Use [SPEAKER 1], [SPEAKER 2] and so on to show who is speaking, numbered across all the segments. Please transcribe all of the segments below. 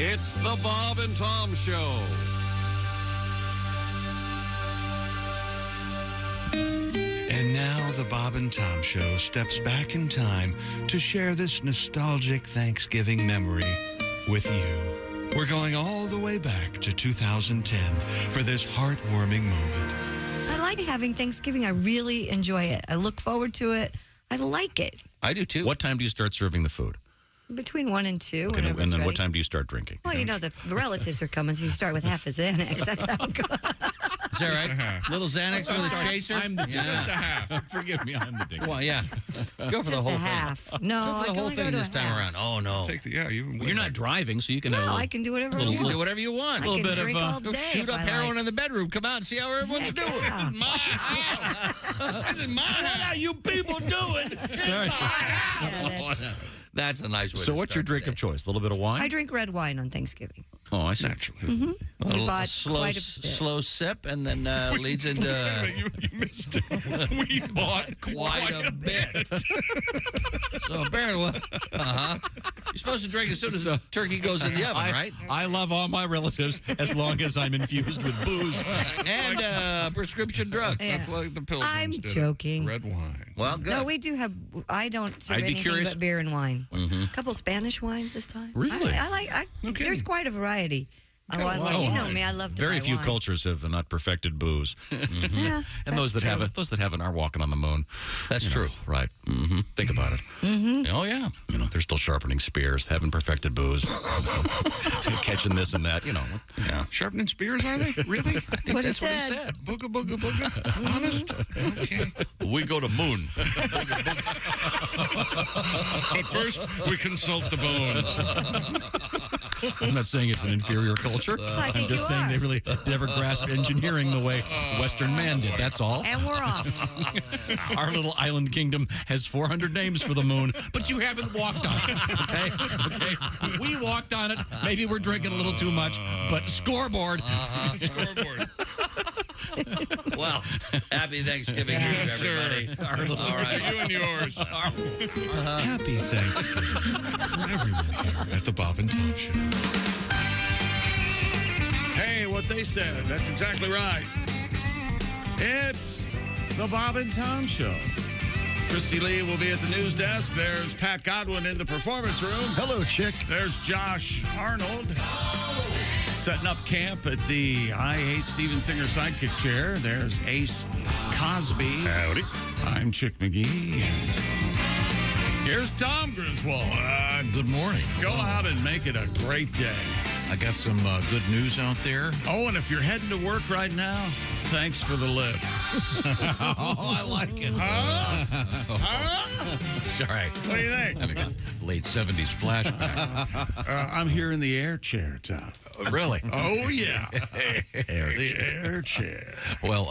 [SPEAKER 1] It's the Bob and Tom Show.
[SPEAKER 2] And now the Bob and Tom Show steps back in time to share this nostalgic Thanksgiving memory with you. We're going all the way back to 2010 for this heartwarming moment.
[SPEAKER 3] I like having Thanksgiving. I really enjoy it. I look forward to it. I like it.
[SPEAKER 4] I do, too.
[SPEAKER 5] What time do you start serving the food?
[SPEAKER 3] Between 1 and 2.
[SPEAKER 5] Okay, and then
[SPEAKER 3] ready.
[SPEAKER 5] what time do you start drinking?
[SPEAKER 3] Well, you know, the relatives are coming, so you start with half a Xanax. That's how it goes.
[SPEAKER 4] Is that right? Little Xanax for the chaser?
[SPEAKER 5] I'm the dick.
[SPEAKER 4] Yeah.
[SPEAKER 5] Forgive me, I'm the dick.
[SPEAKER 4] Well, yeah. Go for the
[SPEAKER 3] Just
[SPEAKER 4] whole
[SPEAKER 3] a
[SPEAKER 4] thing.
[SPEAKER 3] half. No,
[SPEAKER 4] Go
[SPEAKER 3] I
[SPEAKER 4] for the
[SPEAKER 3] can
[SPEAKER 4] whole
[SPEAKER 3] only go
[SPEAKER 4] thing
[SPEAKER 3] to
[SPEAKER 4] this
[SPEAKER 3] a
[SPEAKER 4] time
[SPEAKER 3] half.
[SPEAKER 4] around. Oh, no.
[SPEAKER 5] You're not driving, so you can have a
[SPEAKER 3] No,
[SPEAKER 5] little,
[SPEAKER 3] I can do whatever I
[SPEAKER 5] little-
[SPEAKER 4] You can
[SPEAKER 3] want.
[SPEAKER 4] do whatever you want.
[SPEAKER 3] I can
[SPEAKER 5] bit of,
[SPEAKER 3] drink all
[SPEAKER 4] Go
[SPEAKER 3] day
[SPEAKER 4] shoot
[SPEAKER 3] if
[SPEAKER 4] up
[SPEAKER 3] I
[SPEAKER 4] heroin
[SPEAKER 3] like.
[SPEAKER 4] in the bedroom. Come out and see how everyone's
[SPEAKER 3] Heck
[SPEAKER 4] doing.
[SPEAKER 3] yeah.
[SPEAKER 4] This is my house. This is my house. What are you people doing?
[SPEAKER 5] Sorry.
[SPEAKER 3] Yeah,
[SPEAKER 4] That's a nice way
[SPEAKER 5] So
[SPEAKER 4] to
[SPEAKER 5] what's your
[SPEAKER 4] start
[SPEAKER 5] drink
[SPEAKER 4] the
[SPEAKER 5] of
[SPEAKER 4] day.
[SPEAKER 5] choice? A little bit of wine?
[SPEAKER 3] I drink red wine on Thanksgiving.
[SPEAKER 5] Oh, I see.
[SPEAKER 2] Naturally.
[SPEAKER 3] We bought
[SPEAKER 4] slow,
[SPEAKER 3] quite a bit.
[SPEAKER 4] slow sip, and then leads into
[SPEAKER 2] You missed it. We bought
[SPEAKER 4] quite a bit. So apparently, you're supposed to drink as soon as the turkey goes in the oven, right?
[SPEAKER 5] I love all my relatives as long as I'm infused with booze.
[SPEAKER 4] And prescription drugs.
[SPEAKER 3] Yeah.
[SPEAKER 2] That's like the Pilgrims
[SPEAKER 3] I'm
[SPEAKER 2] did it.
[SPEAKER 3] joking.
[SPEAKER 2] Red wine.
[SPEAKER 4] Well, good.
[SPEAKER 3] No, we do have. I don't serve
[SPEAKER 5] I'd be
[SPEAKER 3] anything
[SPEAKER 5] curious-
[SPEAKER 3] but beer and wine. A couple Spanish wines this time.
[SPEAKER 5] Really?
[SPEAKER 3] I like.
[SPEAKER 2] Okay.
[SPEAKER 3] There's quite a variety. Oh, I love. You know me. I love to
[SPEAKER 5] Very
[SPEAKER 3] buy
[SPEAKER 5] few
[SPEAKER 3] wine.
[SPEAKER 5] cultures have not perfected booze.
[SPEAKER 3] Yeah,
[SPEAKER 5] And those that
[SPEAKER 3] true.
[SPEAKER 5] haven't are walking on the moon.
[SPEAKER 4] That's
[SPEAKER 5] You know,
[SPEAKER 4] true.
[SPEAKER 5] Right. Think about it.
[SPEAKER 4] Oh, yeah.
[SPEAKER 5] You know, they're still sharpening spears, haven't perfected booze, catching this and that. You know.
[SPEAKER 4] Yeah.
[SPEAKER 2] Sharpening spears, are they? Really?
[SPEAKER 3] That's what he said.
[SPEAKER 2] Booga, booga, booga. Honest? Okay.
[SPEAKER 4] We go to moon.
[SPEAKER 2] But first, we consult the bones.
[SPEAKER 5] I'm not saying it's an inferior culture.
[SPEAKER 3] I
[SPEAKER 5] I'm
[SPEAKER 3] think
[SPEAKER 5] just
[SPEAKER 3] you
[SPEAKER 5] saying
[SPEAKER 3] are.
[SPEAKER 5] they really never grasped engineering the way Western man did. That's all.
[SPEAKER 3] And we're off.
[SPEAKER 5] Our little island kingdom has 400 names for the moon, but you haven't walked on it. Okay? Okay? We walked on it. Maybe we're drinking a little too much, but scoreboard.
[SPEAKER 2] Scoreboard.
[SPEAKER 4] Well, happy Thanksgiving Eve,
[SPEAKER 2] Yes,
[SPEAKER 4] everybody.
[SPEAKER 2] sir.
[SPEAKER 4] All right.
[SPEAKER 2] You and yours. Happy Thanksgiving from everyone here at the Bob and Tom Show.
[SPEAKER 6] Hey, what they said. That's exactly right. It's the Bob and Tom Show. Christy Lee will be at the news desk. There's Pat Godwin in the performance room.
[SPEAKER 7] Hello, chick.
[SPEAKER 6] There's Josh Arnold setting up camp at the I Hate Steven Singer sidekick chair. There's Ace Cosby.
[SPEAKER 2] Howdy.
[SPEAKER 6] I'm Chick McGee. Here's Tom Griswold.
[SPEAKER 7] Good morning.
[SPEAKER 6] Go out and make it a great day.
[SPEAKER 7] I got some good news out there.
[SPEAKER 6] Oh, and if you're heading to work right now, thanks for the lift.
[SPEAKER 7] Oh, I like it.
[SPEAKER 6] Huh?
[SPEAKER 7] All right.
[SPEAKER 6] What do you think?
[SPEAKER 7] Having a late 70s flashback.
[SPEAKER 6] I'm here in the air chair, Tom.
[SPEAKER 7] Really?
[SPEAKER 6] Oh, yeah.
[SPEAKER 7] Air
[SPEAKER 6] The
[SPEAKER 7] check.
[SPEAKER 6] air chair.
[SPEAKER 7] Well,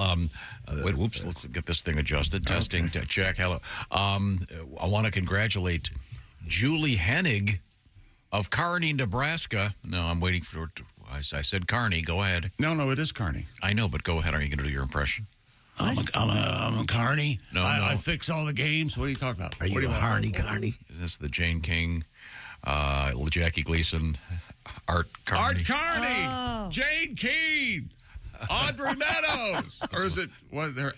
[SPEAKER 7] wait, whoops, let's get this thing adjusted. Testing, check, hello. I want to congratulate Julie Hennig of Kearney, Nebraska. No, I'm waiting for it. I said Kearney. Go ahead.
[SPEAKER 6] No, it is Carney.
[SPEAKER 7] I know, but go ahead. Are you going to do your impression?
[SPEAKER 6] I'm a Carney.
[SPEAKER 7] No,
[SPEAKER 6] I
[SPEAKER 7] no.
[SPEAKER 6] fix all the games. What are you talking about?
[SPEAKER 7] Are you
[SPEAKER 6] what do
[SPEAKER 7] a
[SPEAKER 6] want?
[SPEAKER 7] Carney? This is the Jane King, Jackie Gleason, Art Carney.
[SPEAKER 6] Art Carney.
[SPEAKER 3] Oh.
[SPEAKER 6] Jane Keene. Audrey Meadows. Or is it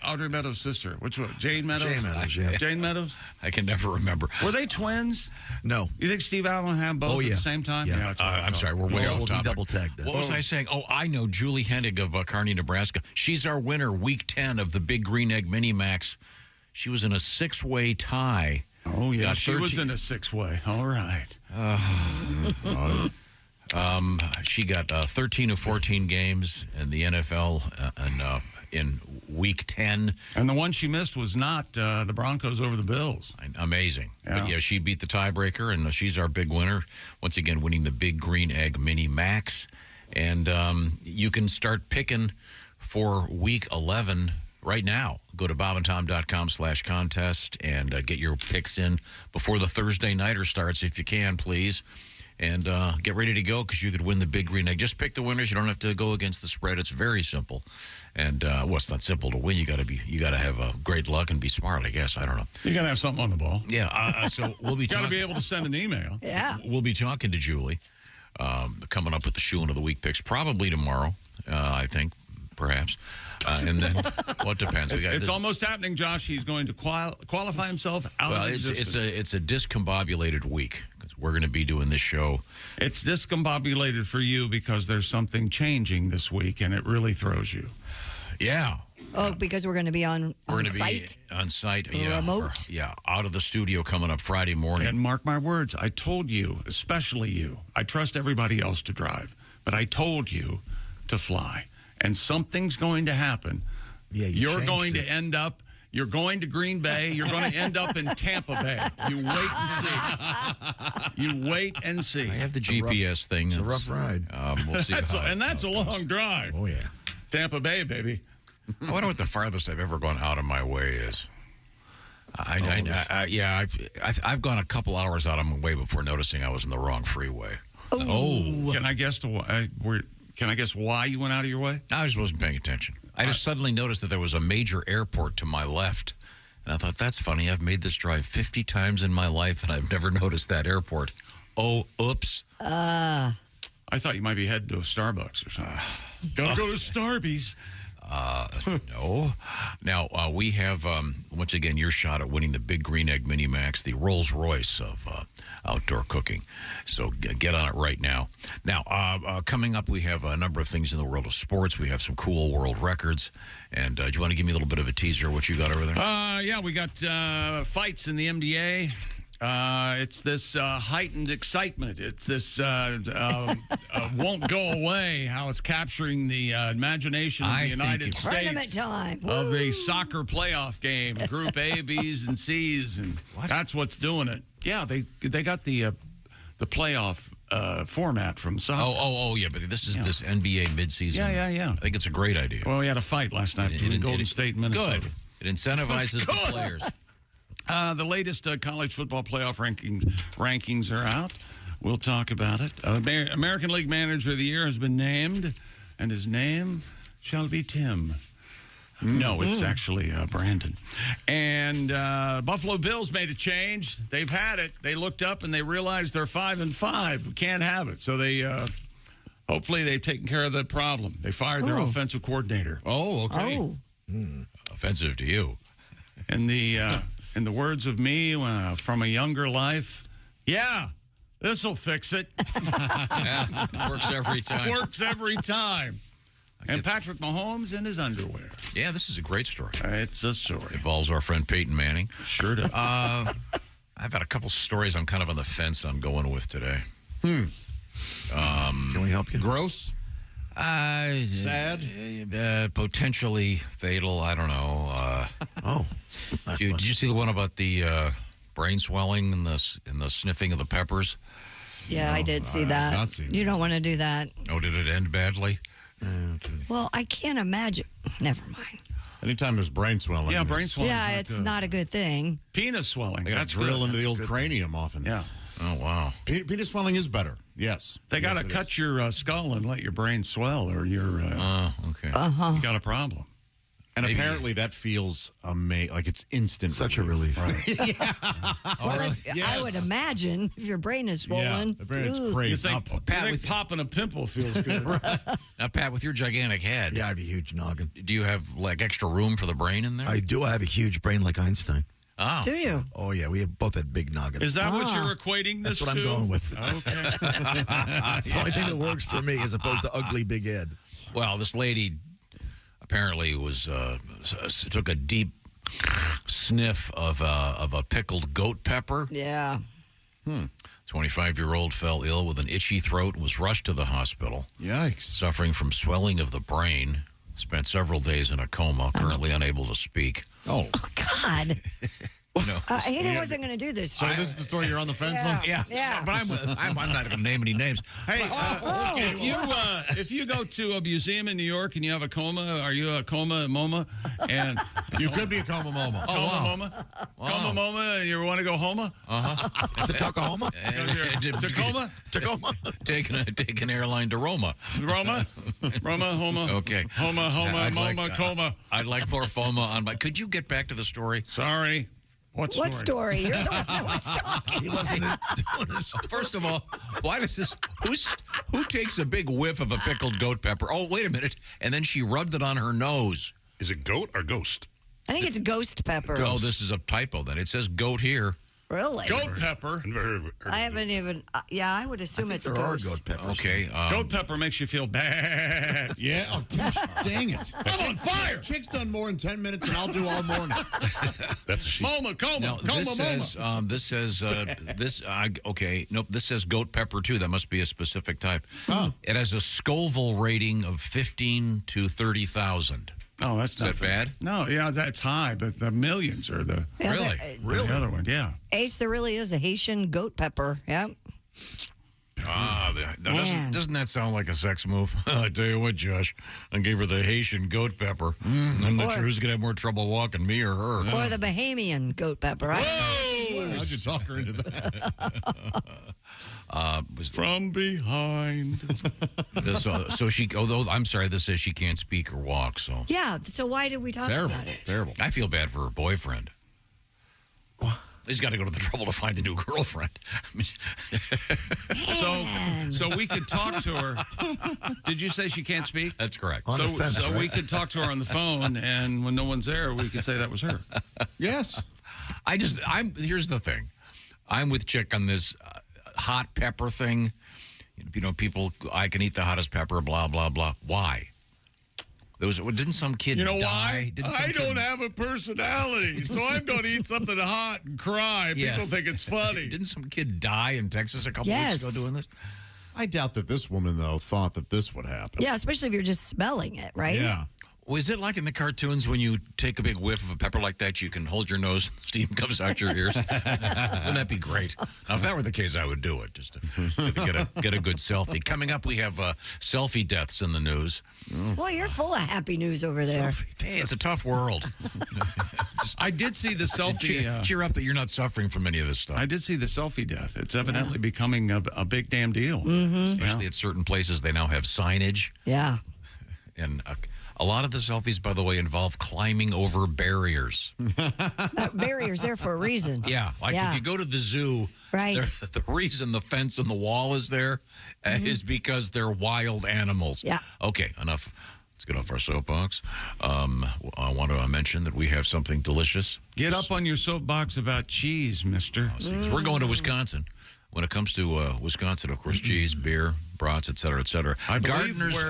[SPEAKER 6] Audrey Meadows' sister? Which one? Jane Meadows?
[SPEAKER 7] Jane Meadows, yeah.
[SPEAKER 6] Jane Meadows?
[SPEAKER 7] I can never remember.
[SPEAKER 6] Were they twins?
[SPEAKER 7] No.
[SPEAKER 6] You think Steve Allen had both at the same time?
[SPEAKER 7] Yeah.
[SPEAKER 6] That's what I
[SPEAKER 7] I'm
[SPEAKER 6] thought.
[SPEAKER 7] sorry, we're way off topic.
[SPEAKER 8] double tagged that.
[SPEAKER 7] What was I saying? Oh, I know Julie Hennig of Kearney, Nebraska. She's our winner, week 10 of the Big Green Egg Mini Max. She was in a 6-way tie.
[SPEAKER 6] Oh, yeah.
[SPEAKER 7] Got
[SPEAKER 6] She was
[SPEAKER 7] 13
[SPEAKER 6] in a 6-way. All right.
[SPEAKER 7] She got 13 of 14 games in the NFL in week 10.
[SPEAKER 6] And the one she missed was not the Broncos over the Bills.
[SPEAKER 7] Amazing.
[SPEAKER 6] Yeah.
[SPEAKER 7] But yeah, she beat the tiebreaker, and she's our big winner. Once again, winning the Big Green Egg Mini Max. And you can start picking for week 11 right now. Go to bobandtom.com/contest and get your picks in before the Thursday nighter starts, if you can, please. And get ready to go because you could win the Big Green Egg. Just pick the winners. You don't have to go against the spread. It's very simple. And well, it's not simple to win. You got to have great luck and be smart. I guess I don't know.
[SPEAKER 6] You got to have something on the ball.
[SPEAKER 7] Yeah. So we'll be
[SPEAKER 6] Got to
[SPEAKER 7] talking.
[SPEAKER 6] be able to send an email.
[SPEAKER 3] Yeah.
[SPEAKER 7] We'll be talking to Julie coming up with the shoe of the week picks probably tomorrow, I think, perhaps. And then, well, it depends.
[SPEAKER 6] It's almost happening, Josh. He's going to qualify himself out of existence.
[SPEAKER 7] It's a discombobulated week. We're going to be doing this show.
[SPEAKER 6] It's discombobulated for you because there's something changing this week, and it really throws you.
[SPEAKER 7] Yeah.
[SPEAKER 3] Oh, because we're going to be on site?
[SPEAKER 7] Be on site.
[SPEAKER 3] Remote?
[SPEAKER 7] Out of the studio coming up Friday morning.
[SPEAKER 6] And mark my words, I told you, especially you, I trust everybody else to drive, but I told you to fly. And something's going to happen.
[SPEAKER 8] Yeah,
[SPEAKER 6] you're going to end up, you're going to Green Bay, you're going to end up in Tampa Bay. You wait and see. You wait and see.
[SPEAKER 7] I have the GPS thing.
[SPEAKER 8] It's a rough ride.
[SPEAKER 7] We'll see.
[SPEAKER 6] That's a long drive.
[SPEAKER 8] Oh, yeah.
[SPEAKER 6] Tampa Bay, baby.
[SPEAKER 7] I wonder what the farthest I've ever gone out of my way is. I've gone a couple hours out of my way before noticing I was in the wrong freeway.
[SPEAKER 6] Oh. Can I guess why you went out of your way?
[SPEAKER 7] I just wasn't paying attention. I just suddenly noticed that there was a major airport to my left. And I thought, that's funny. I've made this drive 50 times in my life, and I've never noticed that airport. Oh, oops.
[SPEAKER 6] I thought you might be headed to a Starbucks or something. Gotta go to Starbucks.
[SPEAKER 7] No. Now, we have, once again, your shot at winning the Big Green Egg Mini Max, the Rolls Royce of outdoor cooking. So get on it right now. Now, coming up, we have a number of things in the world of sports. We have some cool world records. And do you want to give me a little bit of a teaser of what you got over there?
[SPEAKER 6] Yeah, we got fights in the NBA. It's this heightened excitement. It's this won't go away, how it's capturing the imagination of the United States.
[SPEAKER 3] Tournament time.
[SPEAKER 6] Of the soccer playoff game, Group A, B's, and C's, and that's what's doing it. Yeah, they got the playoff format from soccer.
[SPEAKER 7] Oh, yeah, but this is this NBA midseason.
[SPEAKER 6] Yeah.
[SPEAKER 7] I think it's a great idea.
[SPEAKER 6] Well, we had a fight last night between Golden State and Minnesota.
[SPEAKER 7] Good. It incentivizes the players.
[SPEAKER 6] The latest college football playoff rankings are out. We'll talk about it. American League Manager of the Year has been named, and his name shall be Tim. No, it's actually Brandon. And Buffalo Bills made a change. They've had it. They looked up and they realized they're 5-5. We can't have it. So they hopefully they've taken care of the problem. They fired their offensive coordinator.
[SPEAKER 8] Oh, okay.
[SPEAKER 3] Oh.
[SPEAKER 7] Offensive to you.
[SPEAKER 6] And in the words of me from a younger life, yeah, this'll fix it.
[SPEAKER 7] Yeah, works every time.
[SPEAKER 6] Works every time. And Patrick Mahomes in his underwear.
[SPEAKER 7] Yeah, this is a great story.
[SPEAKER 6] It's a story.
[SPEAKER 7] Involves our friend Peyton Manning.
[SPEAKER 6] Sure does.
[SPEAKER 7] I've got a couple stories I'm kind of on the fence on going with today.
[SPEAKER 8] Can we help you? Gross?
[SPEAKER 7] Sad? Potentially fatal. I don't know. Did you see the one about the brain swelling and the sniffing of the peppers?
[SPEAKER 3] Yeah, I did see that.
[SPEAKER 8] Not seen
[SPEAKER 3] you don't want to do that.
[SPEAKER 7] Oh, did it end badly?
[SPEAKER 3] Well, I can't imagine. Never mind.
[SPEAKER 8] Anytime there's brain swelling.
[SPEAKER 6] Yeah, brain swelling.
[SPEAKER 3] Yeah, it's not a good thing.
[SPEAKER 6] Penis swelling.
[SPEAKER 8] They got to drill into the old cranium often.
[SPEAKER 6] Yeah.
[SPEAKER 7] Oh, wow.
[SPEAKER 8] Penis swelling is better. Yes.
[SPEAKER 6] They got to cut your skull and let your brain swell, or you're
[SPEAKER 7] okay.
[SPEAKER 6] you got a problem.
[SPEAKER 8] And apparently that feels like it's instant.
[SPEAKER 9] Such a relief.
[SPEAKER 8] Right.
[SPEAKER 3] I would imagine if your brain is swollen.
[SPEAKER 8] Yeah, it's
[SPEAKER 6] You
[SPEAKER 8] crazy.
[SPEAKER 6] think popping a pimple feels good.
[SPEAKER 7] Now, Pat, with your gigantic head,
[SPEAKER 9] Yeah, I have a huge noggin.
[SPEAKER 7] do you have like extra room for the brain in there?
[SPEAKER 9] I do. I have a huge brain like Einstein.
[SPEAKER 7] Oh.
[SPEAKER 3] Do you?
[SPEAKER 9] Oh, yeah. We have both had big noggins.
[SPEAKER 6] Is that what you're equating this
[SPEAKER 9] That's what
[SPEAKER 6] to?
[SPEAKER 9] I'm going with.
[SPEAKER 6] Okay.
[SPEAKER 9] It's the only thing that works for me as opposed to ugly big head.
[SPEAKER 7] Well, this lady apparently took a deep sniff of a pickled goat pepper.
[SPEAKER 3] Yeah.
[SPEAKER 7] 25-year-old fell ill with an itchy throat and was rushed to the hospital.
[SPEAKER 8] Yikes.
[SPEAKER 7] Suffering from swelling of the brain. Spent several days in a coma, currently unable to speak.
[SPEAKER 8] Oh.
[SPEAKER 3] God.
[SPEAKER 7] No.
[SPEAKER 3] He wasn't going to do this.
[SPEAKER 8] So this is the story you're on the fence on?
[SPEAKER 3] Yeah.
[SPEAKER 7] But I'm not going to name any names.
[SPEAKER 6] Hey, if you go to a museum in New York and you have a coma, are you a MoMA? And
[SPEAKER 8] You could be a coma moma.
[SPEAKER 6] MoMA, MoMA, and you want to go homa?
[SPEAKER 9] To Tuckahoma?
[SPEAKER 6] Tacoma,
[SPEAKER 9] Tacoma?
[SPEAKER 7] Take an airline to Roma.
[SPEAKER 6] Roma, homa.
[SPEAKER 7] Okay.
[SPEAKER 6] Homa,
[SPEAKER 7] I'd
[SPEAKER 6] moma,
[SPEAKER 7] like,
[SPEAKER 6] coma.
[SPEAKER 7] I'd like more FOMA on my... Could you get back to the story?
[SPEAKER 6] Sorry. What
[SPEAKER 3] What story? You're the one that was talking.
[SPEAKER 9] He wasn't doing this.
[SPEAKER 7] First of all, why does Who takes a big whiff of a pickled goat pepper? Oh, wait a minute. And then she rubbed it on her nose.
[SPEAKER 10] Is it goat or ghost?
[SPEAKER 3] I think it's ghost pepper.
[SPEAKER 7] Oh, this is a typo then. It says goat here.
[SPEAKER 3] Really?
[SPEAKER 6] Goat pepper.
[SPEAKER 3] I haven't even. Yeah, I would assume it's
[SPEAKER 9] there
[SPEAKER 3] ghost.
[SPEAKER 9] are goat peppers.
[SPEAKER 7] Okay.
[SPEAKER 6] Goat pepper makes you feel bad.
[SPEAKER 8] Yeah. Oh, gosh, dang it.
[SPEAKER 6] I'm on fire.
[SPEAKER 8] Chick's done more in 10 minutes than I'll do all morning.
[SPEAKER 10] That's a sheep.
[SPEAKER 7] Now, this says, okay, nope, this says goat pepper, too. That must be a specific type.
[SPEAKER 8] Oh.
[SPEAKER 7] It has a Scoville rating of 15 to 30,000.
[SPEAKER 6] Oh, that's
[SPEAKER 7] Is that bad?
[SPEAKER 6] No, yeah, that's high, but the millions are the
[SPEAKER 3] Yeah,
[SPEAKER 7] Really?
[SPEAKER 6] the other one. Yeah.
[SPEAKER 3] Ace, there really is a Haitian goat pepper. Yep.
[SPEAKER 7] Doesn't that sound like a sex move? I tell you what, Josh, I gave her the Haitian goat pepper. I'm not sure who's going to have more trouble walking, me or her.
[SPEAKER 3] Or the Bahamian goat pepper. I don't know which is worse.
[SPEAKER 8] How'd you talk her into that?
[SPEAKER 6] From behind.
[SPEAKER 7] So she, although I'm sorry, this says she can't speak or walk, so.
[SPEAKER 3] Yeah, so why did we talk
[SPEAKER 8] Terrible.
[SPEAKER 3] about it?
[SPEAKER 8] Terrible.
[SPEAKER 7] I feel bad for her boyfriend. He's got to go to the trouble to find a new girlfriend.
[SPEAKER 6] So we could talk to her. Did you say she can't speak?
[SPEAKER 7] That's correct.
[SPEAKER 9] On the fence,
[SPEAKER 6] So
[SPEAKER 9] right?
[SPEAKER 6] we could talk to her on the phone, and when no one's there, we could say that was her.
[SPEAKER 8] Yes.
[SPEAKER 7] Here's the thing. I'm with Chick on this hot pepper thing. You know, people, I can eat the hottest pepper, blah, blah, blah. Why? Didn't some kid
[SPEAKER 6] You know
[SPEAKER 7] die?
[SPEAKER 6] why? I don't have a personality, so I'm going to eat something hot and cry.
[SPEAKER 7] Yeah.
[SPEAKER 6] People think it's funny.
[SPEAKER 7] Didn't some kid die in Texas a couple weeks ago doing this?
[SPEAKER 8] I doubt that this woman, though, thought that this would happen.
[SPEAKER 3] Yeah, especially if you're just smelling it, right?
[SPEAKER 8] Yeah.
[SPEAKER 7] Was it like in the cartoons when you take a big whiff of a pepper like that, you can hold your nose, steam comes out your ears? Wouldn't that be great? Now, if that were the case, I would do it, just to get a good selfie. Coming up, we have selfie deaths in the news.
[SPEAKER 3] Boy, you're full of happy news over there.
[SPEAKER 7] Hey, it's a tough world.
[SPEAKER 6] I did see the selfie.
[SPEAKER 7] Cheer up that you're not suffering from any of this stuff.
[SPEAKER 6] I did see the selfie death. It's evidently becoming a big damn deal.
[SPEAKER 7] Especially at certain places, they now have signage.
[SPEAKER 3] Yeah.
[SPEAKER 7] And a lot of the selfies, by the way, involve climbing over barriers.
[SPEAKER 3] That barrier's there for a reason.
[SPEAKER 7] Yeah, like if you go to the zoo,
[SPEAKER 3] Right.
[SPEAKER 7] the reason the fence and the wall is there is because they're wild animals.
[SPEAKER 3] Yeah.
[SPEAKER 7] Okay, enough. Let's get off our soapbox. I want to mention that we have something delicious.
[SPEAKER 6] Get up on your soapbox about cheese, mister.
[SPEAKER 7] So we're going to Wisconsin. When it comes to Wisconsin, of course, cheese, beer, brats, et cetera, et cetera.
[SPEAKER 6] I believe
[SPEAKER 7] Gardner's,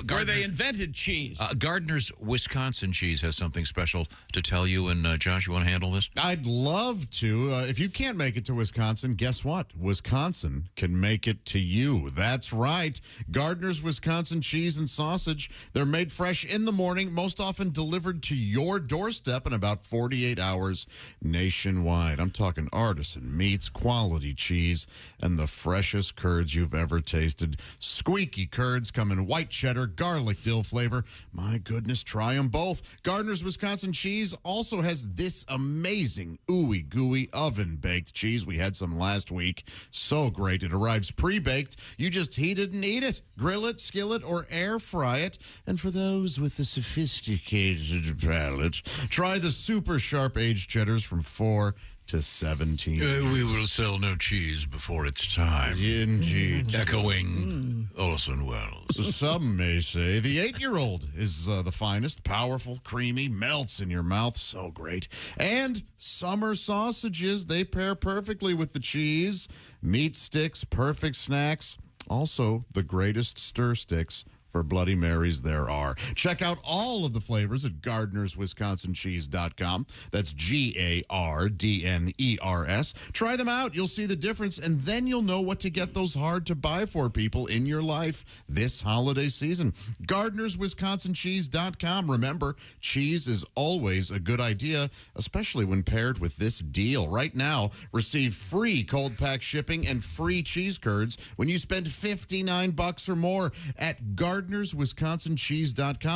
[SPEAKER 6] where they invented cheese.
[SPEAKER 7] Gardner's Wisconsin cheese has something special to tell you. And, Josh, you want to handle this?
[SPEAKER 8] I'd love to. If you can't make it to Wisconsin, guess what? Wisconsin can make it to you. That's right. Gardner's Wisconsin cheese and sausage. They're made fresh in the morning, most often delivered to your doorstep in about 48 hours nationwide. I'm talking artisan meats, quality cheese, and the freshest curds you've ever tasted. Squeaky curds come in white cheddar, garlic dill flavor. My goodness, try them both. Gardner's Wisconsin cheese also has this amazing ooey gooey oven baked cheese. We had some last week. So great. It arrives pre-baked. You just heat it and eat it. Grill it, skillet, or air fry it. And for those with the sophisticated palate, try the super sharp aged cheddars from 4 to 17.
[SPEAKER 7] We will sell no cheese before it's time.
[SPEAKER 8] Indeed.
[SPEAKER 7] Echoing Orson Welles.
[SPEAKER 8] Some may say the 8-year-old is the finest. Powerful, creamy, melts in your mouth. So great. And summer sausages, they pair perfectly with the cheese. Meat sticks, perfect snacks. Also, the greatest stir sticks for Bloody Marys there are. Check out all of the flavors at GardnersWisconsinCheese.com. That's GARDNERS. Try them out. You'll see the difference, and then you'll know what to get those hard-to-buy-for people in your life this holiday season. GardnersWisconsinCheese.com. Remember, cheese is always a good idea, especially when paired with this deal. Right now, receive free cold pack shipping and free cheese curds when you spend $59 or more at GardnersWisconsinCheese.com.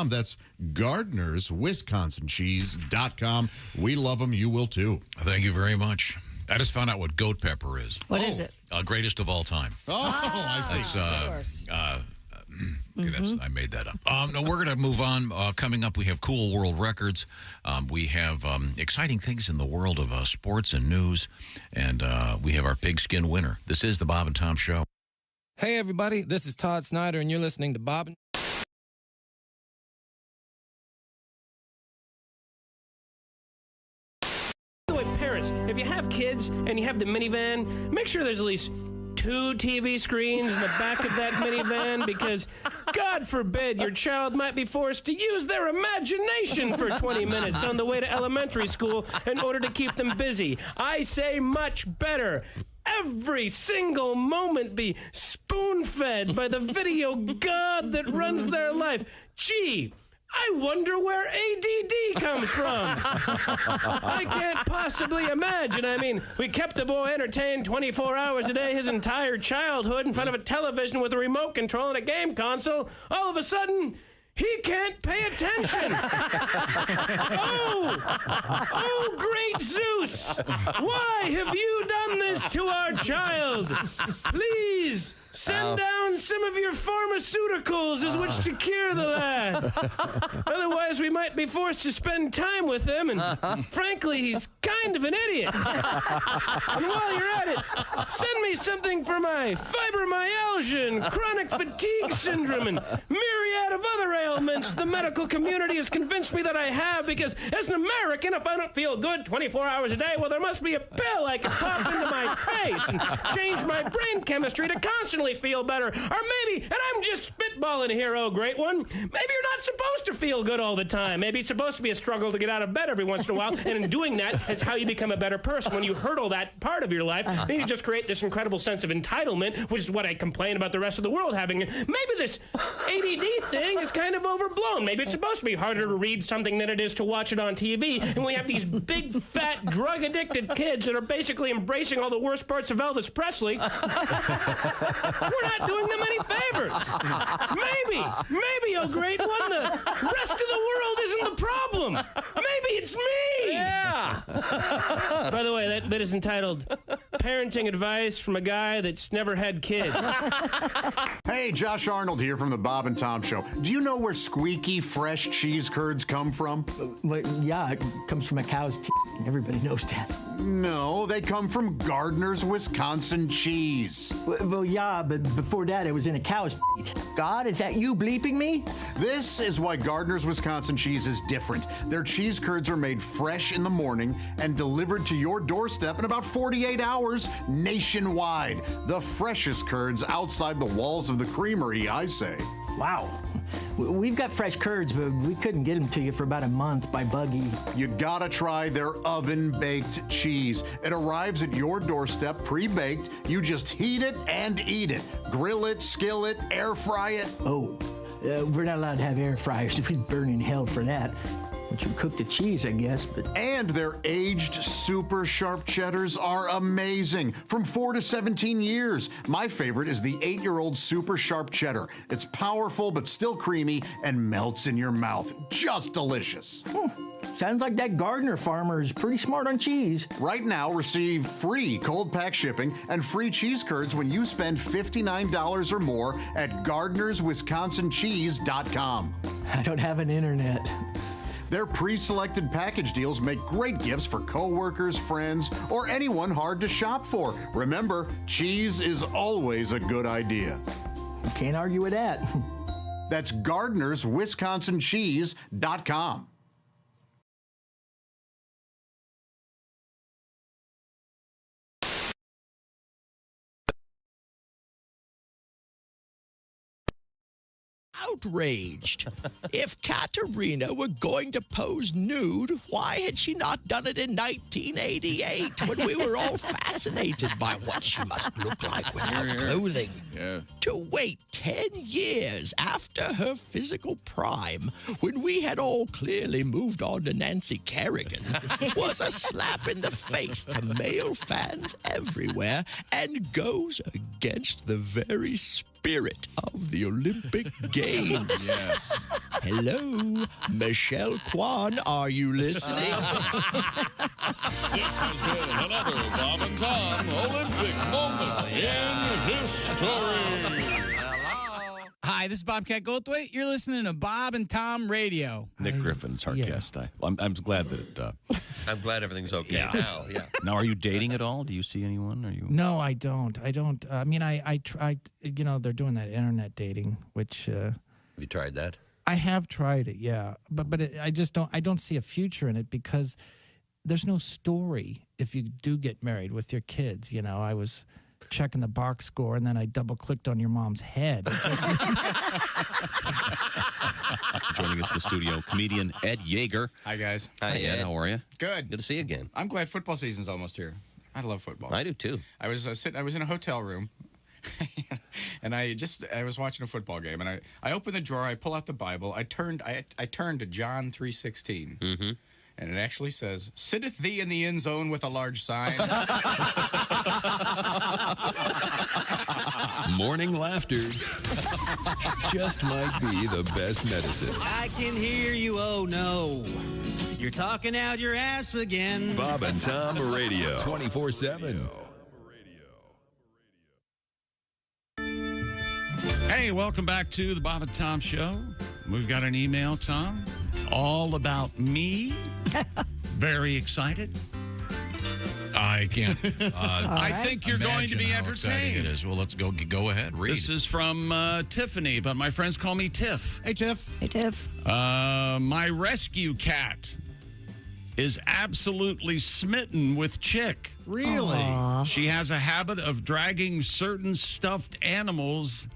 [SPEAKER 8] That's GardnersWisconsinCheese.com. We love them. You will too.
[SPEAKER 7] Thank you very much. I just found out what goat pepper is.
[SPEAKER 3] What is it?
[SPEAKER 7] Greatest of all time.
[SPEAKER 8] I see.
[SPEAKER 7] That's,
[SPEAKER 3] Of course.
[SPEAKER 7] I made that up. No, we're going to move on. Coming up, we have cool world records. We have exciting things in the world of sports and news. And we have our pigskin winner. This is the Bob and Tom Show.
[SPEAKER 11] Hey, everybody, this is Todd Snyder, and you're listening to Bob and...
[SPEAKER 12] By the way, parents, if you have kids and you have the minivan, make sure there's at least 2 TV screens in the back of that minivan, because God forbid your child might be forced to use their imagination for 20 minutes on the way to elementary school in order to keep them busy. I say much better. Every single moment be spoon-fed by the video god that runs their life. Gee, I wonder where ADD comes from. I can't possibly imagine. I mean, we kept the boy entertained 24 hours a day his entire childhood in front of a television with a remote control and a game console. All of a sudden, he can't pay attention. Oh, great Zeus! Why have you done this to our child? Please send down some of your pharmaceuticals as which to cure the lad. Otherwise, we might be forced to spend time with him, and frankly, he's kind of an idiot. And while you're at it, send me something for my fibromyalgia and chronic fatigue syndrome and myriad of other ailments the medical community has convinced me that I have, because as an American, if I don't feel good 24 hours a day, well, there must be a pill I can pop into my face and change my brain chemistry to constantly feel better. Or maybe, and I'm just spitballing here, oh great one, maybe you're not supposed to feel good all the time. Maybe it's supposed to be a struggle to get out of bed every once in a while, and in doing that, it's how you become a better person. When you hurdle that part of your life, then you just create this incredible sense of entitlement, which is what I complain about the rest of the world having. Maybe this ADD thing is kind of overblown. Maybe it's supposed to be harder to read something than it is to watch it on TV, and we have these big, fat, drug-addicted kids that are basically embracing all the worst parts of Elvis Presley. We're not doing them any favors. Maybe, oh great one, the rest of the world isn't the problem. Maybe it's me.
[SPEAKER 4] Yeah.
[SPEAKER 12] By the way, that is entitled Parenting Advice from a Guy That's Never Had Kids.
[SPEAKER 13] Hey, Josh Arnold here from the Bob and Tom Show. Do you know where squeaky, fresh cheese curds come from?
[SPEAKER 14] Well, yeah, it comes from a cow's teeth. Everybody knows that.
[SPEAKER 13] No, they come from Gardner's Wisconsin cheese.
[SPEAKER 14] Well, yeah, but before that, it was in a cow's teeth. God, is that you bleeping me?
[SPEAKER 13] This is why Gardner's Wisconsin cheese is different. Their cheese curds are made fresh in the morning and delivered to your doorstep in about 48 hours nationwide. The freshest curds outside the walls of the creamery, I say.
[SPEAKER 14] Wow. We've got fresh curds, but we couldn't get them to you for about a month by buggy.
[SPEAKER 13] You gotta try their oven-baked cheese. It arrives at your doorstep pre-baked. You just heat it and eat it. Grill it, skill it, air fry it.
[SPEAKER 14] Oh, we're not allowed to have air fryers. We'd burn in hell for that. But you cook the cheese, I guess. But
[SPEAKER 13] And their aged super sharp cheddars are amazing. From 4 to 17 years. My favorite is the 8-year-old super sharp cheddar. It's powerful but still creamy and melts in your mouth. Just delicious.
[SPEAKER 14] Sounds like that Gardner farmer is pretty smart on cheese.
[SPEAKER 13] Right now, receive free cold pack shipping and free cheese curds when you spend $59 or more at GardnersWisconsinCheese.com.
[SPEAKER 14] I don't have an internet.
[SPEAKER 13] Their pre-selected package deals make great gifts for coworkers, friends, or anyone hard to shop for. Remember, cheese is always a good idea.
[SPEAKER 14] Can't argue with that.
[SPEAKER 13] That's GardnersWisconsinCheese.com.
[SPEAKER 15] Outraged. If Katerina were going to pose nude, why had she not done it in 1988 when we were all fascinated by what she must look like without clothing?
[SPEAKER 6] Yeah.
[SPEAKER 15] To wait 10 years after her physical prime, when we had all clearly moved on to Nancy Kerrigan, was a slap in the face to male fans everywhere and goes against the very spirit of the Olympic Games.
[SPEAKER 6] Yes.
[SPEAKER 15] Hello, Michelle Kwan, are you listening?
[SPEAKER 1] This has been another Bob and Tom Olympic moment in history.
[SPEAKER 16] Hi, this is Bobcat Goldthwait. You're listening to Bob and Tom Radio.
[SPEAKER 17] Nick Griffin's our guest. I'm glad that it...
[SPEAKER 18] I'm glad everything's okay now. Yeah.
[SPEAKER 17] Now, are you dating at all? Do you see anyone? Are you?
[SPEAKER 19] No, I don't. I mean, I tried, they're doing that internet dating, which...
[SPEAKER 18] Have you tried that?
[SPEAKER 19] I have tried it, yeah. But I just don't see a future in it because there's no story if you do get married with your kids. I was checking the box score and then I double-clicked on your mom's head.
[SPEAKER 17] Joining us in the studio, comedian Ed Yeager.
[SPEAKER 20] Hi, guys.
[SPEAKER 18] Hi, Ed.
[SPEAKER 17] How are you?
[SPEAKER 20] Good.
[SPEAKER 18] Good to see you again.
[SPEAKER 20] I'm glad football season's almost here. I love football.
[SPEAKER 18] I do, too.
[SPEAKER 20] I was in a hotel room, and I was watching a football game, and I opened the drawer, I pull out the Bible, I turned to John 3:16.
[SPEAKER 18] Mm-hmm.
[SPEAKER 20] And it actually says, "Sitteth thee in the end zone with a large sign."
[SPEAKER 21] Morning laughter just might be the best medicine.
[SPEAKER 22] I can hear you, oh no. You're talking out your ass again.
[SPEAKER 21] Bob and Tom Radio, 24/7.
[SPEAKER 6] Hey, welcome back to the Bob and Tom Show. We've got an email, Tom, all about me. Very excited.
[SPEAKER 7] I can't.
[SPEAKER 6] I think you're going to be
[SPEAKER 7] imagine how exciting
[SPEAKER 6] entertained.
[SPEAKER 7] It is. Well, let's go ahead. Read.
[SPEAKER 6] This is from Tiffany, but my friends call me Tiff.
[SPEAKER 8] Hey, Tiff.
[SPEAKER 3] Hey, Tiff.
[SPEAKER 6] My rescue cat is absolutely smitten with Chick.
[SPEAKER 8] Really?
[SPEAKER 3] Aww.
[SPEAKER 6] She has a habit of dragging certain stuffed animals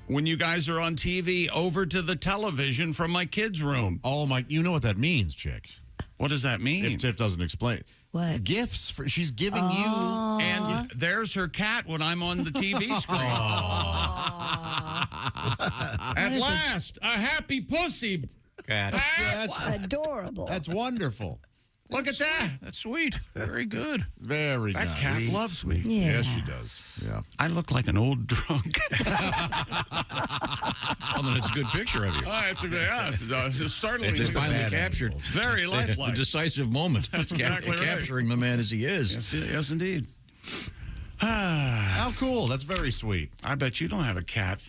[SPEAKER 6] when you guys are on TV over to the television from my kids' room.
[SPEAKER 8] Oh, my, you know what that means, Chick.
[SPEAKER 6] What does that mean?
[SPEAKER 8] If Tiff doesn't explain.
[SPEAKER 3] What?
[SPEAKER 8] Gifts. She's giving you.
[SPEAKER 6] And there's her cat when I'm on the TV screen. At last, a happy pussy.
[SPEAKER 7] Cat.
[SPEAKER 8] That's
[SPEAKER 3] adorable.
[SPEAKER 8] That's wonderful.
[SPEAKER 6] Look at that.
[SPEAKER 7] That's sweet. Very good.
[SPEAKER 8] Very
[SPEAKER 6] That
[SPEAKER 8] nice.
[SPEAKER 6] cat loves me.
[SPEAKER 3] Yeah.
[SPEAKER 8] Yes, she does. Yeah.
[SPEAKER 6] I look like an old drunk.
[SPEAKER 7] Oh, then it's a good picture of you.
[SPEAKER 6] It's startling.
[SPEAKER 7] It just finally captured.
[SPEAKER 6] Very lifelike.
[SPEAKER 7] The decisive moment.
[SPEAKER 6] That's exactly right.
[SPEAKER 7] Capturing the man as he is.
[SPEAKER 6] Yes, indeed.
[SPEAKER 8] How cool. That's very sweet.
[SPEAKER 6] I bet you don't have a cat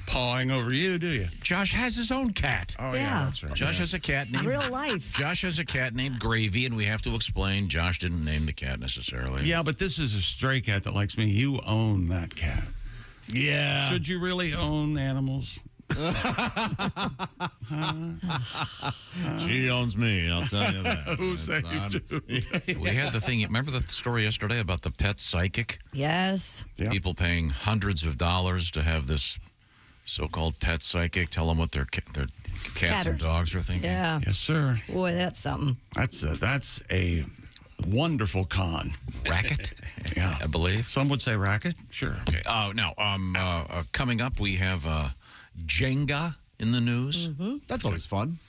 [SPEAKER 6] pawing over you, do you?
[SPEAKER 7] Josh has his own cat.
[SPEAKER 6] Oh,
[SPEAKER 3] Yeah.
[SPEAKER 6] that's right.
[SPEAKER 7] Josh has a cat named
[SPEAKER 3] Real life.
[SPEAKER 7] Josh has a cat named Gravy, and we have to explain Josh didn't name the cat necessarily.
[SPEAKER 6] Yeah, but this is a stray cat that likes me. You own that cat.
[SPEAKER 8] Yeah.
[SPEAKER 6] Should you really own animals?
[SPEAKER 8] She owns me, I'll tell you that.
[SPEAKER 6] Who saved you?
[SPEAKER 7] We had the thing. Remember the story yesterday about the pet psychic?
[SPEAKER 3] Yes.
[SPEAKER 6] Yeah.
[SPEAKER 7] People paying hundreds of dollars to have this so-called pet psychic tell them what their cats and dogs are thinking.
[SPEAKER 3] Yeah.
[SPEAKER 6] Yes, sir.
[SPEAKER 3] Boy, that's something.
[SPEAKER 6] That's a wonderful con.
[SPEAKER 7] Racket?
[SPEAKER 6] Yeah.
[SPEAKER 7] I believe.
[SPEAKER 6] Some would say racket. Sure.
[SPEAKER 7] Okay. Now, coming up, we have Jenga in the news.
[SPEAKER 3] Mm-hmm.
[SPEAKER 8] That's always fun.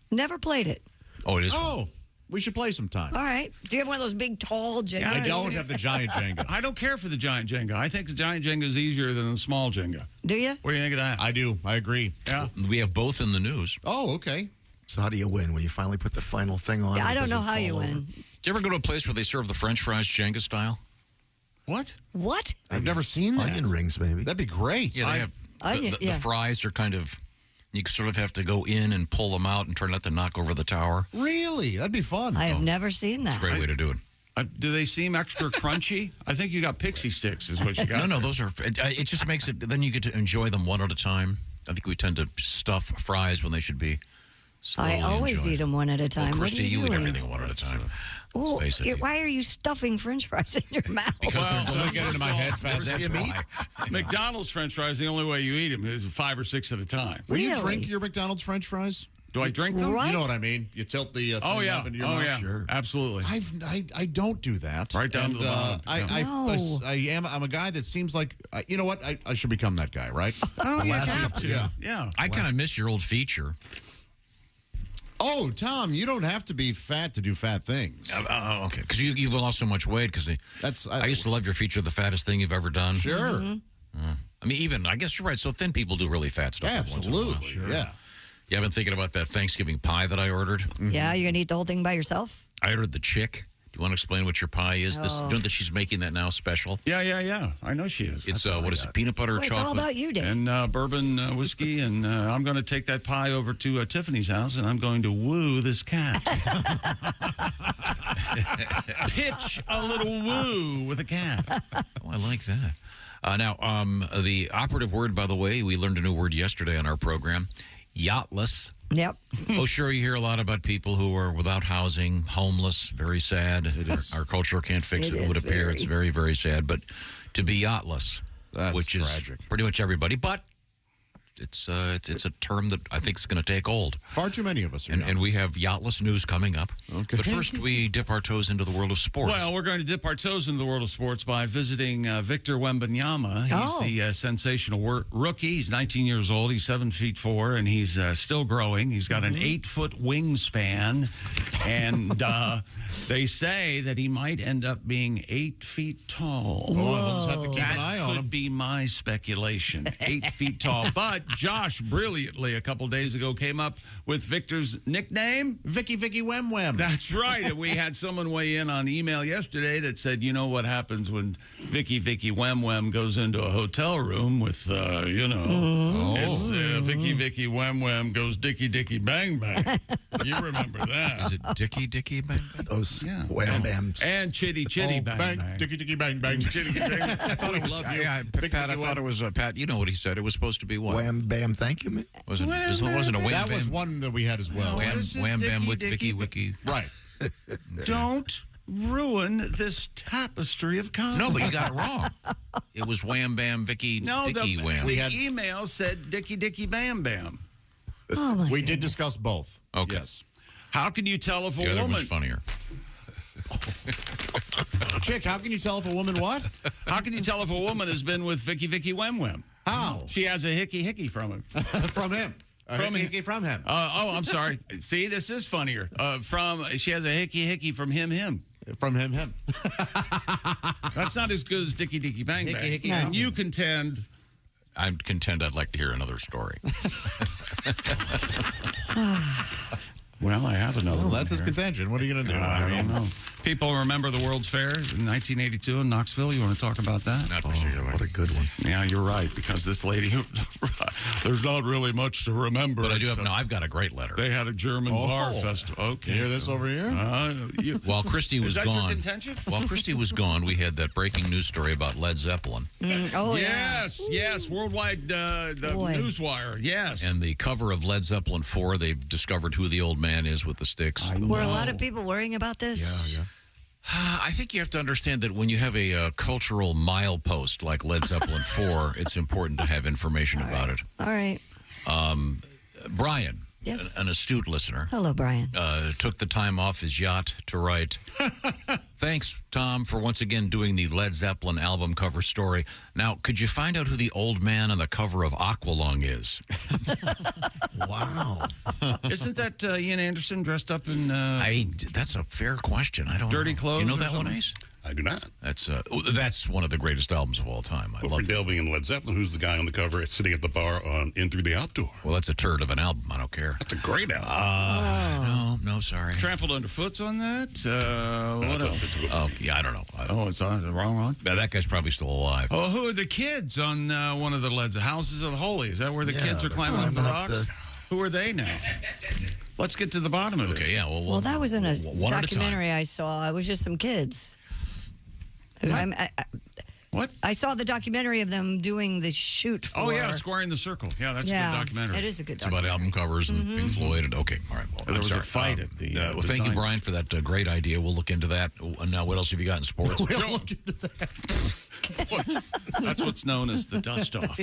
[SPEAKER 3] Never played it.
[SPEAKER 7] Oh, it is.
[SPEAKER 8] Oh, we should play sometime.
[SPEAKER 3] All right. Do you have one of those big, tall Jenga?
[SPEAKER 8] I don't have the giant Jenga.
[SPEAKER 6] I don't care for the giant Jenga. I think the giant Jenga is easier than the small Jenga.
[SPEAKER 3] Do you?
[SPEAKER 6] What do you think of that?
[SPEAKER 8] I do. I agree.
[SPEAKER 6] Yeah.
[SPEAKER 7] We have both in the news.
[SPEAKER 8] Oh, okay.
[SPEAKER 9] So how do you win when you finally put the final thing on?
[SPEAKER 3] Yeah, I don't
[SPEAKER 9] Does
[SPEAKER 3] know
[SPEAKER 9] it
[SPEAKER 3] how you
[SPEAKER 9] fall over?
[SPEAKER 3] win.
[SPEAKER 7] Do you ever go to a place where they serve the French fries Jenga style?
[SPEAKER 6] What?
[SPEAKER 3] What?
[SPEAKER 8] I've never seen that.
[SPEAKER 9] Onion rings, maybe.
[SPEAKER 8] That'd be great.
[SPEAKER 7] Yeah, they have the fries are kind of. You sort of have to go in and pull them out and try not to knock over the tower.
[SPEAKER 8] Really? That'd be fun.
[SPEAKER 3] I have never seen that.
[SPEAKER 7] It's a great way to do it.
[SPEAKER 6] Do they seem extra crunchy? I think you got pixie sticks is what you got.
[SPEAKER 7] No, those are... It just makes it... Then you get to enjoy them one at a time. I think we tend to stuff fries when they should be slowly
[SPEAKER 3] I always
[SPEAKER 7] enjoyed.
[SPEAKER 3] eat them one at a time.
[SPEAKER 7] Well,
[SPEAKER 3] What
[SPEAKER 7] Christy,
[SPEAKER 3] are you
[SPEAKER 7] you eat
[SPEAKER 3] doing?
[SPEAKER 7] everything one at a time.
[SPEAKER 3] Well,
[SPEAKER 7] Let's face it.
[SPEAKER 3] why are you stuffing French fries in your mouth?
[SPEAKER 7] Because
[SPEAKER 8] Well, they get into my head fast.
[SPEAKER 7] That's why.
[SPEAKER 6] McDonald's French fries, the only way you eat them is 5 or 6 at a time.
[SPEAKER 8] Will you
[SPEAKER 3] Really?
[SPEAKER 8] drink your McDonald's French fries?
[SPEAKER 6] Do I drink them?
[SPEAKER 3] Right.
[SPEAKER 8] You know what I mean. You tilt the thing up into your mouth.
[SPEAKER 6] yeah.
[SPEAKER 8] Sure.
[SPEAKER 6] Absolutely.
[SPEAKER 8] I don't do that.
[SPEAKER 6] Right down to the bottom.
[SPEAKER 3] No.
[SPEAKER 8] I'm a guy that seems like you know what I should become that guy, right?
[SPEAKER 6] Oh, you
[SPEAKER 8] Last
[SPEAKER 6] have
[SPEAKER 8] week-
[SPEAKER 6] to.
[SPEAKER 8] Yeah.
[SPEAKER 7] I kind of miss your old feature.
[SPEAKER 8] Oh, Tom, you don't have to be fat to do fat things.
[SPEAKER 7] Okay. Because you've lost so much weight. Because I used to love your feature, the fattest thing you've ever done.
[SPEAKER 8] Sure.
[SPEAKER 3] Mm-hmm.
[SPEAKER 7] I mean, even, I guess you're right. So thin people do really fat stuff.
[SPEAKER 8] Absolutely.
[SPEAKER 7] Sure.
[SPEAKER 8] Yeah.
[SPEAKER 7] Yeah, I've been thinking about that Thanksgiving pie that I ordered.
[SPEAKER 3] Yeah, you're going to eat the whole thing by yourself?
[SPEAKER 7] I ordered the chick. you want to explain what your pie is? This, you know that she's making that now special?
[SPEAKER 6] Yeah. I know she is.
[SPEAKER 7] It's, what is it, peanut butter,
[SPEAKER 3] Well, it's
[SPEAKER 7] chocolate?
[SPEAKER 3] all about you, Dave.
[SPEAKER 6] And bourbon whiskey, and I'm going to take that pie over to Tiffany's house, and I'm going to woo this cat. Pitch a little woo with a cat.
[SPEAKER 7] Oh, I like that. Now, the operative word, by the way, we learned a new word yesterday on our program, yachtless.
[SPEAKER 3] Yep.
[SPEAKER 7] Oh, sure, you hear a lot about people who are without housing, homeless, very sad. It is. Our culture can't fix it, it would appear. It's very, very sad. But to be yachtless, which
[SPEAKER 8] tragic.
[SPEAKER 7] is pretty much everybody, but it's a term that I think is going to take hold.
[SPEAKER 8] Far too many of us are
[SPEAKER 7] and we have yachtless news coming up. Okay. But first, we dip our toes into the world of sports.
[SPEAKER 6] Well, we're going to dip our toes into the world of sports by visiting Victor Wembanyama. He's the sensational rookie. He's 19 years old. He's 7'4", and he's still growing. He's got an 8-foot wingspan, and they say that he might end up being 8 feet tall.
[SPEAKER 8] Oh, we'll just have to keep an eye on him.
[SPEAKER 6] That could be my speculation. 8 feet tall. But Josh brilliantly a couple days ago came up with Victor's nickname,
[SPEAKER 8] Vicky Wem Wem.
[SPEAKER 6] That's right. And we had someone weigh in on email yesterday that said, you know what happens when Vicky Wem Wem goes into a hotel room with, it's Vicky Wem Wem goes Dicky Bang Bang. You remember that?
[SPEAKER 7] Is it Dicky Bang Bang?
[SPEAKER 9] Those wham bams.
[SPEAKER 6] And Chitty Bang Bang.
[SPEAKER 8] Dicky Bang Bang.
[SPEAKER 6] Chitty Bang Bang.
[SPEAKER 7] I thought it was Pat, you know what he said. It was supposed to be what?
[SPEAKER 9] Wham bam, thank you, man.
[SPEAKER 7] Wasn't a wham
[SPEAKER 8] That
[SPEAKER 7] bam?
[SPEAKER 8] was one that we had as well.
[SPEAKER 7] Wham bam with Vicky Wiki.
[SPEAKER 8] Right.
[SPEAKER 6] Don't ruin this tapestry of content.
[SPEAKER 7] No, but you got it wrong. It was wham bam Vicky Dicky Wham.
[SPEAKER 6] The email said Dicky Bam Bam.
[SPEAKER 3] Oh my
[SPEAKER 8] We did discuss both.
[SPEAKER 7] Okay.
[SPEAKER 8] Yes.
[SPEAKER 6] How can you tell if a
[SPEAKER 7] The other
[SPEAKER 6] woman...
[SPEAKER 7] was funnier.
[SPEAKER 8] Chick, how can you tell if a woman what?
[SPEAKER 6] How can you tell if a woman has been with Vicky Wem Wem?
[SPEAKER 8] How?
[SPEAKER 6] She has a hickey from him.
[SPEAKER 8] From him. From him.
[SPEAKER 6] I'm sorry. See, this is funnier. She has a hickey from him.
[SPEAKER 8] From him.
[SPEAKER 6] That's not as good as Dicky Bang Bang.
[SPEAKER 8] Hickey.
[SPEAKER 6] And you contend...
[SPEAKER 7] I contend I'd like to hear another story.
[SPEAKER 6] Well, I have another one.
[SPEAKER 8] That's his contention. What are you going to do?
[SPEAKER 6] I don't know. People remember the World's Fair in 1982 in Knoxville. You want to talk about that?
[SPEAKER 7] Not particularly.
[SPEAKER 9] What a good one.
[SPEAKER 6] Yeah, you're right, because this lady, there's not really much to remember.
[SPEAKER 7] But I've got a great letter.
[SPEAKER 6] They had a German bar festival. Okay.
[SPEAKER 8] You hear this over here?
[SPEAKER 7] While Christy was
[SPEAKER 6] Is that
[SPEAKER 7] gone.
[SPEAKER 6] your contention?
[SPEAKER 7] While Christy was gone, we had that breaking news story about Led Zeppelin.
[SPEAKER 6] Yes, worldwide the newswire, yes.
[SPEAKER 7] And the cover of Led Zeppelin 4, they've discovered who the old man is with the sticks.
[SPEAKER 3] Were a lot of people worrying about this?
[SPEAKER 7] Yeah. I think you have to understand that when you have a cultural milepost like Led Zeppelin 4, it's important to have information about it.
[SPEAKER 3] All right.
[SPEAKER 7] Brian,
[SPEAKER 3] yes,
[SPEAKER 7] an astute listener.
[SPEAKER 3] Hello, Brian.
[SPEAKER 7] Took the time off his yacht to write. Thanks, Tom, for once again doing the Led Zeppelin album cover story. Now, could you find out who the old man on the cover of Aqualung is?
[SPEAKER 9] Wow.
[SPEAKER 6] Isn't that Ian Anderson dressed up in...
[SPEAKER 7] That's a fair question. I don't
[SPEAKER 6] Dirty
[SPEAKER 7] know.
[SPEAKER 6] Clothes
[SPEAKER 7] You know
[SPEAKER 6] or
[SPEAKER 7] that
[SPEAKER 6] something?
[SPEAKER 7] one, Ace?
[SPEAKER 10] I do not.
[SPEAKER 7] That's one of the greatest albums of all time. I
[SPEAKER 10] Well,
[SPEAKER 7] love
[SPEAKER 10] for
[SPEAKER 7] it.
[SPEAKER 10] delving in Led Zeppelin, who's the guy on the cover sitting at the bar on In Through the Outdoor?
[SPEAKER 7] Well, that's a turd of an album. I don't care.
[SPEAKER 10] That's a great album.
[SPEAKER 7] No, sorry.
[SPEAKER 6] Trampled Underfoot's on that? What
[SPEAKER 10] No,
[SPEAKER 6] else?
[SPEAKER 7] Oh, yeah, I don't know.
[SPEAKER 6] It's on the wrong one?
[SPEAKER 7] Now, that guy's probably still alive.
[SPEAKER 6] Oh, who are the kids on one of the Leds? Houses of the Holy. Is that where the kids are climbing up the rocks? Who are they now? Let's get to the bottom of it.
[SPEAKER 7] Okay, yeah.
[SPEAKER 3] Well, that was in a
[SPEAKER 7] one at a time.
[SPEAKER 3] documentary I saw. It was just some kids.
[SPEAKER 6] What?
[SPEAKER 3] I saw the documentary of them doing the shoot for...
[SPEAKER 6] Oh, yeah, Squaring the Circle. Yeah, that's a good documentary.
[SPEAKER 3] It is a good
[SPEAKER 7] It's about album covers and Pink Floyd. And, okay, all right. Well,
[SPEAKER 6] There was a fight at the
[SPEAKER 7] well, thank you, Brian, for that great idea. We'll look into that. Now, what else have you got in sports?
[SPEAKER 8] We'll look into that.
[SPEAKER 6] That's what's known as the dust-off.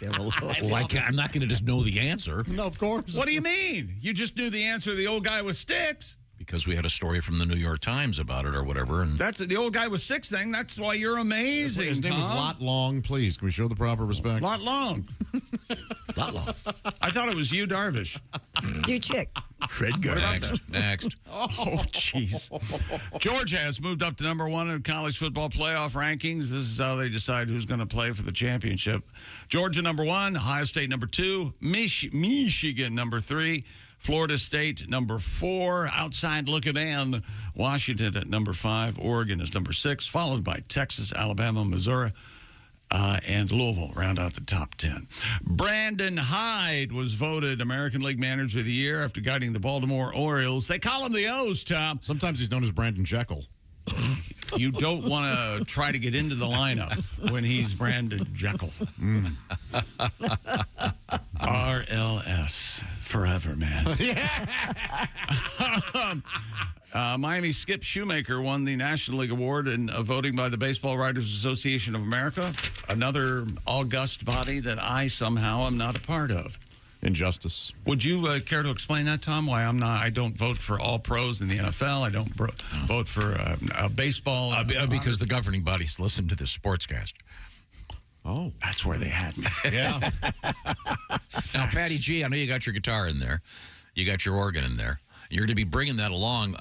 [SPEAKER 7] I'm not going to just know the answer.
[SPEAKER 8] No, of course.
[SPEAKER 6] What do you mean? You just knew the answer to the old guy with sticks.
[SPEAKER 7] Because we had a story from the New York Times about it or whatever. And
[SPEAKER 6] That's the old guy with sticks thing. That's why you're amazing,
[SPEAKER 8] His name was
[SPEAKER 6] Tom.
[SPEAKER 8] Lot Long, please. Can we show the proper respect?
[SPEAKER 6] Lot Long.
[SPEAKER 9] Lot Long.
[SPEAKER 6] I thought it was you, Darvish.
[SPEAKER 3] You chick.
[SPEAKER 9] Fred Gardner.
[SPEAKER 7] Next.
[SPEAKER 6] Oh, jeez. Georgia has moved up to number 1 in college football playoff rankings. This is how they decide who's going to play for the championship. Georgia, number 1. Ohio State, number 2. Michigan, number 3. Florida State, number 4. Outside looking in, Washington at number 5. Oregon is number 6, followed by Texas, Alabama, Missouri, and Louisville round out the top 10. Brandon Hyde was voted American League Manager of the Year after guiding the Baltimore Orioles. They call him the O's, Tom.
[SPEAKER 8] Sometimes he's known as Brandon Jekyll.
[SPEAKER 6] You don't want to try to get into the lineup when he's Brandon Jekyll. RLS forever, man. Miami Skip Shoemaker won the National League Award in voting by the Baseball Writers Association of America, another august body that I somehow am not a part of.
[SPEAKER 8] Injustice.
[SPEAKER 6] Would you care to explain that, Tom? Why I don't vote for all pros in the NFL. I don't vote for baseball.
[SPEAKER 7] Because the governing bodies listen to this sportscast.
[SPEAKER 6] Oh, that's where they had me.
[SPEAKER 8] Yeah.
[SPEAKER 7] Now, Patty G, I know you got your guitar in there. You got your organ in there. You're going to be bringing that along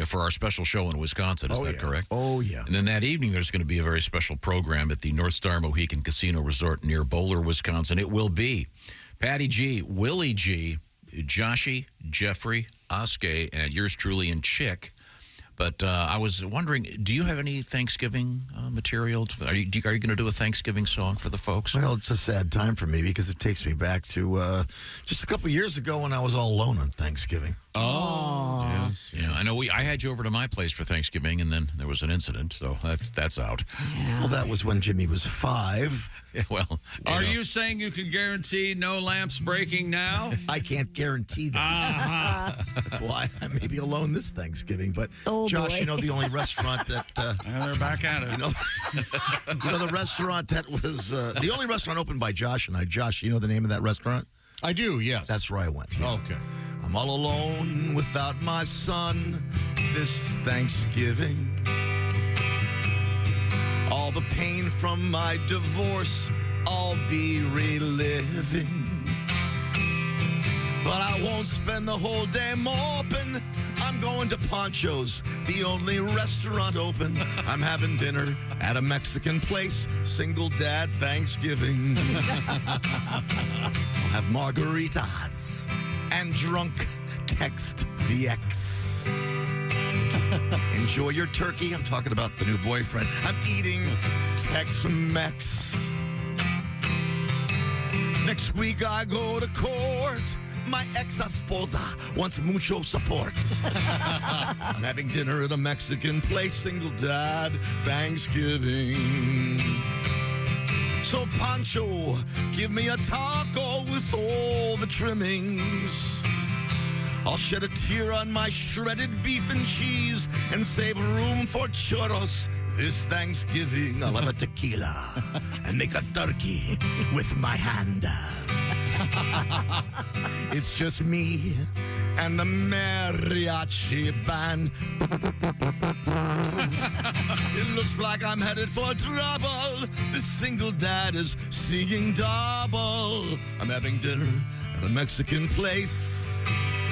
[SPEAKER 7] for our special show in Wisconsin. Is that correct?
[SPEAKER 9] Oh, yeah.
[SPEAKER 7] And then that evening, there's going to be a very special program at the North Star Mohican Casino Resort near Bowler, Wisconsin. It will be Patty G, Willie G, Joshy, Jeffrey, Oskay, and yours truly, and Chick. But I was wondering, do you have any Thanksgiving material? Are you going to do a Thanksgiving song for the folks?
[SPEAKER 9] Well, it's a sad time for me because it takes me back to just a couple years ago when I was all alone on Thanksgiving.
[SPEAKER 7] Oh, yes. Yeah, I know. I had you over to my place for Thanksgiving, and then there was an incident, so that's out.
[SPEAKER 3] Yeah.
[SPEAKER 9] Well, that was when Jimmy was 5.
[SPEAKER 7] Yeah, well,
[SPEAKER 6] Are you saying you can guarantee no lamps breaking now?
[SPEAKER 9] I can't guarantee that. That's why I may be alone this Thanksgiving. But Josh, you know the only restaurant that
[SPEAKER 6] they're back at it.
[SPEAKER 9] You know the restaurant that was the only restaurant opened by Josh and I. Josh, you know the name of that restaurant?
[SPEAKER 8] I do. Yes.
[SPEAKER 9] That's where I went.
[SPEAKER 8] Oh, okay.
[SPEAKER 9] I'm all alone without my son this Thanksgiving. All the pain from my divorce I'll be reliving. But I won't spend the whole day moping. I'm going to Poncho's, the only restaurant open. I'm having dinner at a Mexican place, single dad Thanksgiving. I'll have margaritas and drunk text the ex. Enjoy your turkey. I'm talking about the new boyfriend. I'm eating Tex-Mex. Next week I go to court. My ex-esposa wants mucho support. I'm having dinner at a Mexican place, single dad Thanksgiving. So Pancho, give me a taco with all the trimmings. I'll shed a tear on my shredded beef and cheese and save room for churros this Thanksgiving. I'll have a tequila and make a turkey with my hand. It's just me and the mariachi band. It looks like I'm headed for trouble. The single dad is singing double. I'm having dinner at a Mexican place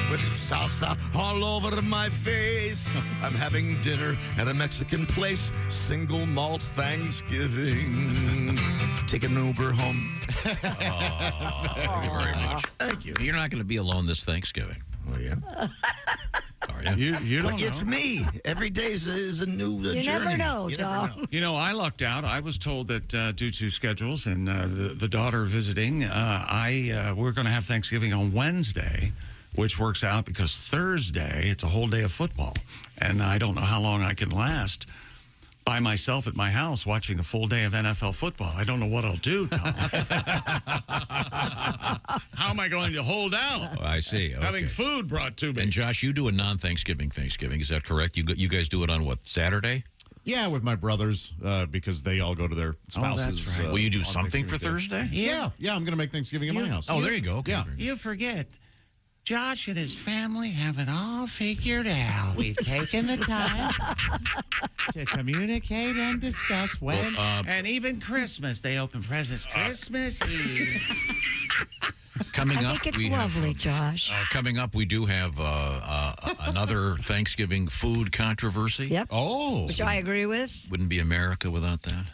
[SPEAKER 9] with salsa all over my face. I'm having dinner at a Mexican place, single malt Thanksgiving. Take an Uber home.
[SPEAKER 7] Thank you very much.
[SPEAKER 9] Thank you.
[SPEAKER 7] You're not going to be alone this Thanksgiving.
[SPEAKER 9] Oh, yeah.
[SPEAKER 7] Are you?
[SPEAKER 6] You don't know.
[SPEAKER 9] It's me. Every day is a new journey.
[SPEAKER 3] Never know, Tom.
[SPEAKER 6] You know, I lucked out. I was told that due to schedules and the daughter visiting, we're going to have Thanksgiving on Wednesday, which works out because Thursday, it's a whole day of football. And I don't know how long I can last by myself at my house watching a full day of NFL football. I don't know what I'll do, Tom. How am I going to hold out?
[SPEAKER 7] Oh, I see. Okay.
[SPEAKER 6] Having food brought to me.
[SPEAKER 7] And Josh, you do a non-Thanksgiving Thanksgiving. Is that correct? You guys do it on what, Saturday?
[SPEAKER 8] Yeah, with my brothers, because they all go to their spouses.
[SPEAKER 6] that's right.
[SPEAKER 7] Will you do something for Thursday?
[SPEAKER 8] Yeah, I'm going to make Thanksgiving at my house.
[SPEAKER 7] Oh, there you go. Okay.
[SPEAKER 8] Yeah.
[SPEAKER 6] You forget. Josh and his family have it all figured out. We've taken the time to communicate and discuss when. And even Christmas, they open presents Christmas Eve.
[SPEAKER 7] Coming
[SPEAKER 3] I
[SPEAKER 7] up,
[SPEAKER 3] think it's
[SPEAKER 7] we
[SPEAKER 3] lovely,
[SPEAKER 7] have,
[SPEAKER 3] Josh.
[SPEAKER 7] coming up, we do have another Thanksgiving food controversy.
[SPEAKER 3] Yep.
[SPEAKER 8] Oh.
[SPEAKER 3] Which I agree with.
[SPEAKER 7] Wouldn't be America without that.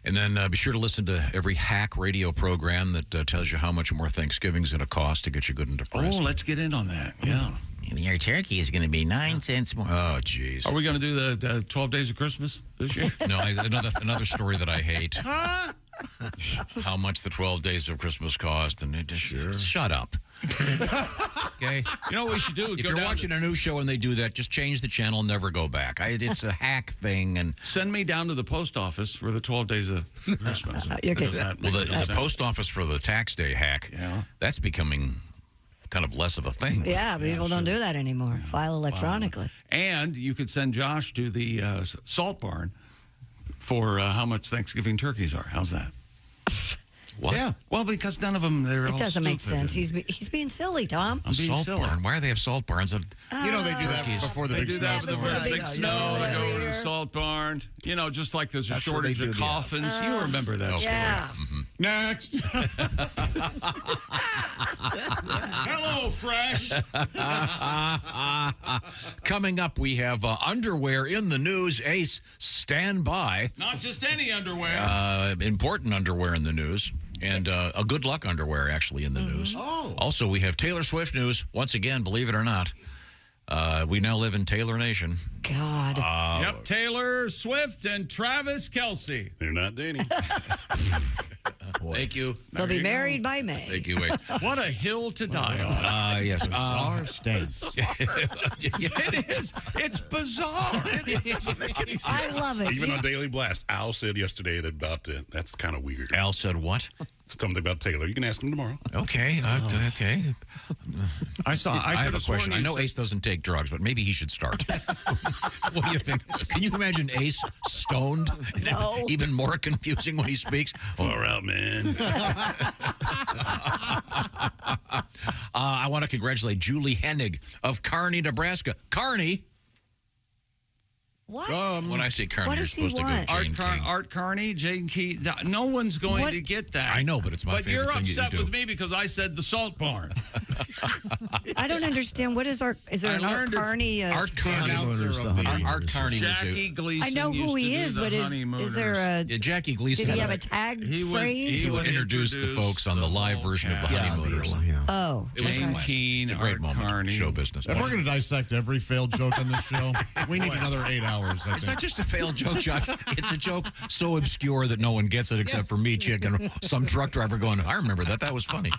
[SPEAKER 7] And then be sure to listen to every hack radio program that tells you how much more Thanksgiving's going to cost to get you good and depressed.
[SPEAKER 6] Oh, let's get in on that. Yeah.
[SPEAKER 7] Your turkey is going to be 9 cents more. Oh, jeez.
[SPEAKER 6] Are we going to do the 12 Days of Christmas this year?
[SPEAKER 7] No, another story that I hate. How much the 12 Days of Christmas cost, and it just shut up. Okay?
[SPEAKER 6] You know what we should do?
[SPEAKER 7] If you're watching a new show and they do that, just change the channel and never go back. It's a hack thing. And
[SPEAKER 6] send me down to the post office for the 12 Days of Christmas.
[SPEAKER 7] The post office for the tax day hack, that's becoming kind of less of a thing.
[SPEAKER 3] Yeah, people don't do that anymore. File electronically.
[SPEAKER 6] And you could send Josh to the salt barn for how much Thanksgiving turkeys are. How's that?
[SPEAKER 7] What?
[SPEAKER 6] Yeah. Well, because none of them, they're all
[SPEAKER 3] It doesn't make
[SPEAKER 6] stupid.
[SPEAKER 3] sense. He's being silly, Tom.
[SPEAKER 6] I'm being
[SPEAKER 7] Salt
[SPEAKER 6] silly.
[SPEAKER 7] barn. Why do they have salt barns?
[SPEAKER 8] You know they do that before the big snow.
[SPEAKER 6] Before the big snow, they go to the salt barn. You know, just like there's a shortage of coffins. You remember that story.
[SPEAKER 3] Yeah.
[SPEAKER 8] Next.
[SPEAKER 6] Hello, Fresh.
[SPEAKER 7] Coming up, we have underwear in the news. Ace, stand by.
[SPEAKER 6] Not just any underwear.
[SPEAKER 7] Important underwear in the news. And a good luck underwear, actually, in the news.
[SPEAKER 8] Oh.
[SPEAKER 7] Also, we have Taylor Swift news. Once again, believe it or not, we now live in Taylor Nation.
[SPEAKER 3] God.
[SPEAKER 6] Yep, Taylor Swift and Travis Kelce.
[SPEAKER 10] They're not dating.
[SPEAKER 7] Thank you.
[SPEAKER 3] They'll be married by May.
[SPEAKER 7] Thank you. Wait.
[SPEAKER 6] What a hill to die on.
[SPEAKER 7] Yes.
[SPEAKER 8] Bizarre states.
[SPEAKER 6] It is. It's bizarre.
[SPEAKER 10] It doesn't make any sense.
[SPEAKER 3] I love it.
[SPEAKER 10] Even on Daily Blast, Al said yesterday about that's kind of weird.
[SPEAKER 7] Al said what?
[SPEAKER 10] Something about Taylor. You can ask him tomorrow.
[SPEAKER 7] Okay. Okay.
[SPEAKER 6] I
[SPEAKER 7] have a question. I know Ace doesn't take drugs, but maybe he should start. What do you think? Can you imagine Ace stoned?
[SPEAKER 3] No.
[SPEAKER 7] Even more confusing when he speaks.
[SPEAKER 10] Far out, man.
[SPEAKER 7] I want to congratulate Julie Hennig of Kearney, Nebraska. Kearney.
[SPEAKER 3] What?
[SPEAKER 7] When I say Kearney,
[SPEAKER 3] What
[SPEAKER 7] you're
[SPEAKER 3] does he
[SPEAKER 7] supposed to
[SPEAKER 3] want?
[SPEAKER 7] go Jane King.
[SPEAKER 6] Art Kearney, Jane Key. No one's going to get that.
[SPEAKER 7] I know, but it's my
[SPEAKER 6] But
[SPEAKER 7] favorite
[SPEAKER 6] you're
[SPEAKER 7] thing that you
[SPEAKER 6] upset
[SPEAKER 7] do.
[SPEAKER 6] with me because I said the salt barn.
[SPEAKER 3] I don't understand. What is is there an Art Carney?
[SPEAKER 7] Art Carney. Art Carney was
[SPEAKER 6] Jackie Gleason.
[SPEAKER 3] I know who he is, but is there a?
[SPEAKER 7] Jackie Gleason?
[SPEAKER 3] Did he have a tag phrase?
[SPEAKER 7] He would introduce the folks on the live version of the Honeymooners.
[SPEAKER 3] Oh,
[SPEAKER 7] It was
[SPEAKER 6] Jane Keene,
[SPEAKER 7] it's a great
[SPEAKER 6] Art
[SPEAKER 7] moment
[SPEAKER 6] Carney.
[SPEAKER 7] in show business.
[SPEAKER 8] If we're going to dissect every failed joke on this show, we need another 8 hours. I
[SPEAKER 7] It's
[SPEAKER 8] think.
[SPEAKER 7] not just a failed joke, Chuck. It's a joke so obscure that no one gets it except for me, Chick, and some truck driver going, I remember that. That was funny.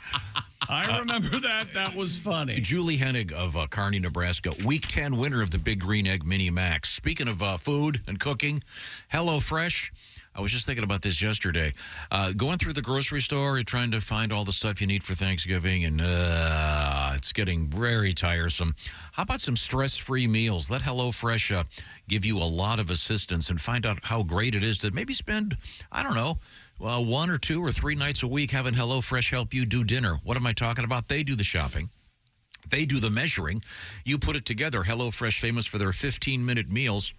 [SPEAKER 6] I remember that. That was funny.
[SPEAKER 7] Julie Hennig of Kearney, Nebraska, Week 10 winner of the Big Green Egg Mini Max. Speaking of food and cooking, HelloFresh. I was just thinking about this yesterday. Going through the grocery store, you're trying to find all the stuff you need for Thanksgiving, and it's getting very tiresome. How about some stress-free meals? Let HelloFresh give you a lot of assistance and find out how great it is to maybe spend, I don't know, 1 or 2 or 3 nights a week having HelloFresh help you do dinner. What am I talking about? They do the shopping. They do the measuring. You put it together. HelloFresh, famous for their 15-minute meals.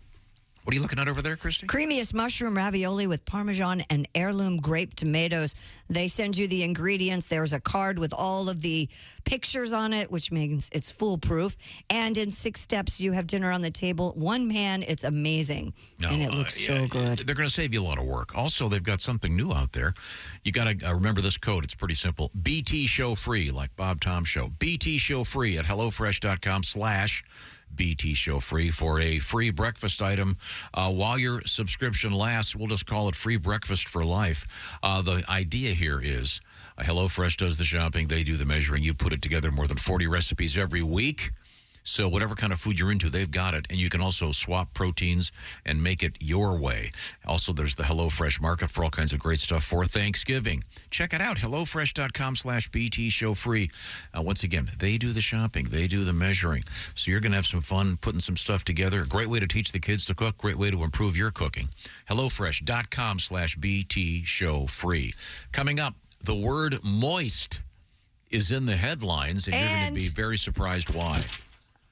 [SPEAKER 7] What are you looking at over there, Christy?
[SPEAKER 3] Creamiest mushroom ravioli with Parmesan and heirloom grape tomatoes. They send you the ingredients. There's a card with all of the pictures on it, which means it's foolproof. And in 6 steps, you have dinner on the table. One pan, it's amazing. And it looks so good.
[SPEAKER 7] They're going to save you a lot of work. Also, they've got something new out there. You got to remember this code. It's pretty simple. BT Show Free, like Bob Tom Show. BT Show Free at HelloFresh.com/BT Show Free for a free breakfast item. While your subscription lasts, we'll just call it free breakfast for life. The idea here is HelloFresh does the shopping. They do the measuring. You put it together, more than 40 recipes every week. So whatever kind of food you're into, they've got it. And you can also swap proteins and make it your way. Also, there's the HelloFresh Market for all kinds of great stuff for Thanksgiving. Check it out, HelloFresh.com/BT Show Free. Once again, they do the shopping. They do the measuring. So you're going to have some fun putting some stuff together. A great way to teach the kids to cook. Great way to improve your cooking. HelloFresh.com/BT Show Free. Coming up, the word moist is in the headlines, and you're going to be very surprised why.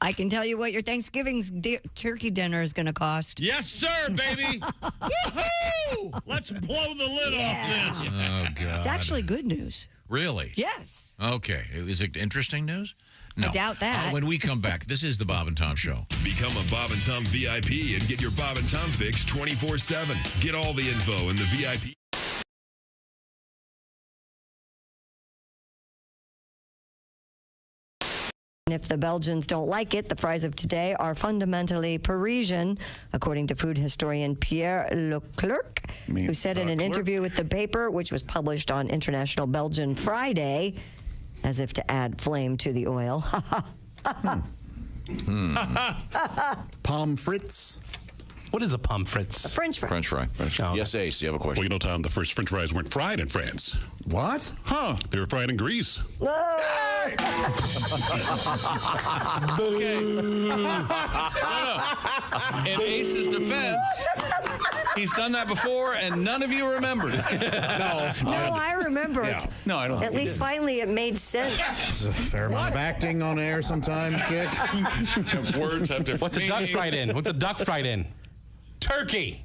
[SPEAKER 3] I can tell you what your Thanksgiving's turkey dinner is going to cost.
[SPEAKER 6] Yes, sir, baby. Woohoo! Let's blow the lid off this.
[SPEAKER 7] Oh, God.
[SPEAKER 3] It's actually good news.
[SPEAKER 7] Really?
[SPEAKER 3] Yes.
[SPEAKER 7] Okay. Is it interesting news? No.
[SPEAKER 3] I doubt that.
[SPEAKER 7] When we come back, this is the Bob and Tom Show.
[SPEAKER 21] Become a Bob and Tom VIP and get your Bob and Tom fix 24/7. Get all the info in the VIP.
[SPEAKER 3] And if the Belgians don't like it, the fries of today are fundamentally Parisian, according to food historian Pierre Leclerc, who said in an interview with the paper, which was published on International Belgian Friday, as if to add flame to the oil.
[SPEAKER 8] Pommes frites.
[SPEAKER 2] What is a pommes frites?
[SPEAKER 3] A French fry.
[SPEAKER 7] French fry. Yes, Ace, you have a question.
[SPEAKER 10] Well, you know, Tom, the first French fries weren't fried in France.
[SPEAKER 8] What?
[SPEAKER 10] Huh? They were fried in grease.
[SPEAKER 4] In Ace's defense, he's done that before, and none of you remembered it.
[SPEAKER 3] No, I remember it.
[SPEAKER 4] No, I don't.
[SPEAKER 3] At least finally it made sense.
[SPEAKER 8] There's a fair amount of acting on air sometimes, chick.
[SPEAKER 10] Words have different
[SPEAKER 2] What's a duck fried in? What's a duck fried in? Turkey.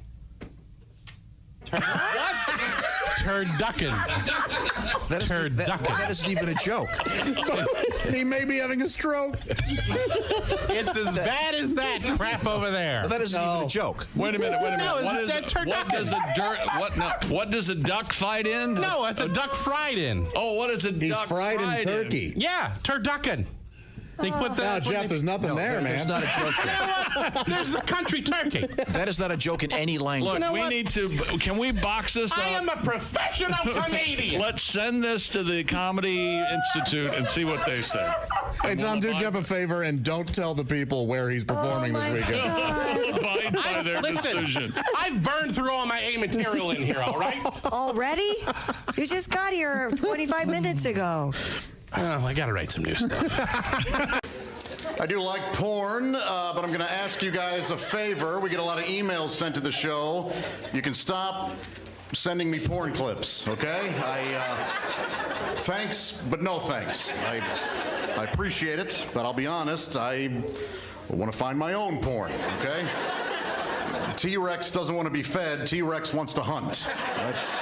[SPEAKER 2] What? Turducken.
[SPEAKER 7] That isn't even a joke.
[SPEAKER 8] He may be having a stroke.
[SPEAKER 2] It's as bad as that crap over there.
[SPEAKER 7] That isn't even a joke.
[SPEAKER 4] Wait a minute.
[SPEAKER 2] No,
[SPEAKER 4] What does a duck fight in?
[SPEAKER 2] No, it's a duck fried in.
[SPEAKER 4] Oh, what is a
[SPEAKER 8] He's
[SPEAKER 4] duck
[SPEAKER 8] fried in turkey.
[SPEAKER 2] Yeah, turducken. They put that.
[SPEAKER 8] Jeff, there's nothing there, man.
[SPEAKER 7] There's not a joke there.
[SPEAKER 2] You know what? There's the country turkey.
[SPEAKER 7] That is not a joke in any language.
[SPEAKER 4] Look, we need to. Can we box this up?
[SPEAKER 2] I am a professional comedian.
[SPEAKER 4] Let's send this to the Comedy Institute and see what they say.
[SPEAKER 8] Hey, Tom, do Jeff a favor and don't tell the people where he's performing this weekend.
[SPEAKER 4] Abide by their decision.
[SPEAKER 2] I've burned through all my A material in here, all right?
[SPEAKER 3] Already? You just got here 25 minutes ago.
[SPEAKER 2] Oh, I got to write some new stuff.
[SPEAKER 13] I do like porn, but I'm going to ask you guys a favor. We get a lot of emails sent to the show. You can stop sending me porn clips, okay? Thanks, but no thanks. I appreciate it, but I'll be honest, I want to find my own porn, okay? T-Rex doesn't want to be fed. T-Rex wants to hunt. That's...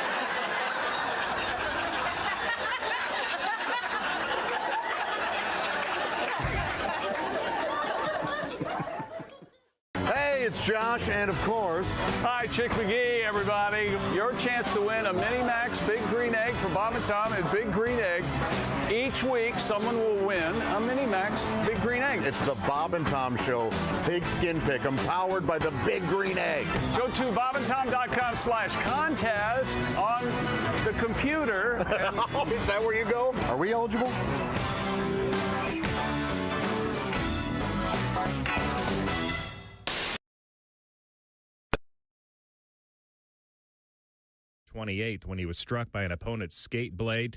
[SPEAKER 6] It's Josh, and of course... Hi, Chick McGee, everybody. Your chance to win a Mini Max Big Green Egg for Bob and Tom at Big Green Egg. Each week, someone will win a Mini Max Big Green Egg.
[SPEAKER 13] It's the Bob and Tom Show Pigskin Pick'em, powered by the Big Green Egg.
[SPEAKER 6] Go to bobandtom.com/contest on the computer. And...
[SPEAKER 13] Is that where you go? Are we eligible?
[SPEAKER 5] When he was struck by an opponent's skate blade.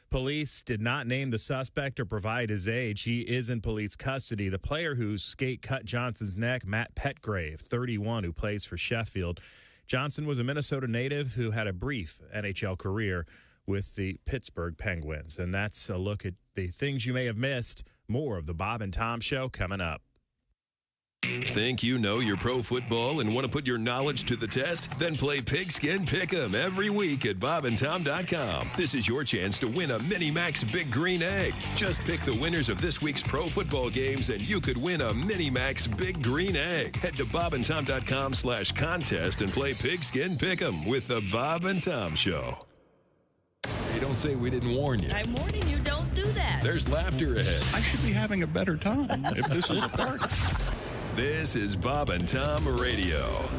[SPEAKER 5] Police did not name the suspect or provide his age. He is in police custody. The player whose skate cut Johnson's neck, Matt Petgrave, 31, who plays for Sheffield. Johnson was a Minnesota native who had a brief NHL career with the Pittsburgh Penguins. And that's a look at the things you may have missed. More of the Bob and Tom Show coming up.
[SPEAKER 21] Think you know your pro football and want to put your knowledge to the test? Then play Pigskin Pick'em every week at bobandtom.com. This is your chance to win a Mini Max Big Green Egg. Just pick the winners of this week's pro football games and you could win a Mini Max Big Green Egg. Head to bobandtom.com/contest and play Pigskin Pick'em with the Bob and Tom Show. Hey, don't say we didn't warn you.
[SPEAKER 23] I'm warning you, don't do that.
[SPEAKER 21] There's laughter ahead.
[SPEAKER 10] I should be having a better time if this is a part.
[SPEAKER 21] This is Bob and Tom Radio.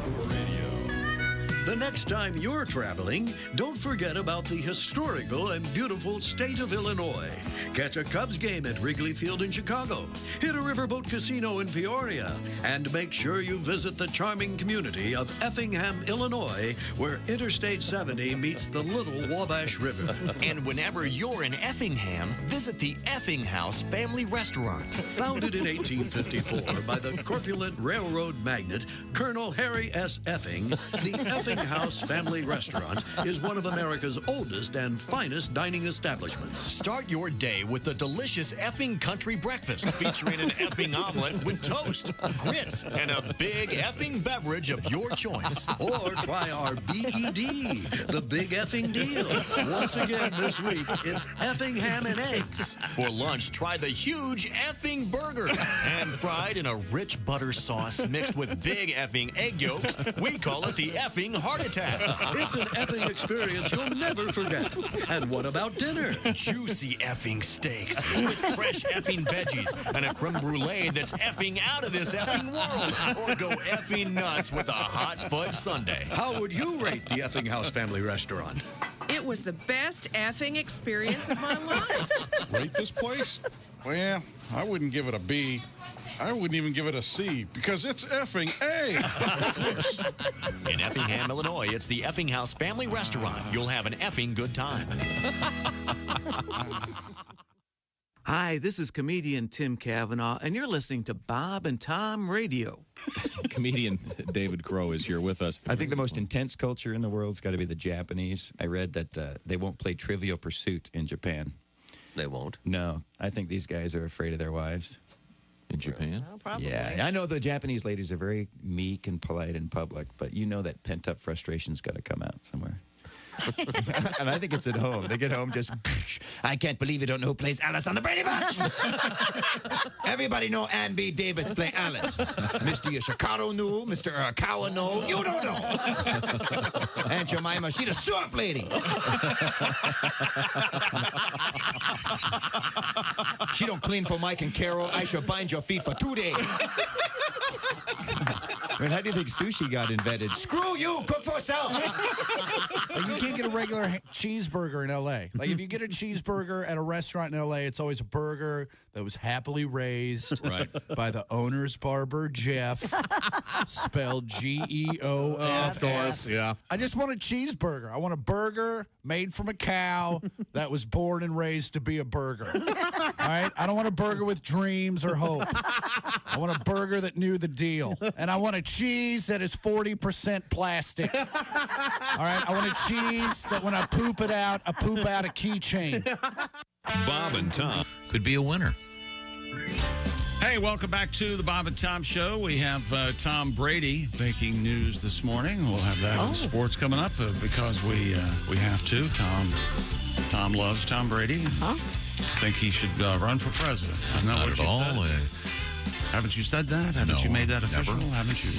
[SPEAKER 24] The next time you're traveling, don't forget about the historical and beautiful state of Illinois. Catch a Cubs game at Wrigley Field in Chicago. Hit a riverboat casino in Peoria. And make sure you visit the charming community of Effingham, Illinois, where Interstate 70 meets the Little Wabash River.
[SPEAKER 25] And whenever you're in Effingham, visit the Effing House Family Restaurant.
[SPEAKER 24] Founded in 1854 by the corpulent railroad magnate, Colonel Harry S. Effing, the Effing House Family Restaurant is one of America's oldest and finest dining establishments.
[SPEAKER 25] Start your day with the delicious effing country breakfast featuring an effing omelet with toast, grits, and a big effing beverage of your choice.
[SPEAKER 24] Or try our BED, the Big Effing Deal. Once again this week, it's effing ham and eggs.
[SPEAKER 25] For lunch, try the huge effing burger, and fried in a rich butter sauce mixed with big effing egg yolks. We call it the effing heart attack.
[SPEAKER 24] It's an effing experience you'll never forget. And what about dinner?
[SPEAKER 25] Juicy effing steaks with fresh effing veggies and a creme brulee that's effing out of this effing world. Or go effing nuts with a hot fudge sundae.
[SPEAKER 24] How would you rate the Effing House Family Restaurant?
[SPEAKER 11] It was the best effing experience of my life.
[SPEAKER 12] Rate this place? Well, I wouldn't give it a B. I wouldn't even give it a C because it's effing A.
[SPEAKER 25] In Effingham, Illinois, it's the Effing House Family Restaurant. You'll have an effing good time.
[SPEAKER 14] Hi, this is comedian Tim Cavanaugh, and you're listening to Bob and Tom Radio.
[SPEAKER 17] Comedian David Crow is here with us.
[SPEAKER 15] I think the most intense culture in the world's got to be the Japanese. I read that they won't play Trivial Pursuit in Japan.
[SPEAKER 18] They won't?
[SPEAKER 15] No. I think these guys are afraid of their wives.
[SPEAKER 17] In Japan?
[SPEAKER 3] Well, probably.
[SPEAKER 15] Yeah. I know the Japanese ladies are very meek and polite in public, but you know that pent-up frustration's got to come out somewhere. And I think it's at home. They get home just, I can't believe you don't know who plays Alice on the Brady Bunch. Everybody know Ann B. Davis play Alice. Mr. Yoshikaro knew, Mr. Arakawa know. You don't know. Aunt Jemima, she the swamp lady. She don't clean for Mike and Carol. I shall bind your feet for 2 days. I mean, how do you think sushi got invented? Screw you, cook for yourself.
[SPEAKER 23] Like, you can't get a regular cheeseburger in L.A. Like, if you get a cheeseburger at a restaurant in L.A., it's always a burger that was happily raised by the owner's barber, Jeff, spelled Geof.
[SPEAKER 8] Of course, yeah.
[SPEAKER 23] I just want a cheeseburger. I want a burger made from a cow that was born and raised to be a burger. All right? I don't want a burger with dreams or hope. I want a burger that knew the deal. And I want a cheese that is 40% plastic. All right? I want a cheese that when I poop it out, I poop out a keychain.
[SPEAKER 21] Bob and Tom
[SPEAKER 7] could be a winner.
[SPEAKER 6] Hey, welcome back to the Bob and Tom Show. We have Tom Brady making news this morning. We'll have that in sports coming up because we have to. Tom loves Tom Brady. I think he should run for president. Isn't that
[SPEAKER 7] Not
[SPEAKER 6] what
[SPEAKER 7] at
[SPEAKER 6] you
[SPEAKER 7] all.
[SPEAKER 6] said? Haven't you said that? Haven't you made that official?
[SPEAKER 7] Never.
[SPEAKER 6] Haven't you?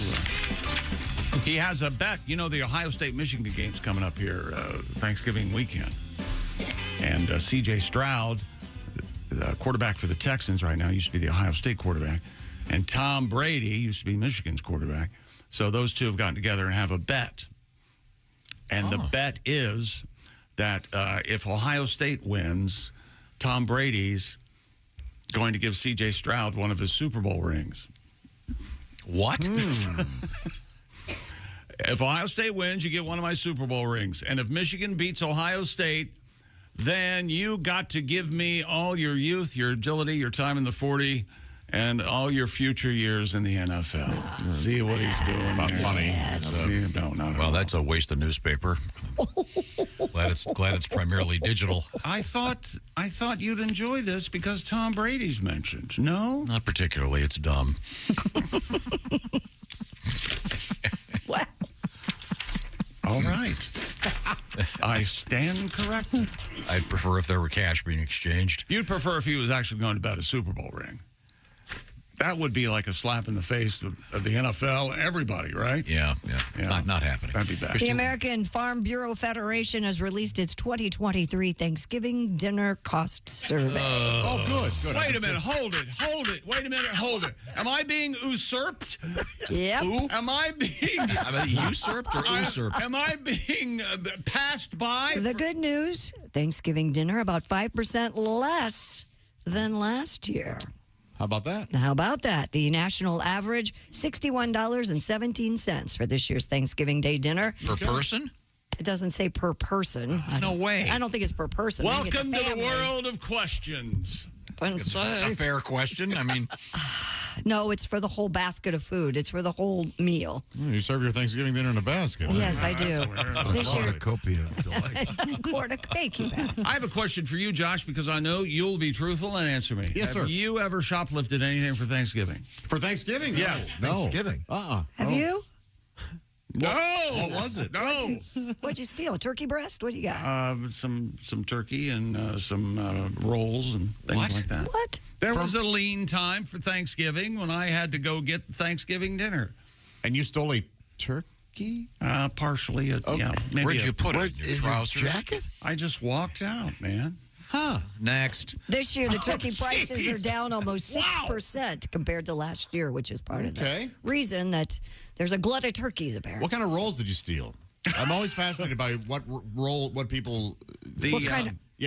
[SPEAKER 6] He has a bet. You know, the Ohio State-Michigan game's coming up here Thanksgiving weekend. And C.J. Stroud, the quarterback for the Texans right now, used to be the Ohio State quarterback. And Tom Brady used to be Michigan's quarterback. So those two have gotten together and have a bet. And the bet is that if Ohio State wins, Tom Brady's going to give C.J. Stroud one of his Super Bowl rings.
[SPEAKER 7] What?
[SPEAKER 6] If Ohio State wins, you get one of my Super Bowl rings. And if Michigan beats Ohio State, then you got to give me all your youth, your agility, your time in the 40, and all your future years in the NFL. See what he's doing.
[SPEAKER 7] Not funny.
[SPEAKER 6] No, not at
[SPEAKER 7] Well,
[SPEAKER 6] all.
[SPEAKER 7] that's a waste of newspaper. glad it's primarily digital.
[SPEAKER 6] I thought you'd enjoy this because Tom Brady's mentioned. No?
[SPEAKER 7] Not particularly. It's dumb.
[SPEAKER 6] All right. I stand corrected.
[SPEAKER 7] I'd prefer if there were cash being exchanged.
[SPEAKER 6] You'd prefer if he was actually going to bet a Super Bowl ring. That would be like a slap in the face of the NFL, everybody, right?
[SPEAKER 7] Yeah. Not happening.
[SPEAKER 6] That'd be bad.
[SPEAKER 3] The American Farm Bureau Federation has released its 2023 Thanksgiving dinner cost survey.
[SPEAKER 8] Good.
[SPEAKER 6] Wait a minute. Hold it. Wait a minute. Hold it. Am I being usurped?
[SPEAKER 3] Yep.
[SPEAKER 6] Am I being...
[SPEAKER 7] usurped or usurped?
[SPEAKER 6] Am I being passed by?
[SPEAKER 3] The good news, Thanksgiving dinner about 5% less than last year.
[SPEAKER 8] How about that?
[SPEAKER 3] How about that? The national average, $61.17 for this year's Thanksgiving Day dinner.
[SPEAKER 7] Per person?
[SPEAKER 3] It doesn't say per person.
[SPEAKER 7] No way.
[SPEAKER 3] I don't think it's per person. I think it's a
[SPEAKER 6] Welcome to the
[SPEAKER 3] family.
[SPEAKER 6] world of questions.
[SPEAKER 7] It's a fair question. I mean,
[SPEAKER 3] No, it's for the whole basket of food. It's for the whole meal.
[SPEAKER 8] You serve your Thanksgiving dinner in a basket.
[SPEAKER 3] Yes, I do. This year,
[SPEAKER 9] Cornucopia of delight.
[SPEAKER 3] thank you, Beth.
[SPEAKER 6] I have a question for you, Josh, because I know you'll be truthful and answer me.
[SPEAKER 8] Yes, sir.
[SPEAKER 6] Have you ever shoplifted anything for Thanksgiving?
[SPEAKER 8] For Thanksgiving?
[SPEAKER 6] Yes.
[SPEAKER 8] No.
[SPEAKER 9] Thanksgiving.
[SPEAKER 3] Have you?
[SPEAKER 6] No.
[SPEAKER 8] What was it?
[SPEAKER 6] No.
[SPEAKER 3] What'd you steal? A turkey breast? What do you got?
[SPEAKER 6] Some turkey and some rolls and things like that.
[SPEAKER 3] What?
[SPEAKER 6] There was a lean time for Thanksgiving when I had to go get Thanksgiving dinner.
[SPEAKER 8] And you stole a turkey?
[SPEAKER 6] Partially. Yeah. Maybe
[SPEAKER 7] Where'd you put it? Your trousers?
[SPEAKER 6] Jacket? I just walked out, man.
[SPEAKER 7] Huh. Next.
[SPEAKER 3] This year, the turkey prices are down almost 6% compared to last year, which is part of the reason that there's a glut of turkeys, apparently.
[SPEAKER 8] What kind of rolls did you steal? I'm always fascinated by what people...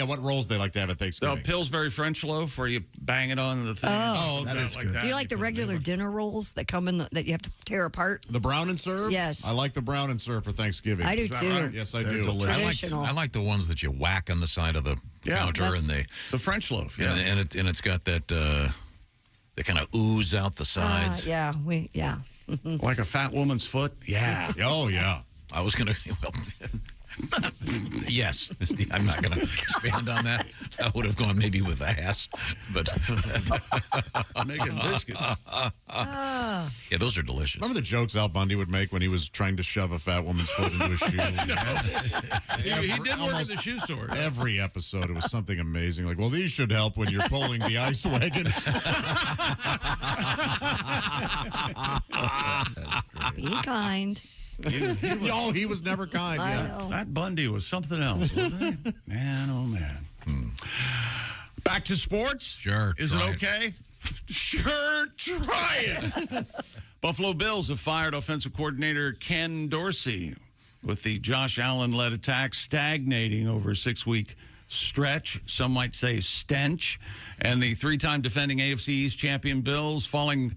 [SPEAKER 8] what rolls they like to have at Thanksgiving.
[SPEAKER 6] The Pillsbury French loaf where you bang it on the thing.
[SPEAKER 3] Oh,
[SPEAKER 8] that is good.
[SPEAKER 3] Do you like the regular dinner rolls that come in that you have to tear apart?
[SPEAKER 8] The brown and serve?
[SPEAKER 3] Yes.
[SPEAKER 8] I like the brown and serve for Thanksgiving.
[SPEAKER 3] I do too.
[SPEAKER 8] Right? Yes, I do.
[SPEAKER 3] Traditional.
[SPEAKER 7] I like the ones that you whack on the side of the counter and
[SPEAKER 6] the French loaf. Yeah,
[SPEAKER 7] and it's got that they kind of ooze out the sides.
[SPEAKER 6] Like a fat woman's foot. Yeah.
[SPEAKER 8] Oh yeah.
[SPEAKER 7] I was gonna. Well, yes, I'm not going to expand on that. I would have gone maybe with ass, but
[SPEAKER 6] making biscuits.
[SPEAKER 7] Yeah, those are delicious.
[SPEAKER 8] Remember the jokes Al Bundy would make when he was trying to shove a fat woman's foot into a shoe?
[SPEAKER 6] He did work at the shoe store.
[SPEAKER 8] Every episode, it was something amazing. Like, well, these should help when you're pulling the ice wagon.
[SPEAKER 3] Be kind.
[SPEAKER 8] He was never kind.
[SPEAKER 3] I know.
[SPEAKER 6] That Bundy was something else, wasn't he? Man, oh man. Back to sports?
[SPEAKER 7] Sure.
[SPEAKER 6] Is it okay? Sure, try it. Buffalo Bills have fired offensive coordinator Ken Dorsey with the Josh Allen-led attack stagnating over a 6-week stretch. Some might say stench. And the 3-time defending AFC East champion Bills falling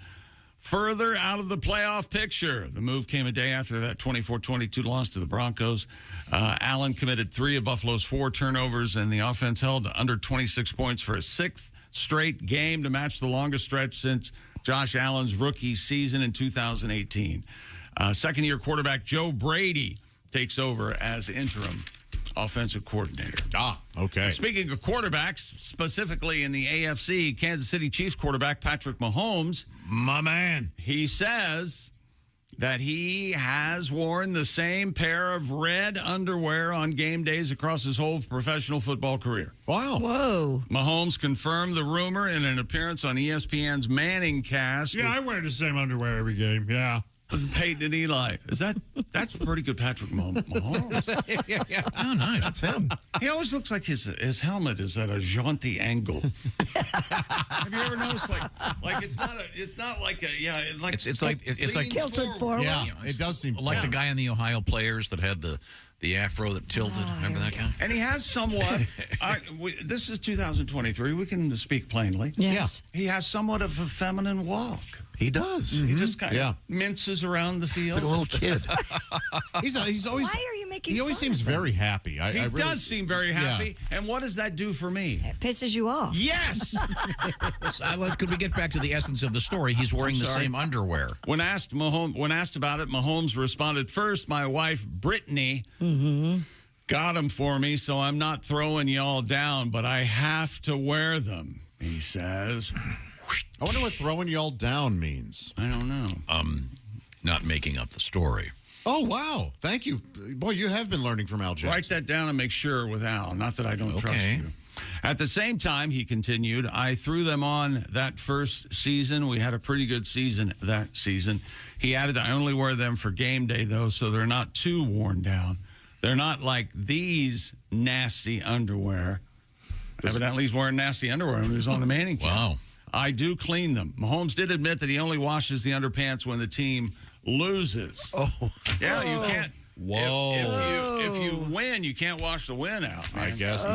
[SPEAKER 6] further out of the playoff picture. The move came a day after that 24-22 loss to the Broncos. Allen committed 3 of Buffalo's 4 turnovers, and the offense held under 26 points for a 6th straight game to match the longest stretch since Josh Allen's rookie season in 2018. Second-year quarterback Joe Brady takes over as interim offensive coordinator.
[SPEAKER 8] Okay.
[SPEAKER 6] Speaking of quarterbacks, specifically in the AFC, Kansas City Chiefs quarterback Patrick Mahomes,
[SPEAKER 7] my man,
[SPEAKER 6] he says that he has worn the same pair of red underwear on game days across his whole professional football career.
[SPEAKER 8] Wow.
[SPEAKER 3] Whoa.
[SPEAKER 6] Mahomes confirmed the rumor in an appearance on ESPN's Manning cast.
[SPEAKER 1] Yeah, I wear the same underwear every game. Yeah.
[SPEAKER 6] With Peyton and Eli. That's pretty good Patrick Mahomes.
[SPEAKER 8] yeah.
[SPEAKER 7] Oh, nice.
[SPEAKER 9] That's him.
[SPEAKER 6] He always looks like his helmet is at a jaunty angle. Have you ever noticed like it's not like
[SPEAKER 7] it's like
[SPEAKER 3] tilted forward.
[SPEAKER 8] Yeah, it does seem
[SPEAKER 7] like the guy in the Ohio Players that had the afro that tilted. Remember that guy?
[SPEAKER 6] And he has somewhat. This is 2023. We can speak plainly.
[SPEAKER 3] Yes.
[SPEAKER 6] He has somewhat of a feminine walk.
[SPEAKER 9] He does.
[SPEAKER 6] He just kind of minces around the field.
[SPEAKER 9] It's like a little kid.
[SPEAKER 8] He's always.
[SPEAKER 3] Why are you making
[SPEAKER 8] He always
[SPEAKER 3] fun
[SPEAKER 8] seems
[SPEAKER 3] of him?
[SPEAKER 8] very happy.
[SPEAKER 6] He really does seem very happy. Yeah. And what does that do for me?
[SPEAKER 3] It pisses you off.
[SPEAKER 6] Yes.
[SPEAKER 7] Could we get back to the essence of the story? He's wearing the same underwear.
[SPEAKER 6] When asked about it, Mahomes responded, "First, my wife Brittany got them for me, so I'm not throwing y'all down, but I have to wear them," he says.
[SPEAKER 8] I wonder what throwing y'all down means.
[SPEAKER 6] I don't know.
[SPEAKER 7] Not making up the story.
[SPEAKER 8] Oh, wow. Thank you. Boy, you have been learning from Al Jackson.
[SPEAKER 6] Write that down and make sure with Al. Not that I don't trust you. At the same time, he continued, I threw them on that first season. We had a pretty good season that season. He added, I only wear them for game day, though, so they're not too worn down. They're not like these nasty underwear. Evidently, he's wearing nasty underwear when he was on the Manning cast.
[SPEAKER 7] Wow.
[SPEAKER 6] I do clean them. Mahomes did admit that he only washes the underpants when the team loses.
[SPEAKER 9] Oh.
[SPEAKER 6] Yeah, you can't.
[SPEAKER 8] Whoa.
[SPEAKER 6] If you win, you can't wash the win out, man.
[SPEAKER 8] I guess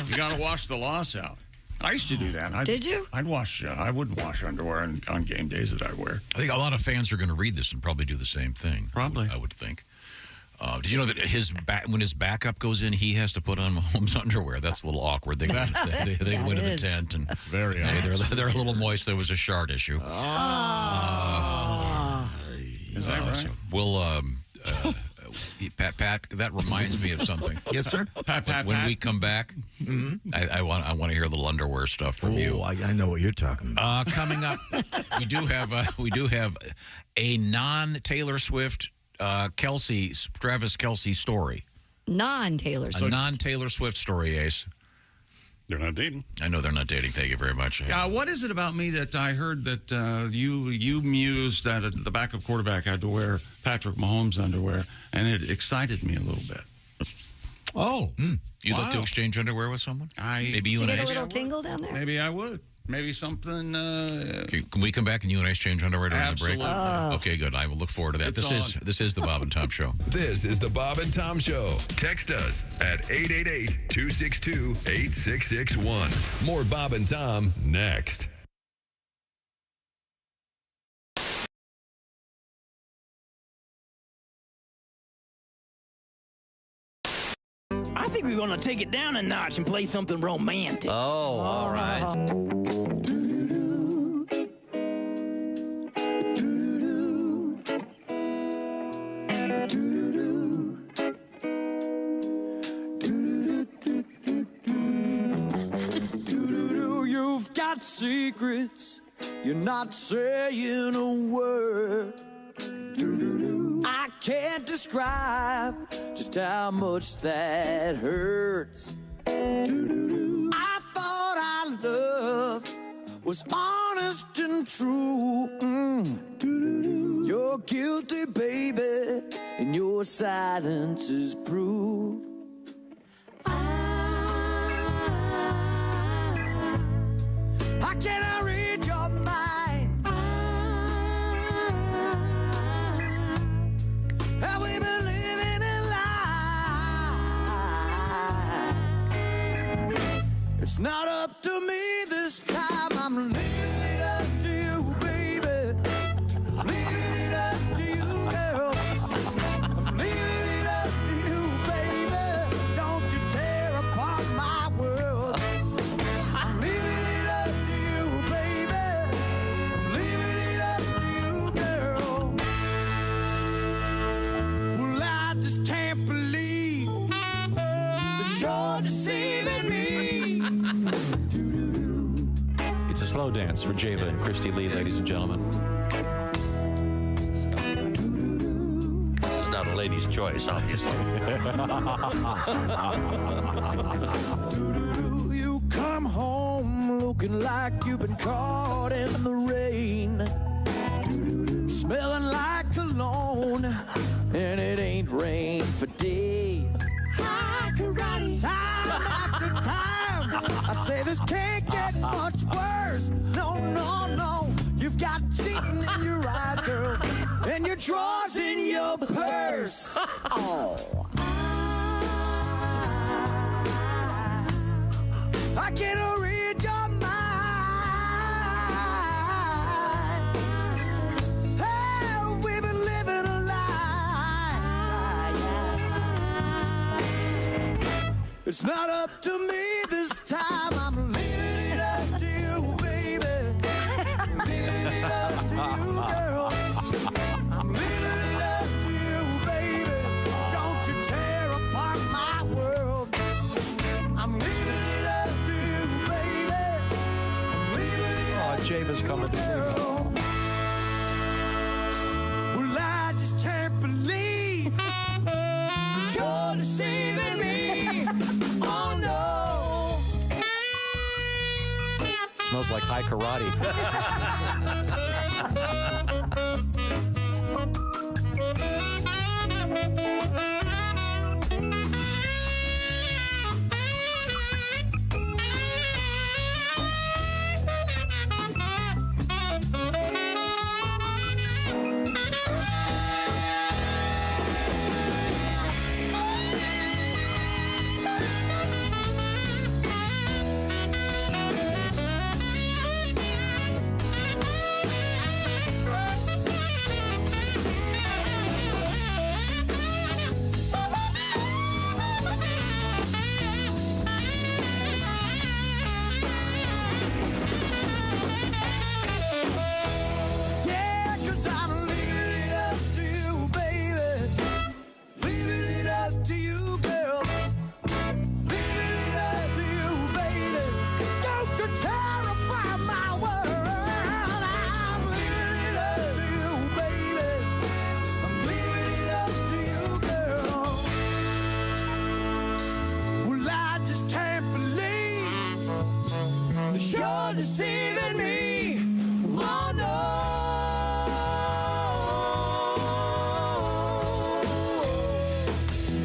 [SPEAKER 6] You got to wash the loss out. I used to do that.
[SPEAKER 3] Did you?
[SPEAKER 6] I wouldn't wash underwear on game days that I wear.
[SPEAKER 7] I think a lot of fans are going to read this and probably do the same thing.
[SPEAKER 6] Probably.
[SPEAKER 7] I would think. Did you know that when his backup goes in, he has to put on Mahomes' underwear? That's a little awkward. They go into the tent, and
[SPEAKER 8] that's very odd.
[SPEAKER 7] They're a little moist. There was a shard issue.
[SPEAKER 6] Is that right?
[SPEAKER 7] So we'll, Pat, that reminds me of something.
[SPEAKER 9] Yes, sir.
[SPEAKER 6] Pat.
[SPEAKER 7] When we come back, I want to hear a little underwear stuff from you.
[SPEAKER 9] I know what you're talking about.
[SPEAKER 7] Coming up, we do have a non-Taylor Swift. Travis Kelce story.
[SPEAKER 3] Non-Taylor Swift.
[SPEAKER 7] A non-Taylor Swift story, Ace.
[SPEAKER 10] They're not dating.
[SPEAKER 7] I know they're not dating. Thank you very much.
[SPEAKER 6] What is it about me that I heard that you mused that the backup quarterback had to wear Patrick Mahomes underwear, and it excited me a little bit.
[SPEAKER 8] Oh.
[SPEAKER 7] You'd like to exchange underwear with someone? Maybe you
[SPEAKER 3] Did
[SPEAKER 7] and
[SPEAKER 3] you
[SPEAKER 7] I.
[SPEAKER 3] get a little tingle down there?
[SPEAKER 6] Maybe I would. Maybe something.
[SPEAKER 7] Can we come back and you and I exchange underwear during
[SPEAKER 6] Absolutely.
[SPEAKER 7] the break?
[SPEAKER 6] Oh.
[SPEAKER 7] Okay, good. I will look forward to that.
[SPEAKER 6] It's
[SPEAKER 7] This is the Bob and Tom Show.
[SPEAKER 21] This is the Bob and Tom Show. Text us at 888-262-8661. More Bob and Tom next.
[SPEAKER 4] I think we're gonna take it down a notch and play something romantic.
[SPEAKER 18] Oh, all right.
[SPEAKER 4] You've got secrets, you're not saying a word. I can't describe just how much that hurts. I thought our love was honest and true. You're guilty, baby, and your silence is proof. How can I read your mind? Have we been living a lie? It's not up to me this time. I'm leaving it up to you, baby. Leaving it up to you, girl. I'm leaving it up to you, baby. Don't you tear apart my world. I'm leaving it up to you, baby. I'm leaving it up to you, girl. Well, I just can't believe that you're deceiving me.
[SPEAKER 17] It's a slow dance for Java and Christy Lee, ladies and gentlemen.
[SPEAKER 18] This is not a lady's choice, obviously.
[SPEAKER 4] You come home looking like you've been caught in the rain, smelling like cologne, and it ain't rained for days. High karate. Time after time, I say this can't get much worse. No, no, no. You've got cheating in your eyes, girl, and your drawers in your purse. Oh. I can't read your mind. Hey, we've been living a lie. It's not up to me this time. I'm leaving it up to you, baby. I'm leaving it up to you, girl. I'm leaving it up to you, baby. Don't you tear apart my world. I'm leaving it up to you, baby. I'm leaving it up to
[SPEAKER 17] Java's coming to see you.
[SPEAKER 4] Well, I just can't believe that you're deceiving me. Oh, no.
[SPEAKER 17] Smells like high karate.
[SPEAKER 4] you're deceiving me. Oh no.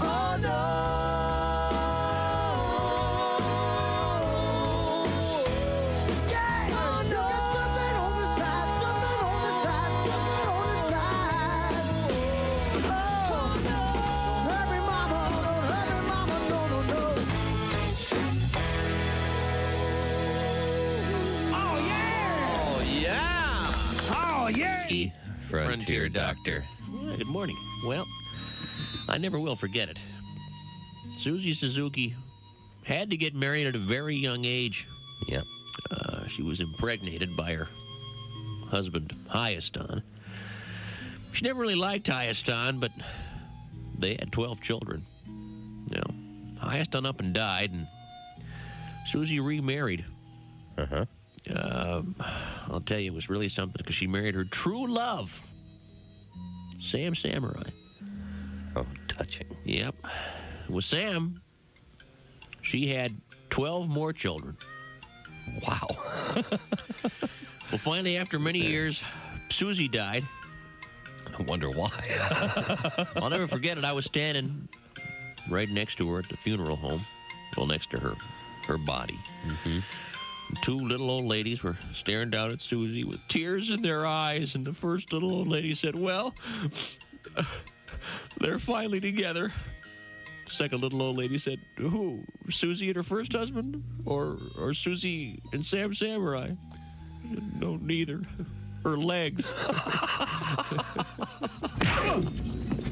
[SPEAKER 4] Oh no. Yeah. Oh no. Got something on the side, something on the side, something on the side. Oh no. Don't hurt me, mama, don't hurt me, mama, no, no, no. Oh yeah.
[SPEAKER 2] Oh, yeah! Frontier Doctor. Yeah, good morning. Well, I never will forget it. Susie Suzuki had to get married at a very young age. Yeah. She was impregnated by her husband, Hyaston. She never really liked Hyaston, but they had 12 children. You know, Hyaston up and died, and Susie remarried.
[SPEAKER 18] Uh-huh.
[SPEAKER 2] I'll tell you, it was really something because she married her true love, Sam Samurai.
[SPEAKER 18] Oh, touching.
[SPEAKER 2] Yep. With Sam, she had 12 more children.
[SPEAKER 18] Wow.
[SPEAKER 2] Well, finally, after many years, Susie died.
[SPEAKER 18] I wonder why.
[SPEAKER 2] I'll never forget it. I was standing right next to her at the funeral home, well, next to her body.
[SPEAKER 18] Mm-hmm.
[SPEAKER 2] Two little old ladies were staring down at Susie with tears in their eyes, and the first little old lady said, well, they're finally together. The second little old lady said, who, Susie and her first husband, or Susie and Sam Samurai? No, neither. Her legs.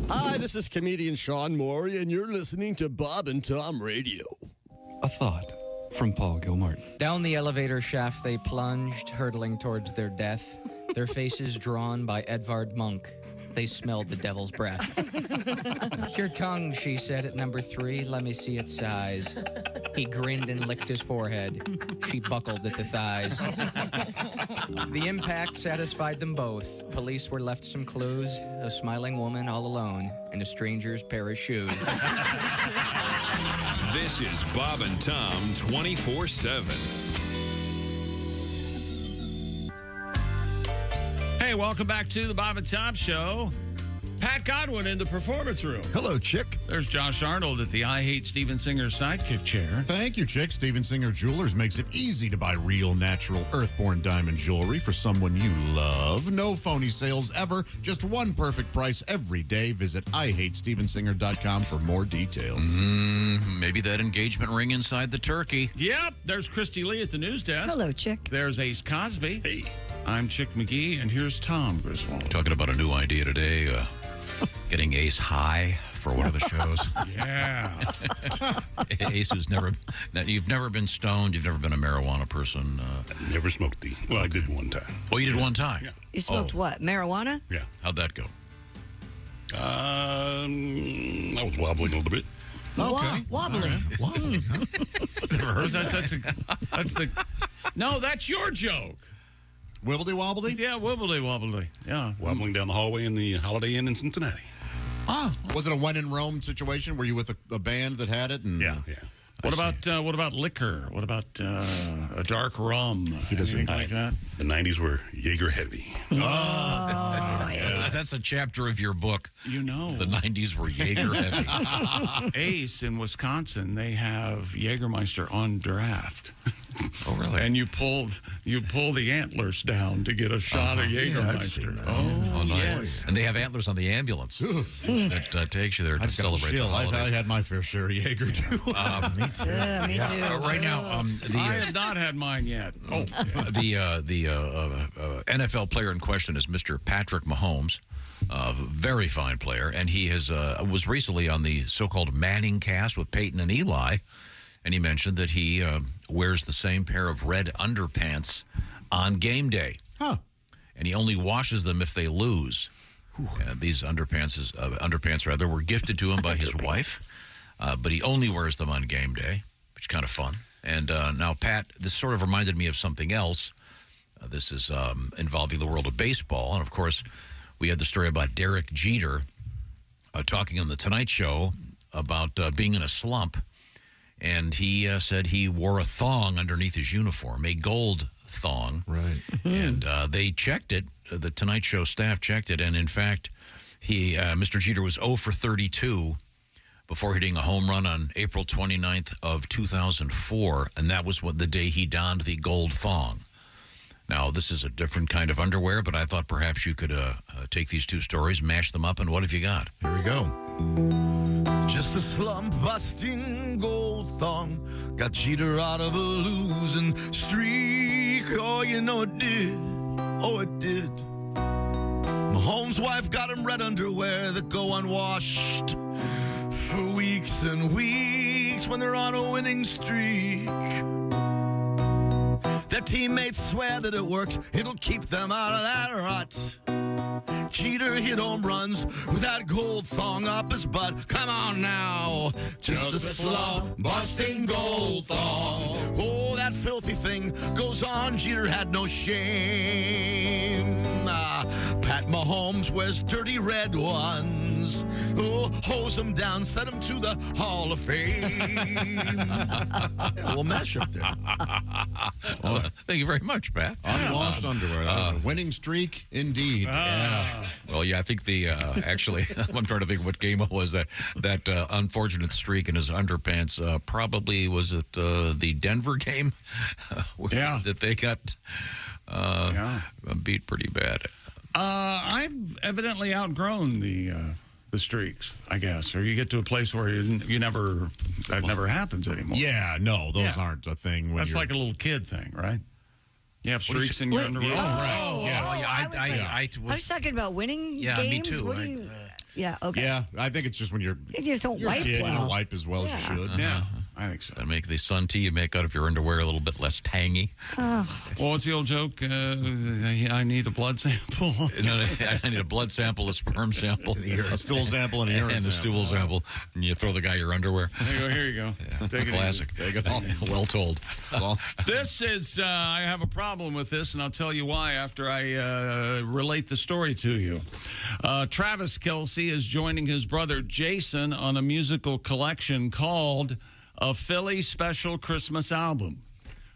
[SPEAKER 16] Hi, this is comedian Sean Morey, and you're listening to Bob and Tom Radio.
[SPEAKER 19] A thought from Paul Gilmartin.
[SPEAKER 20] Down the elevator shaft they plunged, hurtling towards their death, their faces drawn by Edvard Munch. They smelled the devil's breath. Your tongue, she said at number 3. Let me see its size. He grinned and licked his forehead. She buckled at the thighs. The impact satisfied them both. Police were left some clues. A smiling woman all alone in a stranger's pair of shoes.
[SPEAKER 21] This is Bob and Tom 24/7.
[SPEAKER 6] Hey, welcome back to the Bob and Tom Show. Pat Godwin in the performance room.
[SPEAKER 9] Hello, Chick.
[SPEAKER 6] There's Josh Arnold at the I Hate Steven Singer sidekick chair.
[SPEAKER 8] Thank you, Chick. Steven Singer Jewelers makes it easy to buy real, natural, earthborn diamond jewelry for someone you love. No phony sales ever. Just one perfect price every day. Visit IHateStevenSinger.com for more details.
[SPEAKER 7] Maybe that engagement ring inside the turkey.
[SPEAKER 6] Yep. There's Christy Lee at the news desk.
[SPEAKER 3] Hello, Chick.
[SPEAKER 6] There's Ace Cosby. Hey. I'm Chick McGee, and here's Tom Griswold.
[SPEAKER 7] Talking about a new idea today, getting Ace high for one of the shows.
[SPEAKER 6] Yeah.
[SPEAKER 7] Ace, you've never been stoned, you've never been a marijuana person.
[SPEAKER 10] I never smoked the, well, I did one time.
[SPEAKER 7] Oh, you did one time?
[SPEAKER 10] Yeah.
[SPEAKER 3] You smoked what? Marijuana?
[SPEAKER 10] Yeah.
[SPEAKER 7] How'd that go?
[SPEAKER 10] I was wobbling a little bit.
[SPEAKER 8] Okay.
[SPEAKER 3] Wobbling.
[SPEAKER 8] Wobbling. Never heard
[SPEAKER 6] that. No, that's your joke.
[SPEAKER 8] Wibbly wobbly?
[SPEAKER 6] Yeah, wibbly wobbly. Yeah.
[SPEAKER 10] Wobbling down the hallway in the Holiday Inn in Cincinnati.
[SPEAKER 8] Was it a when in Rome situation? Were you with a band that had it? And,
[SPEAKER 10] yeah.
[SPEAKER 6] What about liquor? What about a dark rum?
[SPEAKER 10] He doesn't
[SPEAKER 6] Anything like that?
[SPEAKER 10] The 90s were Jaeger heavy.
[SPEAKER 7] That's a chapter of your book.
[SPEAKER 6] You know.
[SPEAKER 7] The 90s were Jaeger heavy.
[SPEAKER 6] Ace in Wisconsin, they have Jägermeister on draft.
[SPEAKER 7] Oh, really?
[SPEAKER 6] And you pull the antlers down to get a shot of Jägermeister.
[SPEAKER 7] Oh, nice.
[SPEAKER 6] Yes.
[SPEAKER 7] And they have antlers on the ambulance that takes you there to celebrate the holiday.
[SPEAKER 8] I had my fair share of Jaeger, too.
[SPEAKER 3] Me too.
[SPEAKER 7] Right now,
[SPEAKER 6] I have not had mine yet. Oh,
[SPEAKER 7] the NFL player in question is Mr. Patrick Mahomes, very fine player, and he was recently on the so-called Manning cast with Peyton and Eli, and he mentioned that he wears the same pair of red underpants on game day.
[SPEAKER 8] Huh.
[SPEAKER 7] And he only washes them if they lose. These underpants were gifted to him by his wife, but he only wears them on game day, which is kind of fun. And now, Pat, this sort of reminded me of something else. This is involving the world of baseball. And, of course, we had the story about Derek Jeter talking on The Tonight Show about being in a slump. And he said he wore a thong underneath his uniform, a gold thong.
[SPEAKER 9] Right.
[SPEAKER 7] And they checked it. The Tonight Show staff checked it. And in fact, Mr. Jeter was 0 for 32 before hitting a home run on April 29th of 2004. And that was the day he donned the gold thong. Now, this is a different kind of underwear, but I thought perhaps you could take these two stories, mash them up, and what have you got?
[SPEAKER 9] Here we go. Just a slump-busting gold thong got Jeter out of a losing streak. Oh, you know it did. Oh, it did. Mahomes' wife got him red underwear that go unwashed for weeks and weeks when they're on a winning streak. Their teammates swear that it works. It'll keep them out of that rut. Jeter hit home runs with that gold thong up his butt. Come on now. Just a slump-busting gold thong. Oh, that filthy thing goes on. Jeter had no shame. Pat Mahomes wears dirty red ones. Oh, hose him down, set him to the Hall of Fame. Yeah, we'll mash up there.
[SPEAKER 7] Well, thank you very much, Pat.
[SPEAKER 8] Unwashed underwear. Winning streak, indeed.
[SPEAKER 7] Yeah. Well, yeah, I think actually, I'm trying to think what game it was that unfortunate streak in his underpants. Probably was it the Denver game? That they got beat pretty bad.
[SPEAKER 6] I've evidently outgrown the streaks, I guess, or you get to a place where you never never happens anymore.
[SPEAKER 8] Yeah, no, those aren't a thing.
[SPEAKER 6] That's like a little kid thing, right? You have streaks in your underwear.
[SPEAKER 3] I was talking about winning games.
[SPEAKER 7] Me too.
[SPEAKER 3] What do you, yeah, okay.
[SPEAKER 8] Yeah, I think it's just when you
[SPEAKER 3] just don't wipe
[SPEAKER 8] kid,
[SPEAKER 3] well.
[SPEAKER 8] you don't wipe as well as you should.
[SPEAKER 6] Yeah, I think so.
[SPEAKER 7] And make the sun tea you make out of your underwear a little bit less tangy.
[SPEAKER 6] Well, what's the old joke? I need a blood sample.
[SPEAKER 7] I need a blood sample, a sperm sample,
[SPEAKER 8] a stool sample, and a urine
[SPEAKER 7] and a stool sample. And you throw the guy your underwear.
[SPEAKER 6] There you go. Here you go.
[SPEAKER 7] Yeah, take it classic.
[SPEAKER 6] Easy.
[SPEAKER 8] Take it all.
[SPEAKER 7] Well told.
[SPEAKER 6] This is, I have a problem with this, and I'll tell you why after I relate the story to you. Travis Kelce is joining his brother Jason on a musical collection called A Philly Special Christmas Album.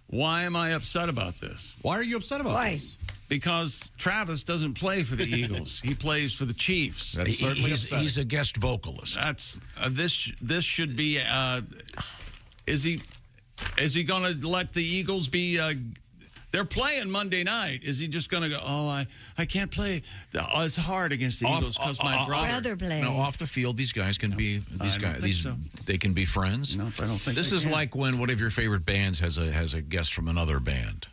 [SPEAKER 6] Why am I upset about this?
[SPEAKER 8] Why are you upset about this?
[SPEAKER 6] Because Travis doesn't play for the Eagles. He plays for the Chiefs.
[SPEAKER 8] That's certainly upsetting.
[SPEAKER 7] He's a guest vocalist.
[SPEAKER 6] That's this should be. Is he going to let the Eagles be? They're playing Monday night. Is he just going to go? Oh, I can't play. It's hard against the Eagles because my brother
[SPEAKER 3] plays.
[SPEAKER 7] No, off the field, these guys can be they can be friends.
[SPEAKER 6] No, I don't think
[SPEAKER 7] this is like when one of your favorite bands has a guest from another band.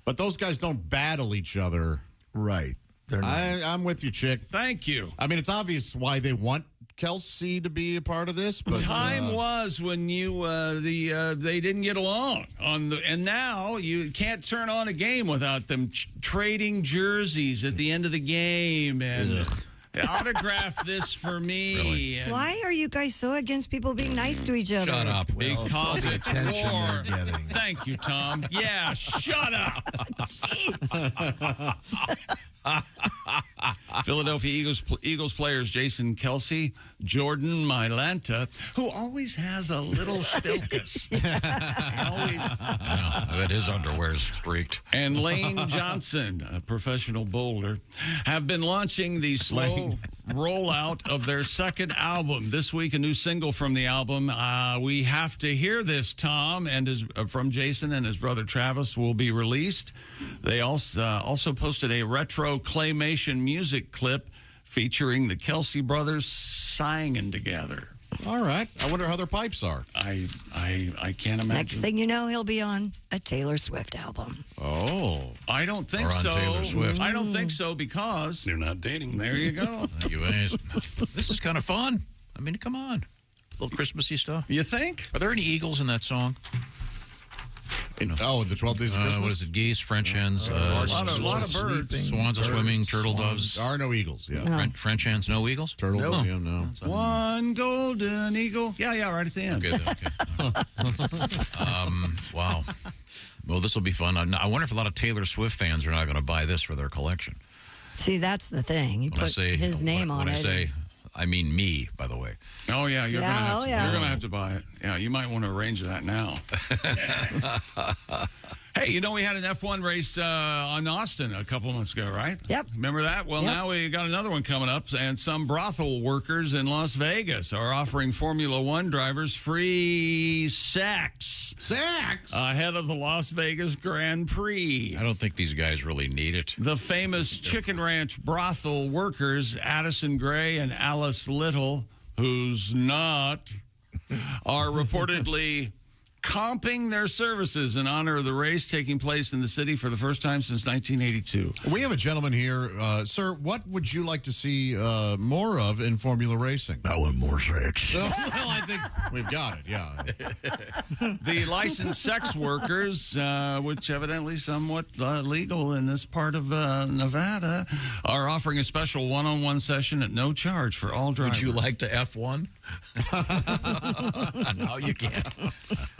[SPEAKER 8] But those guys don't battle each other.
[SPEAKER 9] Right.
[SPEAKER 8] I'm with you, Chick.
[SPEAKER 6] Thank you.
[SPEAKER 8] I mean, it's obvious why they want Kelce to be a part of this, but
[SPEAKER 6] time was when they didn't get along and now you can't turn on a game without them trading jerseys at the end of the game and autograph this for me.
[SPEAKER 7] Really?
[SPEAKER 3] Why are you guys so against people being nice to each other?
[SPEAKER 7] Shut up.
[SPEAKER 6] Because it's
[SPEAKER 9] attention
[SPEAKER 6] war.
[SPEAKER 9] they're getting.
[SPEAKER 6] Thank you, Tom. Yeah, shut up. Philadelphia Eagles players Jason Kelce, Jordan Mailata, who always has a little spilkus.
[SPEAKER 7] That his underwear's streaked.
[SPEAKER 6] And Lane Johnson, a professional bowler, have been launching the slow rollout of their second album. This week, a new single from the album. We have to hear this, Tom, and from Jason and his brother Travis will be released. They also posted a retro claymation music clip featuring the Kelce brothers singing together.
[SPEAKER 8] All right. I wonder how their pipes are.
[SPEAKER 6] I can't imagine.
[SPEAKER 3] Next thing you know, he'll be on a Taylor Swift album.
[SPEAKER 8] Oh.
[SPEAKER 6] I don't think
[SPEAKER 7] Or on
[SPEAKER 6] so.
[SPEAKER 7] Taylor Swift.
[SPEAKER 6] I don't think so because
[SPEAKER 10] They're not dating.
[SPEAKER 6] there you go.
[SPEAKER 7] This is kind of fun. I mean, come on. A little Christmassy stuff.
[SPEAKER 6] You think?
[SPEAKER 7] Are there any eagles in that song?
[SPEAKER 8] The 12 Days of Christmas?
[SPEAKER 7] What is it? Geese, French hens,
[SPEAKER 6] a lot of birds.
[SPEAKER 7] swans are swimming, turtle doves.
[SPEAKER 8] There are no eagles, yeah.
[SPEAKER 7] French hens, no eagles?
[SPEAKER 8] Turtle
[SPEAKER 7] No.
[SPEAKER 8] doves, yeah, no.
[SPEAKER 6] One golden eagle. Yeah, right at the end.
[SPEAKER 7] Okay. Wow. Well, this will be fun. I wonder if a lot of Taylor Swift fans are not going to buy this for their collection.
[SPEAKER 3] See, that's the thing. You put his name on it.
[SPEAKER 7] I mean me, by the way.
[SPEAKER 6] Oh, yeah, you're going to have to buy it. Yeah, you might want to arrange that now. Hey, Hey, you know we had an F1 race on Austin a couple months ago, right?
[SPEAKER 3] Yep.
[SPEAKER 6] Remember that? Well, now we got another one coming up, and some brothel workers in Las Vegas are offering Formula One drivers free sex.
[SPEAKER 8] Sex?
[SPEAKER 6] Ahead of the Las Vegas Grand Prix.
[SPEAKER 7] I don't think these guys really need it.
[SPEAKER 6] The famous Chicken Ranch brothel workers, Addison Gray and Alice Little, who's not, are reportedly comping their services in honor of the race taking place in the city for the first time since 1982.
[SPEAKER 8] We have a gentleman here. Sir, what would you like to see more of in Formula Racing?
[SPEAKER 9] I want more sex.
[SPEAKER 8] Well, I think we've got it, yeah.
[SPEAKER 6] The licensed sex workers, which evidently somewhat legal in this part of Nevada, are offering a special one-on-one session at no charge for all drivers.
[SPEAKER 7] Would you like to F1? No, you can't.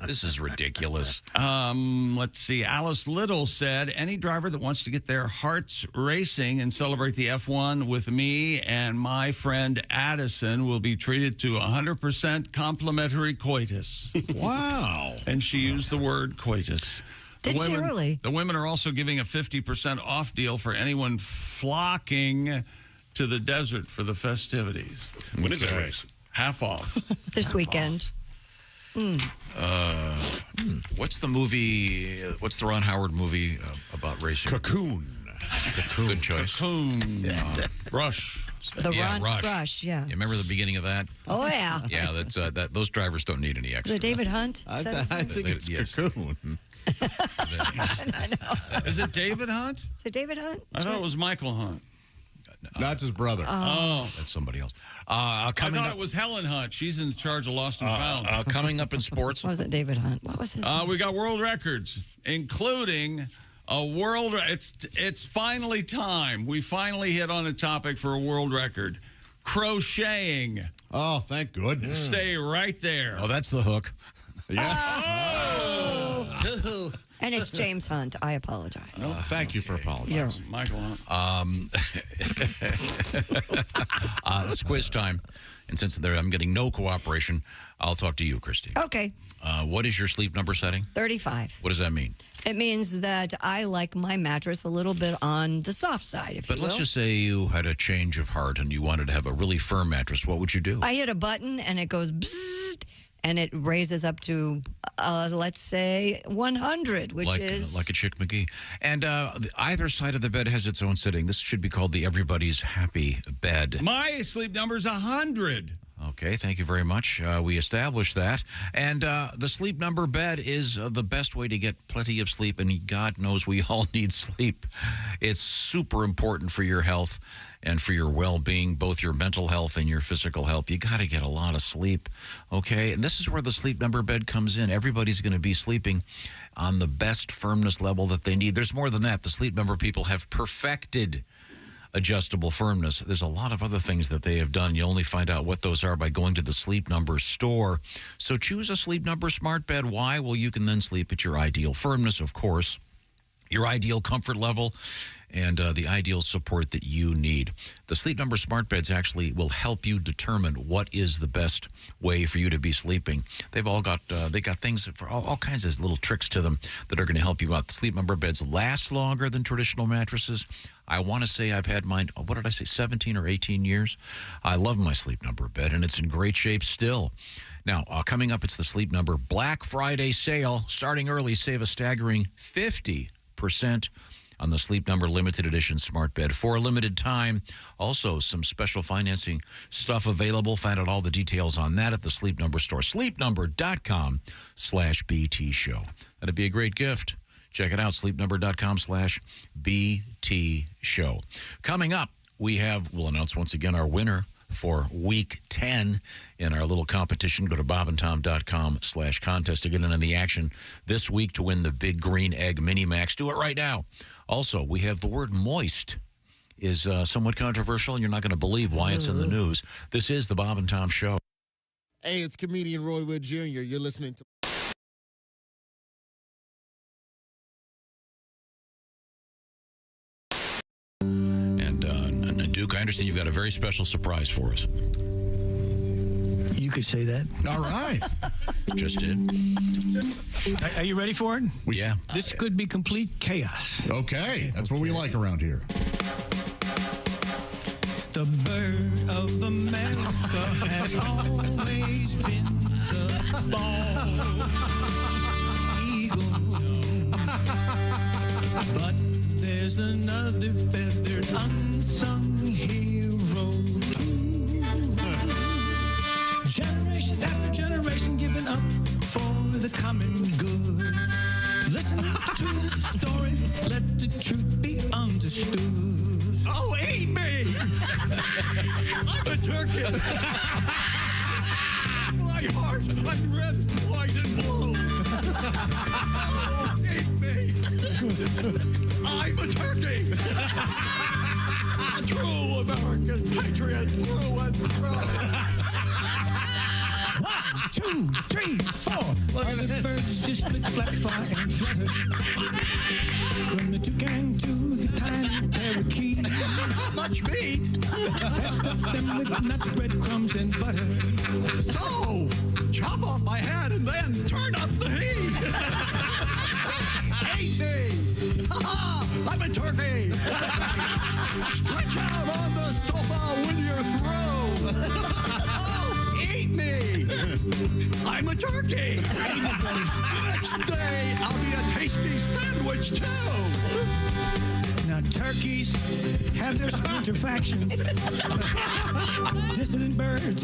[SPEAKER 7] This is ridiculous.
[SPEAKER 6] Let's see. Alice Little said, any driver that wants to get their hearts racing and celebrate the F1 with me and my friend Addison will be treated to 100% complimentary coitus.
[SPEAKER 8] Wow.
[SPEAKER 6] And she used the word coitus.
[SPEAKER 3] Did she really?
[SPEAKER 6] The women are also giving a 50% off deal for anyone flocking to the desert for the festivities.
[SPEAKER 10] When is that race?
[SPEAKER 6] Half off.
[SPEAKER 3] This weekend.
[SPEAKER 7] What's the movie? What's the Ron Howard movie about racing?
[SPEAKER 8] Cocoon.
[SPEAKER 7] Good choice.
[SPEAKER 6] Cocoon. Rush.
[SPEAKER 3] The Rush, yeah.
[SPEAKER 7] You remember the beginning of that?
[SPEAKER 3] Oh, yeah.
[SPEAKER 7] Yeah, that's those drivers don't need any extra.
[SPEAKER 3] The David Hunt?
[SPEAKER 8] I think it's Cocoon.
[SPEAKER 6] Is it David Hunt?
[SPEAKER 3] Is it David Hunt?
[SPEAKER 6] I thought it was Michael Hunt.
[SPEAKER 8] That's his brother.
[SPEAKER 6] Oh.
[SPEAKER 7] That's somebody else.
[SPEAKER 6] I thought it was Helen Hunt. She's in charge of Lost and Found.
[SPEAKER 7] Coming up in sports.
[SPEAKER 3] What was it, David Hunt? What was his name?
[SPEAKER 6] We got world records, including a world. It's finally time. We finally hit on a topic for a world record. Crocheting.
[SPEAKER 8] Oh, thank goodness.
[SPEAKER 6] Stay right there.
[SPEAKER 7] Oh, that's the hook.
[SPEAKER 8] Yeah.
[SPEAKER 6] Oh!
[SPEAKER 3] And it's James Hunt. I apologize.
[SPEAKER 8] Thank you for apologizing.
[SPEAKER 6] Michael Hunt.
[SPEAKER 7] It's quiz time. And since I'm getting no cooperation, I'll talk to you, Christy.
[SPEAKER 3] Okay.
[SPEAKER 7] What is your sleep number setting?
[SPEAKER 3] 35.
[SPEAKER 7] What does that mean?
[SPEAKER 3] It means that I like my mattress a little bit on the soft side, if you will.
[SPEAKER 7] But let's just say you had a change of heart and you wanted to have a really firm mattress. What would you do?
[SPEAKER 3] I hit a button and it goes bzzzt, and it raises up to, let's say, 100, which is...
[SPEAKER 7] like a Chick McGee. And either side of the bed has its own setting. This should be called the Everybody's Happy Bed.
[SPEAKER 6] My sleep number's 100.
[SPEAKER 7] Okay, thank you very much. We established that. And the sleep number bed is the best way to get plenty of sleep, and God knows we all need sleep. It's super important for your health and for your well-being, both your mental health and your physical health. You got to get a lot of sleep, okay? And this is where the sleep number bed comes in. Everybody's going to be sleeping on the best firmness level that they need. There's more than that. The sleep number people have perfected adjustable firmness. There's a lot of other things that they have done. You only find out what those are by going to the Sleep Number store. So choose a Sleep Number smart bed. Why? Well, you can then sleep at your ideal firmness, of course, your ideal comfort level, and the ideal support that you need. The Sleep Number smart beds actually will help you determine what is the best way for you to be sleeping. They've all got they got things for all kinds of little tricks to them that are going to help you out. The Sleep Number beds last longer than traditional mattresses. I want to say I've had mine, 17 or 18 years. I love my Sleep Number bed, and it's in great shape still. Now, coming up, it's the Sleep Number Black Friday sale. Starting early, save a staggering 50% on the Sleep Number limited edition smart bed for a limited time. Also, some special financing stuff available. Find out all the details on that at the Sleep Number store. sleepnumber.com/BT show. That'd be a great gift. Check it out, sleepnumber.com/BT show. Coming up, we'll announce once again our winner for week 10 in our little competition. Go to bobandtom.com/contest to get in on the action this week to win the Big Green Egg Mini Max. Do it right now. Also, we have the word moist is somewhat controversial, and you're not going to believe why it's in the news. This is the Bob and Tom Show.
[SPEAKER 5] Hey, it's comedian Roy Wood Jr. You're listening to...
[SPEAKER 7] And Duke, I understand you've got a very special surprise for us.
[SPEAKER 11] You could say that.
[SPEAKER 8] All right.
[SPEAKER 7] Just did.
[SPEAKER 11] Are you ready for it?
[SPEAKER 7] Yeah.
[SPEAKER 11] This could be complete chaos.
[SPEAKER 8] Okay, that's what we like around here.
[SPEAKER 11] The bird of America has always been the bald eagle. But there's another feathered unsung hero too. Generation after generation giving up for the common good. Listen to the story, let the truth be understood. Oh, eat me! I'm a turkey. My heart, I'm red, white, and blue. Oh, eat me! I'm a turkey. A true American patriot through and through. 1, 2, 3, 4. The birds just split, flap, fly, and flutter. From the toucan to the tiny parakeet. Much meat. Stuff them with nuts, breadcrumbs, and butter. So, chop off my head and then turn up the heat. Eat me. Ha-ha, I'm a turkey. Stretch out on the sofa when you're through. Oh, eat me. I'm a turkey. Next day, I'll be a tasty sandwich, too. Now, turkeys have their splinter factions. Dissident birds,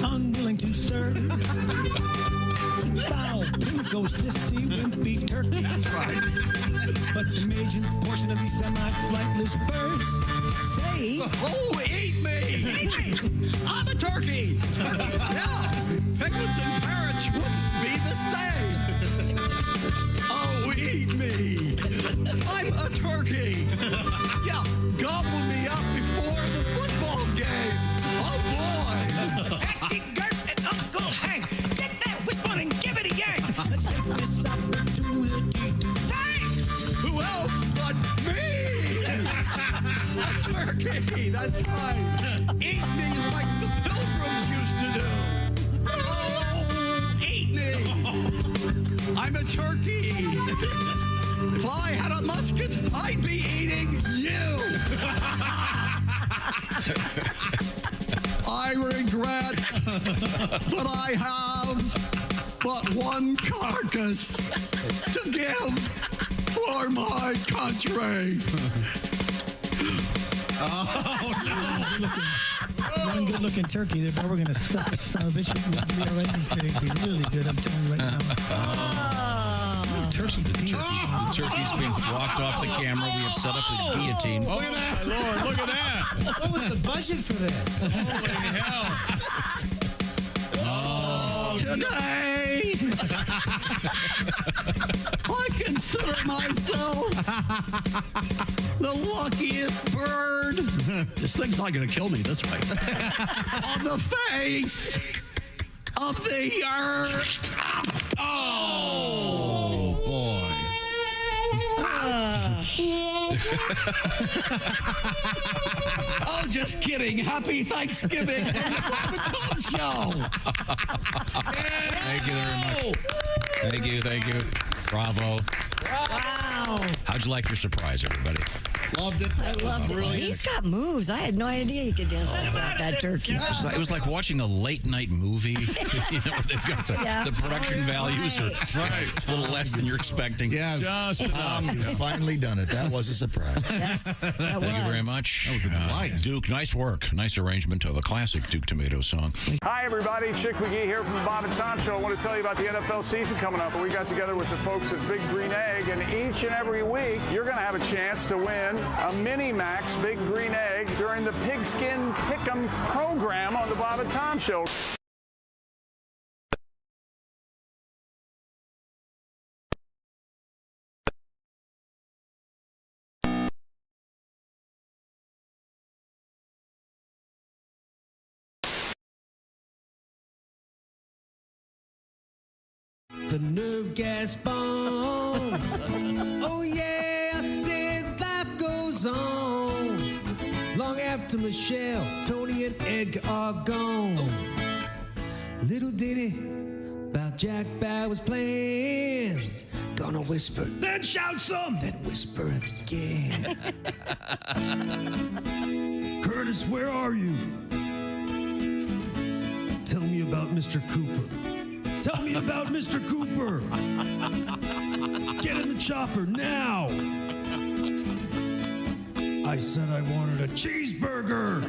[SPEAKER 11] unwilling to serve. Foul, pinko, sissy, wimpy turkeys. That's right. But the major portion of these semi-flightless birds say, oh, eat me! Eat me! I'm a turkey! Yeah, piglets and parrots wouldn't be the same. Oh, eat me! I'm a turkey! Yeah, gobble me up before the football game! Oh, boy! Hattie, Gert, and Uncle Hank! Get that wishbone and give it a yank! Let's take this opportunity to thank! Who else but me? A turkey! That's right! Eat me like the Pilgrims used to do! Oh, eat me! I'm a turkey! If I had a musket, I'd be eating you! I regret that I have but one carcass to give for my country.
[SPEAKER 8] Oh, no.
[SPEAKER 11] One good-looking turkey there, but we're going to stuff this son of a bitch with me right in this pig. He's really good, I'm telling you right now. Turkey penis.
[SPEAKER 7] The turkey's being walked off the camera. We have set up the guillotine.
[SPEAKER 6] Oh, my Lord, look at that.
[SPEAKER 11] What was the budget for this?
[SPEAKER 6] Holy hell.
[SPEAKER 11] Today, I consider myself the luckiest bird. This thing's not going to kill me this way. On the face of the earth.
[SPEAKER 8] Oh, boy.
[SPEAKER 11] Oh, just kidding. Happy Thanksgiving from the Tom Show.
[SPEAKER 7] Thank you very much. Thank you. Bravo.
[SPEAKER 3] Wow.
[SPEAKER 7] How'd you like your surprise, everybody?
[SPEAKER 8] Loved it.
[SPEAKER 3] I loved it. He's got moves. I had no idea he could dance like that turkey.
[SPEAKER 7] It was like watching a late night movie. You know, they've got the production values are a little less than you're expecting.
[SPEAKER 8] Yes.
[SPEAKER 6] Just
[SPEAKER 9] Finally done it. That was a surprise.
[SPEAKER 3] Yes, that was.
[SPEAKER 7] Thank you very much.
[SPEAKER 8] That was a delight.
[SPEAKER 7] Duke, nice work. Nice arrangement of a classic Duke Tomato song.
[SPEAKER 12] Hi, everybody. Chick McGee here from the Bob and Tom Show. I want to tell you about the NFL season coming up. We got together with the folks at Big Green Egg, and each and every week, you're going to have a chance to win a Mini Max Big Green Egg during the Pigskin Pick'em program on the Bob and Tom Show.
[SPEAKER 11] The nerve gas bomb. Oh yeah, I said life goes on. Long after Michelle, Tony, and Edgar are gone. Little ditty about Jack Bad was playing. Gonna whisper, then shout some, then whisper again. Curtis, where are you? Tell me about Mr. Cooper. Tell me about Mr. Cooper. Get in the chopper now. I said I wanted a cheeseburger.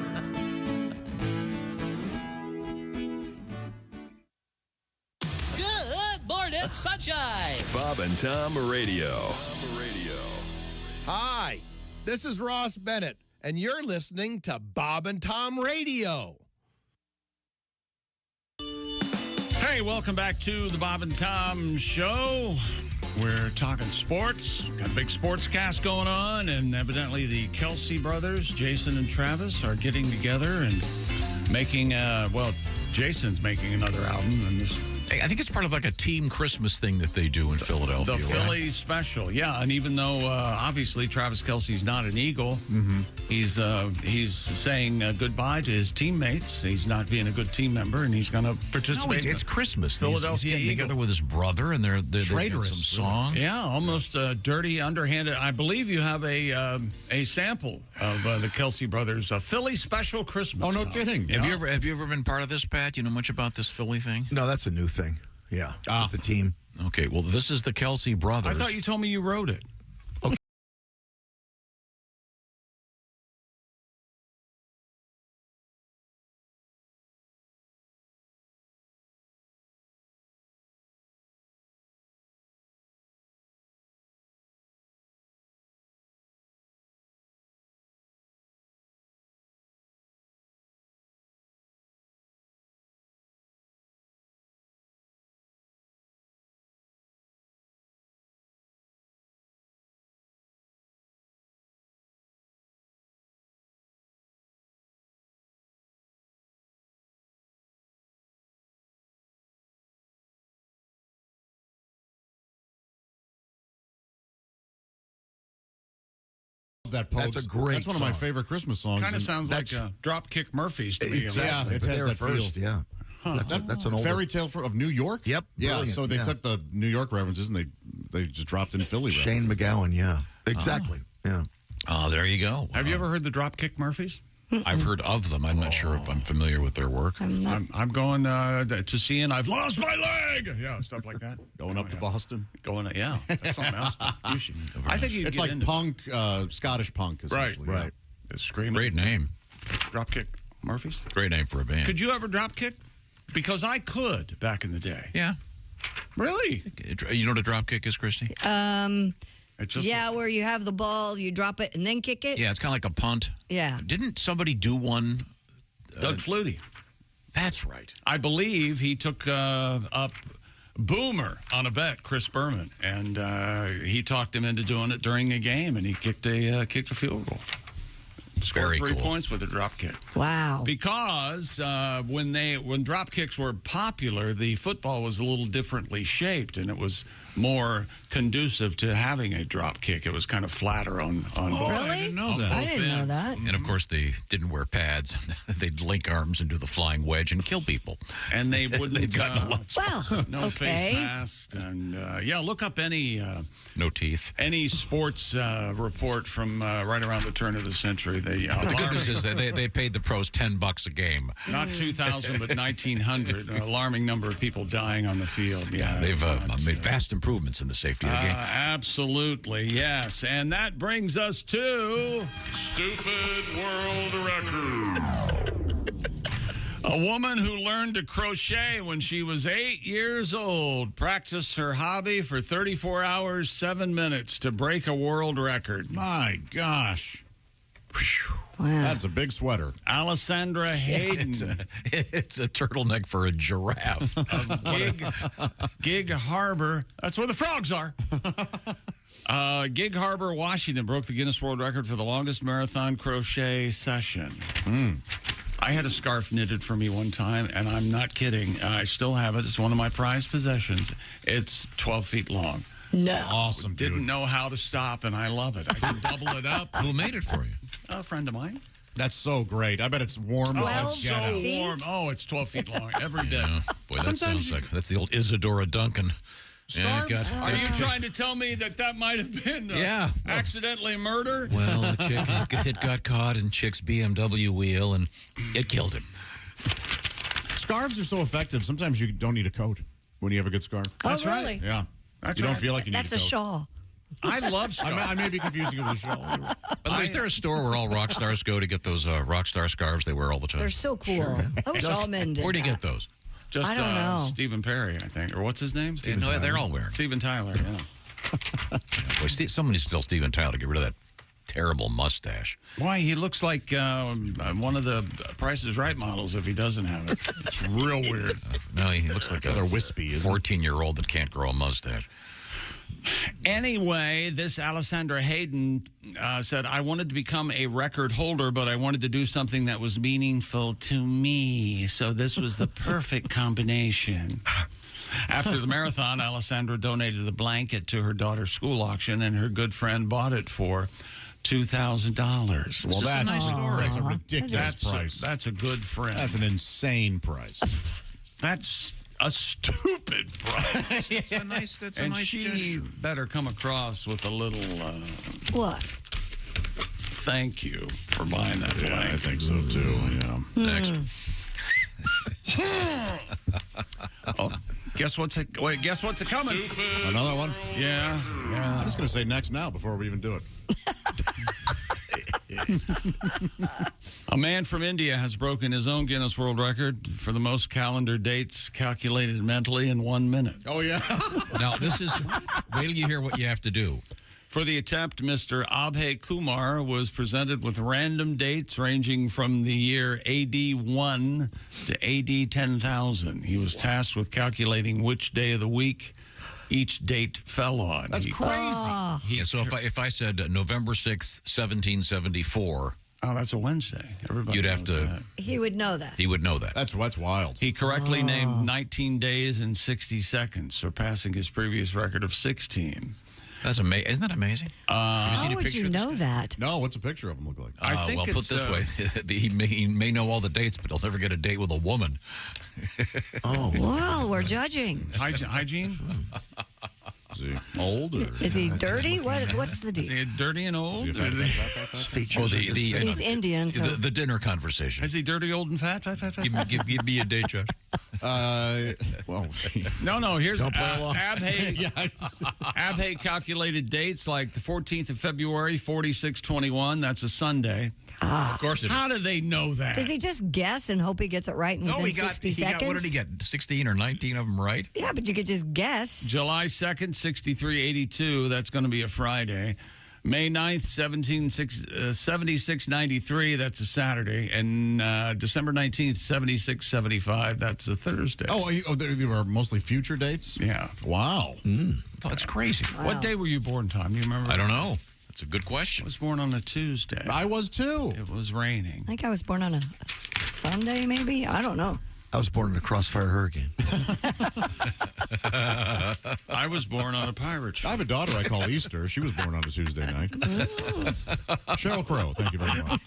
[SPEAKER 13] Good morning, sunshine.
[SPEAKER 21] Bob and Tom Radio.
[SPEAKER 14] Hi, this is Ross Bennett, and you're listening to Bob and Tom Radio.
[SPEAKER 6] Hey, welcome back to the Bob and Tom Show. We're talking sports. Got a big sports cast going on, and evidently the Kelsey brothers, Jason and Travis, are getting together and making, Jason's making another album, and this.
[SPEAKER 7] I think it's part of like a team Christmas thing that they do in Philadelphia.
[SPEAKER 6] The Philly special, yeah. And even though obviously Travis Kelce's not an Eagle, he's saying goodbye to his teammates. He's not being a good team member, and he's going to participate.
[SPEAKER 7] No, it's Christmas.
[SPEAKER 6] Philadelphia
[SPEAKER 7] he's getting
[SPEAKER 6] Eagle.
[SPEAKER 7] together with his brother, and they're
[SPEAKER 6] Traitorous.
[SPEAKER 7] some song.
[SPEAKER 6] Yeah, almost dirty, underhanded. I believe you have a sample of the Kelsey brothers' Philly special Christmas.
[SPEAKER 8] Oh, no
[SPEAKER 6] song.
[SPEAKER 8] kidding.
[SPEAKER 6] You know?
[SPEAKER 7] Have you ever been part of this, Pat? You know much about this Philly thing?
[SPEAKER 9] No, that's a new thing. Yeah, the team.
[SPEAKER 7] Okay, well, this is the Kelsey brothers.
[SPEAKER 6] I thought you told me you wrote it.
[SPEAKER 8] That Pogues.
[SPEAKER 9] That's a great
[SPEAKER 8] That's one of my
[SPEAKER 9] song.
[SPEAKER 8] favorite Christmas songs.
[SPEAKER 6] Kind of
[SPEAKER 8] and
[SPEAKER 6] sounds like Dropkick Murphys to me.
[SPEAKER 9] Exactly.
[SPEAKER 8] Yeah, it
[SPEAKER 9] but
[SPEAKER 8] has
[SPEAKER 9] they're
[SPEAKER 8] that
[SPEAKER 9] first.
[SPEAKER 8] feel.
[SPEAKER 9] Yeah. That's an old
[SPEAKER 8] Fairy Tale of New York.
[SPEAKER 9] Yep.
[SPEAKER 8] Yeah.
[SPEAKER 9] Brilliant,
[SPEAKER 8] So they
[SPEAKER 9] yeah.
[SPEAKER 8] took the New York references and they just dropped in Philly.
[SPEAKER 9] Shane
[SPEAKER 8] references.
[SPEAKER 9] McGowan. Yeah. Exactly. Yeah.
[SPEAKER 7] Oh, there you go.
[SPEAKER 6] Have you ever heard the Dropkick Murphys?
[SPEAKER 7] I've heard of them. I'm not sure if I'm familiar with their work.
[SPEAKER 6] I'm going to see, and I've lost my leg. Yeah, stuff like that.
[SPEAKER 8] Going up to Boston.
[SPEAKER 6] Yeah, that's something else. You should. I think
[SPEAKER 8] It's like punk, Scottish punk. Essentially.
[SPEAKER 6] Right. It's screaming.
[SPEAKER 7] Great name.
[SPEAKER 6] Dropkick Murphys.
[SPEAKER 7] Great name for a band.
[SPEAKER 6] Could you ever dropkick? Because I could back in the day.
[SPEAKER 7] Yeah.
[SPEAKER 6] Really?
[SPEAKER 7] You know what a drop kick is, Christy?
[SPEAKER 3] Where you have the ball, you drop it, and then kick it.
[SPEAKER 7] Yeah, it's kind of like a punt.
[SPEAKER 3] Yeah.
[SPEAKER 7] Didn't somebody do one?
[SPEAKER 6] Doug Flutie.
[SPEAKER 7] That's right.
[SPEAKER 6] I believe he took up Boomer on a bet, Chris Berman, and he talked him into doing it during a game, and he kicked a field goal. Scored
[SPEAKER 7] Very
[SPEAKER 6] 3
[SPEAKER 7] cool.
[SPEAKER 6] points with a drop kick.
[SPEAKER 3] Wow.
[SPEAKER 6] Because when drop kicks were popular, the football was a little differently shaped, and it was more conducive to having a drop kick. It was kind of flatter on both.
[SPEAKER 3] Really?
[SPEAKER 8] I didn't know that.
[SPEAKER 3] I didn't know that.
[SPEAKER 7] And of course, they didn't wear pads. They'd link arms and do the flying wedge and kill people.
[SPEAKER 6] And they wouldn't.
[SPEAKER 7] They'd gotten a lot
[SPEAKER 6] no face masks, and look up any
[SPEAKER 7] no teeth.
[SPEAKER 6] Any sports report from right around the turn of the century.
[SPEAKER 7] The good news is that they paid the pros $10 a game.
[SPEAKER 6] Not 2,000, but 1,900. An alarming number of people dying on the field.
[SPEAKER 7] Yeah, they've made vast improvements in the safety of the game.
[SPEAKER 6] Absolutely, yes. And that brings us to Stupid World Record. A woman who learned to crochet when she was 8 years old practiced her hobby for 34 hours, 7 minutes to break a world record.
[SPEAKER 8] My gosh.
[SPEAKER 3] Wow.
[SPEAKER 8] That's a big sweater.
[SPEAKER 6] Alessandra Hayden.
[SPEAKER 7] It's a turtleneck for a giraffe.
[SPEAKER 6] Of Gig Harbor. That's where the frogs are. Gig Harbor, Washington broke the Guinness World Record for the longest marathon crochet session. I had a scarf knitted for me one time, and I'm not kidding. I still have it. It's one of my prized possessions. It's 12 feet long.
[SPEAKER 3] No.
[SPEAKER 8] Awesome, dude.
[SPEAKER 6] Didn't know how to stop, and I love it. I can double it up.
[SPEAKER 7] Who made it for you?
[SPEAKER 6] A friend of mine.
[SPEAKER 8] That's so great. I bet it's warm.
[SPEAKER 6] Oh, it's so warm. Oh, it's 12 feet long every day.
[SPEAKER 7] Yeah. Boy, that sounds like that's the old Isadora Duncan.
[SPEAKER 8] Scarves?
[SPEAKER 6] Are you trying to tell me that might have been accidentally murder?
[SPEAKER 7] Well, the chick got caught in chick's BMW wheel, and it killed him.
[SPEAKER 8] Scarves are so effective. Sometimes you don't need a coat when you have a good scarf.
[SPEAKER 3] That's really?
[SPEAKER 8] Yeah. You don't feel like you need a coat.
[SPEAKER 3] That's a shawl.
[SPEAKER 6] I love scarves.
[SPEAKER 8] I may be confusing it with a shawl.
[SPEAKER 7] By the way, is there a store where all rock stars go to get those rock star scarves they wear all the time?
[SPEAKER 3] They're so cool. I wish all men did
[SPEAKER 7] Where do you
[SPEAKER 3] that.
[SPEAKER 7] get those?
[SPEAKER 6] Just
[SPEAKER 3] I don't know.
[SPEAKER 6] Stephen Perry, I think. Or what's his name?
[SPEAKER 7] Steven Tyler. They're all wearing.
[SPEAKER 6] Steven Tyler, yeah.
[SPEAKER 7] Boy, somebody's still Steven Tyler. Get rid of that terrible mustache.
[SPEAKER 6] Why? He looks like one of the Price is Right models if he doesn't have it. It's real weird.
[SPEAKER 7] No, he looks like
[SPEAKER 8] They're wispy.
[SPEAKER 7] 14-year-old that can't grow a mustache.
[SPEAKER 6] Anyway, this Alessandra Hayden said, I wanted to become a record holder, but I wanted to do something that was meaningful to me. So this was the perfect combination. After the marathon, Alessandra donated a blanket to her daughter's school auction, and her good friend bought it for $2,000.
[SPEAKER 8] Well, that's
[SPEAKER 6] a nice story.
[SPEAKER 8] That's a ridiculous price.
[SPEAKER 6] That's a good friend.
[SPEAKER 8] That's an insane price.
[SPEAKER 6] That's a stupid price.
[SPEAKER 7] That's a nice
[SPEAKER 6] she
[SPEAKER 7] gesture.
[SPEAKER 6] better come across with a little
[SPEAKER 3] What?
[SPEAKER 6] thank you for buying that blanket.
[SPEAKER 8] I think so too. Yeah.
[SPEAKER 7] Next.
[SPEAKER 6] Guess what's a coming?
[SPEAKER 8] Another one?
[SPEAKER 6] Yeah.
[SPEAKER 8] I'm just going to say next now before we even do it.
[SPEAKER 6] A man from India has broken his own Guinness World Record for the most calendar dates calculated mentally in 1 minute.
[SPEAKER 8] Oh, yeah?
[SPEAKER 7] Now, this is, wait till you hear what you have to do.
[SPEAKER 6] For the attempt, Mr. Abhay Kumar was presented with random dates ranging from the year AD 1 to AD 10,000. He was tasked with calculating which day of the week each date fell on.
[SPEAKER 8] That's crazy.
[SPEAKER 7] So if I said November 6th, 1774.
[SPEAKER 6] Oh, that's a Wednesday. Everybody
[SPEAKER 7] You'd have
[SPEAKER 6] knows
[SPEAKER 7] to.
[SPEAKER 6] that.
[SPEAKER 3] He would know that.
[SPEAKER 7] He would know that.
[SPEAKER 8] That's wild.
[SPEAKER 6] He correctly named 19 days and 60 seconds, surpassing his previous record of 16.
[SPEAKER 7] That's amazing. Isn't that amazing?
[SPEAKER 3] How would you know that?
[SPEAKER 8] No, what's a picture of him look like?
[SPEAKER 6] I think
[SPEAKER 7] well, put
[SPEAKER 6] it's,
[SPEAKER 7] this way, he may know all the dates, but he'll never get a date with a woman.
[SPEAKER 8] Oh.
[SPEAKER 3] Well, we're judging.
[SPEAKER 6] Hygiene?
[SPEAKER 8] Is he old? Or?
[SPEAKER 3] Is he dirty? What's the
[SPEAKER 6] Is
[SPEAKER 3] deal?
[SPEAKER 6] he dirty and old?
[SPEAKER 3] He's Indian. So.
[SPEAKER 7] The dinner conversation.
[SPEAKER 6] Is he dirty, old, and fat?
[SPEAKER 7] Give me a date, Josh.
[SPEAKER 8] Well,
[SPEAKER 6] No, here's
[SPEAKER 8] Don't play along.
[SPEAKER 6] Abhay calculated dates like the 14th of February, 4621. That's a Sunday.
[SPEAKER 7] Of course it is.
[SPEAKER 6] How do they know that?
[SPEAKER 3] Does he just guess and hope he gets it right in within 60 seconds?
[SPEAKER 7] What did he get? 16 or 19 of them right?
[SPEAKER 3] Yeah, but you could just guess.
[SPEAKER 6] July 2nd, 6382. That's going to be a Friday. May 9th, 7693. That's a Saturday. And December 19th, 7675. That's a Thursday.
[SPEAKER 8] They were mostly future dates?
[SPEAKER 6] Yeah.
[SPEAKER 8] Wow.
[SPEAKER 7] That's crazy.
[SPEAKER 3] Wow.
[SPEAKER 6] What day were you born, Tom? Do you remember?
[SPEAKER 7] I don't know. That's a good question.
[SPEAKER 6] I was born on a Tuesday.
[SPEAKER 8] I was too.
[SPEAKER 6] It was raining.
[SPEAKER 3] I think I was born on a Sunday, maybe. I don't know.
[SPEAKER 9] I was born in a crossfire hurricane.
[SPEAKER 6] I was born on a pirate ship.
[SPEAKER 8] I have a daughter I call Easter. She was born on a Tuesday night. Sheryl Crow, thank you very much.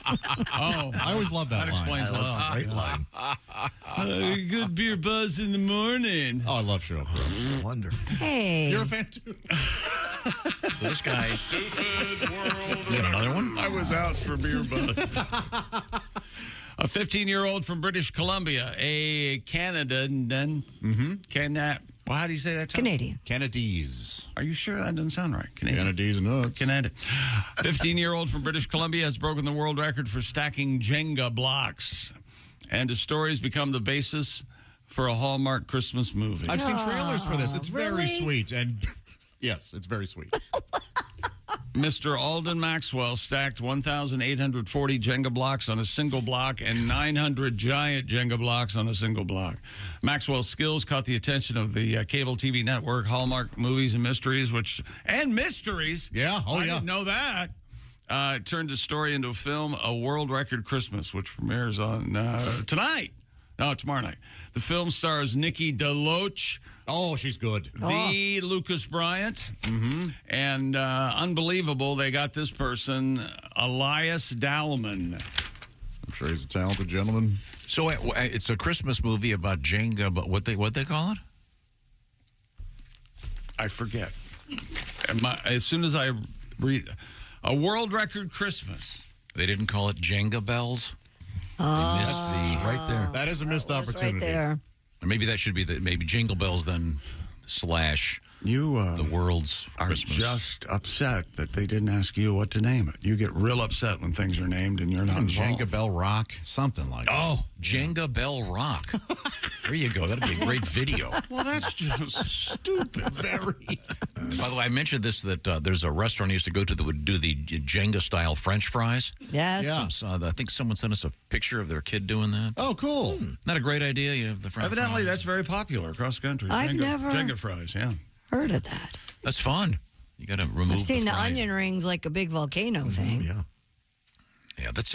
[SPEAKER 6] Oh,
[SPEAKER 8] I always love that line.
[SPEAKER 6] explains a lot.
[SPEAKER 9] Great line.
[SPEAKER 6] Good beer buzz in the morning.
[SPEAKER 8] Oh, I love Sheryl Crow.
[SPEAKER 9] Wonderful.
[SPEAKER 3] Hey.
[SPEAKER 8] You're a fan too?
[SPEAKER 7] So this guy.
[SPEAKER 6] Stupid world.
[SPEAKER 7] You got another one?
[SPEAKER 6] I was out for beer buzz. A 15-year-old from British Columbia, a Canadian. Well, how do you say that? Tom?
[SPEAKER 3] Canadian.
[SPEAKER 8] Canadies.
[SPEAKER 6] Are you sure that doesn't sound right? Canadian.
[SPEAKER 8] Canadies nuts.
[SPEAKER 6] Canada. 15-year-old from British Columbia has broken the world record for stacking Jenga blocks. And his story has become the basis for a Hallmark Christmas movie.
[SPEAKER 8] I've seen trailers for this. It's very
[SPEAKER 3] really?
[SPEAKER 8] sweet. And yes, it's very sweet.
[SPEAKER 6] Mr. Alden Maxwell stacked 1,840 Jenga blocks on a single block and 900 giant Jenga blocks on a single block. Maxwell's skills caught the attention of the cable TV network Hallmark Movies and Mysteries, Mysteries.
[SPEAKER 8] Yeah,
[SPEAKER 6] I didn't know that. It turned his story into a film, A World Record Christmas, which premieres on tomorrow night. The film stars Nikki DeLoach.
[SPEAKER 8] Oh, she's good.
[SPEAKER 6] The Lucas Bryant. And unbelievable, they got this person, Elias Dallman.
[SPEAKER 8] I'm sure he's a talented gentleman.
[SPEAKER 7] So it's a Christmas movie about Jenga, but what they call it?
[SPEAKER 6] I forget. As soon as I read a world record Christmas.
[SPEAKER 7] They didn't call it Jenga bells.
[SPEAKER 8] Right there. That is a missed opportunity.
[SPEAKER 3] Right there.
[SPEAKER 7] Or maybe that should be maybe Jingle Bells then / the world's
[SPEAKER 6] are
[SPEAKER 7] Christmas.
[SPEAKER 6] Just upset that they didn't ask you what to name it. You get real upset when things are named and you're not involved.
[SPEAKER 8] Jenga Bell Rock, something like that.
[SPEAKER 7] Oh, Jenga Bell Rock. There you go. That'd be a great video.
[SPEAKER 6] Well, that's just stupid.
[SPEAKER 8] Very.
[SPEAKER 7] By the way, I mentioned this, that there's a restaurant I used to go to that would do the Jenga-style French fries.
[SPEAKER 3] Yes.
[SPEAKER 8] Yeah.
[SPEAKER 7] I think someone sent us a picture of their kid doing that.
[SPEAKER 8] Oh, cool.
[SPEAKER 7] Not a great idea. You have the French
[SPEAKER 6] Evidently,
[SPEAKER 7] fries.
[SPEAKER 6] that's very popular across the country.
[SPEAKER 3] I've never
[SPEAKER 6] Jenga fries, yeah.
[SPEAKER 3] heard of that.
[SPEAKER 7] That's fun. You got to remove
[SPEAKER 3] I've seen the
[SPEAKER 7] fry.
[SPEAKER 3] onion rings like a big volcano thing.
[SPEAKER 8] Yeah.
[SPEAKER 7] Yeah, that's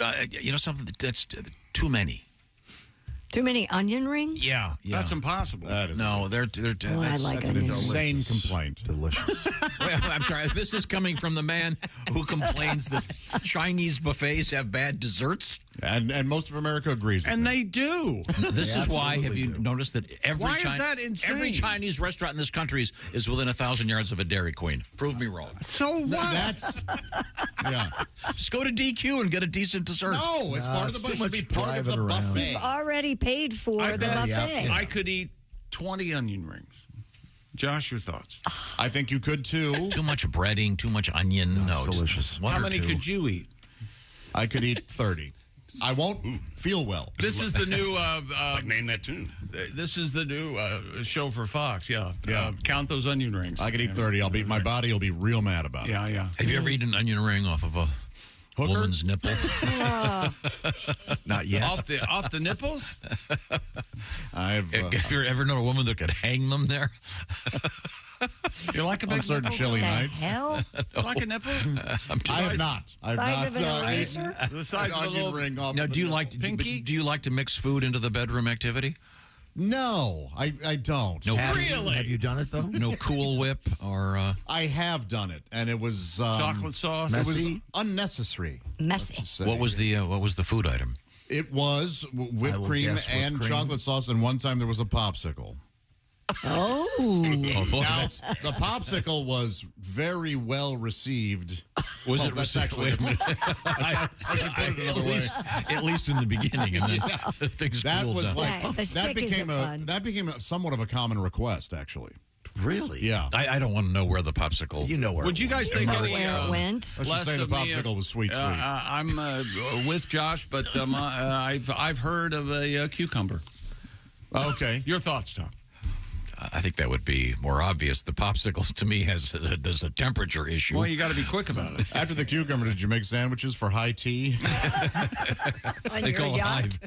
[SPEAKER 7] something that's too many.
[SPEAKER 3] Too many onion rings?
[SPEAKER 7] Yeah.
[SPEAKER 6] That's impossible.
[SPEAKER 8] That is
[SPEAKER 7] they're
[SPEAKER 3] I like
[SPEAKER 8] that's an
[SPEAKER 3] onion rings.
[SPEAKER 8] insane complaint.
[SPEAKER 9] Delicious.
[SPEAKER 7] Well, I'm sorry. This is coming from the man who complains that Chinese buffets have bad desserts.
[SPEAKER 8] And most of America agrees with
[SPEAKER 6] And
[SPEAKER 8] me.
[SPEAKER 6] they do.
[SPEAKER 7] This is why, have you noticed that
[SPEAKER 6] Why is that insane?
[SPEAKER 7] every Chinese restaurant in this country is within 1,000 yards of a Dairy Queen? Prove me wrong.
[SPEAKER 6] So what?
[SPEAKER 8] That's, yeah.
[SPEAKER 7] Just go to DQ and get a decent dessert.
[SPEAKER 8] No, it's part of the buffet. It should be part of the buffet.
[SPEAKER 3] You've already paid for the buffet.
[SPEAKER 6] I could eat 20 onion rings. Josh, your thoughts?
[SPEAKER 8] I think you could, too.
[SPEAKER 7] Too much breading, too much onion. No,
[SPEAKER 9] delicious.
[SPEAKER 6] How many could you eat?
[SPEAKER 8] I could eat 30. I won't feel well.
[SPEAKER 6] This is the new...
[SPEAKER 10] like name that tune.
[SPEAKER 6] This is the new show for Fox, yeah.
[SPEAKER 8] Yeah.
[SPEAKER 6] Count those onion rings.
[SPEAKER 8] I could eat 30. My body will be real mad about it.
[SPEAKER 6] Yeah, yeah.
[SPEAKER 7] Have you ever eaten an onion ring off of a woman's nipple?
[SPEAKER 9] Not yet.
[SPEAKER 6] Off the nipples?
[SPEAKER 8] Have
[SPEAKER 7] you ever known a woman that could hang them there?
[SPEAKER 6] You like a big
[SPEAKER 8] on certain
[SPEAKER 6] nipple?
[SPEAKER 8] chilly
[SPEAKER 3] The
[SPEAKER 8] nights.
[SPEAKER 3] hell?
[SPEAKER 6] You like a nipple?
[SPEAKER 8] I have not. I've
[SPEAKER 3] Size
[SPEAKER 8] not.
[SPEAKER 3] of an eraser?
[SPEAKER 6] The size of a
[SPEAKER 8] onion
[SPEAKER 6] little...
[SPEAKER 8] ring off
[SPEAKER 7] Now,
[SPEAKER 8] of
[SPEAKER 7] do you
[SPEAKER 8] a
[SPEAKER 7] like
[SPEAKER 6] pinky?
[SPEAKER 7] do you like to mix food into the bedroom activity?
[SPEAKER 8] No, I don't.
[SPEAKER 7] No,
[SPEAKER 6] Really?
[SPEAKER 9] Have you done it, though?
[SPEAKER 7] no Cool Whip or
[SPEAKER 8] I have done it, and it was
[SPEAKER 6] Chocolate sauce?
[SPEAKER 8] It was
[SPEAKER 9] Messy?
[SPEAKER 8] unnecessary.
[SPEAKER 3] Messy.
[SPEAKER 8] let's say.
[SPEAKER 7] what was the food item?
[SPEAKER 8] It was
[SPEAKER 9] I
[SPEAKER 8] whipped
[SPEAKER 9] will
[SPEAKER 8] cream
[SPEAKER 9] guess whipped
[SPEAKER 8] and
[SPEAKER 9] cream.
[SPEAKER 8] chocolate sauce, and one time there was a popsicle.
[SPEAKER 3] Oh.
[SPEAKER 8] Now, the popsicle was very well received.
[SPEAKER 7] Was
[SPEAKER 8] Oh,
[SPEAKER 7] it
[SPEAKER 8] that's
[SPEAKER 7] actually?
[SPEAKER 8] actually- I should put it another way.
[SPEAKER 7] At least in the beginning, and then things
[SPEAKER 8] That
[SPEAKER 7] cooled
[SPEAKER 8] was
[SPEAKER 7] down.
[SPEAKER 8] like
[SPEAKER 3] Yeah, the stick
[SPEAKER 8] that became somewhat of a common request, actually.
[SPEAKER 9] Really?
[SPEAKER 8] Yeah.
[SPEAKER 7] I don't want to know where the popsicle.
[SPEAKER 9] You know where.
[SPEAKER 6] Would you guys think
[SPEAKER 3] Know
[SPEAKER 6] any...
[SPEAKER 3] where it went?
[SPEAKER 8] Let's just say the
[SPEAKER 6] of me
[SPEAKER 8] popsicle was sweet.
[SPEAKER 6] I'm with Josh, but I've heard of a cucumber.
[SPEAKER 8] Okay.
[SPEAKER 6] Your thoughts, Tom?
[SPEAKER 7] I think that would be more obvious. The popsicles, to me, there's a temperature issue.
[SPEAKER 6] Well, you got to be quick about it.
[SPEAKER 8] After the cucumber, did you make sandwiches for high tea?
[SPEAKER 3] On
[SPEAKER 7] They
[SPEAKER 3] your
[SPEAKER 7] call it
[SPEAKER 3] yacht?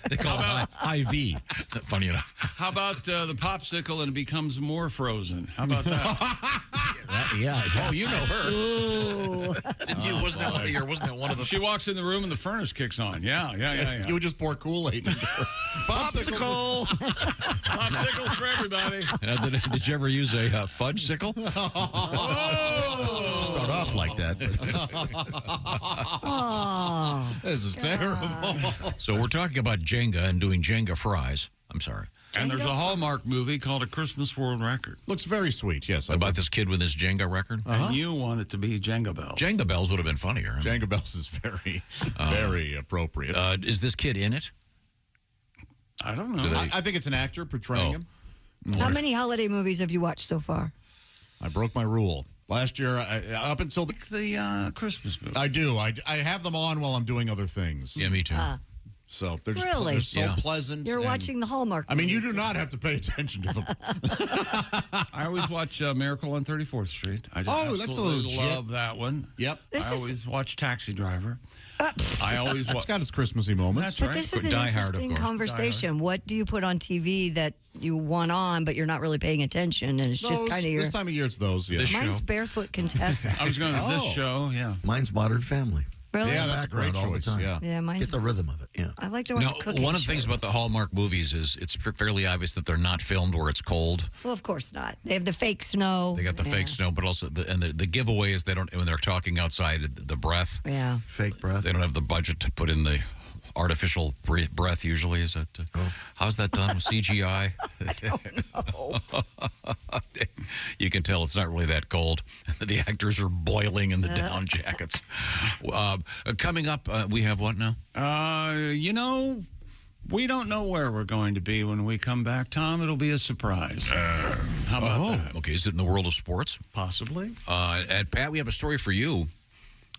[SPEAKER 7] IV. Funny enough.
[SPEAKER 6] How about the popsicle and it becomes more frozen? How about that?
[SPEAKER 9] Yeah.
[SPEAKER 7] Oh, you know her.
[SPEAKER 3] Ooh.
[SPEAKER 7] Didn't you? Wasn't that one of the?
[SPEAKER 6] She walks in the room and the furnace kicks on. Yeah.
[SPEAKER 8] You would just pour Kool-Aid into her.
[SPEAKER 6] Popsicle! Popsicles for everybody.
[SPEAKER 7] Did you ever use a fudge sickle?
[SPEAKER 6] Oh!
[SPEAKER 9] Start off like that.
[SPEAKER 3] Oh.
[SPEAKER 8] This is terrible.
[SPEAKER 7] So we're talking about Jenga and doing Jenga fries. I'm sorry.
[SPEAKER 6] And there's a Hallmark movie called A Christmas World Record.
[SPEAKER 8] Looks very sweet, yes.
[SPEAKER 7] About this kid with his Jenga record.
[SPEAKER 6] And you want it to be Jenga Bells.
[SPEAKER 7] Jenga Bells would have been funnier.
[SPEAKER 8] Jenga Bells is very, very appropriate.
[SPEAKER 7] Is this kid in it?
[SPEAKER 6] I don't know.
[SPEAKER 8] I think it's an actor portraying him.
[SPEAKER 3] How many holiday movies have you watched so far?
[SPEAKER 8] I broke my rule. Last year, up until
[SPEAKER 6] the Christmas movie.
[SPEAKER 8] I do. I have them on while I'm doing other things.
[SPEAKER 7] Yeah, me too.
[SPEAKER 8] So they're just
[SPEAKER 3] Really?
[SPEAKER 8] they're so pleasant.
[SPEAKER 3] You're
[SPEAKER 8] and-
[SPEAKER 3] watching the Hallmark
[SPEAKER 8] I mean, you
[SPEAKER 3] movies.
[SPEAKER 8] do not have to pay attention to them.
[SPEAKER 6] I always watch Miracle on 34th Street. I just
[SPEAKER 8] Oh, that's a
[SPEAKER 6] absolutely
[SPEAKER 8] legit-
[SPEAKER 6] love that one.
[SPEAKER 8] Yep.
[SPEAKER 3] This
[SPEAKER 6] I
[SPEAKER 3] is-
[SPEAKER 6] always watch Taxi Driver. I always watch.
[SPEAKER 8] It's got its Christmassy moments.
[SPEAKER 6] That's
[SPEAKER 3] But
[SPEAKER 6] right.
[SPEAKER 3] this is an
[SPEAKER 7] Die Hard, of
[SPEAKER 3] interesting
[SPEAKER 7] course.
[SPEAKER 3] conversation. What do you put on TV that you want on, but you're not really paying attention, and it's just
[SPEAKER 8] Those-
[SPEAKER 3] kind of your...
[SPEAKER 8] this time of year, it's those. Yeah.
[SPEAKER 3] Mine's Barefoot Contessa.
[SPEAKER 6] I was going to this show, yeah.
[SPEAKER 9] Mine's Modern Family.
[SPEAKER 3] Really?
[SPEAKER 8] Yeah, that's a great
[SPEAKER 9] Background all the
[SPEAKER 8] choice.
[SPEAKER 9] time.
[SPEAKER 8] Yeah.
[SPEAKER 3] Yeah, mine's...
[SPEAKER 9] Get the rhythm of it. Yeah.
[SPEAKER 3] I like to watch
[SPEAKER 7] Now,
[SPEAKER 3] cooking
[SPEAKER 7] one of the things
[SPEAKER 3] shows.
[SPEAKER 7] about the Hallmark movies is it's fairly obvious that they're not filmed where it's cold.
[SPEAKER 3] Well, of course not. They have the fake snow.
[SPEAKER 7] They got the fake snow, but also the giveaway is they don't, when they're talking outside, the breath.
[SPEAKER 3] Yeah.
[SPEAKER 9] Fake breath.
[SPEAKER 7] They don't have the budget to put in the artificial breath usually. Is that how's that done with CGI?
[SPEAKER 3] I don't know.
[SPEAKER 7] You can tell it's not really that cold. The actors are boiling in the down jackets. Coming up, we have what now?
[SPEAKER 6] We don't know where we're going to be when we come back, Tom. It'll be a surprise. How about that?
[SPEAKER 7] Okay. Is it in the world of sports?
[SPEAKER 6] Possibly.
[SPEAKER 7] At Pat, we have a story for you.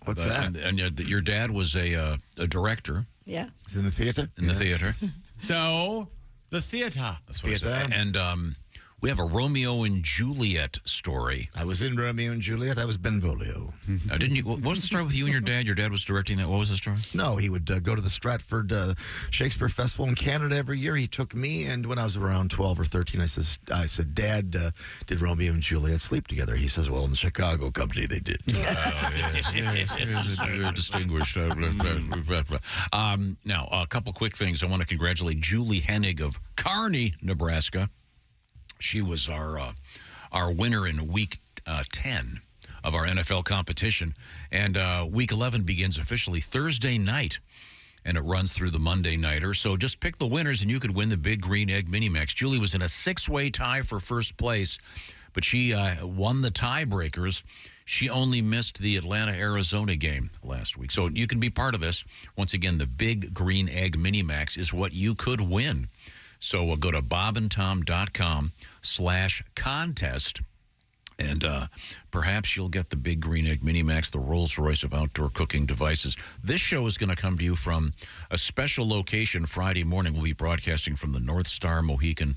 [SPEAKER 9] What's that?
[SPEAKER 7] And your dad was a director.
[SPEAKER 3] Yeah.
[SPEAKER 9] Is it in the theater?
[SPEAKER 7] In the theater.
[SPEAKER 6] No, the theater.
[SPEAKER 7] That's what I said. And we have a Romeo and Juliet story.
[SPEAKER 9] I was in Romeo and Juliet. I was Benvolio.
[SPEAKER 7] Didn't you? What was the story with you and your dad? Your dad was directing that. What was the story?
[SPEAKER 9] No, he would go to the Stratford Shakespeare Festival in Canada every year. He took me, and when I was around 12 or 13, I said, Dad, did Romeo and Juliet sleep together? He says, well, in the Chicago company, they did.
[SPEAKER 7] Yes, very distinguished. Now, a couple quick things. I want to congratulate Julie Hennig of Kearney, Nebraska. She was our winner in week 10 of our NFL competition. And week 11 begins officially Thursday night, and it runs through the Monday nighter. So just pick the winners, and you could win the Big Green Egg Mini Max. Julie was in a 6-way tie for first place, but she won the tiebreakers. She only missed the Atlanta-Arizona game last week. So you can be part of this. Once again, the Big Green Egg Mini Max is what you could win. So we'll go to bobandtom.com/contest, and perhaps you'll get the Big Green Egg Mini Max, the Rolls-Royce of outdoor cooking devices. This show is going to come to you from a special location Friday morning. We'll be broadcasting from the North Star Mohican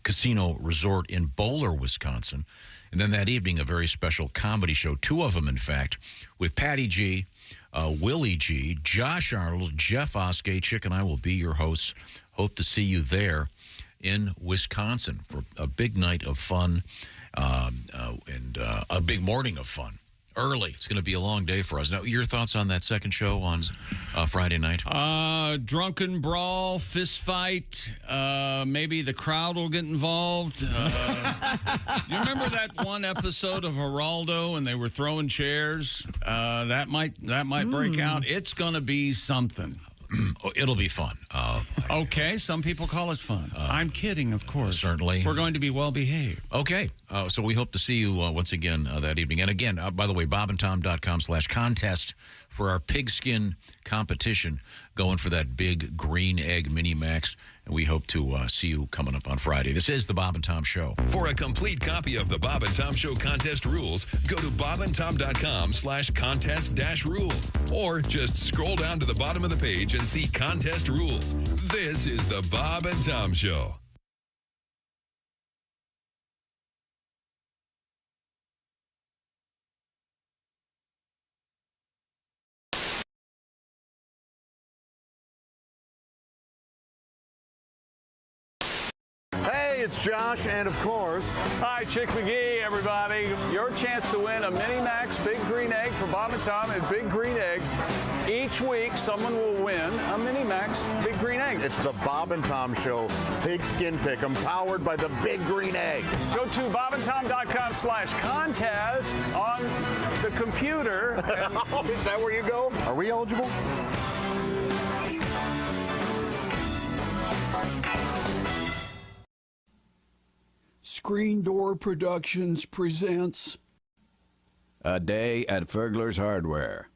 [SPEAKER 7] Casino Resort in Bowler, Wisconsin. And then that evening, a very special comedy show, 2 of them, in fact, with Patty G., Willie G., Josh Arnold, Jeff Oskey. Chick and I will be your hosts. Hope to see you there in Wisconsin for a big night of fun and a big morning of fun. Early. It's going to be a long day for us. Now, your thoughts on that second show on Friday night?
[SPEAKER 6] Drunken brawl, fist fight. Maybe the crowd will get involved. You remember that one episode of Geraldo and they were throwing chairs? That might break out. It's going to be something.
[SPEAKER 7] It'll be fun.
[SPEAKER 6] Okay, some people call it fun. I'm kidding, of course.
[SPEAKER 7] Certainly.
[SPEAKER 6] We're going to be well behaved.
[SPEAKER 7] Okay, so we hope to see you once again that evening. And again, by the way, bobandtom.com/contest for our pigskin competition, going for that Big Green Egg Mini Max. And we hope to see you coming up on Friday. This is the Bob and Tom Show.
[SPEAKER 21] For a complete copy of the Bob and Tom Show contest rules, go to bobandtom.com/contest-rules. Or just scroll down to the bottom of the page and see contest rules. This is the Bob and Tom Show.
[SPEAKER 12] Hey, it's Josh, and of course... Hi, Chick McGee, everybody. Your chance to win a Mini Max Big Green Egg for Bob and Tom at Big Green Egg. Each week, someone will win a Mini Max Big Green Egg.
[SPEAKER 15] It's the Bob and Tom Show Pigskin Pick'em, powered by the Big Green Egg.
[SPEAKER 12] Go to bobandtom.com/contest on the computer.
[SPEAKER 15] Is that where you go? Are we eligible?
[SPEAKER 22] Screen Door Productions presents
[SPEAKER 23] A Day at Fergler's Hardware.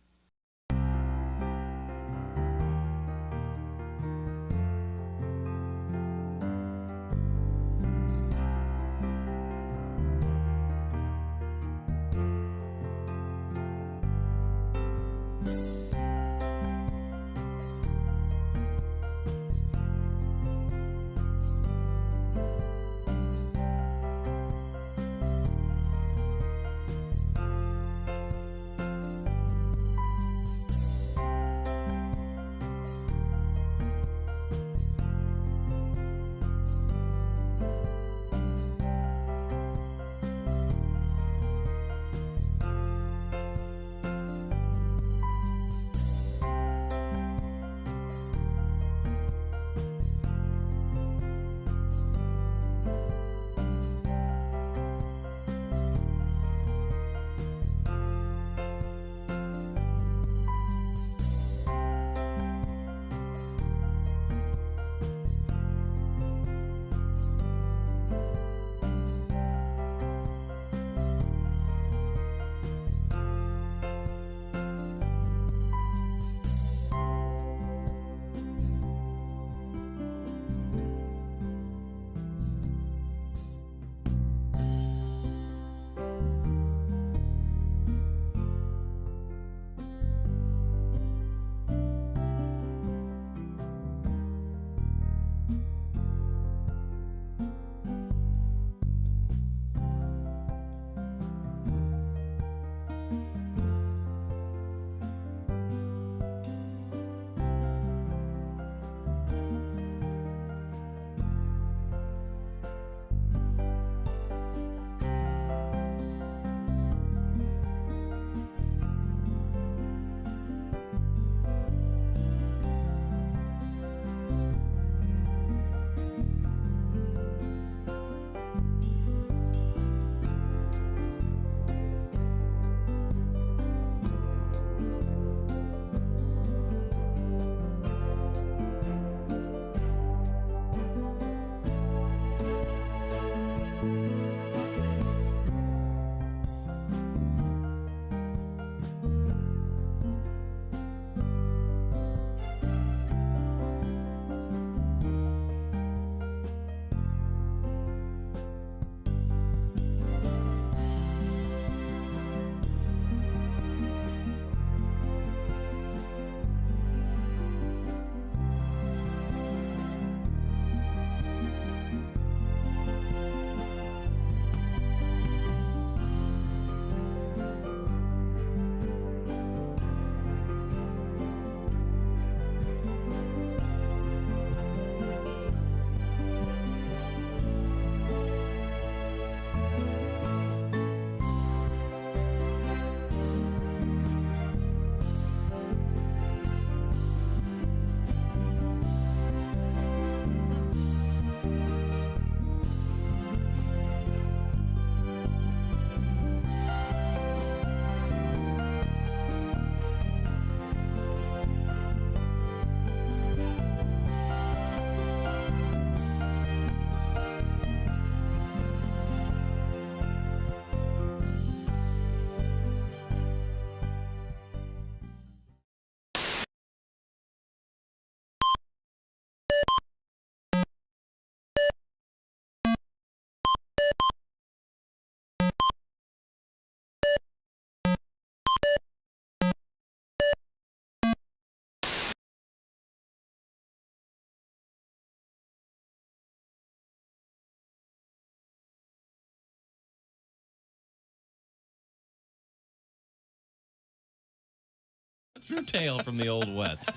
[SPEAKER 1] True tale from the Old West.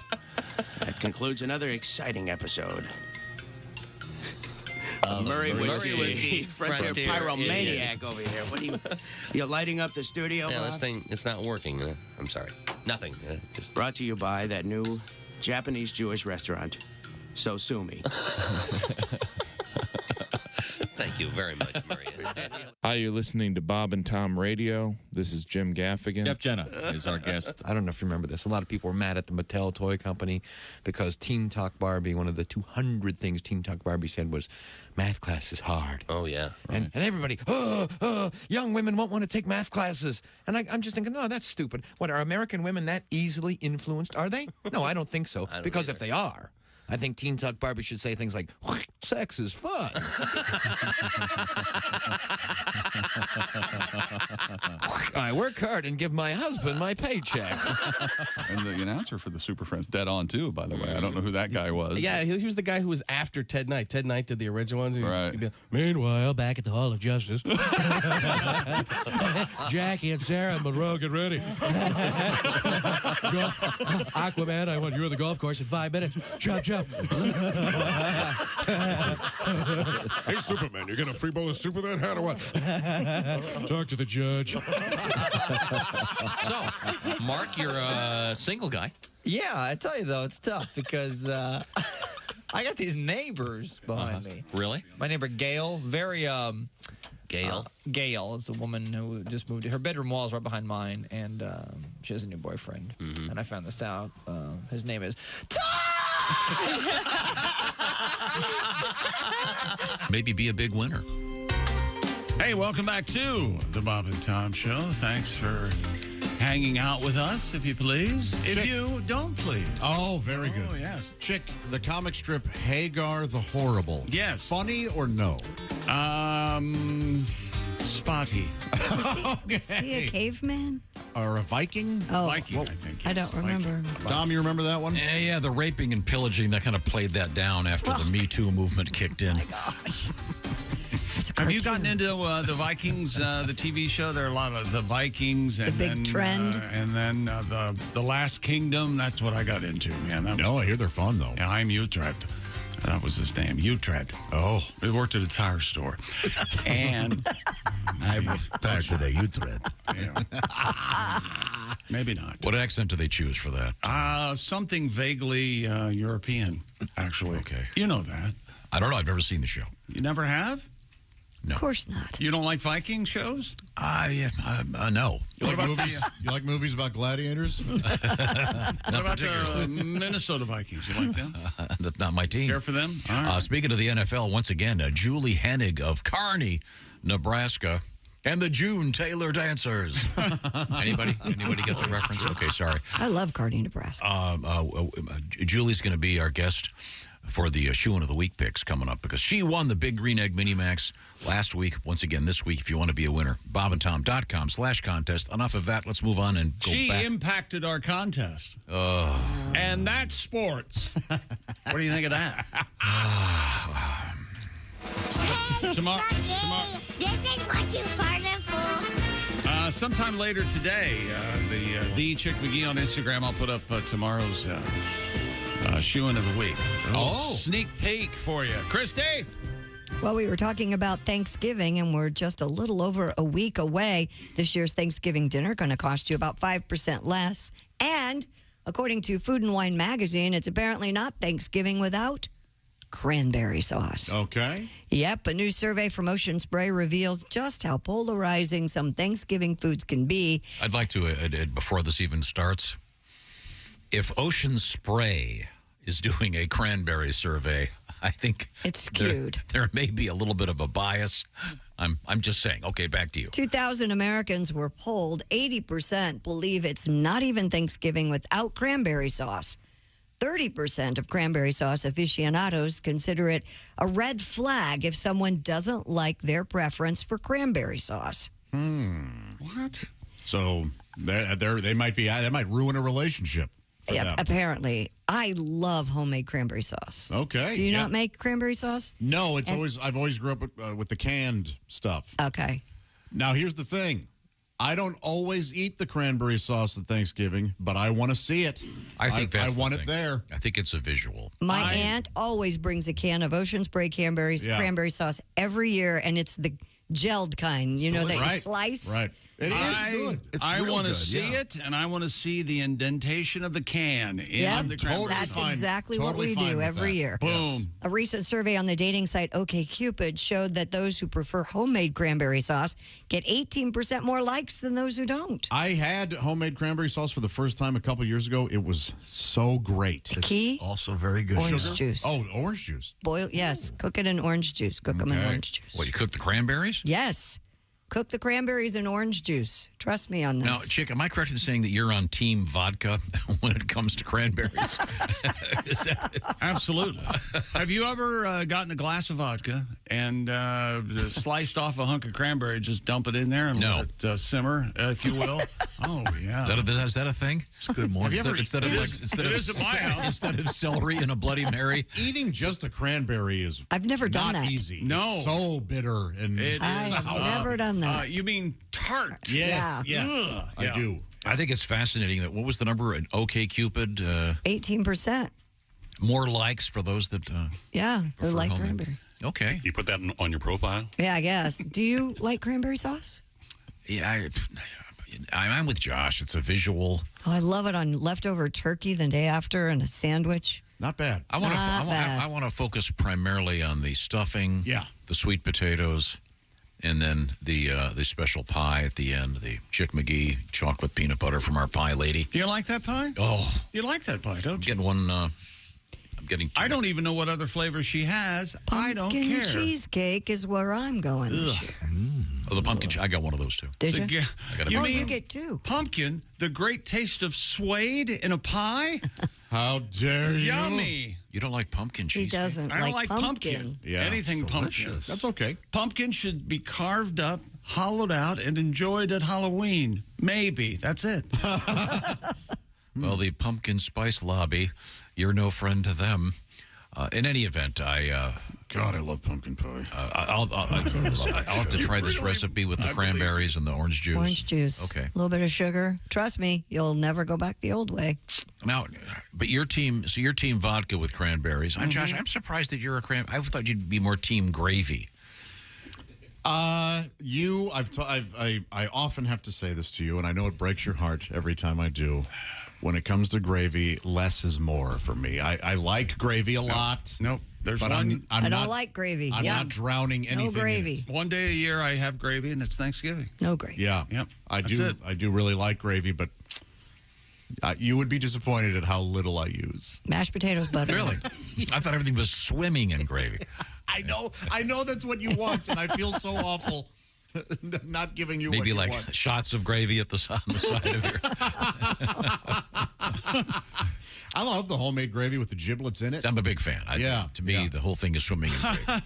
[SPEAKER 4] That concludes another exciting episode.
[SPEAKER 2] Murray Whiskey,
[SPEAKER 4] Frontier Pyromaniac over here. What are you lighting up the studio?
[SPEAKER 2] Yeah,
[SPEAKER 4] Bob?
[SPEAKER 2] this thing, it's not working. I'm sorry. Nothing. Just...
[SPEAKER 4] Brought to you by that new Japanese-Jewish restaurant, So Sue Me.
[SPEAKER 2] Thank you very much, Murray.
[SPEAKER 17] Hi, you're listening to Bob and Tom Radio. This is Jim Gaffigan.
[SPEAKER 1] Jeff Jenna is our guest.
[SPEAKER 24] I don't know if you remember this. A lot of people were mad at the Mattel toy company because Teen Talk Barbie, one of the 200 things Teen Talk Barbie said was, math class is hard.
[SPEAKER 2] Oh, yeah.
[SPEAKER 24] And everybody, young women won't want to take math classes. And I'm just thinking, no, that's stupid. What, are American women that easily influenced? Are they? No, I don't think so. Because if they are, I think Teen Talk Barbie should say things like, sex is fun. I work hard and give my husband my paycheck.
[SPEAKER 19] And the announcer for the Super Friends, dead on, too, by the way. I don't know who that guy was.
[SPEAKER 14] Yeah, he was the guy who was after Ted Knight. Ted Knight did the original ones.
[SPEAKER 19] Right.
[SPEAKER 14] Meanwhile, back at the Hall of Justice, Jackie and Sarah and Monroe, get ready. Aquaman, I want you on the golf course in 5 minutes. Chop, chop.
[SPEAKER 25] Hey, Superman, you're going to free bowl of soup with that hat or what? Talk to the judge.
[SPEAKER 2] So, Mark, you're a single guy.
[SPEAKER 26] Yeah, I tell you, though, it's tough because I got these neighbors behind me.
[SPEAKER 2] Really?
[SPEAKER 26] My neighbor, Gail, very...
[SPEAKER 2] Gail?
[SPEAKER 26] Gail is a woman who just moved. Her bedroom wall is right behind mine, and she has a new boyfriend.
[SPEAKER 2] Mm-hmm.
[SPEAKER 26] And I found this out. His name is...
[SPEAKER 7] Maybe be a big winner.
[SPEAKER 6] Hey, welcome back to the Bob and Tom Show. Thanks for hanging out with us, if you please. If you don't, please.
[SPEAKER 8] Oh, very good.
[SPEAKER 6] Oh, yes.
[SPEAKER 8] Chick, the comic strip Hagar the Horrible.
[SPEAKER 6] Yes.
[SPEAKER 8] Funny or no?
[SPEAKER 6] Spotty.
[SPEAKER 8] Okay.
[SPEAKER 3] Is he a caveman?
[SPEAKER 8] Or a Viking?
[SPEAKER 3] Oh,
[SPEAKER 6] Viking, I think.
[SPEAKER 3] I don't remember.
[SPEAKER 8] Tom, you remember that one?
[SPEAKER 7] Yeah, the raping and pillaging, that kind of played that down after the Me Too movement kicked in.
[SPEAKER 6] Have you gotten into the Vikings, the TV show? There are a lot of the Vikings.
[SPEAKER 3] It's a big trend.
[SPEAKER 6] And then the Last Kingdom. That's what I got into, man.
[SPEAKER 8] No, I hear they're fun, though.
[SPEAKER 6] Yeah, I'm Utrecht. That was his name, Utrecht.
[SPEAKER 8] Oh.
[SPEAKER 6] We worked at a tire store. And I was
[SPEAKER 8] back to the Utrecht.
[SPEAKER 6] Maybe not.
[SPEAKER 7] What accent do they choose for that?
[SPEAKER 6] Something vaguely European, actually.
[SPEAKER 7] Okay.
[SPEAKER 6] You know that.
[SPEAKER 7] I don't know. I've never seen the show.
[SPEAKER 6] You never have?
[SPEAKER 7] No.
[SPEAKER 3] Of course not.
[SPEAKER 6] You don't like Viking shows?
[SPEAKER 7] No.
[SPEAKER 8] You like movies? You like movies about gladiators?
[SPEAKER 6] What about the Minnesota Vikings? You like them?
[SPEAKER 7] That's not my team.
[SPEAKER 6] Care for them? All right.
[SPEAKER 7] Speaking of the NFL, once again, Julie Hennig of Kearney, Nebraska, and the June Taylor Dancers. Anybody get the reference? Okay, sorry.
[SPEAKER 3] I love Kearney, Nebraska.
[SPEAKER 7] Julie's going to be our guest for the Shoein' of the Week picks coming up because she won the Big Green Egg Mini Max last week. Once again, this week, if you want to be a winner, bobandtom.com/contest. Enough of that. Let's move on and go
[SPEAKER 6] She
[SPEAKER 7] back.
[SPEAKER 6] impacted our contest. And that's sports. What do you think of that? Tomorrow.
[SPEAKER 27] This is what you farted for.
[SPEAKER 6] Sometime later today, the Chick McGee on Instagram, I'll put up tomorrow's Shoein' of the Week. Sneak peek for you. Christy?
[SPEAKER 3] Well, we were talking about Thanksgiving, and we're just a little over a week away. This year's Thanksgiving dinner going to cost you about 5% less. And according to Food and Wine magazine, it's apparently not Thanksgiving without cranberry sauce.
[SPEAKER 8] Okay.
[SPEAKER 3] Yep, a new survey from Ocean Spray reveals just how polarizing some Thanksgiving foods can be.
[SPEAKER 7] I'd like to, before this even starts, if Ocean Spray is doing a cranberry survey, I think
[SPEAKER 3] it's skewed.
[SPEAKER 7] There may be a little bit of a bias. I'm just saying. Okay, back to you.
[SPEAKER 3] 2,000 Americans were polled. 80% believe it's not even Thanksgiving without cranberry sauce. 30% of cranberry sauce aficionados consider it a red flag if someone doesn't like their preference for cranberry sauce.
[SPEAKER 6] What?
[SPEAKER 8] So they might be. That might ruin a relationship.
[SPEAKER 3] Yeah, apparently. I love homemade cranberry sauce.
[SPEAKER 8] Okay.
[SPEAKER 3] Do you not make cranberry sauce?
[SPEAKER 8] No, I've always grew up with the canned stuff.
[SPEAKER 3] Okay.
[SPEAKER 8] Now here's the thing. I don't always eat the cranberry sauce at Thanksgiving, but I want to see it.
[SPEAKER 7] I think that's
[SPEAKER 8] I want
[SPEAKER 7] the
[SPEAKER 8] it
[SPEAKER 7] thing.
[SPEAKER 8] there.
[SPEAKER 7] I think it's a visual.
[SPEAKER 3] My aunt always brings a can of Ocean Spray cranberry sauce every year, and it's the gelled kind, you know, that you slice.
[SPEAKER 8] Right. It is good.
[SPEAKER 6] I want to see it, and I want to see the indentation of the can in the cranberry.
[SPEAKER 3] That's exactly what we do every year.
[SPEAKER 6] Boom.
[SPEAKER 3] A recent survey on the dating site OkCupid showed that those who prefer homemade cranberry sauce get 18% more likes than those who don't.
[SPEAKER 8] I had homemade cranberry sauce for the first time a couple years ago. It was so great.
[SPEAKER 3] The key?
[SPEAKER 9] Also very good.
[SPEAKER 3] Orange juice.
[SPEAKER 8] Oh, orange juice.
[SPEAKER 3] Cook it in orange juice. Cook them in orange juice.
[SPEAKER 7] What, you cook the cranberries?
[SPEAKER 3] Yes. Cook the cranberries in orange juice. Trust me on this.
[SPEAKER 7] Now, Chick, am I correct in saying that you're on team vodka when it comes to cranberries?
[SPEAKER 6] Absolutely. Have you ever gotten a glass of vodka and sliced off a hunk of cranberry, just dump it in there and let it simmer, if you will? Oh, yeah.
[SPEAKER 7] Is that a thing?
[SPEAKER 9] It's good morning.
[SPEAKER 7] Instead of celery and a Bloody Mary.
[SPEAKER 8] Eating just a cranberry is
[SPEAKER 3] I've never done that.
[SPEAKER 8] easy.
[SPEAKER 6] No.
[SPEAKER 8] It's so bitter and
[SPEAKER 3] I've never done that.
[SPEAKER 6] You mean tart?
[SPEAKER 8] Yes, I do.
[SPEAKER 7] I think it's fascinating that, what was the number at OkCupid?
[SPEAKER 3] 18%.
[SPEAKER 7] More likes for those that
[SPEAKER 3] who like cranberry.
[SPEAKER 7] Okay.
[SPEAKER 25] You put that on your profile?
[SPEAKER 3] Yeah, I guess. Do you like cranberry sauce?
[SPEAKER 7] Yeah, I'm with Josh. It's a visual.
[SPEAKER 3] Oh, I love it on leftover turkey the day after and a sandwich.
[SPEAKER 8] Not bad.
[SPEAKER 7] I want to focus primarily on the stuffing, the sweet potatoes, and then the special pie at the end, the Chick McGee chocolate peanut butter from our pie lady.
[SPEAKER 6] Do you like that pie?
[SPEAKER 7] Oh.
[SPEAKER 6] You like that pie, don't you?
[SPEAKER 7] Getting one. I'm getting.
[SPEAKER 6] I don't even know what other flavors she has. I don't
[SPEAKER 3] Pumpkin
[SPEAKER 6] care.
[SPEAKER 3] cheesecake is where I'm going this year.
[SPEAKER 7] Oh, the pumpkin. I got one of those too.
[SPEAKER 3] Did you?
[SPEAKER 6] You
[SPEAKER 3] get two.
[SPEAKER 6] Pumpkin, the great taste of suede in a pie?
[SPEAKER 8] How dare you?
[SPEAKER 6] Yummy.
[SPEAKER 7] You don't like pumpkin cheesecake?
[SPEAKER 3] He doesn't.
[SPEAKER 6] I don't like pumpkin.
[SPEAKER 8] Yeah,
[SPEAKER 6] anything pumpkin.
[SPEAKER 8] That's okay.
[SPEAKER 6] Pumpkin should be carved up, hollowed out, and enjoyed at Halloween. Maybe. That's it.
[SPEAKER 7] Well, the pumpkin spice lobby, you're no friend to them. In any event,
[SPEAKER 8] God, I love pumpkin pie.
[SPEAKER 7] I'll have to try this recipe with the cranberries and the orange juice.
[SPEAKER 3] Orange juice.
[SPEAKER 7] Okay.
[SPEAKER 3] A little bit of sugar. Trust me, you'll never go back the old way.
[SPEAKER 7] Now, but your team vodka with cranberries. Josh, I'm surprised that you're a I thought you'd be more team gravy.
[SPEAKER 8] I often have to say this to you, and I know it breaks your heart every time I do. When it comes to gravy, less is more for me. I like gravy a lot.
[SPEAKER 6] Nope.
[SPEAKER 8] But
[SPEAKER 3] I don't like gravy.
[SPEAKER 8] I'm not drowning anything.
[SPEAKER 3] No gravy.
[SPEAKER 8] In it.
[SPEAKER 6] One day a year I have gravy, and it's Thanksgiving.
[SPEAKER 3] No gravy.
[SPEAKER 8] Yeah.
[SPEAKER 6] Yep.
[SPEAKER 8] I do really like gravy, but you would be disappointed at how little I use.
[SPEAKER 3] Mashed potatoes, butter.
[SPEAKER 7] Really? I thought everything was swimming in gravy.
[SPEAKER 8] I know that's what you want, and I feel so awful not giving you
[SPEAKER 7] maybe
[SPEAKER 8] what you
[SPEAKER 7] like
[SPEAKER 8] want.
[SPEAKER 7] shots of gravy on the side of your.
[SPEAKER 8] I love the homemade gravy with the giblets in it.
[SPEAKER 7] I'm a big fan. To me, the whole thing is swimming in gravy.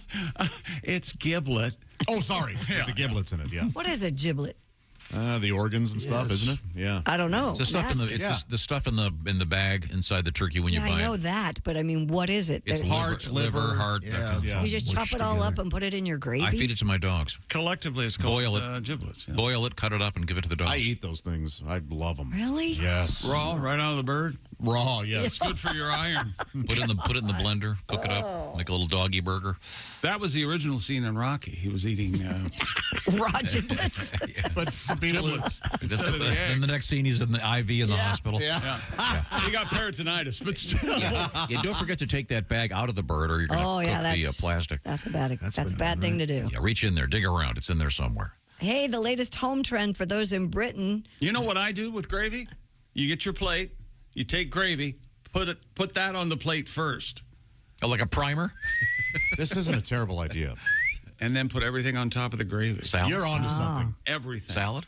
[SPEAKER 6] It's giblet.
[SPEAKER 8] Oh, sorry. With the giblets in it, yeah.
[SPEAKER 3] What is a giblet?
[SPEAKER 8] The organs and stuff, isn't it? Yeah.
[SPEAKER 3] I don't know.
[SPEAKER 7] It's the stuff in the bag inside the turkey when you buy it.
[SPEAKER 3] I know that, but I mean, what is it?
[SPEAKER 7] It's heart, liver, heart.
[SPEAKER 3] Yeah. You just chop it all up and put it in your gravy?
[SPEAKER 7] I feed it to my dogs.
[SPEAKER 6] Collectively, it's called giblets. Yeah.
[SPEAKER 7] Boil it, cut it up, and give it to the dogs.
[SPEAKER 8] I eat those things. I love them.
[SPEAKER 3] Really?
[SPEAKER 8] Yes.
[SPEAKER 6] Raw, right out of the bird?
[SPEAKER 8] Raw, yes.
[SPEAKER 6] It's good for your iron.
[SPEAKER 7] Put it in the blender, cook it up, make a little doggy burger.
[SPEAKER 6] That was the original scene in Rocky. He was eating
[SPEAKER 3] raw giblets.
[SPEAKER 8] But some people
[SPEAKER 7] then the next scene, he's in the IV in the hospital.
[SPEAKER 6] Yeah. He got peritonitis, but still.
[SPEAKER 7] Yeah, don't forget to take that bag out of the bird, or you're going to cook the plastic.
[SPEAKER 3] That's a bad thing to do.
[SPEAKER 7] Yeah, reach in there, dig around. It's in there somewhere.
[SPEAKER 3] Hey, the latest home trend for those in Britain.
[SPEAKER 6] You know what I do with gravy? You get your plate, you take gravy, put that on the plate first.
[SPEAKER 7] Oh, like a primer?
[SPEAKER 8] This isn't a terrible idea.
[SPEAKER 6] And then put everything on top of the gravy.
[SPEAKER 7] Salad?
[SPEAKER 8] You're onto something.
[SPEAKER 6] Everything.
[SPEAKER 7] Salad?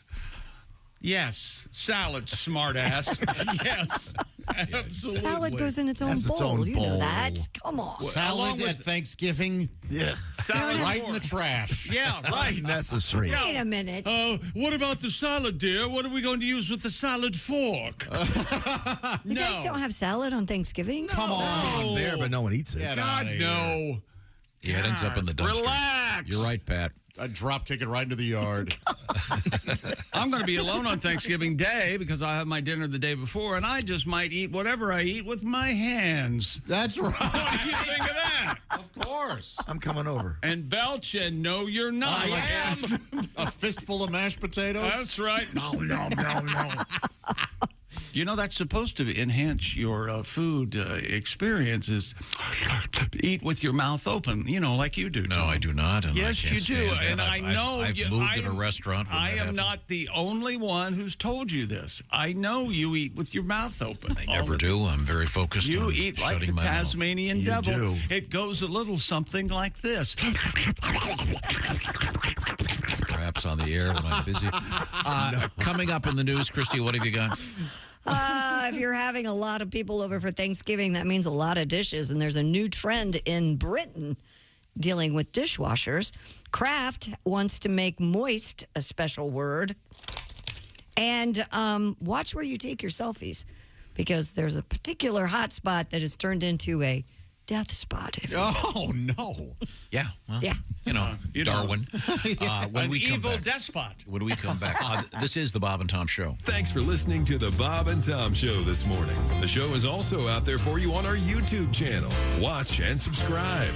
[SPEAKER 6] Yes. Salad, smart ass. Yes. Absolutely.
[SPEAKER 3] Salad goes in its own bowl. You know that. Come on.
[SPEAKER 8] Salad at Thanksgiving?
[SPEAKER 6] Yeah. Salad
[SPEAKER 8] right in the trash.
[SPEAKER 6] Yeah, right.
[SPEAKER 9] Necessary.
[SPEAKER 3] Wait a minute.
[SPEAKER 6] What about the salad, dear? What are we going to use with the salad fork?
[SPEAKER 3] You guys don't have salad on Thanksgiving?
[SPEAKER 8] Come on.
[SPEAKER 9] It's there, but no one eats it.
[SPEAKER 6] God, no.
[SPEAKER 7] Yeah, it ends up in the dumpster.
[SPEAKER 6] Relax.
[SPEAKER 7] You're right, Pat.
[SPEAKER 8] I'd drop kick it right into the yard.
[SPEAKER 6] I'm going to be alone on Thanksgiving Day because I have my dinner the day before, and I just might eat whatever I eat with my hands.
[SPEAKER 8] That's right.
[SPEAKER 6] What do you think of that?
[SPEAKER 8] Of course.
[SPEAKER 9] I'm coming over.
[SPEAKER 6] And belch and no, you're not.
[SPEAKER 8] I am. A fistful of mashed potatoes?
[SPEAKER 6] That's right. No. You know, that's supposed to enhance your food experiences. Eat with your mouth open, like you do.
[SPEAKER 7] No,
[SPEAKER 6] Tom.
[SPEAKER 7] I do not. And
[SPEAKER 6] yes,
[SPEAKER 7] I can't
[SPEAKER 6] you do.
[SPEAKER 7] stand
[SPEAKER 6] And
[SPEAKER 7] that.
[SPEAKER 6] I know
[SPEAKER 7] I've moved in a restaurant.
[SPEAKER 6] I am not the only one who's told you this. I know you eat with your mouth open.
[SPEAKER 7] I never do. I'm very focused on
[SPEAKER 6] You eat like the
[SPEAKER 7] shutting my mouth.
[SPEAKER 6] Tasmanian
[SPEAKER 8] You
[SPEAKER 6] devil.
[SPEAKER 8] do.
[SPEAKER 6] It goes a little something like this.
[SPEAKER 7] Perhaps on the air when I'm busy. Coming up in the news, Christy, what have you got?
[SPEAKER 3] If you're having a lot of people over for Thanksgiving, that means a lot of dishes. And there's a new trend in Britain dealing with dishwashers. Kraft wants to make moist a special word. And watch where you take your selfies, because there's a particular hot spot that has turned into a death spot.
[SPEAKER 8] Oh, no.
[SPEAKER 7] Yeah. Well,
[SPEAKER 3] Yeah.
[SPEAKER 7] Darwin. When
[SPEAKER 6] An
[SPEAKER 7] we come
[SPEAKER 6] evil
[SPEAKER 7] back,
[SPEAKER 6] despot.
[SPEAKER 7] When we come back, this is the Bob and Tom Show.
[SPEAKER 21] Thanks for listening to the Bob and Tom Show this morning. The show is also out there for you on our YouTube channel. Watch and subscribe.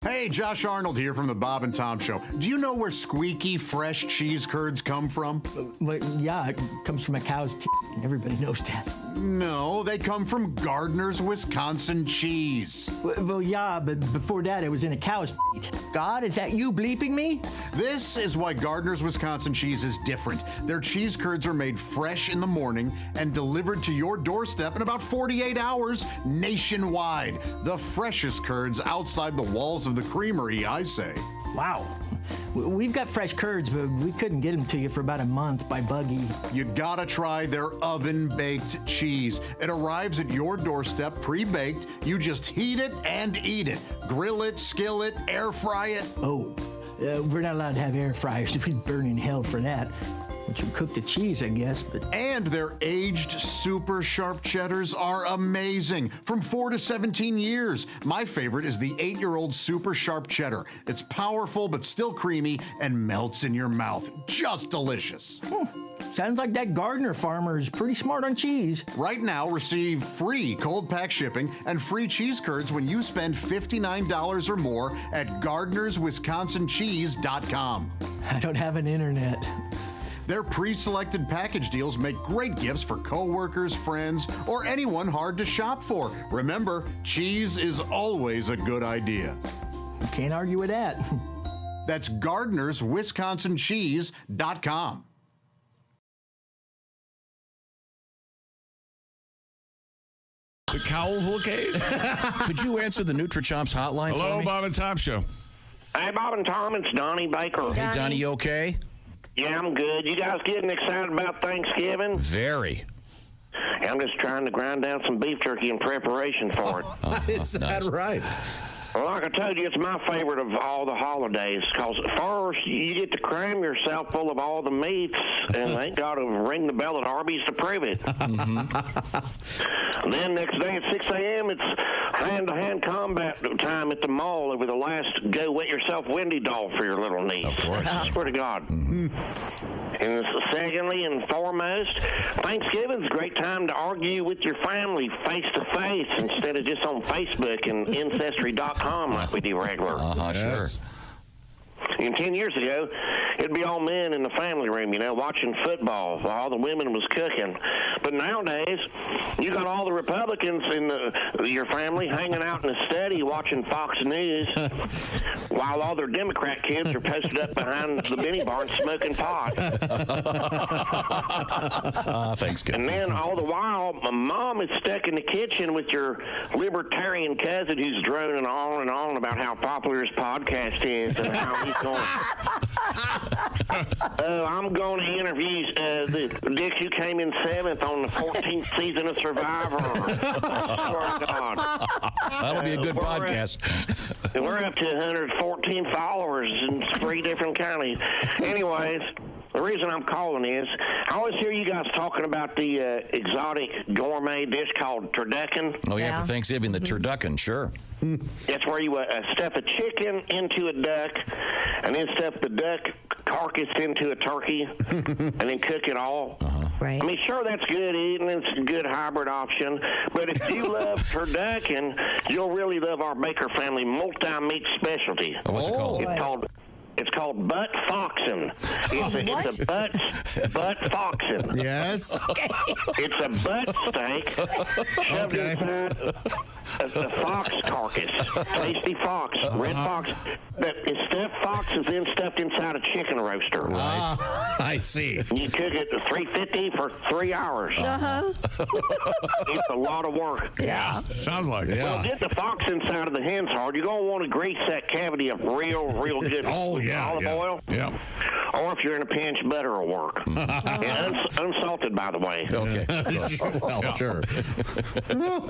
[SPEAKER 15] Hey, Josh Arnold here from the Bob and Tom Show. Do you know where squeaky, fresh cheese curds come from?
[SPEAKER 5] Well, yeah, it comes from a cow's teeth. Everybody knows that.
[SPEAKER 15] No, they come from Gardner's Wisconsin cheese.
[SPEAKER 5] Well, yeah, but before that, it was in a cow's teeth. God, is that you bleeping me?
[SPEAKER 15] This is why Gardner's Wisconsin cheese is different. Their cheese curds are made fresh in the morning and delivered to your doorstep in about 48 hours nationwide. The freshest curds outside the walls of the creamery, I say.
[SPEAKER 5] Wow. We've got fresh curds, but we couldn't get them to you for about a month by buggy.
[SPEAKER 15] You gotta try their oven-baked cheese. It arrives at your doorstep pre-baked. You just heat it and eat it. Grill it, skill it, air fry it.
[SPEAKER 5] Oh, we're not allowed to have air fryers. We'd burn in hell for that. But you cook the cheese, I guess. But
[SPEAKER 15] And their aged super sharp cheddars are amazing. From 4 to 17 years. My favorite is the 8-year-old super sharp cheddar. It's powerful but still creamy and melts in your mouth. Just delicious.
[SPEAKER 5] Sounds like that Gardner farmer is pretty smart on cheese.
[SPEAKER 15] Right now, receive free cold pack shipping and free cheese curds when you spend $59 or more at GardnersWisconsinCheese.com.
[SPEAKER 5] I don't have an internet.
[SPEAKER 15] Their pre-selected package deals make great gifts for coworkers, friends, or anyone hard to shop for. Remember, cheese is always a good idea.
[SPEAKER 5] You can't argue with that.
[SPEAKER 15] That's GardnersWisconsinCheese.com.
[SPEAKER 10] The Cowl Case? Could you answer the NutriChops hotline
[SPEAKER 6] Hello,
[SPEAKER 10] for me?
[SPEAKER 6] Bob and Tom Show.
[SPEAKER 11] Hey, Bob and Tom, it's Donnie Baker.
[SPEAKER 10] Hey, Donnie, you okay?
[SPEAKER 11] Yeah, I'm good. You guys getting excited about Thanksgiving?
[SPEAKER 10] Very.
[SPEAKER 11] I'm just trying to grind down some beef jerky in preparation for it.
[SPEAKER 8] Is that right?
[SPEAKER 11] Well, like I told you, it's my favorite of all the holidays because first you get to cram yourself full of all the meats and ain't got to ring the bell at Arby's to prove it. Then next day at 6 a.m., it's hand-to-hand combat time at the mall over the last go wet yourself Wendy doll for your little niece.
[SPEAKER 10] Of course.
[SPEAKER 11] I swear to God. And secondly and foremost, Thanksgiving's a great time to argue with your family face-to-face instead of just on Facebook and Ancestry.com like we do regular.
[SPEAKER 10] Sure.
[SPEAKER 11] And 10 years ago, it'd be all men in the family room, watching football while all the women was cooking. But nowadays, you got all the Republicans in your family hanging out in the study watching Fox News while all their Democrat kids are posted up behind the mini barn smoking pot.
[SPEAKER 10] Thanks, good.
[SPEAKER 11] And then all the while, my mom is stuck in the kitchen with your libertarian cousin who's droning on and on about how popular his podcast is and how he's going. I'm going to interview the Dick who came in 7th on the 14th season of Survivor. I swear to God.
[SPEAKER 10] That'll be a good podcast.
[SPEAKER 11] We're up to 114 followers in 3 different counties. Anyways, The reason I'm calling is I always hear you guys talking about the exotic gourmet dish called turducken.
[SPEAKER 10] Oh, yeah, for Thanksgiving, the turducken, sure.
[SPEAKER 11] That's where you stuff a chicken into a duck and then stuff the duck carcass into a turkey and then cook it all.
[SPEAKER 3] Right.
[SPEAKER 11] I mean, sure, that's good eating. It's a good hybrid option. But if you love turducken, you'll really love our Baker family multi-meat specialty.
[SPEAKER 10] What's it called?
[SPEAKER 11] It's called butt foxin'. It's a butt foxin'.
[SPEAKER 8] Yes.
[SPEAKER 3] Okay.
[SPEAKER 11] It's a butt steak shoved inside a fox carcass. Tasty fox, red fox. Fox is then stuffed inside a chicken roaster.
[SPEAKER 8] Right. I see.
[SPEAKER 11] You cook it at 350 for 3 hours. It's a lot of work.
[SPEAKER 3] Yeah.
[SPEAKER 6] Sounds like it.
[SPEAKER 11] Well, get the fox inside of the hen's hard. You're going to want to grease that cavity up real good. Olive oil.
[SPEAKER 6] Yeah.
[SPEAKER 11] Or if you're in a pinch, butter will work. And unsalted, by the way.
[SPEAKER 10] Okay.
[SPEAKER 8] Well, sure.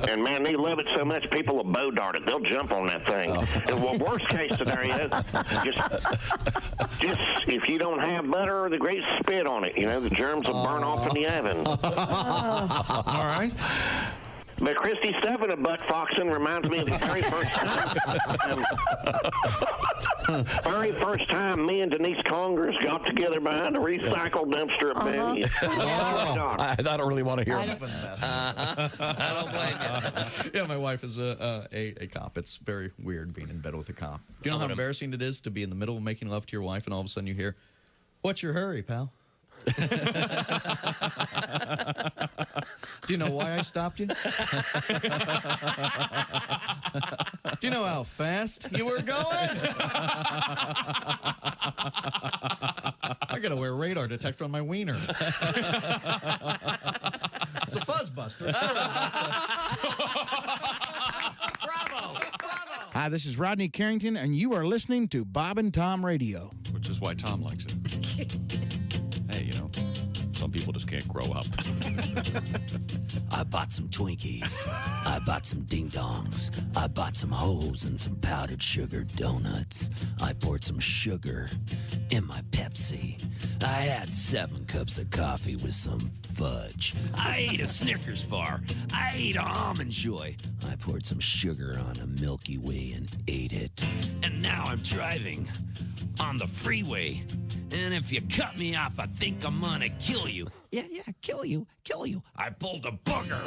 [SPEAKER 11] And man, they love it so much, people will bow dart it. They'll jump on that thing. And worst case scenario, just if you don't have butter, the great spit on it. You know, the germs will burn off in the oven.
[SPEAKER 6] All right.
[SPEAKER 11] But Christy stuffing a butt foxin' reminds me of the very first time me and Denise Congress got together behind a recycle dumpster at Benny.
[SPEAKER 10] I don't really want to hear it.
[SPEAKER 26] I don't blame you. Yeah, my wife is a cop. It's very weird being in bed with a cop. Do you know how embarrassing it is to be in the middle of making love to your wife and all of a sudden you hear, "What's your hurry, pal?" Do you know why I stopped you? Do you know how fast you were going? I gotta wear a radar detector on my wiener. It's a fuzz buster. Bravo!
[SPEAKER 12] Hi, this is Rodney Carrington, and you are listening to Bob and Tom Radio.
[SPEAKER 19] Which is why Tom likes it.
[SPEAKER 1] Hey, you know, some people just can't grow up.
[SPEAKER 13] I bought some Twinkies. I bought some ding-dongs. I bought some hoes and some powdered sugar donuts. I poured some sugar in my Pepsi. I had 7 cups of coffee with some fudge. I ate a Snickers bar. I ate an Almond Joy. I poured some sugar on a Milky Way and ate it. And now I'm driving on the freeway. And if you cut me off, I think I'm gonna kill you. Yeah, kill you. I pulled a booger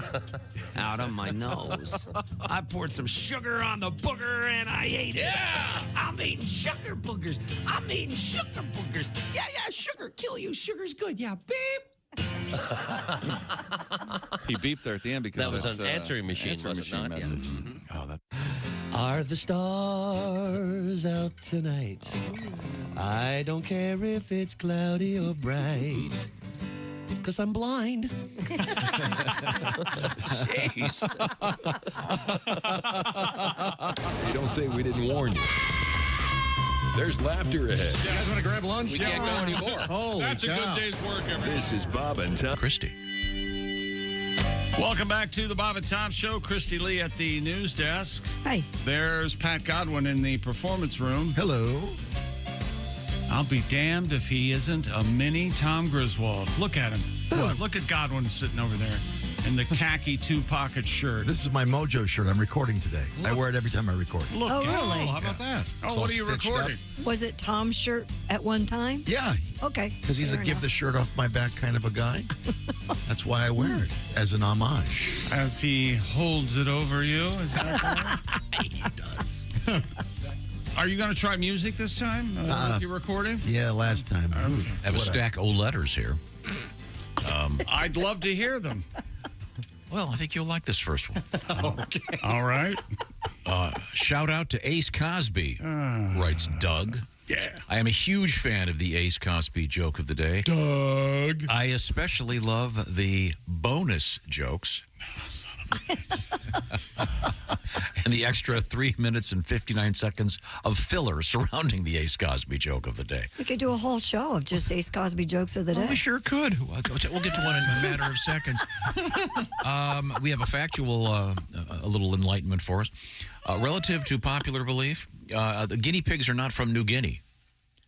[SPEAKER 13] out of my nose. I poured some sugar on the booger and I ate it. I'm eating sugar boogers. Yeah, sugar, kill you. Sugar's good. Yeah, beep.
[SPEAKER 19] He beeped there at the end because
[SPEAKER 2] that was
[SPEAKER 19] it's,
[SPEAKER 2] an answering machine,
[SPEAKER 19] answering
[SPEAKER 2] was it not?
[SPEAKER 19] machine message.
[SPEAKER 2] Yeah.
[SPEAKER 19] Oh, that.
[SPEAKER 13] Are the stars out tonight? I don't care if it's cloudy or bright, 'cause I'm blind. Jeez.
[SPEAKER 21] Hey, don't say we didn't warn you. There's laughter ahead.
[SPEAKER 8] You guys want to grab lunch?
[SPEAKER 21] We can't go anymore.
[SPEAKER 8] Holy
[SPEAKER 6] That's
[SPEAKER 8] cow.
[SPEAKER 6] a good day's work, everybody.
[SPEAKER 21] This is Bob and Tom.
[SPEAKER 7] Christy.
[SPEAKER 6] Welcome back to the Bob and Tom Show. Christy Lee at the news desk.
[SPEAKER 3] Hi.
[SPEAKER 6] There's Pat Godwin in the performance room.
[SPEAKER 9] Hello.
[SPEAKER 6] I'll be damned if he isn't a mini Tom Griswold. Look at him. Look at Godwin sitting over there in the khaki 2-pocket shirt.
[SPEAKER 9] This is my Mojo shirt. I'm recording today. I wear it every time I record.
[SPEAKER 6] Look,
[SPEAKER 3] Oh, really?
[SPEAKER 8] How about that?
[SPEAKER 6] Oh,
[SPEAKER 9] It's
[SPEAKER 6] what
[SPEAKER 9] all
[SPEAKER 6] are you
[SPEAKER 9] stitched
[SPEAKER 6] recording?
[SPEAKER 3] Was it Tom's shirt at one time?
[SPEAKER 9] Yeah,
[SPEAKER 3] Okay.
[SPEAKER 9] because he's a
[SPEAKER 3] Fair
[SPEAKER 9] give
[SPEAKER 3] enough.
[SPEAKER 9] the shirt off my back kind of a guy. That's why I wear it, as an homage.
[SPEAKER 6] As he holds it over you. Is that right?
[SPEAKER 9] He does.
[SPEAKER 6] Are you going to try music this time with your recording?
[SPEAKER 9] Yeah, last time.
[SPEAKER 7] I have a stack of letters here.
[SPEAKER 6] I'd love to hear them.
[SPEAKER 7] Well, I think you'll like this first one.
[SPEAKER 8] Okay.
[SPEAKER 6] All right.
[SPEAKER 7] Shout out to Ace Cosby, writes Doug.
[SPEAKER 6] Yeah.
[SPEAKER 7] I am a huge fan of the Ace Cosby joke of the day.
[SPEAKER 6] Doug.
[SPEAKER 7] I especially love the bonus jokes. And the extra 3 minutes and 59 seconds of filler surrounding the Ace Cosby joke of the day.
[SPEAKER 3] We could do a whole show of just Ace Cosby jokes of the day.
[SPEAKER 7] We sure could. We'll get to one in a matter of seconds. We have a factual, a little enlightenment for us. Relative to popular belief, the guinea pigs are not from New Guinea.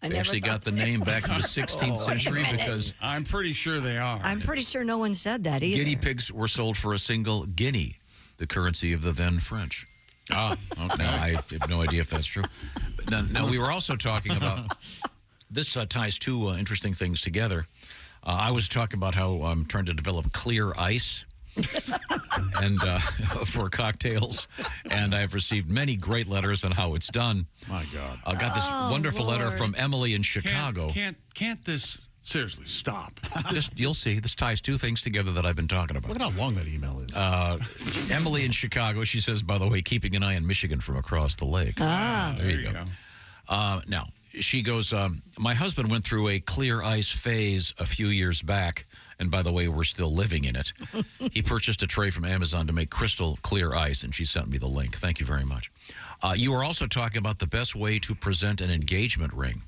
[SPEAKER 7] They actually got the name back in the 16th century because
[SPEAKER 6] I'm pretty sure they are.
[SPEAKER 3] I'm pretty sure no one said that either.
[SPEAKER 7] guinea pigs were sold for a single guinea, the currency of the then French.
[SPEAKER 8] Ah, okay.
[SPEAKER 7] Now, I have no idea if that's true. But now we were also talking about, this ties two interesting things together. I was talking about how I'm trying to develop clear ice and for cocktails, and I've received many great letters on how it's done.
[SPEAKER 8] My God.
[SPEAKER 7] I got this wonderful letter from Emily in Chicago.
[SPEAKER 6] Can't this seriously stop?
[SPEAKER 7] You'll see. This ties two things together that I've been talking about.
[SPEAKER 8] Look at how long that email is.
[SPEAKER 7] Emily in Chicago, she says, by the way, keeping an eye on Michigan from across the lake.
[SPEAKER 3] Ah.
[SPEAKER 7] There you go. Now, she goes, my husband went through a clear ice phase a few years back, and by the way, we're still living in it. He purchased a tray from Amazon to make crystal clear ice, and she sent me the link. Thank you very much. You were also talking about the best way to present an engagement ring.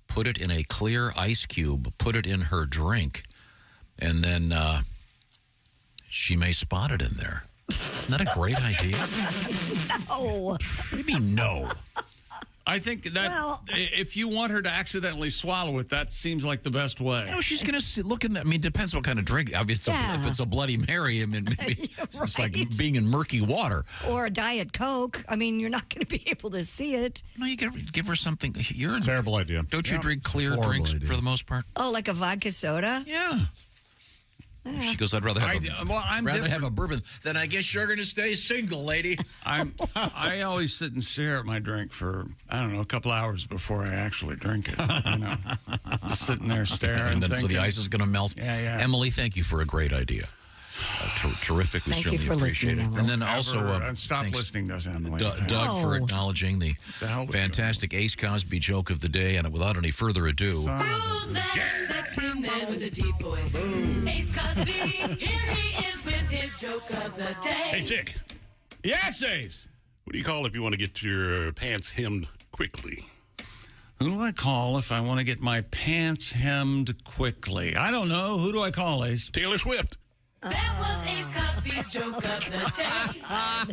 [SPEAKER 7] Put it in a clear ice cube, put it in her drink, and then she may spot it in there. Isn't that a great idea?
[SPEAKER 3] No.
[SPEAKER 7] What do you mean, no?
[SPEAKER 6] I think that if you want her to accidentally swallow it, that seems like the best way.
[SPEAKER 7] No, she's going to look in that. I mean, it depends what kind of drink. Obviously, if it's a Bloody Mary, I mean, maybe it's like being in murky water.
[SPEAKER 3] Or a Diet Coke. I mean, you're not going to be able to see it.
[SPEAKER 7] No, you got to give her something. You're
[SPEAKER 8] a terrible idea.
[SPEAKER 7] Don't you drink clear drinks for the most part?
[SPEAKER 3] Oh, like a vodka soda?
[SPEAKER 7] Yeah. She goes, I'd rather have have a bourbon. Then I guess you're going to stay single, lady.
[SPEAKER 6] I always sit and stare at my drink for, I don't know, a couple hours before I actually drink it. You know, just sitting there staring.
[SPEAKER 7] And then
[SPEAKER 6] thinking,
[SPEAKER 7] so the ice is going to melt.
[SPEAKER 6] Yeah.
[SPEAKER 7] Emily, thank you for a great idea. Terrific. We
[SPEAKER 3] Thank you
[SPEAKER 7] certainly
[SPEAKER 3] for
[SPEAKER 7] appreciate
[SPEAKER 3] listening,
[SPEAKER 7] it. And then also,
[SPEAKER 6] stop
[SPEAKER 7] thanks,
[SPEAKER 6] listening, does Emily.
[SPEAKER 7] Doug, for acknowledging the fantastic Ace Cosby joke of the day. And without any further ado,
[SPEAKER 4] Who's that sexy man with a deep voice? Ace Cosby, here he is with his joke of the day.
[SPEAKER 16] Hey, Chick.
[SPEAKER 6] Yes, Ace.
[SPEAKER 16] What do you call if you want to get your pants hemmed quickly?
[SPEAKER 6] Who do I call if I want to get my pants hemmed quickly? I don't know. Who do I call, Ace?
[SPEAKER 16] Taylor Swift.
[SPEAKER 4] That was Ace Cosby's joke of the day.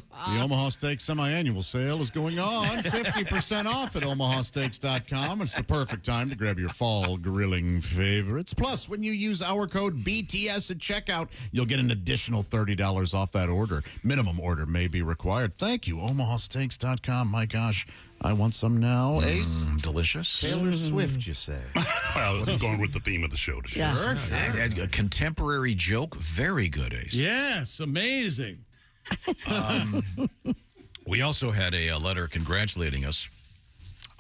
[SPEAKER 8] The Omaha Steaks semi-annual sale is going on. 50% off at omahasteaks.com. It's the perfect time to grab your fall grilling favorites. Plus, when you use our code BTS at checkout, you'll get an additional $30 off that order. Minimum order may be required. Thank you, omahasteaks.com. My gosh, I want some now. Ace?
[SPEAKER 7] Delicious.
[SPEAKER 8] Taylor Swift, you say?
[SPEAKER 16] Well, I'm going with the theme of the show today.
[SPEAKER 7] Sure. A contemporary joke. Very good, Ace.
[SPEAKER 6] Yes, amazing.
[SPEAKER 7] We also had a letter congratulating us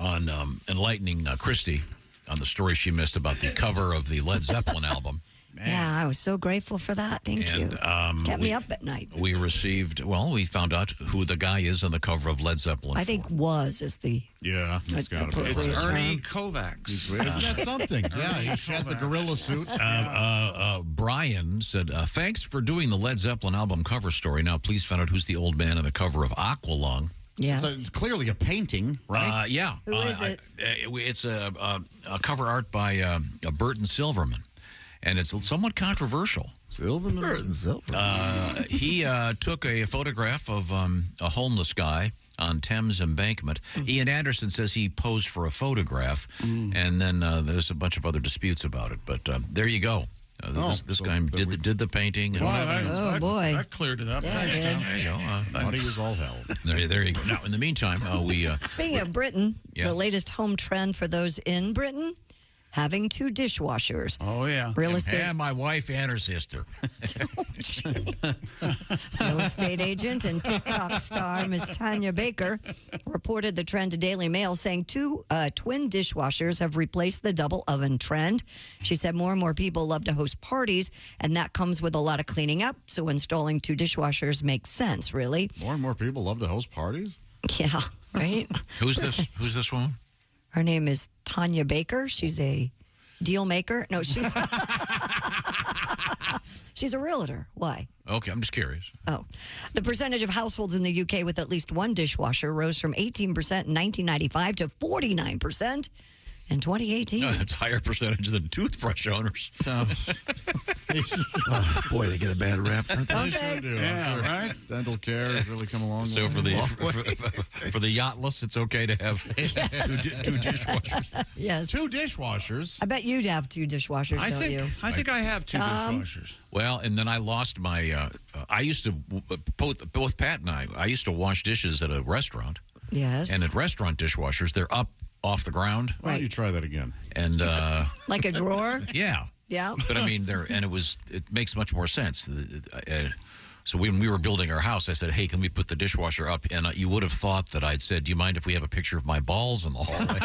[SPEAKER 7] on enlightening Christy on the story she missed about the cover of the Led Zeppelin album.
[SPEAKER 3] Yeah, I was so grateful for that. Thank you. Kept me up at night.
[SPEAKER 7] We we found out who the guy is on the cover of Led Zeppelin.
[SPEAKER 3] I think is the...
[SPEAKER 8] Yeah, it's got to be.
[SPEAKER 6] It's Ernie Kovacs.
[SPEAKER 8] Isn't that something? Yeah, he shed the gorilla suit.
[SPEAKER 7] Brian said, thanks for doing the Led Zeppelin album cover story. Now, please find out who's the old man on the cover of Aqualung.
[SPEAKER 3] Yes.
[SPEAKER 8] It's clearly a painting, right?
[SPEAKER 7] Yeah.
[SPEAKER 3] Who is it?
[SPEAKER 7] It's a cover art by Burton Silverman. And it's somewhat controversial.
[SPEAKER 8] Silverman.
[SPEAKER 7] He took a photograph of a homeless guy on Thames Embankment. Ian Anderson says he posed for a photograph, and then there's a bunch of other disputes about it. But there you go. This guy did the painting. And
[SPEAKER 3] boy.
[SPEAKER 6] That cleared it up.
[SPEAKER 3] Yeah, it did.
[SPEAKER 7] There you go.
[SPEAKER 8] Body was all hell.
[SPEAKER 7] There you go. Now, in the meantime, we...
[SPEAKER 3] Speaking of Britain, the latest home trend for those in Britain... having two dishwashers.
[SPEAKER 6] Oh, yeah.
[SPEAKER 3] Real estate.
[SPEAKER 7] And my wife and her sister.
[SPEAKER 3] Real estate agent and TikTok star Miss Tanya Baker reported the trend to Daily Mail, saying two twin dishwashers have replaced the double oven trend. She said more and more people love to host parties, and that comes with a lot of cleaning up. So installing two dishwashers makes sense, really.
[SPEAKER 8] More and more people love to host parties?
[SPEAKER 3] Yeah, right?
[SPEAKER 7] Who's this woman?
[SPEAKER 3] Her name is Tanya Baker. She's a deal maker. No, she's she's a realtor. Why?
[SPEAKER 7] Okay, I'm just curious.
[SPEAKER 3] Oh. The percentage of households in the UK with at least one dishwasher rose from 18% in 1995 to 49% in 2018.
[SPEAKER 7] No, that's a higher percentage than toothbrush owners.
[SPEAKER 9] Boy, they get a bad rap.
[SPEAKER 8] They sure do.
[SPEAKER 6] Yeah,
[SPEAKER 8] Sure.
[SPEAKER 6] right?
[SPEAKER 8] Dental care has really come along.
[SPEAKER 7] So for the yachtless, it's okay to have two dishwashers.
[SPEAKER 3] Yes.
[SPEAKER 8] 2 dishwashers.
[SPEAKER 3] I bet you'd have 2 dishwashers,
[SPEAKER 6] I
[SPEAKER 3] don't
[SPEAKER 6] think
[SPEAKER 3] you?
[SPEAKER 6] I think I have 2 dishwashers.
[SPEAKER 7] Well, and then I lost my. I used to both Pat and I used to wash dishes at a restaurant.
[SPEAKER 3] Yes.
[SPEAKER 7] And at restaurant dishwashers, they're up off the ground.
[SPEAKER 8] Why don't you try that again?
[SPEAKER 7] And
[SPEAKER 3] like a drawer?
[SPEAKER 7] Yeah.
[SPEAKER 3] Yeah.
[SPEAKER 7] But I mean, it makes much more sense. So when we were building our house, I said, "Hey, can we put the dishwasher up?" And you would have thought that I'd said, "Do you mind if we have a picture of my balls in the hallway?"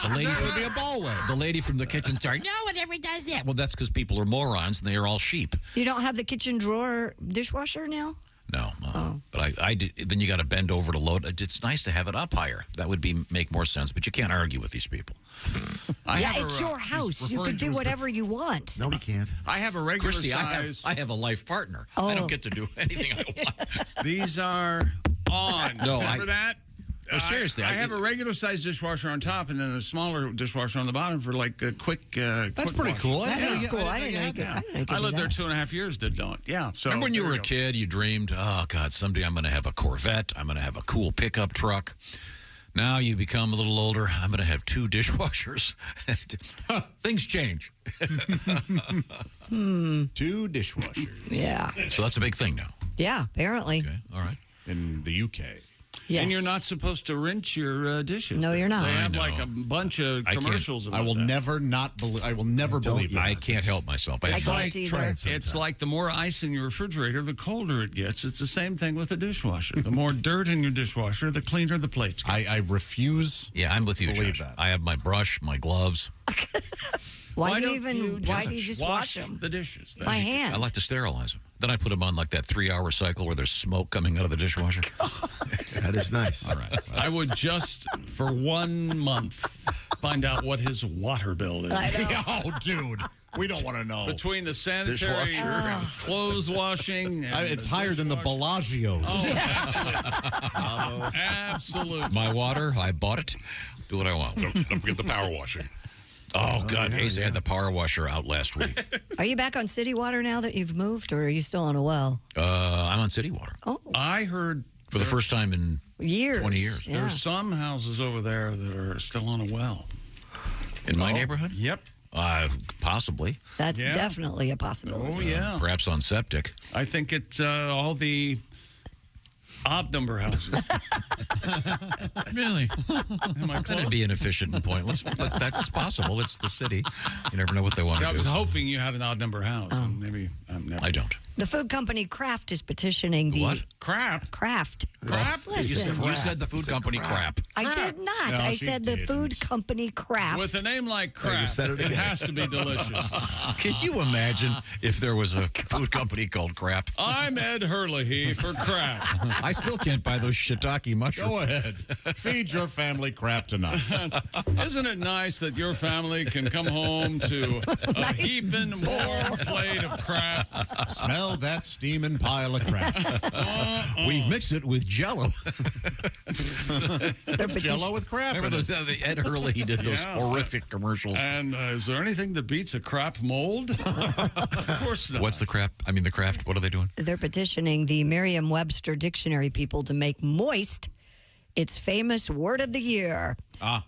[SPEAKER 8] That would be a ballway.
[SPEAKER 7] The lady from the kitchen started, "No one ever does that." Well, that's because people are morons and they are all sheep.
[SPEAKER 3] You don't have the kitchen drawer dishwasher now?
[SPEAKER 7] No. But I did. Then you got to bend over to load. It's nice to have it up higher. That would make more sense. But you can't argue with these people.
[SPEAKER 3] It's your house. You can do whatever you want.
[SPEAKER 9] No, we can't.
[SPEAKER 6] I have a regular
[SPEAKER 7] Christy,
[SPEAKER 6] size.
[SPEAKER 7] I have a life partner.
[SPEAKER 3] Oh.
[SPEAKER 7] I don't get to do anything I want.
[SPEAKER 6] These are on.
[SPEAKER 7] No,
[SPEAKER 6] Remember that?
[SPEAKER 7] Well, seriously,
[SPEAKER 6] I have a regular size dishwasher on top and then a smaller dishwasher on the bottom for like a quick.
[SPEAKER 8] That's pretty cool.
[SPEAKER 3] That is cool. I didn't know you could
[SPEAKER 6] I lived
[SPEAKER 3] do
[SPEAKER 6] there
[SPEAKER 3] that.
[SPEAKER 6] 2.5 years. Did not. Yeah. So
[SPEAKER 7] Remember when you
[SPEAKER 6] there
[SPEAKER 7] were a
[SPEAKER 6] go.
[SPEAKER 7] kid, you dreamed, "Oh God, someday I'm going to have a Corvette. I'm going to have a cool pickup truck." Now you become a little older. I'm going to have 2 dishwashers. Things change.
[SPEAKER 8] 2 dishwashers.
[SPEAKER 3] Yeah.
[SPEAKER 7] So that's a big thing now.
[SPEAKER 3] Yeah, apparently.
[SPEAKER 7] Okay. All right.
[SPEAKER 8] In the UK.
[SPEAKER 3] Yes.
[SPEAKER 6] And you're not supposed to rinse your dishes.
[SPEAKER 3] No, you're not.
[SPEAKER 6] They
[SPEAKER 3] I
[SPEAKER 6] have
[SPEAKER 7] know.
[SPEAKER 6] like a bunch of
[SPEAKER 7] I can't-
[SPEAKER 6] commercials about
[SPEAKER 8] I will
[SPEAKER 6] that.
[SPEAKER 8] never believe that.
[SPEAKER 7] I can't help myself.
[SPEAKER 3] I
[SPEAKER 6] It's
[SPEAKER 3] can't
[SPEAKER 6] like,
[SPEAKER 3] either.
[SPEAKER 6] it's like the more ice in your refrigerator, the colder it gets. It's the same thing with a dishwasher. The more dirt in your dishwasher, the cleaner the plates get.
[SPEAKER 8] I refuse.
[SPEAKER 7] Yeah, I'm with you,
[SPEAKER 8] Believe
[SPEAKER 7] Josh.
[SPEAKER 8] that.
[SPEAKER 7] I have my brush, my gloves.
[SPEAKER 3] Why do
[SPEAKER 6] don't
[SPEAKER 3] you just wash them?
[SPEAKER 6] the dishes?
[SPEAKER 3] By hand.
[SPEAKER 7] I like to sterilize them. Then I put them on like that 3-hour cycle where there's smoke coming out of the dishwasher.
[SPEAKER 9] That is nice.
[SPEAKER 7] All right.
[SPEAKER 6] I would just, for 1 month, find out what his water bill is.
[SPEAKER 3] I know.
[SPEAKER 8] Oh, dude. We don't want to know.
[SPEAKER 6] Between the sanitary clothes washing. And
[SPEAKER 8] It's higher than the Bellagio's.
[SPEAKER 6] Oh, absolutely.
[SPEAKER 7] My water, I bought it. Do what I want.
[SPEAKER 16] Don't forget the power washing.
[SPEAKER 7] Oh, God. Ace had the power washer out last week.
[SPEAKER 3] Are you back on city water now that you've moved, or are you still on a well?
[SPEAKER 7] I'm on city water.
[SPEAKER 3] Oh,
[SPEAKER 6] I heard
[SPEAKER 7] For the first time in
[SPEAKER 3] years.
[SPEAKER 7] 20 years.
[SPEAKER 3] Yeah.
[SPEAKER 6] there's some houses over there that are still on a well.
[SPEAKER 7] In my neighborhood?
[SPEAKER 6] Yep.
[SPEAKER 7] Possibly.
[SPEAKER 3] That's
[SPEAKER 6] Yeah.
[SPEAKER 3] definitely a possibility.
[SPEAKER 6] Oh, yeah.
[SPEAKER 7] Perhaps on septic.
[SPEAKER 6] I think it's all the odd number houses.
[SPEAKER 7] Really?
[SPEAKER 6] Am I
[SPEAKER 7] That'd
[SPEAKER 6] close?
[SPEAKER 7] be inefficient and pointless, but that's possible. It's the city. You never know what they want
[SPEAKER 6] I
[SPEAKER 7] to
[SPEAKER 6] was
[SPEAKER 7] do.
[SPEAKER 6] hoping you had an odd number house. And maybe I'm never.
[SPEAKER 7] I don't.
[SPEAKER 3] The food company Kraft is petitioning the
[SPEAKER 7] What?
[SPEAKER 6] Crap.
[SPEAKER 3] Kraft.
[SPEAKER 6] Crap?
[SPEAKER 3] Listen,
[SPEAKER 7] You said the food company crap.
[SPEAKER 3] I did not.
[SPEAKER 8] No,
[SPEAKER 3] I
[SPEAKER 8] she
[SPEAKER 3] said the
[SPEAKER 8] didn't.
[SPEAKER 3] food company Kraft.
[SPEAKER 6] With a name like crap,
[SPEAKER 9] said it
[SPEAKER 6] it
[SPEAKER 9] again.
[SPEAKER 6] has to be delicious.
[SPEAKER 7] Can you imagine if there was a food company called crap?
[SPEAKER 6] I'm Ed Hurley for crap.
[SPEAKER 7] I still can't buy those shiitake mushrooms.
[SPEAKER 8] Go ahead. Feed your family crap tonight.
[SPEAKER 6] Isn't it nice that your family can come home to a heaping warm plate of crap?
[SPEAKER 8] Smell that steaming pile of crap.
[SPEAKER 7] We mix it with Jello.
[SPEAKER 8] Jello with crap.
[SPEAKER 7] Remember
[SPEAKER 8] in it.
[SPEAKER 7] those? Ed Hurley, he did those
[SPEAKER 6] Yeah.
[SPEAKER 7] horrific commercials.
[SPEAKER 6] And is there anything that beats a crap mold? Of course not.
[SPEAKER 7] What's the crap? I mean, the craft. What are they doing?
[SPEAKER 3] They're petitioning the Merriam-Webster dictionary people to make moist its famous word of the year.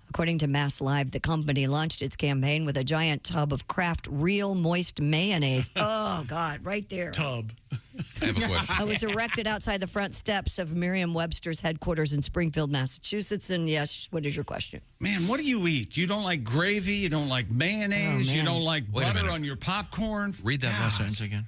[SPEAKER 3] According to Mass Live, the company launched its campaign with a giant tub of Kraft Real Moist Mayonnaise. Oh, God, right there.
[SPEAKER 6] Tub.
[SPEAKER 7] I have a question.
[SPEAKER 3] It was erected outside the front steps of Merriam-Webster's headquarters in Springfield, Massachusetts. And yes, what is your question?
[SPEAKER 6] Man, what do you eat? You don't like gravy? You don't like mayonnaise?
[SPEAKER 3] Oh,
[SPEAKER 6] you
[SPEAKER 3] man.
[SPEAKER 6] don't like
[SPEAKER 7] Wait a
[SPEAKER 6] butter
[SPEAKER 7] minute.
[SPEAKER 6] on your popcorn?
[SPEAKER 7] Read that last sentence again.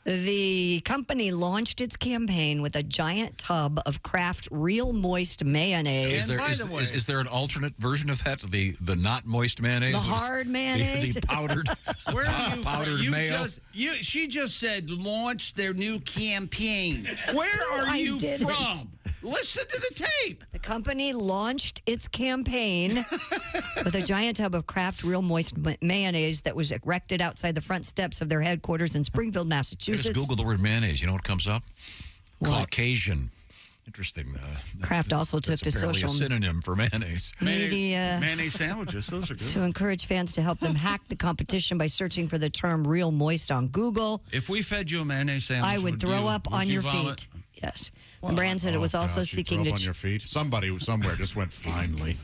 [SPEAKER 3] The company launched its campaign with a giant tub of Kraft Real Moist Mayonnaise.
[SPEAKER 7] Is there an alternate version of that? The not moist mayonnaise?
[SPEAKER 3] The
[SPEAKER 7] What is-
[SPEAKER 3] hard mayonnaise?
[SPEAKER 7] The powdered.
[SPEAKER 6] Where are you
[SPEAKER 7] powdered
[SPEAKER 6] from?
[SPEAKER 7] mayo.
[SPEAKER 6] She just said launch their new campaign. Where are
[SPEAKER 3] I
[SPEAKER 6] you
[SPEAKER 3] didn't.
[SPEAKER 6] from? Listen to the tape.
[SPEAKER 3] The company launched its campaign with a giant tub of Kraft Real Moist Mayonnaise that was erected outside the front steps of their headquarters in Springfield,
[SPEAKER 7] I
[SPEAKER 3] Massachusetts.
[SPEAKER 7] just Google the word mayonnaise. You know what comes up?
[SPEAKER 3] What?
[SPEAKER 7] Caucasian. Interesting.
[SPEAKER 3] Kraft also took to
[SPEAKER 7] apparently
[SPEAKER 3] social
[SPEAKER 7] a synonym for mayonnaise.
[SPEAKER 3] media
[SPEAKER 6] Mayonnaise sandwiches, those are good.
[SPEAKER 3] to encourage fans to help them hack the competition by searching for the term real moist on Google.
[SPEAKER 6] If we fed you a mayonnaise sandwich,
[SPEAKER 3] I would throw up on your
[SPEAKER 6] vomit?
[SPEAKER 3] feet. Yes. The brand said it was also
[SPEAKER 8] gosh, you
[SPEAKER 3] seeking
[SPEAKER 8] throw
[SPEAKER 3] to
[SPEAKER 8] up on your feet. Somebody somewhere just went finally.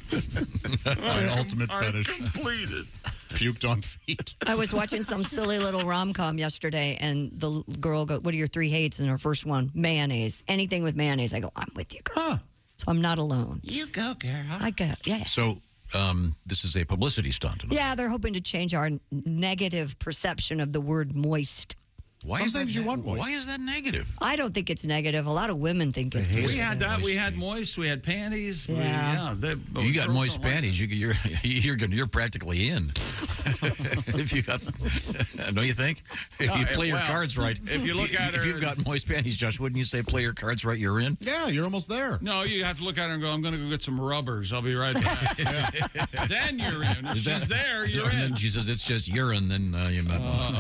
[SPEAKER 8] My ultimate fetish.
[SPEAKER 6] Completed.
[SPEAKER 8] Puked on feet.
[SPEAKER 3] I was watching some silly little rom-com yesterday, and the girl goes, "What are your 3 hates?" And her first one, mayonnaise. Anything with mayonnaise. I go, "I'm with you, girl." So I'm not alone.
[SPEAKER 6] You go, girl.
[SPEAKER 3] I go, yeah.
[SPEAKER 7] So this is a publicity stunt.
[SPEAKER 3] Yeah, they're hoping to change our negative perception of the word moist.
[SPEAKER 7] Why is that negative?
[SPEAKER 3] I don't think it's negative. A lot of women think it's
[SPEAKER 6] We
[SPEAKER 3] moist.
[SPEAKER 6] had that. We had moist. We had panties.
[SPEAKER 3] Yeah.
[SPEAKER 7] You got moist panties. You're practically in. If you got, don't you think? If you play your cards right.
[SPEAKER 6] If you look at her,
[SPEAKER 7] if you've got moist panties, Josh, wouldn't you say play your cards right? You're in.
[SPEAKER 8] Yeah, you're almost there.
[SPEAKER 6] No, you have to look at her and go, "I'm going to go get some rubbers. I'll be right back." Then you're in. If she's there, you're in.
[SPEAKER 7] And then she says it's just urine. Then you're not.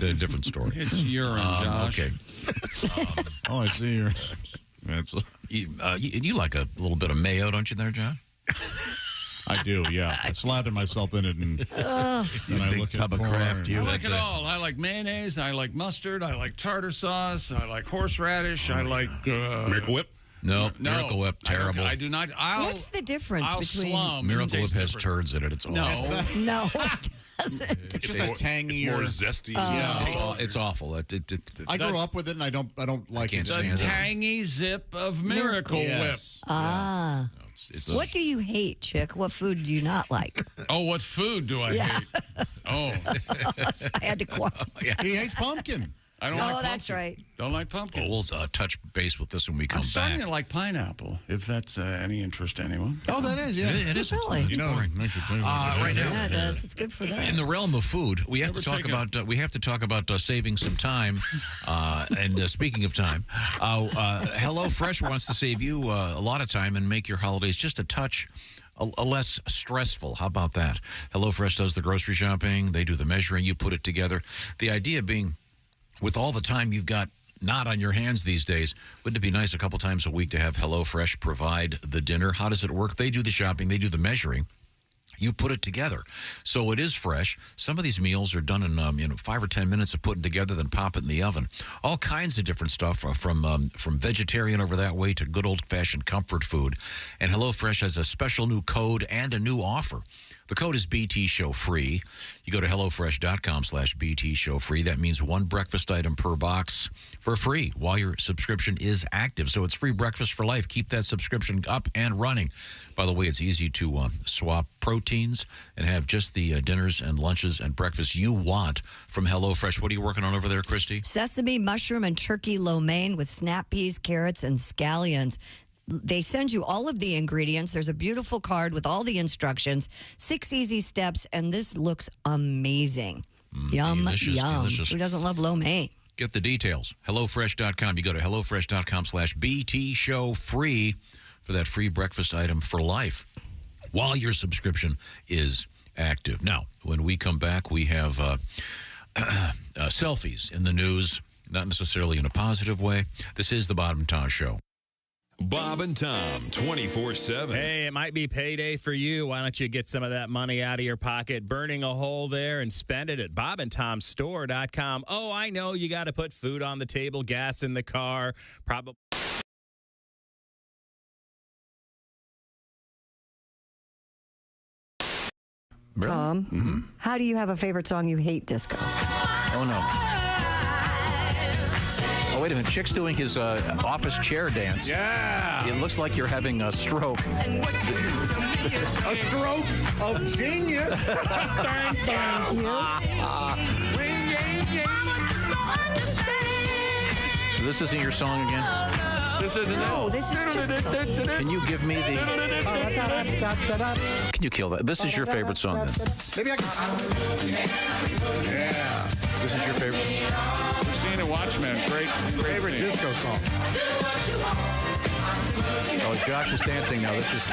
[SPEAKER 7] A different story.
[SPEAKER 6] It's urine, Josh.
[SPEAKER 7] Okay.
[SPEAKER 8] I see
[SPEAKER 7] you like a little bit of mayo, don't you, there, John?
[SPEAKER 8] I do, yeah. I slather myself in it, and then I look at Kraft.
[SPEAKER 6] I like it all. I like mayonnaise. I like mustard. I like tartar sauce. I like horseradish. I like
[SPEAKER 16] Miracle Whip.
[SPEAKER 7] No, Miracle Whip, terrible.
[SPEAKER 6] I do not.
[SPEAKER 3] What's the difference between
[SPEAKER 7] Miracle Whip has turds in it. It's
[SPEAKER 6] no,
[SPEAKER 7] awful.
[SPEAKER 3] No, it doesn't.
[SPEAKER 8] It's just a tangier,
[SPEAKER 16] more zesty.
[SPEAKER 7] It's awful.
[SPEAKER 8] I grew up with it, and I don't like it.
[SPEAKER 6] The tangy zip of Miracle Whip.
[SPEAKER 3] Ah. What do you hate, Chick? What food do you not like?
[SPEAKER 6] Oh, what food do I hate? Oh.
[SPEAKER 3] I had to qualify.
[SPEAKER 8] He hates pumpkin.
[SPEAKER 6] I don't like pumpkin.
[SPEAKER 3] That's right.
[SPEAKER 6] Don't like pumpkin.
[SPEAKER 7] Well, we'll touch base with this when we come
[SPEAKER 6] I'm starting
[SPEAKER 7] back.
[SPEAKER 6] to like pineapple, if that's any interest to anyone.
[SPEAKER 8] Oh, that is, yeah.
[SPEAKER 7] It is.
[SPEAKER 3] Really?
[SPEAKER 8] You know, it makes you taste
[SPEAKER 7] right now.
[SPEAKER 3] Yeah, it does. It's good for that.
[SPEAKER 7] In the realm of food, we have to talk about saving some time. And speaking of time, HelloFresh wants to save you a lot of time and make your holidays just a touch less stressful. How about that? HelloFresh does the grocery shopping. They do the measuring. You put it together. The idea being, with all the time you've got not on your hands these days, wouldn't it be nice a couple times a week to have HelloFresh provide the dinner? How does it work? They do the shopping. They do the measuring. You put it together. So it is fresh. Some of these meals are done in 5 or 10 minutes of putting together, then pop it in the oven. All kinds of different stuff from vegetarian over that way to good old-fashioned comfort food. And HelloFresh has a special new code and a new offer. The code is BT Show Free. You go to HelloFresh.com/BT Show Free. That means 1 breakfast item per box for free while your subscription is active. So it's free breakfast for life. Keep that subscription up and running. By the way, it's easy to swap proteins and have just the dinners and lunches and breakfasts you want from HelloFresh. What are you working on over there, Christy?
[SPEAKER 3] Sesame, mushroom, and turkey lo mein with snap peas, carrots, and scallions. They send you all of the ingredients. There's a beautiful card with all the instructions, 6 easy steps, and this looks amazing. Yum,
[SPEAKER 7] delicious,
[SPEAKER 3] yum.
[SPEAKER 7] delicious.
[SPEAKER 3] Who doesn't love lo mein?
[SPEAKER 7] Get the details. HelloFresh.com. You go to HelloFresh.com/BT Show Free for that free breakfast item for life while your subscription is active. Now, when we come back, we have selfies in the news, not necessarily in a positive way. This is the Bob and Tom Show.
[SPEAKER 21] Bob and Tom, 24/7.
[SPEAKER 14] Hey, it might be payday for you. Why don't you get some of that money out of your pocket, burning a hole there, and spend it at bobandtomstore.com. Oh, I know you got to put food on the table, gas in the car, probably.
[SPEAKER 3] Tom, how do you have a favorite song you hate, Disco?
[SPEAKER 10] Oh, no. Oh, wait a minute. Chick's doing his office chair dance.
[SPEAKER 6] Yeah.
[SPEAKER 10] It looks like you're having a stroke.
[SPEAKER 6] A stroke of genius. Thank you.
[SPEAKER 10] So this isn't your song again?
[SPEAKER 6] This isn't it.
[SPEAKER 3] No, this is Chick's song.
[SPEAKER 10] Can you give me the... Can you kill that? This is your favorite song, then?
[SPEAKER 6] Maybe I can. Yeah.
[SPEAKER 10] This is your favorite?
[SPEAKER 6] Christina Watchman, great favorite disco song.
[SPEAKER 10] Oh, Josh is dancing now. This is...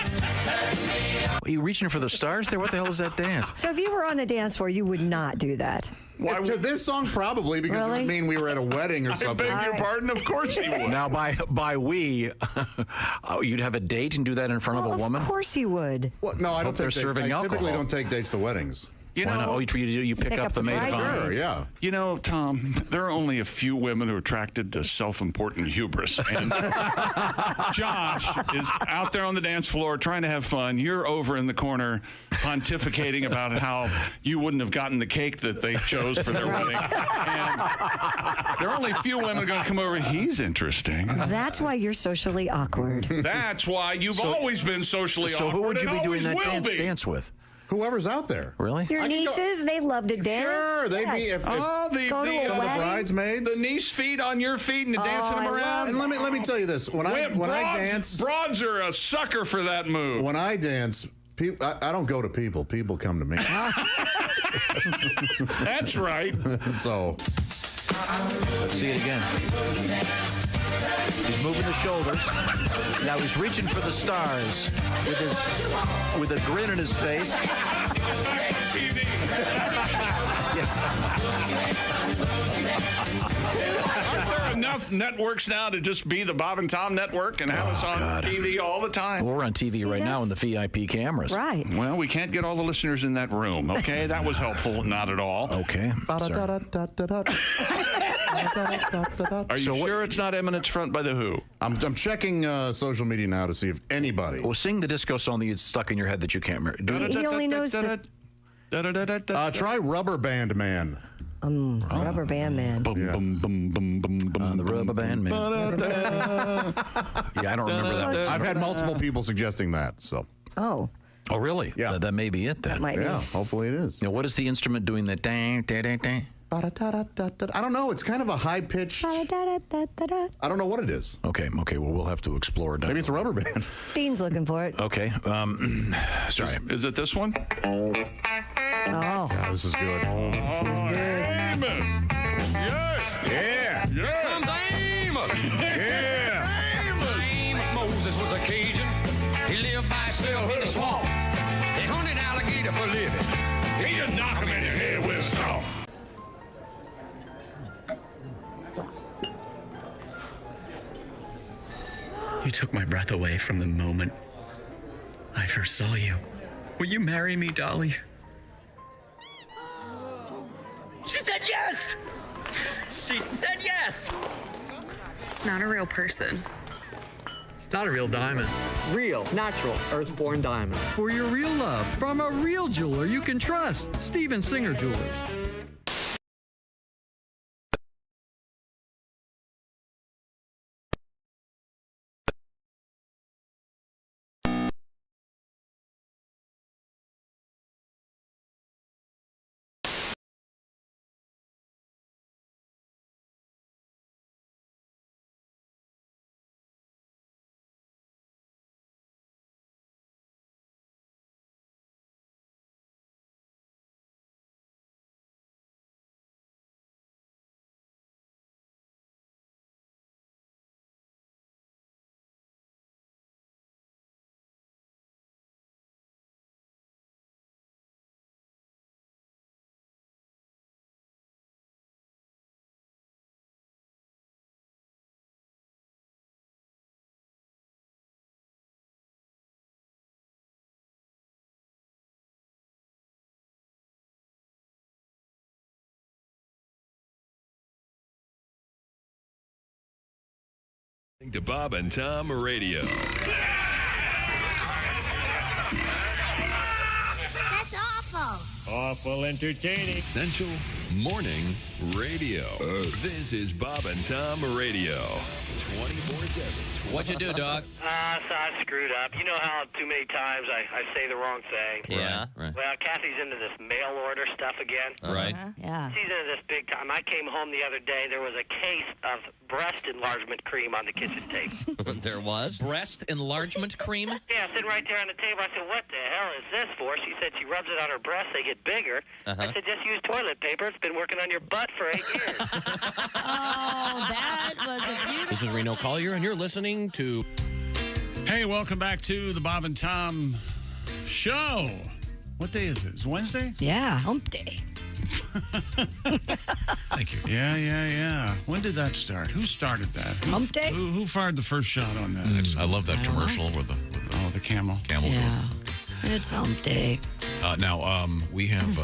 [SPEAKER 10] Are you reaching for the stars there? What the hell is that dance?
[SPEAKER 3] So if you were on the dance floor, you would not do that.
[SPEAKER 8] To this song, probably, because it would mean we were at a wedding or something.
[SPEAKER 25] I beg your pardon? Of course he would.
[SPEAKER 10] Now, by we, you'd have a date and do that in front of a woman?
[SPEAKER 3] Of course he would.
[SPEAKER 8] Well, no, I don't
[SPEAKER 10] they're
[SPEAKER 8] take
[SPEAKER 10] serving
[SPEAKER 8] I typically
[SPEAKER 10] alcohol.
[SPEAKER 8] don't take dates to weddings.
[SPEAKER 19] You
[SPEAKER 10] Why
[SPEAKER 19] know,
[SPEAKER 10] not? Oh, you pick up the maid of honor.
[SPEAKER 8] Sure, yeah.
[SPEAKER 19] You know, Tom, there are only a few women who are attracted to self-important hubris. And Josh is out there on the dance floor trying to have fun. You're over in the corner pontificating about how you wouldn't have gotten the cake that they chose for their wedding. And there are only a few women going to come over. He's interesting.
[SPEAKER 3] That's why you're socially awkward.
[SPEAKER 19] That's why you've always been socially awkward.
[SPEAKER 10] So who would you be doing that
[SPEAKER 19] will
[SPEAKER 10] dance with?
[SPEAKER 8] Whoever's out there.
[SPEAKER 10] Really?
[SPEAKER 3] Your nieces, they love to dance.
[SPEAKER 8] Sure, they'd be. If
[SPEAKER 3] Go to a wedding.
[SPEAKER 8] Bridesmaids.
[SPEAKER 19] The niece feet on your feet and dancing them around.
[SPEAKER 8] And let me tell you this: when I dance,
[SPEAKER 19] broads are a sucker for that move.
[SPEAKER 8] When I dance, I don't go to people. People come to me.
[SPEAKER 19] That's right.
[SPEAKER 8] So.
[SPEAKER 10] Let's see it again. He's moving the shoulders. Now he's reaching for the stars with a grin on his face.
[SPEAKER 19] Aren't there enough networks now to just be the Bob and Tom network and have us on TV all the time?
[SPEAKER 10] Well, we're on TV right now in the VIP cameras.
[SPEAKER 3] Right.
[SPEAKER 19] Well, we can't get all the listeners in that room, okay? That was helpful. Not at all.
[SPEAKER 10] Okay.
[SPEAKER 19] Are you sure it's not Eminence Front by the Who?
[SPEAKER 8] I'm checking social media now to see if anybody.
[SPEAKER 10] Well, sing the disco song that you stuck in your head that you can't remember.
[SPEAKER 3] He only knows the...
[SPEAKER 8] Try Rubber Band Man.
[SPEAKER 3] Rubber Band Man.
[SPEAKER 10] The Rubber Band Man. Yeah, I don't remember that.
[SPEAKER 8] I've had multiple people suggesting that. So.
[SPEAKER 3] Oh.
[SPEAKER 10] Oh, really?
[SPEAKER 8] Yeah.
[SPEAKER 10] That may be it then.
[SPEAKER 3] That might be.
[SPEAKER 8] Hopefully it is.
[SPEAKER 10] Now, what is the instrument doing that? Dang, dang, dang, dang?
[SPEAKER 8] I don't know. It's kind of a high pitched. I don't know what it is.
[SPEAKER 10] Okay. Well, we'll have to explore it.
[SPEAKER 8] Maybe it's a rubber band.
[SPEAKER 3] Dean's looking for it.
[SPEAKER 10] Okay. Sorry.
[SPEAKER 19] Is it this one?
[SPEAKER 3] Oh.
[SPEAKER 8] Yeah, this is good.
[SPEAKER 3] This is good.
[SPEAKER 19] Amos. Yes.
[SPEAKER 8] Yeah.
[SPEAKER 19] Yeah.
[SPEAKER 17] Comes Amos.
[SPEAKER 19] Yeah.
[SPEAKER 17] Amos Moses was a Cajun. He lived by himself in the swamp. They hunted alligator for a living.
[SPEAKER 19] He just knock him in your head with a straw.
[SPEAKER 18] You took my breath away from the moment I first saw you. Will you marry me, Dolly?
[SPEAKER 17] She said yes! She said yes!
[SPEAKER 20] It's not a real person.
[SPEAKER 18] It's not a real diamond.
[SPEAKER 22] Real, natural, earthborn diamond. For your real love, from a real jeweler you can trust. Steven Singer Jewelers.
[SPEAKER 21] To Bob and Tom Radio.
[SPEAKER 4] That's awful.
[SPEAKER 2] Awful entertaining.
[SPEAKER 21] Central Morning Radio. This is Bob and Tom Radio. 24/7.
[SPEAKER 2] What'd you do, dog?
[SPEAKER 23] So I screwed up. You know how too many times I say the wrong thing?
[SPEAKER 2] Yeah. Right.
[SPEAKER 23] Well, Kathy's into this mail order stuff again.
[SPEAKER 2] Right.
[SPEAKER 3] Yeah.
[SPEAKER 23] She's into this big time. I came home the other day. There was a case of breast enlargement cream on the kitchen table.
[SPEAKER 2] There was? Breast enlargement cream?
[SPEAKER 23] Yeah, sitting right there on the table. I said, what the hell is this for? She said she rubs it on her breasts. They get bigger. I said, just use toilet paper. It's been working on your butt for 8 years.
[SPEAKER 4] Oh, that was a beautiful.
[SPEAKER 2] This is Reno Collier, and you're listening to...
[SPEAKER 6] Hey, welcome back to the Bob and Tom Show. What day is it? Is it Wednesday?
[SPEAKER 3] Yeah, hump day.
[SPEAKER 7] Thank you.
[SPEAKER 6] Yeah. When did that start? Who started that?
[SPEAKER 3] Hump Day?
[SPEAKER 6] Who fired the first shot on that?
[SPEAKER 7] I love that commercial with the
[SPEAKER 6] the camel.
[SPEAKER 3] Yeah. It's Hump Day.
[SPEAKER 7] Now, we have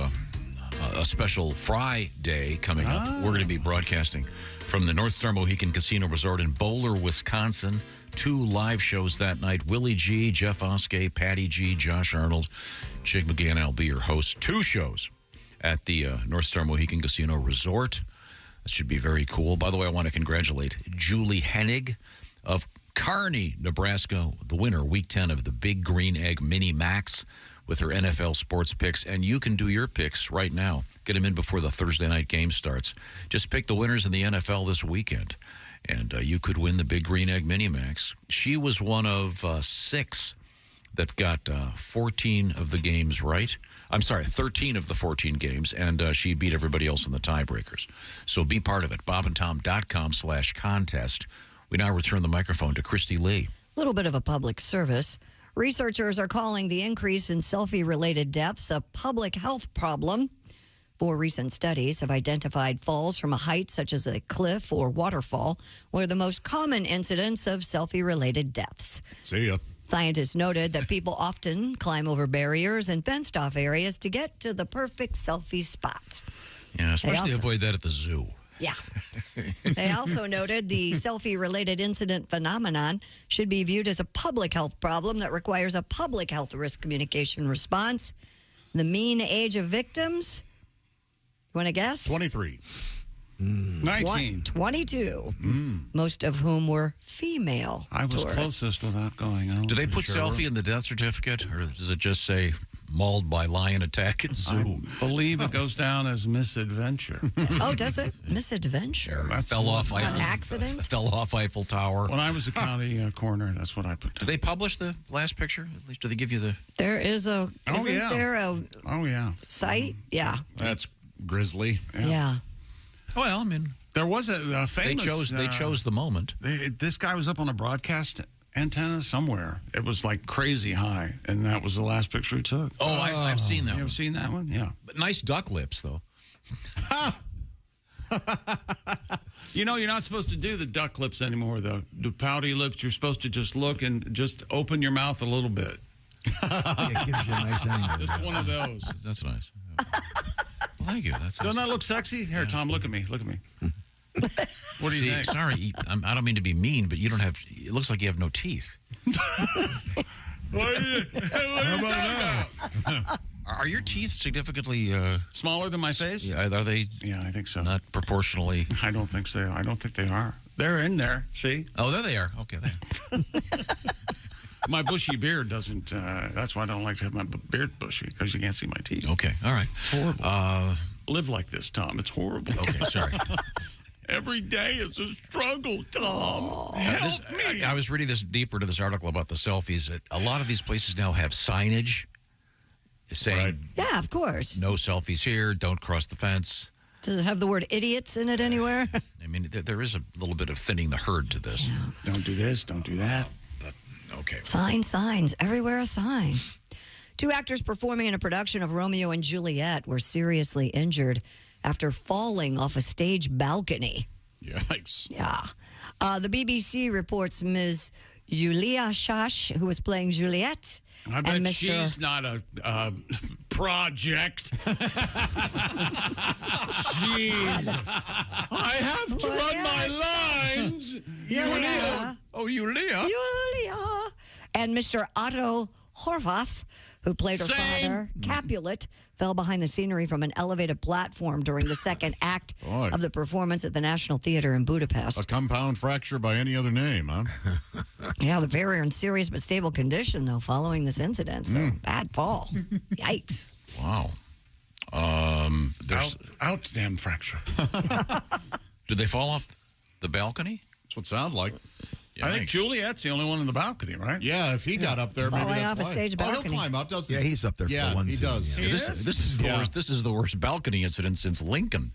[SPEAKER 7] a special Friday coming up. We're going to be broadcasting from the North Star Mohican Casino Resort in Bowler, Wisconsin. 2 live shows that night. Willie G, Jeff Oskey, Patty G, Josh Arnold, Jake McGann, I'll be your host. 2 shows at the North Star Mohican Casino Resort. That should be very cool. By the way, I want to congratulate Julie Hennig of Kearney, Nebraska, the winner, Week 10 of the Big Green Egg Mini Max with her NFL sports picks. And you can do your picks right now. Get them in before the Thursday night game starts. Just pick the winners in the NFL this weekend, and you could win the Big Green Egg Mini Max. She was one of 6 that got 14 of the games right. I'm sorry, 13 of the 14 games, and she beat everybody else in the tiebreakers. So be part of it. bobandtom.com/contest. We now return the microphone to Christy Lee.
[SPEAKER 3] A little bit of a public service. Researchers are calling the increase in selfie-related deaths a public health problem. 4 recent studies have identified falls from a height such as a cliff or waterfall were the most common incidents of selfie-related deaths.
[SPEAKER 8] See ya.
[SPEAKER 3] Scientists noted that people often climb over barriers and fenced-off areas to get to the perfect selfie spot.
[SPEAKER 7] Yeah, especially avoid that at the zoo.
[SPEAKER 3] Yeah. They also noted the selfie-related incident phenomenon should be viewed as a public health problem that requires a public health risk communication response. The mean age of victims, you want to guess?
[SPEAKER 8] 23.
[SPEAKER 6] 19.
[SPEAKER 3] 22. Most of whom were female
[SPEAKER 6] I was
[SPEAKER 3] tourists.
[SPEAKER 6] closest without going on.
[SPEAKER 7] Do they put selfie in the death certificate, or does it just say mauled by lion attack at zoo?
[SPEAKER 6] I believe it goes down as misadventure.
[SPEAKER 3] Oh, does it? Misadventure.
[SPEAKER 7] Fell off
[SPEAKER 3] An accident?
[SPEAKER 7] Fell off Eiffel Tower.
[SPEAKER 6] When I was a county coroner, that's what I put down.
[SPEAKER 7] Do they publish the last picture? At least do they give you the...
[SPEAKER 3] There is a... Isn't there a site? Yeah.
[SPEAKER 8] That's grisly.
[SPEAKER 3] Yeah.
[SPEAKER 7] Well, I mean...
[SPEAKER 6] There was a famous...
[SPEAKER 7] They chose the moment.
[SPEAKER 6] This guy was up on a broadcast antenna somewhere. It was like crazy high, and that was the last picture he took.
[SPEAKER 7] Oh, I've seen that.
[SPEAKER 6] You ever seen that one? Yeah.
[SPEAKER 7] But nice duck lips, though.
[SPEAKER 6] You know, you're not supposed to do the duck lips anymore, though. The pouty lips, you're supposed to just look and just open your mouth a little bit.
[SPEAKER 5] It gives you a nice angle.
[SPEAKER 6] Just one of those.
[SPEAKER 7] That's nice. Well, thank you.
[SPEAKER 6] Doesn't that look sexy? Here, Tom, look at me. Look at me. What do you think?
[SPEAKER 7] Sorry, I don't mean to be mean, but you don't have... It looks like you have no teeth.
[SPEAKER 6] What are you
[SPEAKER 7] Are your teeth significantly...
[SPEAKER 6] smaller than my face?
[SPEAKER 7] Yeah, are they...
[SPEAKER 6] Yeah, I think so.
[SPEAKER 7] Not proportionally...
[SPEAKER 6] I don't think so. I don't think they are. They're in there. See?
[SPEAKER 7] Oh, there they are. Okay, there.
[SPEAKER 6] My bushy beard doesn't... that's why I don't like to have my beard bushy, because you can't see my teeth.
[SPEAKER 7] Okay, all right.
[SPEAKER 6] It's horrible. Live like this, Tom. It's horrible.
[SPEAKER 7] Okay, sorry.
[SPEAKER 6] Every day is a struggle, Tom. Help me.
[SPEAKER 7] I was reading deeper to this article about the selfies. A lot of these places now have signage saying...
[SPEAKER 3] Yeah, of course.
[SPEAKER 7] No selfies here. Don't cross the fence.
[SPEAKER 3] Does it have the word idiots in it anywhere?
[SPEAKER 7] I mean, there is a little bit of thinning the herd to this.
[SPEAKER 3] Yeah.
[SPEAKER 6] Don't do this. Don't do that.
[SPEAKER 7] But, okay.
[SPEAKER 3] Signs. Everywhere a sign. 2 actors performing in a production of Romeo and Juliet were seriously injured after falling off a stage balcony.
[SPEAKER 8] Yikes.
[SPEAKER 3] Yeah. The BBC reports Ms. Yulia Shash, who was playing Juliet.
[SPEAKER 6] I bet she's not a project. Jeez. I have to run my lines.
[SPEAKER 3] Yulia.
[SPEAKER 7] Oh, Yulia.
[SPEAKER 3] Yulia. And Mr. Otto Horvath, who played her father, Capulet, fell behind the scenery from an elevated platform during the second act of the performance at the National Theatre in Budapest.
[SPEAKER 8] A compound fracture by any other name, huh?
[SPEAKER 3] Yeah, the pair are in serious but stable condition, though, following this incident. So, bad fall. Yikes.
[SPEAKER 7] Wow.
[SPEAKER 6] Ouch, damn fracture.
[SPEAKER 7] Did they fall off the balcony?
[SPEAKER 8] That's what it sounds like.
[SPEAKER 6] Yeah, I think Juliet's the only one in the balcony, right?
[SPEAKER 8] Yeah, if he got up there, maybe that's
[SPEAKER 3] off a
[SPEAKER 8] why.
[SPEAKER 3] stage balcony.
[SPEAKER 8] He'll climb up, doesn't he?
[SPEAKER 5] Yeah, he's up there for one
[SPEAKER 8] he
[SPEAKER 5] scene.
[SPEAKER 8] does.
[SPEAKER 5] Yeah.
[SPEAKER 7] This is the worst. This is the worst balcony incident since Lincoln.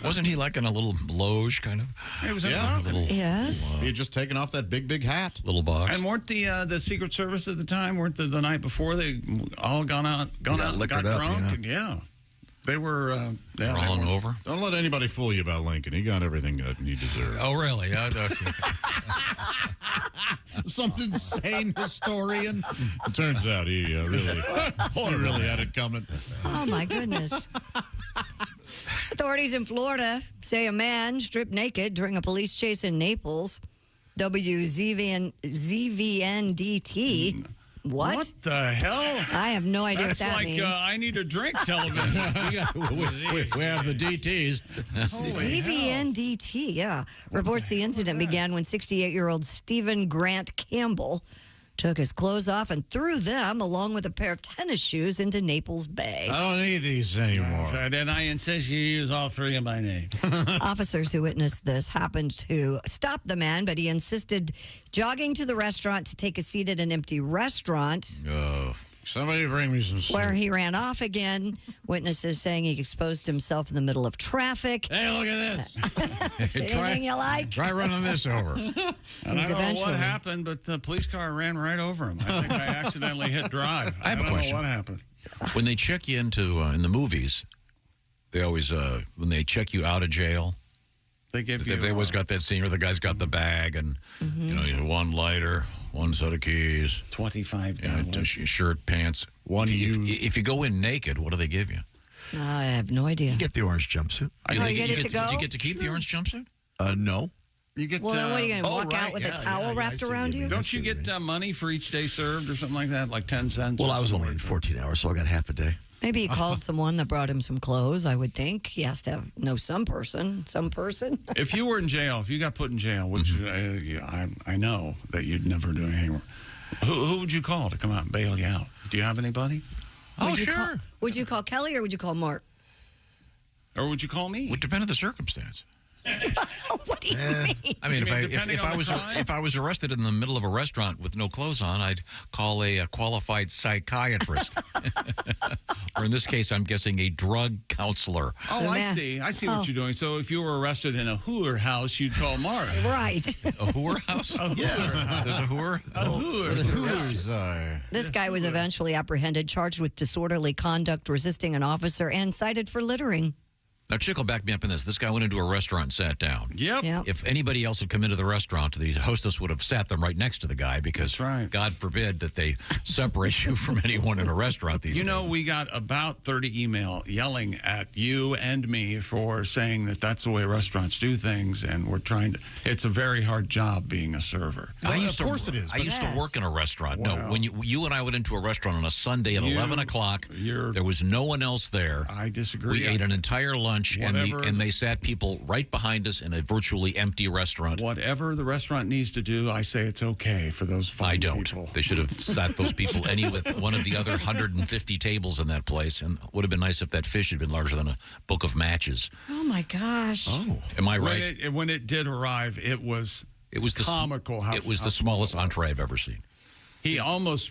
[SPEAKER 7] Wasn't he like in a little loge kind of?
[SPEAKER 6] It was in a
[SPEAKER 8] balcony.
[SPEAKER 3] Yes.
[SPEAKER 8] He had just taken off that big hat.
[SPEAKER 7] Little box.
[SPEAKER 6] And weren't the Secret Service at the time, weren't the night before, they all gone out and got drunk? And they were
[SPEAKER 7] rolling over.
[SPEAKER 8] Don't let anybody fool you about Lincoln. He got everything good he deserved.
[SPEAKER 7] Oh, really?
[SPEAKER 8] Some insane historian. It turns out he really had it coming.
[SPEAKER 3] Oh, my goodness. Authorities in Florida say a man stripped naked during a police chase in Naples. ZVNDT. What
[SPEAKER 6] the hell?
[SPEAKER 3] I have no idea what that means.
[SPEAKER 6] That's like I Need a Drink television.
[SPEAKER 7] we have the DTs.
[SPEAKER 3] ZVNDT, yeah. Reports the incident began when 68-year-old Stephen Grant Campbell took his clothes off and threw them, along with a pair of tennis shoes, into Naples Bay.
[SPEAKER 8] I don't need these anymore.
[SPEAKER 6] And I insist you use all three of my name.
[SPEAKER 3] Officers who witnessed this happened to stop the man, but he insisted jogging to the restaurant to take a seat at an empty restaurant.
[SPEAKER 8] Oh, somebody bring me some soup.
[SPEAKER 3] Where he ran off again. Witnesses saying he exposed himself in the middle of traffic.
[SPEAKER 8] Hey, look at this.
[SPEAKER 3] Anything you like?
[SPEAKER 8] Try running this over.
[SPEAKER 6] And I don't know what happened, but the police car ran right over him. I think I accidentally hit drive.
[SPEAKER 7] I have a question.
[SPEAKER 6] Know what happened.
[SPEAKER 7] When they check you into, in the movies, they always, when they check you out of jail, they always got that scene where the guy's got the bag and, you know, one lighter, one set of keys.
[SPEAKER 6] $25.
[SPEAKER 7] Shirt, pants. If you go in naked, what do they give you?
[SPEAKER 3] I have no idea.
[SPEAKER 9] You get the orange jumpsuit.
[SPEAKER 3] You get it to go?
[SPEAKER 7] Do you get to keep the orange jumpsuit?
[SPEAKER 9] No.
[SPEAKER 6] You get.
[SPEAKER 3] Well, then what are you going to walk out with a towel wrapped around you?
[SPEAKER 6] Don't you get money for each day served or something like that, like 10 cents?
[SPEAKER 9] Well, I was only in 14 hours, so I got half a day.
[SPEAKER 3] Maybe he called someone that brought him some clothes, I would think. He has to know some person.
[SPEAKER 6] If you were in jail, if you got put in jail, which I know that you'd never do anything, who would you call to come out and bail you out? Do you have anybody?
[SPEAKER 7] Sure.
[SPEAKER 3] Would you call Kelly or would you call Mark?
[SPEAKER 6] Or would you call me?
[SPEAKER 7] Would depend on the circumstance.
[SPEAKER 3] What do you mean?
[SPEAKER 7] I mean, if I was arrested in the middle of a restaurant with no clothes on, I'd call a qualified psychiatrist, or in this case, I'm guessing a drug counselor.
[SPEAKER 6] Oh, I see what you're doing. So if you were arrested in a hooer house, you'd call Mark.
[SPEAKER 3] Right.
[SPEAKER 7] A hooer house?
[SPEAKER 6] Yeah.
[SPEAKER 7] There's a hooer?
[SPEAKER 6] A hooer.
[SPEAKER 8] The hooters are.
[SPEAKER 3] This guy was eventually apprehended, charged with disorderly conduct, resisting an officer, and cited for littering.
[SPEAKER 7] Now, Chick will back me up in this. This guy went into a restaurant and sat down.
[SPEAKER 6] Yep.
[SPEAKER 7] If anybody else had come into the restaurant, the hostess would have sat them right next to the guy because God forbid that they separate you from anyone in a restaurant these days.
[SPEAKER 6] You know, we got about 30 email yelling at you and me for saying that that's the way restaurants do things, and we're trying to. It's a very hard job being a server.
[SPEAKER 8] Well, of course it is.
[SPEAKER 7] I used to work in a restaurant. No, when you and I went into a restaurant on a Sunday at 11 o'clock, there was no one else there.
[SPEAKER 6] I disagree.
[SPEAKER 7] We ate an entire lunch. And they sat people right behind us in a virtually empty restaurant.
[SPEAKER 6] Whatever the restaurant needs to do, I say it's okay for those fine people.
[SPEAKER 7] They should have sat those people with one of the other 150 tables in that place. And it would have been nice if that fish had been larger than a book of matches.
[SPEAKER 3] Oh, my gosh.
[SPEAKER 7] Oh. Am I right?
[SPEAKER 6] When it did arrive, it was comical.
[SPEAKER 7] It was the smallest entree I've ever seen.
[SPEAKER 6] He almost...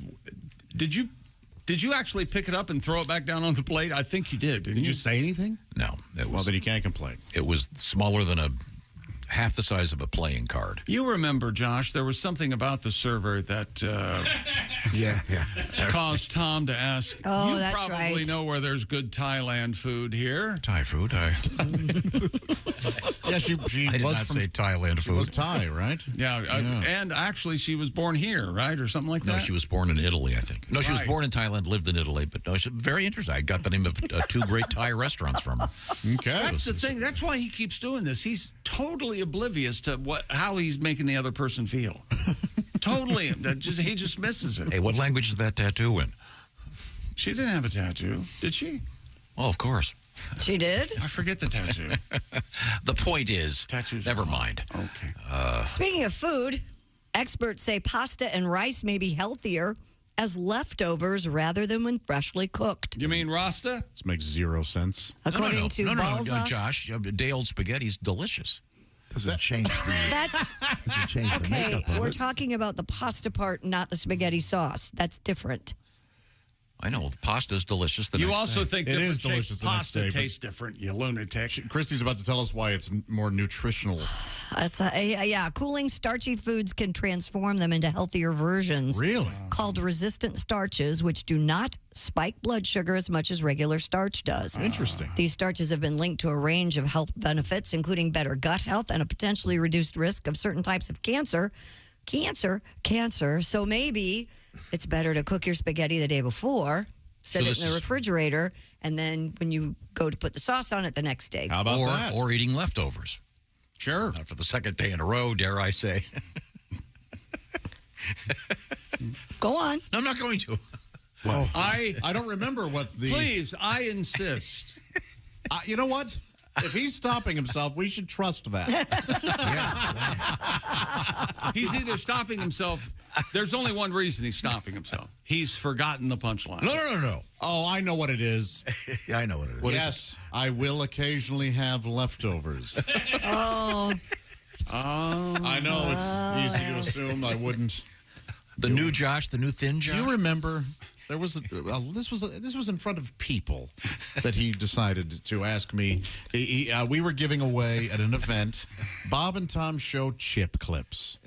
[SPEAKER 6] Did you actually pick it up and throw it back down on the plate? I think you did. Did
[SPEAKER 8] you say anything?
[SPEAKER 7] No.
[SPEAKER 8] Well, then you can't complain.
[SPEAKER 7] It was smaller than half the size of a playing card.
[SPEAKER 6] You remember, Josh, there was something about the server that caused Tom to ask,
[SPEAKER 3] oh,
[SPEAKER 6] you
[SPEAKER 3] that's
[SPEAKER 6] probably
[SPEAKER 3] right.
[SPEAKER 6] know where there's good Thailand food here.
[SPEAKER 7] Thai food?
[SPEAKER 8] Yeah, she
[SPEAKER 7] I did not say Thailand food.
[SPEAKER 8] She was Thai, right?
[SPEAKER 6] Yeah, and actually she was born here, right, or something like that?
[SPEAKER 7] No, she was born in Italy, I think. No, she was born in Thailand, lived in Italy, but no, she's very interesting. I got the name of two great Thai restaurants from her.
[SPEAKER 8] Okay.
[SPEAKER 6] That's the thing. That's why he keeps doing this. He's totally oblivious to how he's making the other person feel. Totally. He just misses it.
[SPEAKER 7] Hey, what language is that tattoo in?
[SPEAKER 6] She didn't have a tattoo, did she?
[SPEAKER 7] Well, of course.
[SPEAKER 3] She did?
[SPEAKER 6] I forget the tattoo.
[SPEAKER 7] The point is,
[SPEAKER 6] tattoos.
[SPEAKER 7] Never mind.
[SPEAKER 6] Okay.
[SPEAKER 3] Speaking of food, experts say pasta and rice may be healthier as leftovers rather than when freshly cooked.
[SPEAKER 6] You mean Rasta?
[SPEAKER 8] This makes zero sense.
[SPEAKER 3] According to Balzas,
[SPEAKER 7] Josh, day-old spaghetti's delicious.
[SPEAKER 9] Doesn't change the makeup of
[SPEAKER 3] we're
[SPEAKER 9] it.
[SPEAKER 3] talking about the pasta part, not the spaghetti sauce. That's different.
[SPEAKER 7] I know. Pasta's delicious the
[SPEAKER 6] You
[SPEAKER 7] next
[SPEAKER 6] also
[SPEAKER 7] day.
[SPEAKER 6] think
[SPEAKER 8] It
[SPEAKER 6] different
[SPEAKER 8] is delicious
[SPEAKER 6] shaped
[SPEAKER 8] the next
[SPEAKER 6] pasta
[SPEAKER 8] day, but-
[SPEAKER 6] tastes different, you lunatic.
[SPEAKER 8] Christy's about to tell us why it's more nutritional.
[SPEAKER 3] Cooling starchy foods can transform them into healthier versions.
[SPEAKER 8] Really?
[SPEAKER 3] Called resistant starches, which do not spike blood sugar as much as regular starch does.
[SPEAKER 8] Interesting.
[SPEAKER 3] These starches have been linked to a range of health benefits, including better gut health and a potentially reduced risk of certain types of cancer. Cancer. So maybe it's better to cook your spaghetti the day before, set it in the refrigerator, and then when you go to put the sauce on it the next day.
[SPEAKER 8] How about that?
[SPEAKER 7] Or eating leftovers.
[SPEAKER 8] Sure.
[SPEAKER 7] Not for the second day in a row, dare I say.
[SPEAKER 3] Go on.
[SPEAKER 7] I'm not going to.
[SPEAKER 8] Well, I don't remember what the...
[SPEAKER 6] Please, I insist.
[SPEAKER 8] You know what? If he's stopping himself, we should trust that.
[SPEAKER 6] He's either stopping himself. There's only one reason he's stopping himself. He's forgotten the punchline.
[SPEAKER 8] No. Oh, I know what it is.
[SPEAKER 5] Yeah, I know what it is.
[SPEAKER 8] Yes, I will occasionally have leftovers.
[SPEAKER 3] Oh.
[SPEAKER 8] I know it's easy to assume I wouldn't.
[SPEAKER 7] The new Josh, the new thin Josh.
[SPEAKER 8] Do you remember? There was this was in front of people that he decided to ask me. We were giving away at an event Bob and Tom Show chip clips.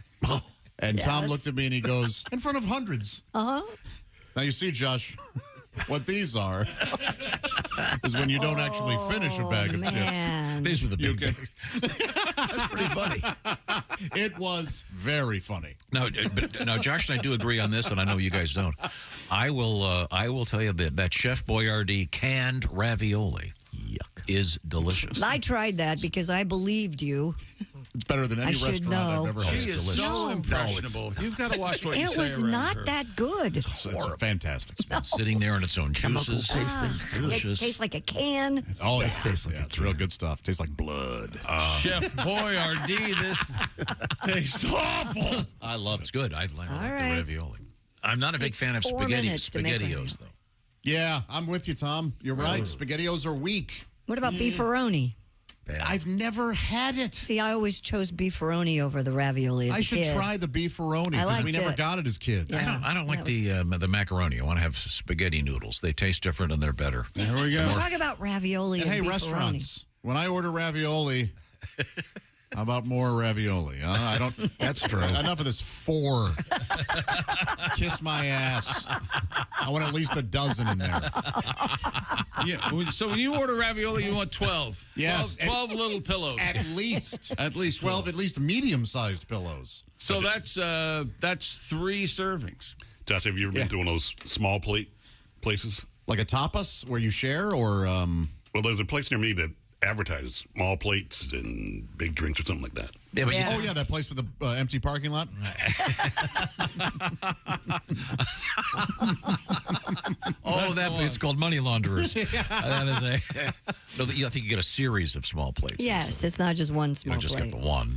[SPEAKER 8] And Tom looked at me and he goes, in front of hundreds.
[SPEAKER 3] Uh-huh.
[SPEAKER 8] Now you see, Josh, what these are is when you don't actually finish a bag of chips.
[SPEAKER 7] These were the big bags.
[SPEAKER 5] That's pretty funny.
[SPEAKER 8] It was very funny.
[SPEAKER 7] Now, Josh and I do agree on this, and I know you guys don't. I will tell you that Chef Boyardee canned ravioli is delicious.
[SPEAKER 3] I tried that because I believed you.
[SPEAKER 8] It's better than any restaurant I've ever had.
[SPEAKER 6] She is so impressionable. You've got to watch what you say
[SPEAKER 3] It was
[SPEAKER 6] around
[SPEAKER 3] not
[SPEAKER 6] her.
[SPEAKER 3] that good.
[SPEAKER 8] It's fantastic.
[SPEAKER 7] It's been sitting there in its own juices.
[SPEAKER 3] It
[SPEAKER 7] Delicious.
[SPEAKER 3] tastes like a can.
[SPEAKER 8] Oh, yeah. It's real good stuff. Tastes like blood.
[SPEAKER 6] Chef Boyardee, this tastes awful.
[SPEAKER 8] I love it.
[SPEAKER 7] It's good. I like the
[SPEAKER 3] right.
[SPEAKER 7] ravioli. I'm not a big
[SPEAKER 3] Takes
[SPEAKER 7] fan of
[SPEAKER 3] 4 minutes to make
[SPEAKER 7] SpaghettiOs, though.
[SPEAKER 8] Yeah, I'm with you, Tom. You're right. SpaghettiOs are weak.
[SPEAKER 3] What about beefaroni?
[SPEAKER 8] I've never had it.
[SPEAKER 3] See, I always chose beefaroni over the ravioli as
[SPEAKER 8] I
[SPEAKER 3] a
[SPEAKER 8] should
[SPEAKER 3] kid.
[SPEAKER 8] try the beefaroni
[SPEAKER 3] I
[SPEAKER 8] because we
[SPEAKER 3] liked
[SPEAKER 8] never
[SPEAKER 3] it.
[SPEAKER 8] got it as kids.
[SPEAKER 3] Yeah.
[SPEAKER 7] I don't like the macaroni. I want to have spaghetti noodles. They taste different and they're better.
[SPEAKER 6] There we go.
[SPEAKER 3] Talk about ravioli
[SPEAKER 8] And
[SPEAKER 3] and
[SPEAKER 8] hey,
[SPEAKER 3] beefaroni.
[SPEAKER 8] restaurants, when I order ravioli, how about more ravioli? I don't.
[SPEAKER 5] That's true.
[SPEAKER 8] Enough of this 4. Kiss my ass. I want at least a dozen in there.
[SPEAKER 6] Yeah. So when you order ravioli, you want 12.
[SPEAKER 8] Yes.
[SPEAKER 6] 12 little pillows.
[SPEAKER 8] At least.
[SPEAKER 6] At least
[SPEAKER 8] 12, at least medium-sized pillows.
[SPEAKER 6] So that's 3 servings.
[SPEAKER 16] Josh, have you ever been to one of those small plate places?
[SPEAKER 8] Like a tapas where you share or...
[SPEAKER 16] Well, there's a place near me that advertises small plates and big drinks or something like that.
[SPEAKER 7] Yeah, but
[SPEAKER 8] Oh, yeah, that place with the empty parking lot?
[SPEAKER 7] It's called money launderers. That is no, I think you get a series of small plates.
[SPEAKER 3] Yes, it's not just one
[SPEAKER 7] You
[SPEAKER 3] small
[SPEAKER 7] don't just
[SPEAKER 3] plate.
[SPEAKER 7] get the one.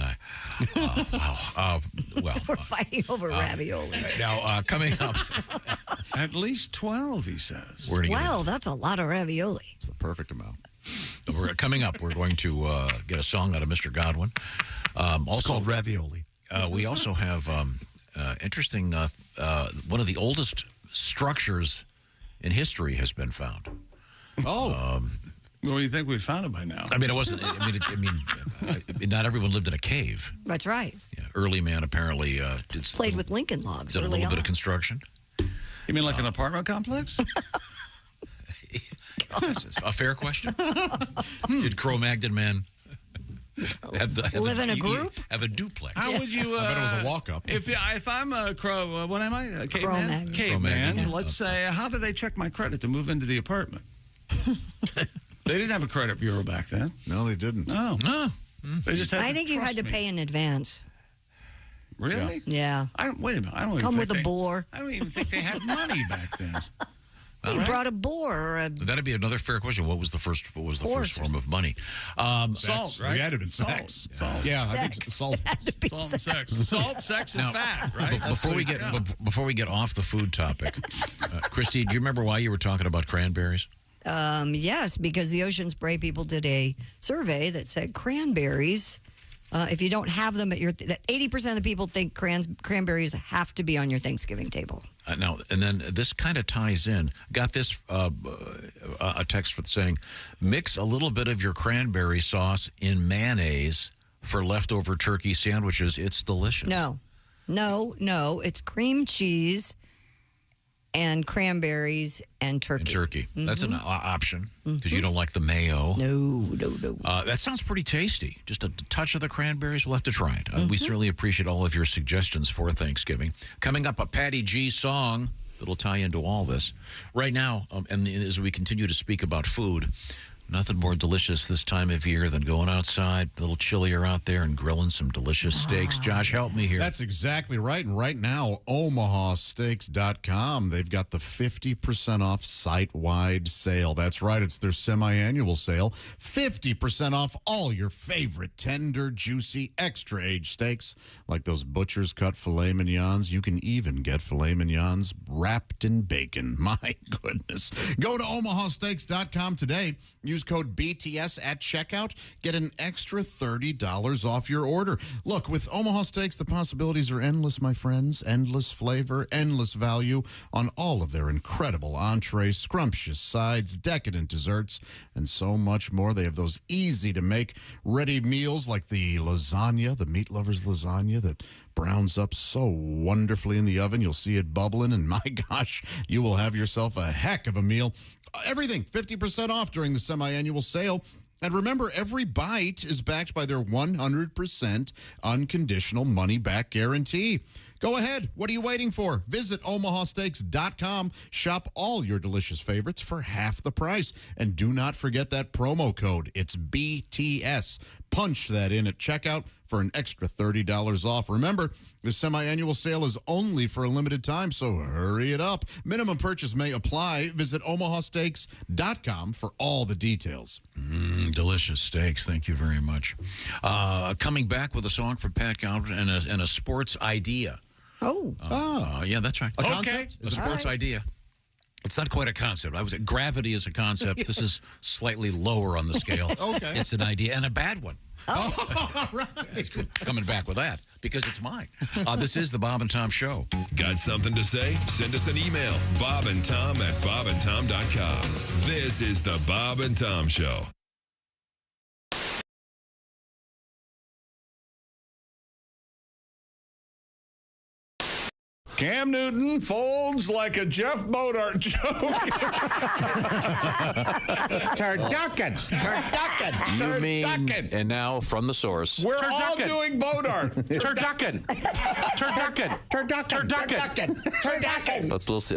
[SPEAKER 3] We're fighting over ravioli.
[SPEAKER 7] Now, coming up,
[SPEAKER 6] At least 12, he says.
[SPEAKER 7] we're going to
[SPEAKER 3] Wow, that's a lot of ravioli.
[SPEAKER 8] It's the perfect amount.
[SPEAKER 7] We're coming up. We're going to get a song out of Mr. Godwin.
[SPEAKER 5] It's
[SPEAKER 7] Also,
[SPEAKER 5] called ravioli.
[SPEAKER 7] we also have interesting. One of the oldest structures in history has been found.
[SPEAKER 8] Oh.
[SPEAKER 6] Well, you think we'd found it by now?
[SPEAKER 7] I mean, it wasn't. Not everyone lived in a cave.
[SPEAKER 3] That's right.
[SPEAKER 7] Yeah, early man apparently
[SPEAKER 3] Played with Lincoln logs
[SPEAKER 7] did a
[SPEAKER 3] early
[SPEAKER 7] little bit
[SPEAKER 3] on.
[SPEAKER 7] of construction.
[SPEAKER 6] You mean like an apartment complex?
[SPEAKER 7] That's a fair question. Did Cro-Magnon man
[SPEAKER 3] Live in a group?
[SPEAKER 7] Have a duplex?
[SPEAKER 6] How would you?
[SPEAKER 8] I bet it was a walk-up.
[SPEAKER 6] If I'm a crow, what am I? A caveman.
[SPEAKER 3] Cro-Magnon.
[SPEAKER 6] Caveman.
[SPEAKER 7] Cro-Magnon.
[SPEAKER 6] Let's say, how do they check my credit to move into the apartment? They didn't have a credit bureau back then.
[SPEAKER 8] No, they didn't.
[SPEAKER 6] No. They just had.
[SPEAKER 3] I
[SPEAKER 6] to
[SPEAKER 3] think you had
[SPEAKER 6] trust
[SPEAKER 3] to
[SPEAKER 6] me.
[SPEAKER 3] pay in advance.
[SPEAKER 6] Really?
[SPEAKER 3] Yeah.
[SPEAKER 6] Wait a minute. I don't even
[SPEAKER 3] Come
[SPEAKER 6] think
[SPEAKER 3] with a boar.
[SPEAKER 6] I don't even think they had money back then.
[SPEAKER 3] You brought a boar or a
[SPEAKER 7] That'd be another fair question. What was the first
[SPEAKER 3] Horse
[SPEAKER 7] form of money?
[SPEAKER 6] Salt, right?
[SPEAKER 8] It had to have been sex. Yeah, I think
[SPEAKER 3] Sex.
[SPEAKER 8] salt.
[SPEAKER 3] Had to be
[SPEAKER 6] Salt and
[SPEAKER 3] sex.
[SPEAKER 6] sex. Salt, sex, and
[SPEAKER 7] Now,
[SPEAKER 6] fat, right?
[SPEAKER 7] Before we get off the food topic, Christy, do you remember why you were talking about cranberries?
[SPEAKER 3] Yes, because the Ocean Spray people did a survey that said cranberries, if you don't have them at your... that 80% of the people think cranberries have to be on your Thanksgiving table.
[SPEAKER 7] Now, and then this kind of ties in. Got this a text saying, mix a little bit of your cranberry sauce in mayonnaise for leftover turkey sandwiches. It's delicious.
[SPEAKER 3] No. It's cream cheese and cranberries and turkey.
[SPEAKER 7] That's an option because you don't like the mayo.
[SPEAKER 3] No.
[SPEAKER 7] That sounds pretty tasty. Just a touch of the cranberries. We'll have to try it. We certainly appreciate all of your suggestions for Thanksgiving. Coming up, a Patty G song that'll tie into all this. Right now, and as we continue to speak about food, nothing more delicious this time of year than going outside, a little chillier out there, and grilling some delicious steaks. Josh, help me here.
[SPEAKER 8] That's exactly right. And right now, OmahaSteaks.com, they've got the 50% off site-wide sale. That's right. It's their semi-annual sale. 50% off all your favorite tender, juicy, extra-aged steaks, like those butcher's cut filet mignons. You can even get filet mignons wrapped in bacon. My goodness. Go to OmahaSteaks.com today. Use code BTS at checkout. Get an extra $30 off your order. Look, with Omaha Steaks, the possibilities are endless, my friends. Endless flavor, endless value on all of their incredible entrees, scrumptious sides, decadent desserts, and so much more. They have those easy-to-make, ready meals like the lasagna, the meat lover's lasagna that browns up so wonderfully in the oven. You'll see it bubbling, and my gosh, you will have yourself a heck of a meal. Everything 50% off during the semi-annual sale. And remember, every bite is backed by their 100% unconditional money-back guarantee. Go ahead. What are you waiting for? Visit omahasteaks.com. Shop all your delicious favorites for half the price. And do not forget that promo code. It's BTS. Punch that in at checkout for an extra $30 off. Remember, the semi-annual sale is only for a limited time, so hurry it up. Minimum purchase may apply. Visit omahasteaks.com for all the details.
[SPEAKER 7] Delicious steaks. Thank you very much. Coming back with a song from Pat Godwin and a sports idea. Yeah, that's right.
[SPEAKER 8] A concept?
[SPEAKER 7] A sports idea. It's not quite a concept. Gravity is a concept. This is slightly lower on the scale.
[SPEAKER 8] Okay.
[SPEAKER 7] It's an idea and a bad one. It's coming back with that because it's mine. This is the Bob and Tom Show.
[SPEAKER 21] Got something to say? Send us an email, bobandtom@bobandtom.com. This is the Bob and Tom Show.
[SPEAKER 19] Cam Newton folds like a Jeff Bodart joke.
[SPEAKER 1] Turducken.
[SPEAKER 7] You mean, and now from the source.
[SPEAKER 19] We're all doing Bodart.
[SPEAKER 1] Turducken.
[SPEAKER 7] Let's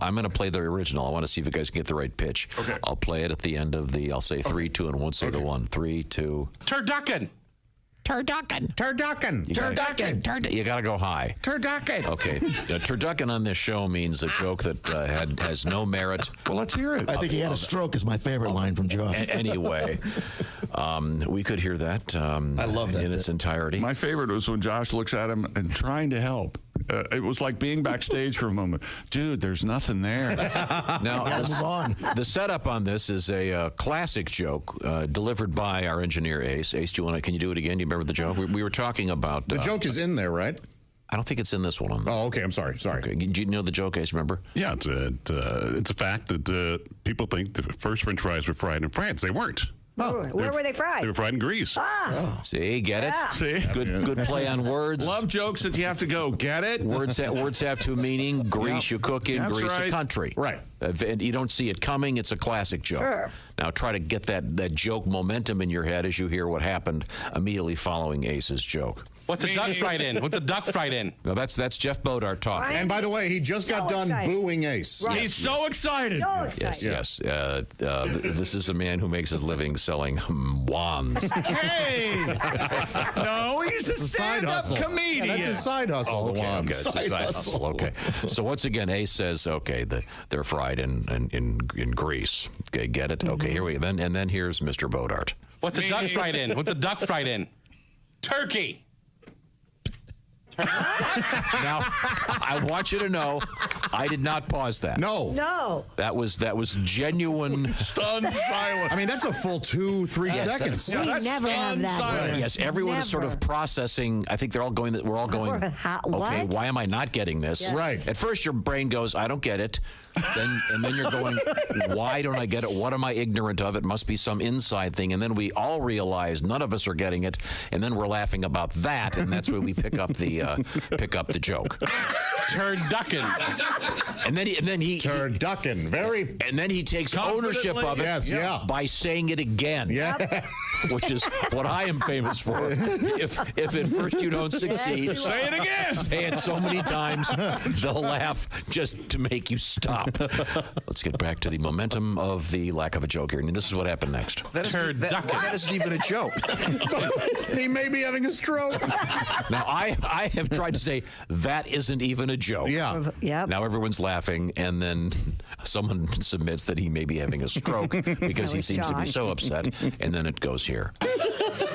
[SPEAKER 7] I'm going to play the original. I want to see if you guys can get the right pitch.
[SPEAKER 19] Okay.
[SPEAKER 7] I'll play it at the end of I'll say 3, 2, and 1. Say the 1. 3, 2.
[SPEAKER 1] Turducken.
[SPEAKER 7] You got to go high.
[SPEAKER 1] Turducken.
[SPEAKER 7] Okay. Turducken on this show means a joke that has no merit.
[SPEAKER 9] Well, let's hear it. I think he had a stroke is my favorite line from Josh.
[SPEAKER 7] Anyway, we could hear that. I
[SPEAKER 9] love that
[SPEAKER 7] in its entirety.
[SPEAKER 19] My favorite was when Josh looks at him and trying to help. It was like being backstage for a moment. Dude, there's nothing there.
[SPEAKER 7] Now, the setup on this is a classic joke delivered by our engineer, Ace. Ace, can you do it again? Do you remember the joke? We were talking about...
[SPEAKER 8] The joke is in there, right?
[SPEAKER 7] I don't think it's in this one.
[SPEAKER 8] Oh, okay. I'm sorry.
[SPEAKER 7] Okay. Do you know the joke, Ace? Remember?
[SPEAKER 16] Yeah, it's a fact that people think the first French fries were fried in France. They weren't.
[SPEAKER 3] Where were they fried?
[SPEAKER 16] They were fried in Greece.
[SPEAKER 7] See, get it?
[SPEAKER 19] See?
[SPEAKER 7] Good play on words.
[SPEAKER 19] Love jokes that you have to go, get it?
[SPEAKER 7] Words have two meaning. Greece, you cook in.
[SPEAKER 19] That's
[SPEAKER 7] Greece,
[SPEAKER 19] right.
[SPEAKER 7] a country.
[SPEAKER 8] Right.
[SPEAKER 7] And you don't see it coming. It's a classic joke.
[SPEAKER 3] Sure.
[SPEAKER 7] Now try to get that joke momentum in your head as you hear what happened immediately following Ace's joke.
[SPEAKER 1] What's a duck fried in?
[SPEAKER 7] No, that's Jeff Bodart talking.
[SPEAKER 8] And by the way, he just got done booing Ace.
[SPEAKER 3] Right.
[SPEAKER 19] He's so excited.
[SPEAKER 7] Yes. This is a man who makes his living selling wands.
[SPEAKER 19] Hey! No, he's a stand-up comedian.
[SPEAKER 8] Yeah, that's his side hustle.
[SPEAKER 7] Okay, it's a side hustle. Okay. So once again, Ace says, okay, they're fried in Greece. Okay, get it? Okay, here we go. And then here's Mr. Bodart.
[SPEAKER 1] What's a duck fried in? Turkey.
[SPEAKER 7] Now, I want you to know I did not pause that.
[SPEAKER 3] No.
[SPEAKER 7] That was genuine.
[SPEAKER 6] Stunned silence.
[SPEAKER 8] I mean, that's a full 2-3 seconds.
[SPEAKER 3] We never have that.
[SPEAKER 6] Silence.
[SPEAKER 7] Yes, everyone is sort of processing. I think they're all going. We're all going. Okay,
[SPEAKER 3] What?
[SPEAKER 7] why am I not getting this?
[SPEAKER 3] Yes.
[SPEAKER 8] Right.
[SPEAKER 7] At first, your brain goes, "I don't get it," and then you're going, "Why don't I get it? What am I ignorant of? It must be some inside thing." And then we all realize none of us are getting it, and then we're laughing about that, and that's where we pick up the joke.
[SPEAKER 1] Turducken.
[SPEAKER 7] And then he
[SPEAKER 8] Turducken. Very.
[SPEAKER 7] And then he takes ownership of it by saying it again.
[SPEAKER 8] Yeah.
[SPEAKER 7] Which is what I am famous for. If at first you don't succeed,
[SPEAKER 6] say it again.
[SPEAKER 7] Say it so many times, they'll laugh just to make you stop. Let's get back to the momentum of the lack of a joke here. And this is what happened next.
[SPEAKER 5] That isn't even a joke.
[SPEAKER 8] He may be having a stroke.
[SPEAKER 7] Now, I have tried to say that isn't even a joke.
[SPEAKER 8] Yeah.
[SPEAKER 3] Yep.
[SPEAKER 7] Now everyone's laughing, and then someone submits that he may be having a stroke because he seems to be so upset, and then it goes here.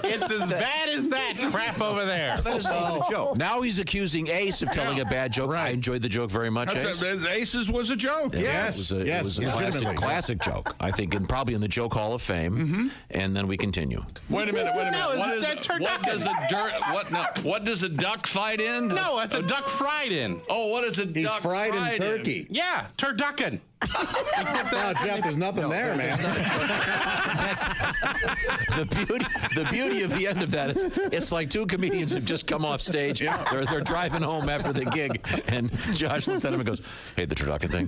[SPEAKER 1] It's as bad as that crap over there.
[SPEAKER 7] That is not a joke. Now he's accusing Ace of telling a bad joke. I enjoyed the joke very much, Ace.
[SPEAKER 6] Ace's was a joke.
[SPEAKER 8] Yes.
[SPEAKER 7] It was a classic joke, I think, and probably in the Joke Hall of Fame. And then we continue.
[SPEAKER 6] Wait a minute.
[SPEAKER 1] No,
[SPEAKER 6] What does a duck fight in?
[SPEAKER 1] No, that's a duck fried in.
[SPEAKER 6] Oh, what is a
[SPEAKER 8] He's
[SPEAKER 6] duck
[SPEAKER 8] fried in turkey.
[SPEAKER 1] Yeah, turducken.
[SPEAKER 8] Oh, Jeff, there's nothing there, man.
[SPEAKER 7] That's the beauty of the end of that. It's like two comedians have just come off stage. They're driving home after the gig, and Josh looks at him and goes, "Hey, the turducken thing.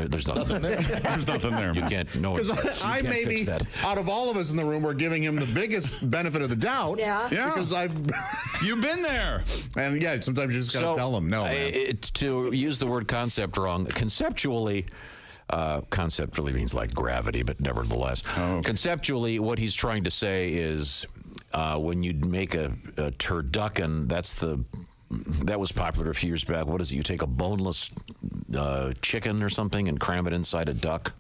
[SPEAKER 7] There's nothing there.
[SPEAKER 6] There's nothing there.
[SPEAKER 7] You can't. No,
[SPEAKER 8] Because I maybe out of all of us in the room, we're giving him the biggest benefit of the doubt.
[SPEAKER 3] Yeah.
[SPEAKER 8] Because
[SPEAKER 6] You've been there.
[SPEAKER 8] And sometimes you just gotta tell them no.
[SPEAKER 7] To use the word concept wrong, conceptually. Concept really means like gravity, but nevertheless. Conceptually, what he's trying to say is when you make a turducken, that was popular a few years back. What is it? You take a boneless chicken or something and cram it inside a duck,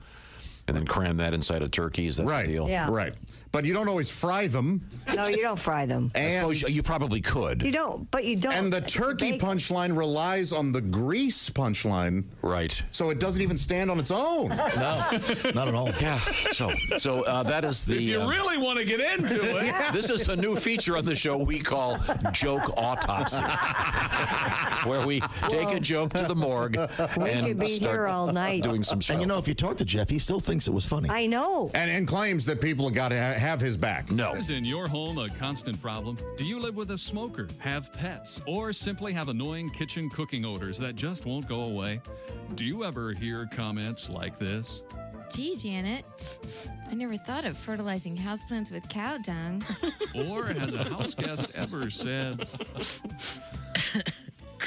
[SPEAKER 7] and then cram that inside a turkey. Is that the deal?
[SPEAKER 3] Yeah.
[SPEAKER 8] Right. But you don't always fry them.
[SPEAKER 3] No, you don't fry them.
[SPEAKER 7] I suppose you probably could.
[SPEAKER 3] You don't, but you don't.
[SPEAKER 8] And the turkey punchline relies on the grease punchline.
[SPEAKER 7] Right.
[SPEAKER 8] So it doesn't even stand on its own.
[SPEAKER 5] No, not at all.
[SPEAKER 7] Yeah. So that is the.
[SPEAKER 6] If you really want to get into it.
[SPEAKER 7] This is a new feature on the show we call Joke Autopsy, where we take a joke to the morgue and
[SPEAKER 3] could be
[SPEAKER 7] start
[SPEAKER 3] here all night.
[SPEAKER 7] doing some show.
[SPEAKER 5] And if you talk to Jeff, he still thinks it was funny.
[SPEAKER 3] I know.
[SPEAKER 8] And claims that people have got to have his back.
[SPEAKER 7] No.
[SPEAKER 11] Is in your home a constant problem? Do you live with a smoker, have pets, or simply have annoying kitchen cooking odors that just won't go away? Do you ever hear comments like this?
[SPEAKER 12] Gee, Janet, I never thought of fertilizing houseplants with cow dung.
[SPEAKER 11] Or has a house guest ever said,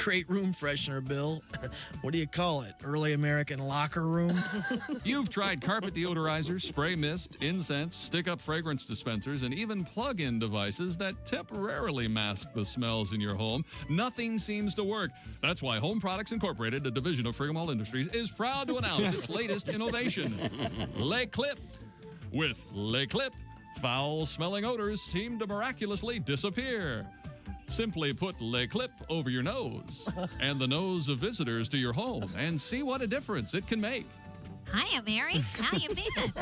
[SPEAKER 13] Great room freshener, Bill. What do you call it? Early American locker room?
[SPEAKER 11] You've tried carpet deodorizers, spray mist, incense, stick-up fragrance dispensers, and even plug-in devices that temporarily mask the smells in your home. Nothing seems to work. That's why Home Products Incorporated, a division of Frigamall Industries, is proud to announce its latest innovation, Le Clip. With Le Clip, foul-smelling odors seem to miraculously disappear. Simply put Le Clip over your nose and the nose of visitors to your home and see what a difference it can make.
[SPEAKER 12] Hiya, Mary. How you been?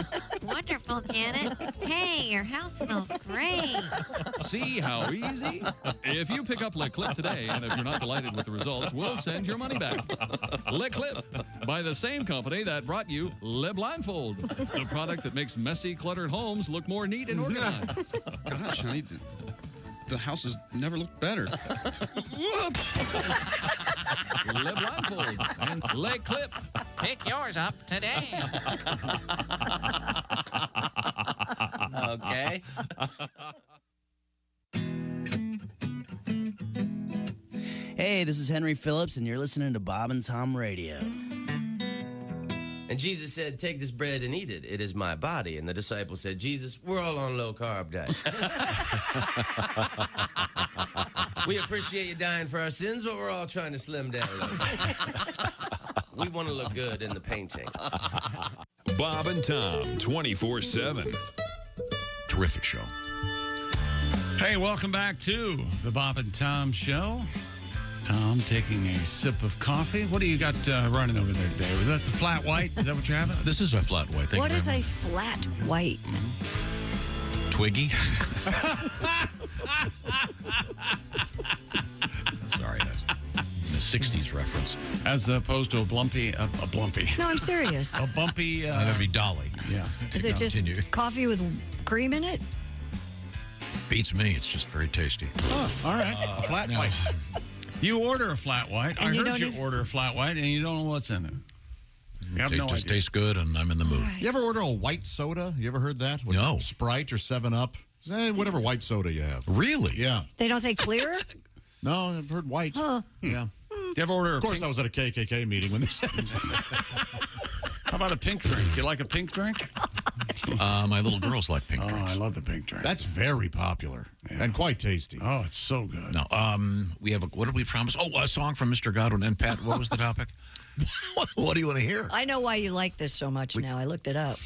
[SPEAKER 12] Wonderful, Janet. Hey, your house smells great.
[SPEAKER 11] See how easy? If you pick up Le Clip today, and if you're not delighted with the results, we'll send your money back. Le Clip, by the same company that brought you Le Blindfold, the product that makes messy, cluttered homes look more neat and organized.
[SPEAKER 15] Gosh, honey, the house has never looked better.
[SPEAKER 11] Le Blindfold and Le Clip.
[SPEAKER 2] Pick yours up today. Okay.
[SPEAKER 24] Hey, this is Henry Phillips, and you're listening to Bob and Tom Radio.
[SPEAKER 26] And Jesus said, take this bread and eat it. It is my body. And the disciples said, Jesus, we're all on low-carb diet. We appreciate you dying for our sins, but we're all trying to slim down a little. We want to look good in the painting.
[SPEAKER 21] Bob and Tom, 24/7.
[SPEAKER 7] Terrific show.
[SPEAKER 6] Hey, welcome back to the Bob and Tom Show. Tom taking a sip of coffee. What do you got running over there today? Was that the flat white? Is that what you're having?
[SPEAKER 7] This is a flat white. Thank
[SPEAKER 3] What
[SPEAKER 7] you
[SPEAKER 3] is
[SPEAKER 7] very
[SPEAKER 3] a
[SPEAKER 7] much.
[SPEAKER 3] flat white?
[SPEAKER 7] Twiggy? Sorry, that's a 60s reference.
[SPEAKER 6] As opposed to a blumpy.
[SPEAKER 3] No, I'm serious.
[SPEAKER 6] A bumpy.
[SPEAKER 7] That'd be Dolly.
[SPEAKER 6] Yeah.
[SPEAKER 3] Is it just coffee with cream in it?
[SPEAKER 7] Beats me. It's just very tasty.
[SPEAKER 8] Oh, all right. A flat
[SPEAKER 7] now-
[SPEAKER 8] white.
[SPEAKER 6] You order a flat white.
[SPEAKER 3] And
[SPEAKER 6] I
[SPEAKER 3] you
[SPEAKER 6] heard
[SPEAKER 3] don't
[SPEAKER 6] you
[SPEAKER 3] even-
[SPEAKER 6] order a flat white, and you don't know what's in it. You have no
[SPEAKER 7] Just
[SPEAKER 6] idea.
[SPEAKER 7] tastes good, and I'm in the mood.
[SPEAKER 8] You ever order a white soda? You ever heard that? With
[SPEAKER 7] No.
[SPEAKER 8] Sprite or 7-Up? Whatever white soda you have.
[SPEAKER 7] Really?
[SPEAKER 8] Yeah.
[SPEAKER 3] They don't say clear?
[SPEAKER 8] No, I've heard white.
[SPEAKER 3] Huh.
[SPEAKER 8] Yeah.
[SPEAKER 6] You ever order
[SPEAKER 8] Of course, I was at a KKK meeting when they said it.
[SPEAKER 6] How about a pink drink? You like a pink drink?
[SPEAKER 7] My little girls like pink
[SPEAKER 6] Oh,
[SPEAKER 7] drinks.
[SPEAKER 6] I love the pink drink.
[SPEAKER 8] That's very popular and quite tasty.
[SPEAKER 6] Oh, it's so good.
[SPEAKER 7] Now, we have what did we promise? Oh, a song from Mr. Godwin and Pat. What was the topic?
[SPEAKER 5] What do you want to hear?
[SPEAKER 3] I know why you like this so much now. I looked it up.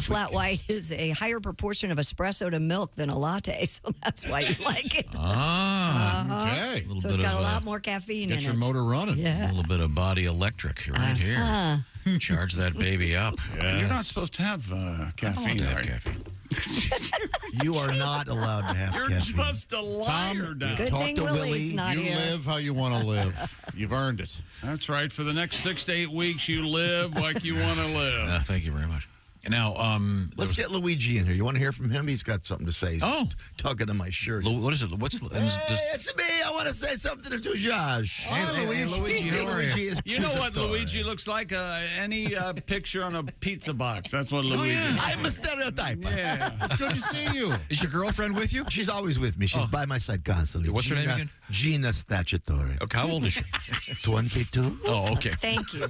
[SPEAKER 3] Flat white is a higher proportion of espresso to milk than a latte, so that's why you like it.
[SPEAKER 8] Okay.
[SPEAKER 3] So it's got a lot more caffeine in
[SPEAKER 8] Get
[SPEAKER 3] it.
[SPEAKER 8] your motor running.
[SPEAKER 3] Yeah.
[SPEAKER 7] A little bit of body electric right here. Charge that baby up.
[SPEAKER 6] You're not supposed to have caffeine,
[SPEAKER 7] I don't
[SPEAKER 6] right?
[SPEAKER 7] have caffeine.
[SPEAKER 5] You are not allowed to have
[SPEAKER 6] You're
[SPEAKER 5] caffeine.
[SPEAKER 6] just a liar now.
[SPEAKER 3] Good
[SPEAKER 5] Talk
[SPEAKER 3] thing
[SPEAKER 5] to
[SPEAKER 3] Willie's
[SPEAKER 5] Willie.
[SPEAKER 3] not
[SPEAKER 8] You
[SPEAKER 3] here.
[SPEAKER 8] live how you want to live. You've earned it.
[SPEAKER 6] That's right. For the next 6 to 8 weeks, you live like you want to live.
[SPEAKER 7] Thank you very much. Now,
[SPEAKER 5] Let's get Luigi in here. You want to hear from him? He's got something to say. He's tugging at my shirt.
[SPEAKER 7] what is it? What's
[SPEAKER 5] It's me. I want to say something to Josh.
[SPEAKER 7] Hey, Luigi, how are you?
[SPEAKER 5] is
[SPEAKER 6] You know what
[SPEAKER 5] accusatory.
[SPEAKER 6] Luigi looks like? Any picture on a pizza box. That's what Luigi is.
[SPEAKER 5] I'm a stereotype.
[SPEAKER 6] Yeah.
[SPEAKER 8] It's good to see you.
[SPEAKER 7] Is your girlfriend with you?
[SPEAKER 5] She's always with me. She's by my side constantly.
[SPEAKER 7] What's her name again?
[SPEAKER 5] Gina Statutory.
[SPEAKER 7] Okay, how old is she?
[SPEAKER 5] 22.
[SPEAKER 7] Oh, okay.
[SPEAKER 3] Thank you.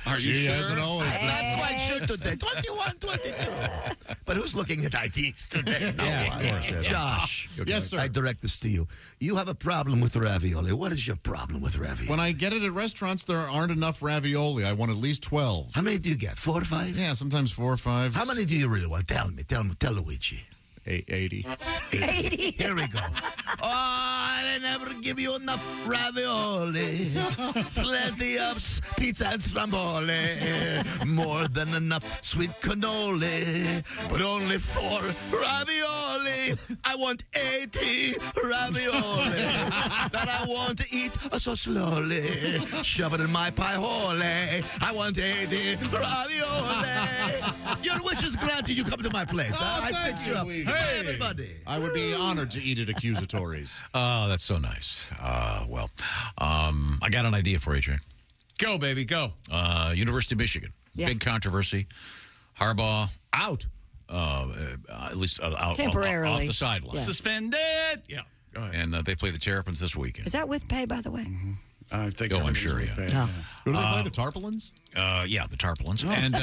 [SPEAKER 6] Are you
[SPEAKER 8] She
[SPEAKER 6] sure?
[SPEAKER 8] hasn't always been.
[SPEAKER 5] Not quite sure today. 21, 22. But who's looking at IDs today? No
[SPEAKER 7] Yeah,
[SPEAKER 5] one.
[SPEAKER 7] of course, yeah.
[SPEAKER 5] Josh.
[SPEAKER 8] Yes, sir.
[SPEAKER 5] I direct this to you. You have a problem with ravioli. What is your problem with ravioli?
[SPEAKER 8] When I get it at restaurants, there aren't enough ravioli. I want at least 12.
[SPEAKER 5] How many do you get? 4 or 5?
[SPEAKER 8] Yeah, sometimes 4 or 5.
[SPEAKER 5] How many do you really want? Tell me. Tell Luigi.
[SPEAKER 8] 80.
[SPEAKER 3] 80.
[SPEAKER 5] Here we go. Oh, I never give you enough ravioli. Plenty of pizza and stromboli. More than enough sweet cannoli. But only 4 ravioli. I want 80 ravioli. That I want to eat so slowly. Shove it in my pie hole. I want 80 ravioli. Your wish is granted. You come to my place. I
[SPEAKER 8] thank
[SPEAKER 5] fix
[SPEAKER 8] you,
[SPEAKER 5] you up.
[SPEAKER 8] Luigi.
[SPEAKER 5] Hey, everybody.
[SPEAKER 8] I would be honored to eat at accusatories.
[SPEAKER 7] Oh, that's so nice. I got an idea for you, Jay.
[SPEAKER 6] Go, baby, go.
[SPEAKER 7] University of Michigan.
[SPEAKER 3] Yeah.
[SPEAKER 7] Big controversy. Harbaugh out. At least out
[SPEAKER 3] Temporarily.
[SPEAKER 7] off the sideline.
[SPEAKER 3] Yeah.
[SPEAKER 6] Suspended. Yeah. Go ahead.
[SPEAKER 7] And they play the Terrapins this weekend.
[SPEAKER 3] Is that with pay, by the way?
[SPEAKER 6] I think
[SPEAKER 7] I'm sure,
[SPEAKER 6] everything's
[SPEAKER 7] yeah.
[SPEAKER 6] with
[SPEAKER 3] No.
[SPEAKER 8] Who do they play? The Tarpaulins?
[SPEAKER 7] Yeah, the Tarpaulins. And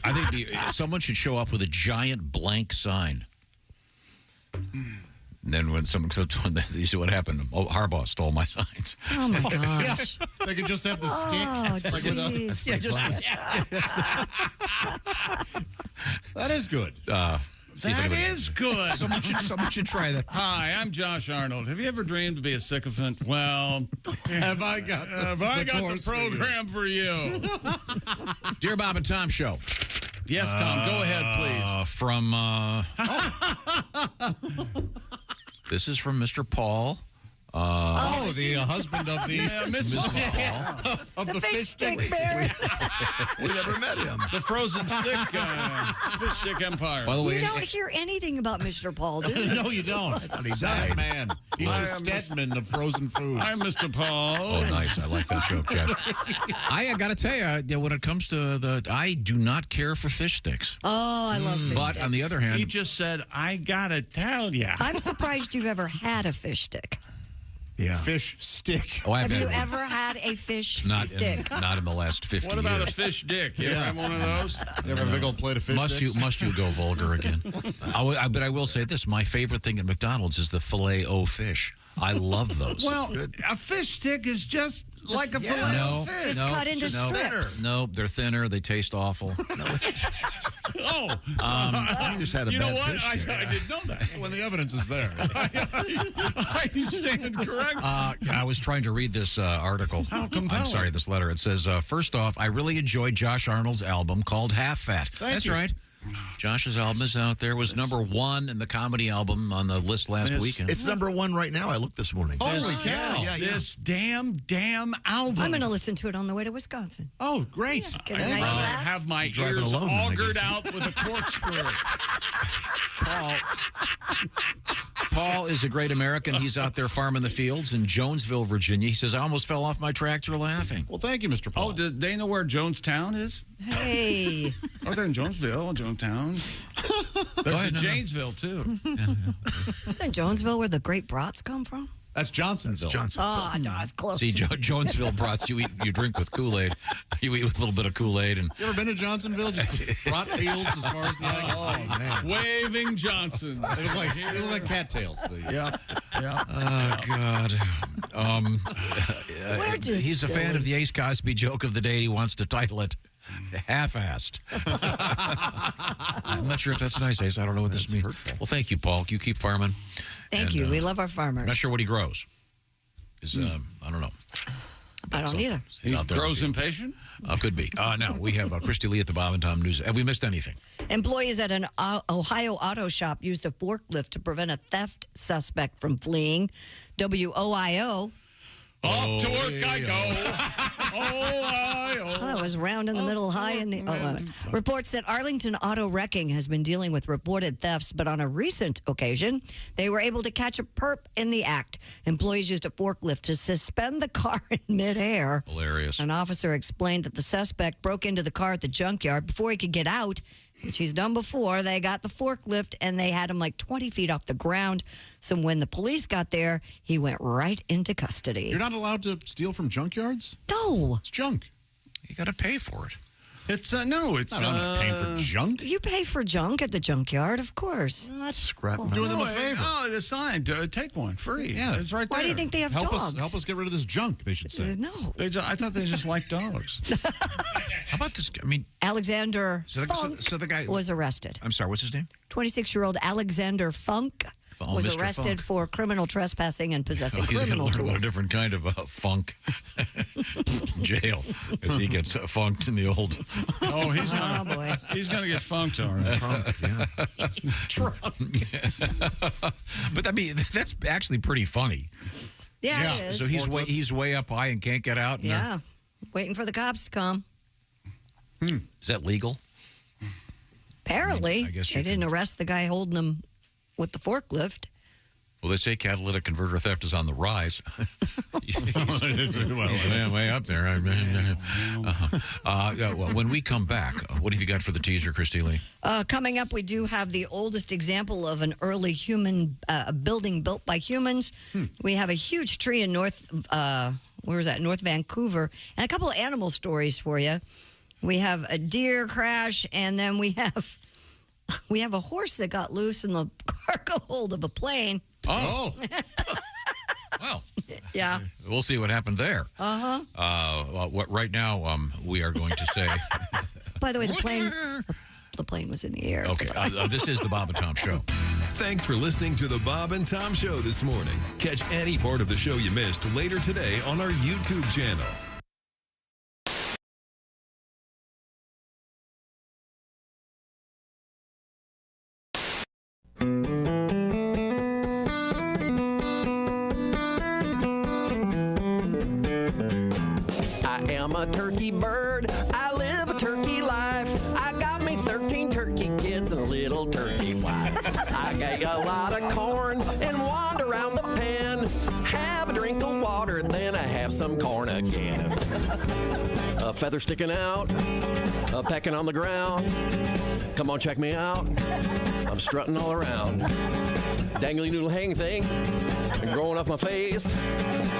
[SPEAKER 7] I think someone should show up with a giant blank sign. And then when someone said, you see what happened? Oh, Harbaugh stole my signs.
[SPEAKER 3] Oh, my gosh.
[SPEAKER 8] They could just have the stick.
[SPEAKER 3] Oh,
[SPEAKER 8] Like with a-
[SPEAKER 3] jeez.
[SPEAKER 8] That is good.
[SPEAKER 7] See if
[SPEAKER 6] That
[SPEAKER 7] anybody-
[SPEAKER 6] is good.
[SPEAKER 7] Someone should try that.
[SPEAKER 6] Hi, I'm Josh Arnold. Have you ever dreamed to be a sycophant? Well,
[SPEAKER 8] Have I got the course for you?
[SPEAKER 6] program for you?
[SPEAKER 7] Dear Bob and Tom Show.
[SPEAKER 6] Yes, Tom, go ahead, please.
[SPEAKER 7] From this is from Mr. Paul.
[SPEAKER 8] The husband of the of the fish stick.
[SPEAKER 3] Bear.
[SPEAKER 5] We never met him.
[SPEAKER 6] The frozen stick, fish stick empire.
[SPEAKER 7] By the way,
[SPEAKER 3] You don't hear anything about Mr. Paul, do you?
[SPEAKER 8] No, you don't. Sad man. He's the Stedman of frozen foods.
[SPEAKER 6] I'm Mr. Paul.
[SPEAKER 7] oh, nice. I like that joke, Jeff. I got to tell you, when it comes to I do not care for fish sticks.
[SPEAKER 3] Oh, I love fish
[SPEAKER 7] But
[SPEAKER 3] sticks.
[SPEAKER 7] on the other
[SPEAKER 6] He
[SPEAKER 7] hand,
[SPEAKER 6] just said, I gotta tell ya.
[SPEAKER 3] I'm surprised you've ever had a fish stick.
[SPEAKER 5] Yeah.
[SPEAKER 8] Fish stick.
[SPEAKER 7] oh,
[SPEAKER 3] Have you ever had a fish stick?
[SPEAKER 7] not in the last 50
[SPEAKER 6] What about
[SPEAKER 7] years.
[SPEAKER 6] a fish dick? You ever
[SPEAKER 8] Yeah.
[SPEAKER 6] have one of those?
[SPEAKER 8] You ever have a big old plate of fish sticks?
[SPEAKER 7] Must you go vulgar again? But I will say this: my favorite thing at McDonald's is the filet-o-fish. I love those.
[SPEAKER 6] Well, a fish stick is just like a fillet
[SPEAKER 7] no,
[SPEAKER 6] of fish.
[SPEAKER 3] Just cut into strips.
[SPEAKER 7] No, they're thinner. They taste awful.
[SPEAKER 6] Oh,
[SPEAKER 8] you just had a
[SPEAKER 6] you know
[SPEAKER 8] bad
[SPEAKER 6] what?
[SPEAKER 8] fish
[SPEAKER 6] I
[SPEAKER 8] day.
[SPEAKER 6] didn't know that.
[SPEAKER 8] When the evidence is there.
[SPEAKER 6] I stand corrected.
[SPEAKER 7] I was trying to read this article.
[SPEAKER 6] How compelling.
[SPEAKER 7] I'm sorry, this letter. It says, first off, I really enjoyed Josh Arnold's album called Half Fat. That's
[SPEAKER 8] you.
[SPEAKER 7] right. Josh's album is out there. Was number one in the comedy album on the list last weekend.
[SPEAKER 9] It's number one right now. I looked this morning.
[SPEAKER 8] Holy cow.
[SPEAKER 6] This damn album.
[SPEAKER 3] I'm going to listen to it on the way to Wisconsin.
[SPEAKER 8] Oh, great.
[SPEAKER 3] Get a nice laugh.
[SPEAKER 6] Have my
[SPEAKER 9] driving
[SPEAKER 6] ears
[SPEAKER 9] alone, I
[SPEAKER 6] augured
[SPEAKER 9] guess.
[SPEAKER 6] out with a corkscrew.
[SPEAKER 7] Paul is a great American. He's out there farming the fields in Jonesville, Virginia. He says, I almost fell off my tractor laughing.
[SPEAKER 8] Well, thank you, Mr. Paul.
[SPEAKER 6] Oh, do they know where Jonestown is?
[SPEAKER 3] Hey.
[SPEAKER 6] Oh, they're in Jonesville, Jonestown. There's a Janesville, too.
[SPEAKER 3] Isn't Jonesville where the great brats come from?
[SPEAKER 8] That's Johnsonville.
[SPEAKER 3] Oh, that's close.
[SPEAKER 7] See, Jonesville brats, you drink with Kool-Aid. You eat with a little bit of Kool-Aid. And
[SPEAKER 8] You ever been to Johnsonville? Just brought fields as far as the eye can see.
[SPEAKER 9] Oh, man.
[SPEAKER 6] Waving Johnson.
[SPEAKER 8] They look like cattails.
[SPEAKER 6] Yeah.
[SPEAKER 7] oh, God.
[SPEAKER 3] We're just
[SPEAKER 7] He's a fan
[SPEAKER 3] silly.
[SPEAKER 7] of the Ace Cosby joke of the day. He wants to title it Half-Assed. I'm not sure if that's nice, Ace. I don't know what this means.
[SPEAKER 8] Hurtful.
[SPEAKER 7] Well, thank you, Paul. You keep farming.
[SPEAKER 3] Thank you. We love our farmers.
[SPEAKER 7] I'm not sure what he grows. I don't know.
[SPEAKER 3] I don't either.
[SPEAKER 6] He
[SPEAKER 7] out there in the
[SPEAKER 6] grows
[SPEAKER 7] field.
[SPEAKER 6] impatient?
[SPEAKER 7] Could be. Now, we have Christy Lee at the Bob and Tom News. Have we missed anything?
[SPEAKER 3] Employees at an Ohio auto shop used a forklift to prevent a theft suspect from fleeing. WOIO.
[SPEAKER 6] Off to work I go.
[SPEAKER 3] Oh, it was round in the middle, high in the... reports that Arlington Auto Wrecking has been dealing with reported thefts, but on a recent occasion, they were able to catch a perp in the act. Employees used a forklift to suspend the car in midair.
[SPEAKER 7] Hilarious.
[SPEAKER 3] An officer explained that the suspect broke into the car at the junkyard. Before he could get out, which he's done before, they got the forklift and they had him like 20 feet off the ground. So when the police got there, he went right into custody.
[SPEAKER 8] You're not allowed to steal from junkyards?
[SPEAKER 3] No.
[SPEAKER 8] It's junk.
[SPEAKER 7] You got to pay for it.
[SPEAKER 6] It's no, it's
[SPEAKER 8] I'm not paying for junk.
[SPEAKER 3] You pay for junk at the junkyard, of course.
[SPEAKER 9] Scrap.
[SPEAKER 8] I'm doing them a favor.
[SPEAKER 6] Oh, the sign. Take one free.
[SPEAKER 8] Yeah.
[SPEAKER 6] It's right there.
[SPEAKER 3] Why do you think they have
[SPEAKER 8] Help
[SPEAKER 3] dogs?
[SPEAKER 8] us get rid of this junk, they should say.
[SPEAKER 3] No.
[SPEAKER 6] I thought they just liked dogs.
[SPEAKER 7] How about this? I mean,
[SPEAKER 3] Alexander
[SPEAKER 7] so
[SPEAKER 3] Funk
[SPEAKER 7] the guy
[SPEAKER 3] was arrested.
[SPEAKER 7] I'm sorry, what's his name?
[SPEAKER 3] 26-year-old Alexander Funk was
[SPEAKER 7] Mr.
[SPEAKER 3] arrested
[SPEAKER 7] Funk.
[SPEAKER 3] for criminal trespassing and possessing
[SPEAKER 7] He's going to
[SPEAKER 3] criminal
[SPEAKER 7] learn about a
[SPEAKER 3] tools.
[SPEAKER 7] different kind of funk jail as he gets funked in the old.
[SPEAKER 6] Oh, he's
[SPEAKER 3] Oh, boy.
[SPEAKER 6] he's going to get funked, all right.
[SPEAKER 7] But I mean, that's actually pretty funny.
[SPEAKER 3] Yeah, it is.
[SPEAKER 7] So he's way up high and can't get out. And
[SPEAKER 3] Yeah. Waiting for the cops to come.
[SPEAKER 7] is that legal?
[SPEAKER 3] Apparently,
[SPEAKER 7] I guess you
[SPEAKER 3] they didn't arrest the guy holding them with the forklift.
[SPEAKER 7] Well, they say catalytic converter theft is on the rise. He's way up there. When we come back, what have you got for the teaser, Christy Lee?
[SPEAKER 3] Coming up, we do have the oldest example of an early human building built by humans. We have a huge tree in North Vancouver, and a couple of animal stories for you. We have a deer crash, and then we have a horse that got loose in the cargo hold of a plane.
[SPEAKER 7] Oh. Well,
[SPEAKER 3] Yeah.
[SPEAKER 7] we'll see what happened there. What right now we are going to say.
[SPEAKER 3] By the way, the plane was in the air.
[SPEAKER 21] Okay,
[SPEAKER 7] this is the Bob and Tom Show.
[SPEAKER 21] Thanks for listening to the Bob and Tom Show this morning. Catch any part of the show you missed later today on our YouTube channel.
[SPEAKER 22] I am a turkey bird. I live a turkey life. I got me 13 turkey kids and a little turkey wife. I get a lot of corn and wander around the pen. Have a drink of water, then I have some corn again. A feather sticking out, a pecking on the ground. Come on, check me out. I'm strutting all around. Dangly noodle hang thing, and growing off my face.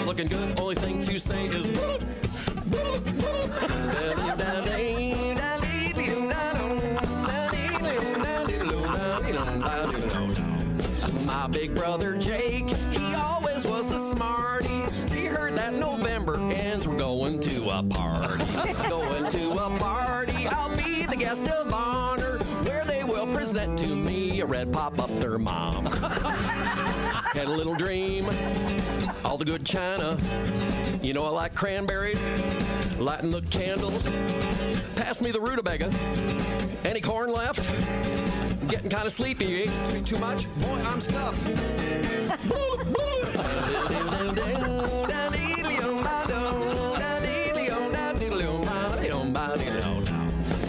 [SPEAKER 22] Looking good, only thing to say is my big brother Jake, he always was the smarty. He heard that November ends, we're going to a party. Going to a party, I'll be the guest of honor. Where present to me a red pop-up thermom. Had a little dream, all the good china. You know I like cranberries, lighting the candles. Pass me the rutabaga. Any corn left? I'm getting kind of sleepy. You ate too much? Boy, I'm stuffed.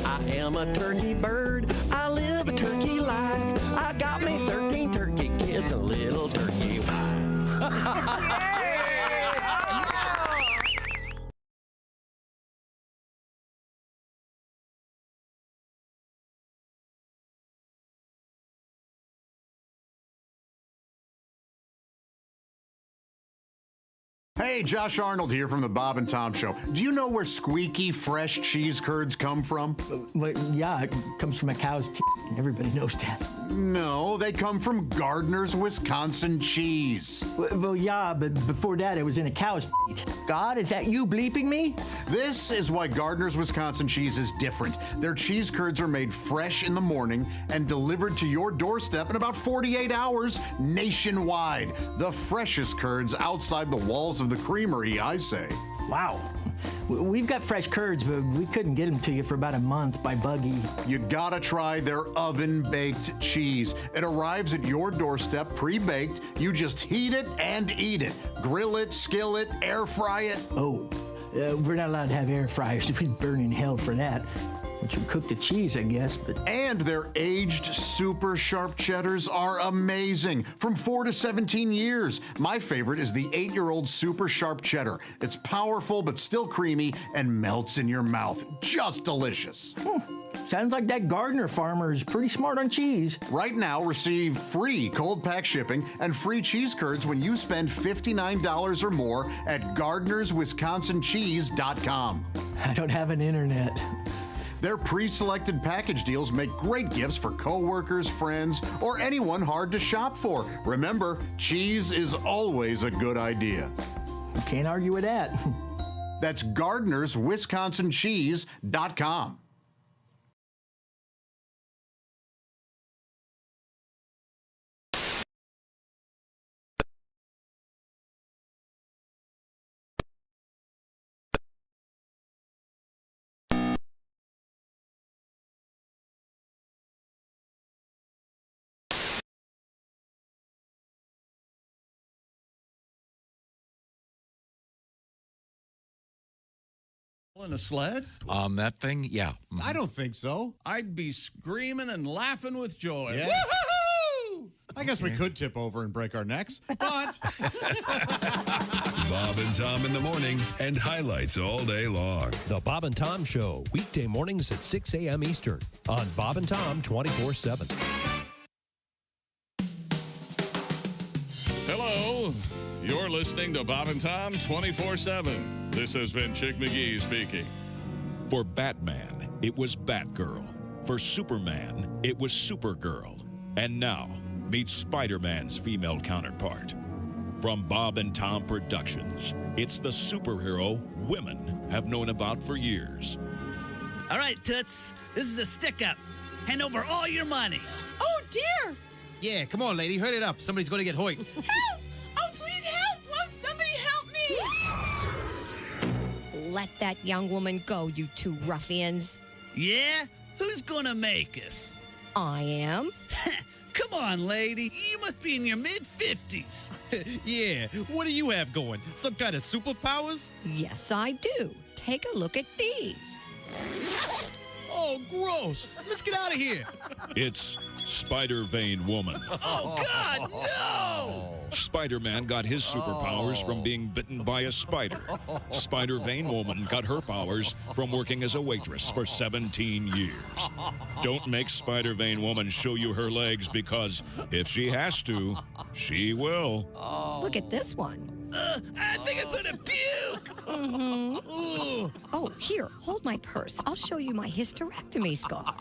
[SPEAKER 22] I am a turkey bird. I live a turkey life. I got me 13 turkey kids and a little turkey wife.
[SPEAKER 10] Hey, Josh Arnold here from the Bob and Tom Show. Do you know where squeaky, fresh cheese curds come from?
[SPEAKER 14] Well, yeah, it comes from a cow's teeth. Everybody knows that.
[SPEAKER 10] No, they come from Gardner's Wisconsin cheese.
[SPEAKER 14] Well, yeah, but before that, it was in a cow's teeth. God, is that you bleeping me?
[SPEAKER 10] This is why Gardner's Wisconsin cheese is different. Their cheese curds are made fresh in the morning and delivered to your doorstep in about 48 hours nationwide. The freshest curds outside the walls of the creamery, I say.
[SPEAKER 14] Wow. We've got fresh curds, but we couldn't get them to you for about a month by buggy.
[SPEAKER 10] You gotta try their oven-baked cheese. It arrives at your doorstep pre-baked. You just heat it and eat it. Grill it, skill it, air fry it.
[SPEAKER 14] Oh, we're not allowed to have air fryers. We'd burn in hell for that. Which would cook the cheese, I guess, but...
[SPEAKER 10] And their aged super sharp cheddars are amazing. From 4 to 17 years. My favorite is the 8-year-old super sharp cheddar. It's powerful but still creamy and melts in your mouth. Just delicious.
[SPEAKER 14] Sounds like that Gardner farmer is pretty smart on cheese.
[SPEAKER 10] Right now, receive free cold pack shipping and free cheese curds when you spend $59 or more at GardnersWisconsinCheese.com.
[SPEAKER 14] I don't have an internet.
[SPEAKER 10] Their pre-selected package deals make great gifts for coworkers, friends, or anyone hard to shop for. Remember, cheese is always a good idea.
[SPEAKER 14] Can't argue with that.
[SPEAKER 10] That's GardnersWisconsinCheese.com.
[SPEAKER 6] In a sled?
[SPEAKER 7] That thing? Yeah.
[SPEAKER 8] I don't think so.
[SPEAKER 6] I'd be screaming and laughing with joy.
[SPEAKER 8] Yeah.
[SPEAKER 6] Woo-hoo-hoo!
[SPEAKER 8] I guess we could tip over and break our necks, but...
[SPEAKER 21] Bob and Tom in the morning and highlights all day long.
[SPEAKER 17] The Bob and Tom Show, weekday mornings at 6 a.m. Eastern on Bob and Tom 24/7.
[SPEAKER 11] Hello. You're listening to Bob and Tom 24/7. This has been Chick McGee speaking.
[SPEAKER 18] For Batman, it was Batgirl. For Superman, it was Supergirl. And now, meet Spider-Man's female counterpart. From Bob and Tom Productions, it's the superhero women have known about for years.
[SPEAKER 20] All right, Toots, this is a stick-up. Hand over all your money.
[SPEAKER 25] Oh, dear.
[SPEAKER 27] Yeah, come on, lady. Hurry it up. Somebody's going to get hoiked.
[SPEAKER 25] Help! Oh, please help! Won't somebody help me?
[SPEAKER 3] Let that young woman go, you two ruffians.
[SPEAKER 20] Yeah? Who's gonna make us?
[SPEAKER 3] I am.
[SPEAKER 20] Come on, lady. You must be in your mid-50s.
[SPEAKER 27] Yeah, what do you have going? Some kind of superpowers?
[SPEAKER 3] Yes, I do. Take a look at these.
[SPEAKER 27] Oh, gross. Let's get out of here.
[SPEAKER 18] It's Spider-Vein Woman.
[SPEAKER 20] Oh, God, no!
[SPEAKER 18] Spider-Man got his superpowers from being bitten by a spider. Spider-Vein Woman got her powers from working as a waitress for 17 years. Don't make Spider-Vein Woman show you her legs because if she has to, she will.
[SPEAKER 3] Look at this one.
[SPEAKER 20] I think I'm gonna puke!
[SPEAKER 3] Mm-hmm. Oh, here, hold my purse. I'll show you my hysterectomy scar.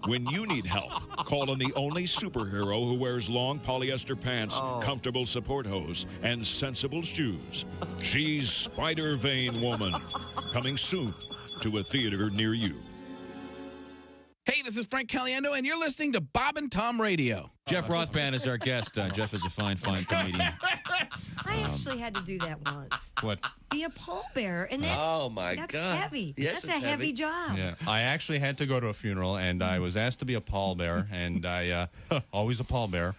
[SPEAKER 18] When you need help, call on the only superhero who wears long polyester pants, comfortable support hose, and sensible shoes. She's Spider-Vein Woman. Coming soon to a theater near you.
[SPEAKER 28] Hey
[SPEAKER 1] this is Frank Caliendo, and you're listening to Bob and Tom Radio.
[SPEAKER 4] Jeff Rothband is our guest. Jeff is a fine comedian.
[SPEAKER 3] I actually had to do that once.
[SPEAKER 4] What?
[SPEAKER 3] Be a pallbearer. And that,
[SPEAKER 2] Oh, my
[SPEAKER 3] that's
[SPEAKER 2] God.
[SPEAKER 3] heavy.
[SPEAKER 2] Yes,
[SPEAKER 3] that's a
[SPEAKER 2] it's
[SPEAKER 3] heavy job.
[SPEAKER 4] Yeah, I actually had to go to a funeral, and I was asked to be a pallbearer, and I always a pallbearer.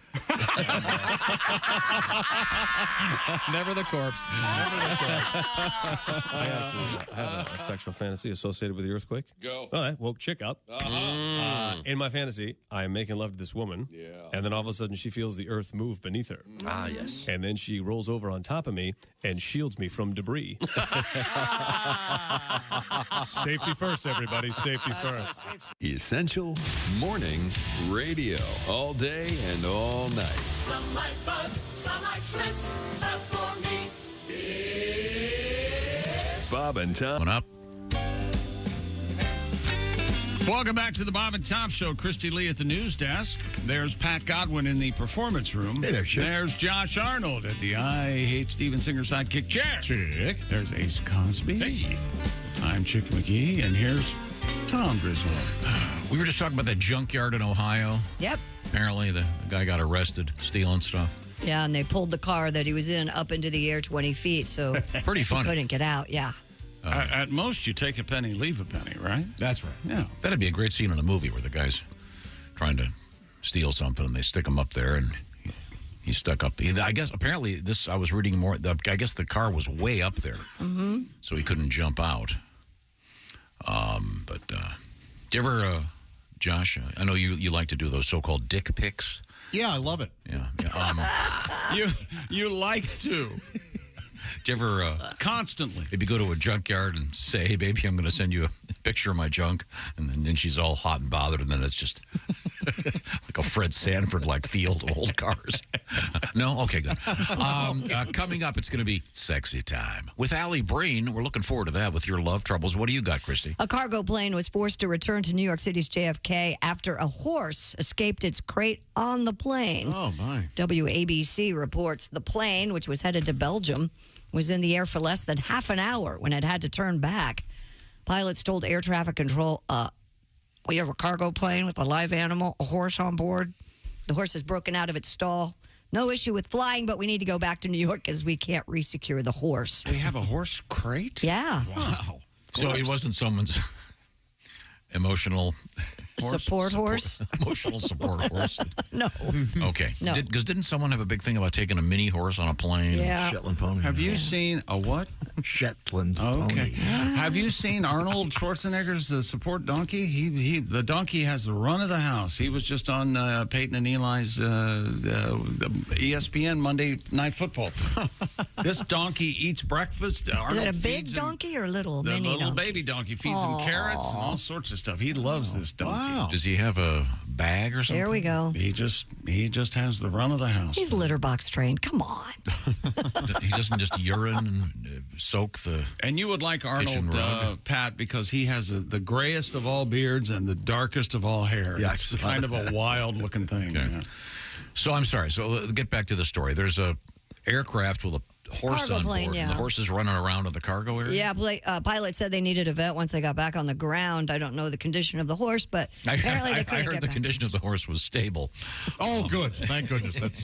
[SPEAKER 4] Never the corpse.
[SPEAKER 12] I actually have a sexual fantasy associated with the earthquake.
[SPEAKER 6] Go.
[SPEAKER 12] All right, woke chick up. In my fantasy, I am making love to this woman.
[SPEAKER 6] Yeah.
[SPEAKER 12] And then all of a sudden, she feels the earth move beneath her.
[SPEAKER 2] Ah, yes.
[SPEAKER 12] And then she rolls over on top of me and shields me from debris. Safety first, everybody. Safety first.
[SPEAKER 21] Essential Morning Radio. All day and all night.
[SPEAKER 13] Some like Bud, some like Schmitz, but for me, it's
[SPEAKER 21] Bob and Tom.
[SPEAKER 7] Up.
[SPEAKER 6] Welcome back to the Bob and Tom Show. Christy Lee at the news desk. There's Pat Godwin in the performance room.
[SPEAKER 5] Hey there, Chick.
[SPEAKER 6] There's Josh Arnold at the I Hate Steven Singer sidekick chair. Chick. There's Ace Cosby. Hey. I'm Chick McGee, and here's Tom Griswold.
[SPEAKER 7] We were just talking about that junkyard in Ohio.
[SPEAKER 3] Yep.
[SPEAKER 7] Apparently, the guy got arrested stealing stuff.
[SPEAKER 3] Yeah, and they pulled the car that he was in up into the air 20 feet, so
[SPEAKER 7] Pretty funny.
[SPEAKER 3] he couldn't get out. Yeah.
[SPEAKER 6] At most, you take a penny, leave a penny, right?
[SPEAKER 8] That's right.
[SPEAKER 6] Yeah.
[SPEAKER 7] That'd be a great scene in a movie where the guy's trying to steal something and they stick him up there and he's stuck up. I guess apparently this, I was reading more. I guess the car was way up there, so he couldn't jump out. But do you ever, Josh? I know you like to do those so-called dick pics.
[SPEAKER 8] Yeah, I love it.
[SPEAKER 7] Yeah.
[SPEAKER 6] You like to.
[SPEAKER 7] Do you ever
[SPEAKER 6] constantly
[SPEAKER 7] maybe go to a junkyard and say, "Hey, baby, I'm going to send you a picture of my junk," and then she's all hot and bothered, and then it's just like a Fred Sanford like field of old cars. No, okay, good. Coming up, it's going to be sexy time with Alli Breen. We're looking forward to that with your love troubles. What do you got, Christy?
[SPEAKER 3] A cargo plane was forced to return to New York City's JFK after a horse escaped its crate on the plane.
[SPEAKER 8] Oh, my.
[SPEAKER 3] WABC reports the plane, which was headed to Belgium, was in the air for less than half an hour when it had to turn back. Pilots told air traffic control, we have a cargo plane with a live animal, a horse on board. The horse is broken out of its stall. No issue with flying, but we need to go back to New York because we can't resecure the horse.
[SPEAKER 6] They have a horse crate?
[SPEAKER 3] Yeah.
[SPEAKER 6] Wow.
[SPEAKER 7] So it wasn't someone's emotional
[SPEAKER 3] support horse?
[SPEAKER 7] Emotional support horse.
[SPEAKER 3] No.
[SPEAKER 7] Okay.
[SPEAKER 3] No.
[SPEAKER 7] Because didn't someone have a big thing about taking a mini horse on a plane?
[SPEAKER 3] Yeah.
[SPEAKER 5] Shetland pony.
[SPEAKER 6] Have you seen a what?
[SPEAKER 5] Shetland
[SPEAKER 6] Okay.
[SPEAKER 5] pony.
[SPEAKER 6] Have you seen Arnold Schwarzenegger's support donkey? The donkey has the run of the house. He was just on Peyton and Eli's ESPN Monday Night Football. This donkey eats breakfast. Arnold
[SPEAKER 3] Is it a big
[SPEAKER 6] feeds him-
[SPEAKER 3] donkey or a little
[SPEAKER 6] The
[SPEAKER 3] mini
[SPEAKER 6] little
[SPEAKER 3] donkey?
[SPEAKER 6] baby donkey feeds him carrots and all sorts of stuff. He loves this donkey.
[SPEAKER 8] Wow.
[SPEAKER 7] Does he have a bag or something?
[SPEAKER 3] There we go.
[SPEAKER 6] He just has the run of the house.
[SPEAKER 3] He's litter box trained. Come on.
[SPEAKER 7] He doesn't just urine and soak the.
[SPEAKER 6] And you would like
[SPEAKER 7] kitchen
[SPEAKER 6] Arnold,
[SPEAKER 7] rug.
[SPEAKER 6] Pat, because he has the grayest of all beards and the darkest of all hair.
[SPEAKER 5] Yes.
[SPEAKER 6] It's kind of a wild-looking thing.
[SPEAKER 7] Okay.
[SPEAKER 6] Yeah.
[SPEAKER 7] So I'm sorry. So get back to the story. There's a aircraft with a horse
[SPEAKER 3] Cargo
[SPEAKER 7] on
[SPEAKER 3] plane,
[SPEAKER 7] board,
[SPEAKER 3] yeah.
[SPEAKER 7] and the horse is running around in the cargo area.
[SPEAKER 3] Yeah, pilot said they needed a vet once they got back on the ground. I don't know the condition of the horse, but apparently they
[SPEAKER 7] I
[SPEAKER 3] couldn't
[SPEAKER 7] heard
[SPEAKER 3] get
[SPEAKER 7] the
[SPEAKER 3] back.
[SPEAKER 7] condition of the horse was stable.
[SPEAKER 8] Oh, good. Thank goodness. That's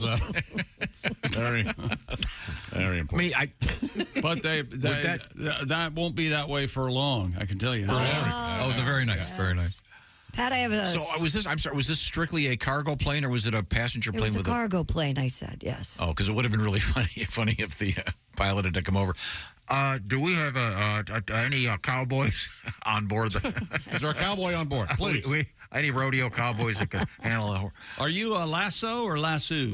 [SPEAKER 8] very, very important.
[SPEAKER 6] But that won't be that way for long. I can tell you that.
[SPEAKER 7] Very nice. Very nice.
[SPEAKER 3] Pat, I have a...
[SPEAKER 7] So was this? I'm sorry. Was this strictly a cargo plane, or was it a passenger
[SPEAKER 3] It
[SPEAKER 7] plane
[SPEAKER 3] was a
[SPEAKER 7] with
[SPEAKER 3] cargo plane, I said, yes.
[SPEAKER 7] Oh, because it would have been really funny if the pilot had to come over. Do we have any cowboys on board?
[SPEAKER 8] Is there a cowboy on board? Please.
[SPEAKER 7] Any rodeo cowboys that can handle a horse?
[SPEAKER 6] Are you a lasso or lasso?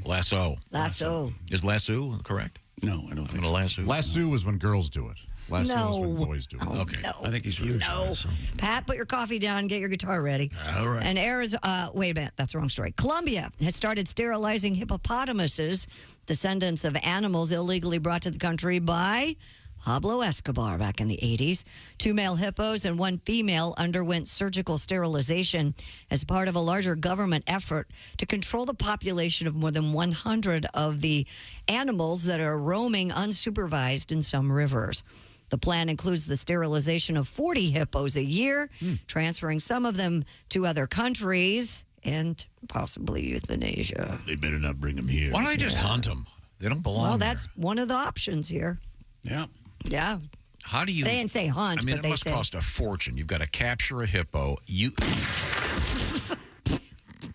[SPEAKER 7] Lasso.
[SPEAKER 3] Lasso.
[SPEAKER 7] Is lasso correct?
[SPEAKER 6] No, I don't think
[SPEAKER 7] so. Lasso.
[SPEAKER 8] Lasso is when girls do it. Lasso is when boys do it.
[SPEAKER 7] Okay.
[SPEAKER 3] No.
[SPEAKER 6] I think he's right.
[SPEAKER 3] No. Pat, put your coffee down, get your guitar ready.
[SPEAKER 5] All right.
[SPEAKER 3] And Arizona, wait a minute, that's the wrong story. Colombia has started sterilizing hippopotamuses, descendants of animals illegally brought to the country by Pablo Escobar back in the 80s. 2 male hippos and 1 female underwent surgical sterilization as part of a larger government effort to control the population of more than 100 of the animals that are roaming unsupervised in some rivers. The plan includes the sterilization of 40 hippos a year, transferring some of them to other countries, and possibly euthanasia.
[SPEAKER 8] They better not bring them here.
[SPEAKER 7] Why don't they just hunt them? They don't belong
[SPEAKER 3] Well,
[SPEAKER 7] there.
[SPEAKER 3] that's one of the options here.
[SPEAKER 6] Yeah.
[SPEAKER 3] Yeah.
[SPEAKER 7] How do you?
[SPEAKER 3] They didn't say hunt,
[SPEAKER 7] I mean,
[SPEAKER 3] but
[SPEAKER 7] it
[SPEAKER 3] they
[SPEAKER 7] must
[SPEAKER 3] say
[SPEAKER 7] cost a fortune. You've got to capture a hippo.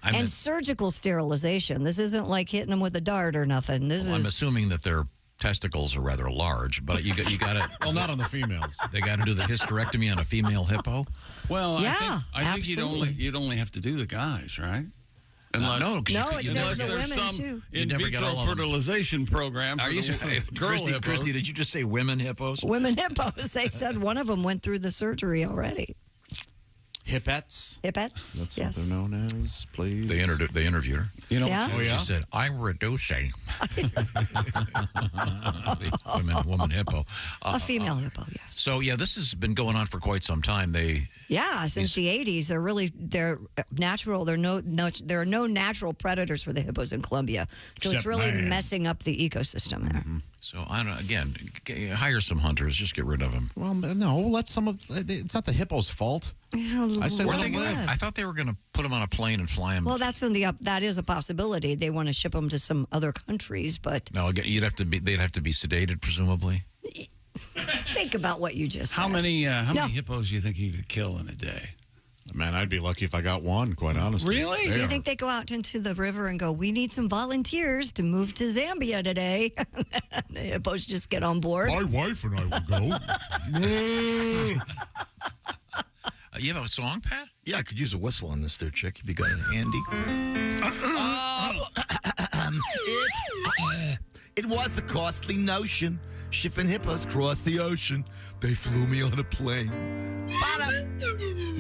[SPEAKER 3] And surgical sterilization. This isn't like hitting them with a dart or nothing. This
[SPEAKER 7] I'm
[SPEAKER 3] is
[SPEAKER 7] assuming that their testicles are rather large, but you got to.
[SPEAKER 8] Well, not on the females.
[SPEAKER 7] They got to do the hysterectomy on a female hippo.
[SPEAKER 6] Well,
[SPEAKER 3] Yeah,
[SPEAKER 6] I think you'd only have to do the guys, right? Unless,
[SPEAKER 7] No, 'cause
[SPEAKER 3] No, it says
[SPEAKER 6] unless
[SPEAKER 3] the
[SPEAKER 6] there's
[SPEAKER 3] women,
[SPEAKER 6] some
[SPEAKER 3] too.
[SPEAKER 7] You
[SPEAKER 6] in
[SPEAKER 7] never get
[SPEAKER 6] vitro
[SPEAKER 7] all of them.
[SPEAKER 6] fertilization program. For
[SPEAKER 7] Are you,
[SPEAKER 6] the girl hippos.
[SPEAKER 7] Christy? Did you just say women hippos?
[SPEAKER 3] women hippos. They said one of them went through the surgery already.
[SPEAKER 8] Hippettes.
[SPEAKER 3] Hippettes.
[SPEAKER 8] That's
[SPEAKER 3] yes.
[SPEAKER 8] what they're known as, please.
[SPEAKER 7] They interviewed her.
[SPEAKER 6] You know,
[SPEAKER 3] Yeah?
[SPEAKER 8] Oh, yeah?
[SPEAKER 7] She said, "I'm reducing." The woman hippo.
[SPEAKER 3] A female hippo, yes.
[SPEAKER 7] So yeah, this has been going on for quite some time.
[SPEAKER 3] Yeah, since the 80s, they're natural. There are no natural predators for the hippos in Colombia, so it's
[SPEAKER 8] Except
[SPEAKER 3] really
[SPEAKER 8] man.
[SPEAKER 3] messing up the ecosystem there.
[SPEAKER 7] So I don't. Again, hire some hunters. Just get rid of them.
[SPEAKER 8] Well, no, let some of. It's not the hippo's fault. I said
[SPEAKER 3] Well,
[SPEAKER 8] let them live.
[SPEAKER 7] I thought they were going to put them on a plane and fly them.
[SPEAKER 3] Well, that's when that is a possibility. They want to ship them to some other countries, but
[SPEAKER 7] No, again, they'd have to be sedated, presumably.
[SPEAKER 3] think about what you just
[SPEAKER 6] how
[SPEAKER 3] said.
[SPEAKER 6] many hippos do you think you could kill in a day?
[SPEAKER 8] Man, I'd be lucky if I got one, quite honestly.
[SPEAKER 6] Really?
[SPEAKER 3] Do you think they go out into the river and go, we need some volunteers to move to Zambia today? The hippos just get on board.
[SPEAKER 8] My wife and I will go.
[SPEAKER 7] You have a song, Pat?
[SPEAKER 5] Yeah, I could use a whistle on this there, chick, if you got it handy. It was a costly notion, shipping hippos across the ocean. They flew me on a plane.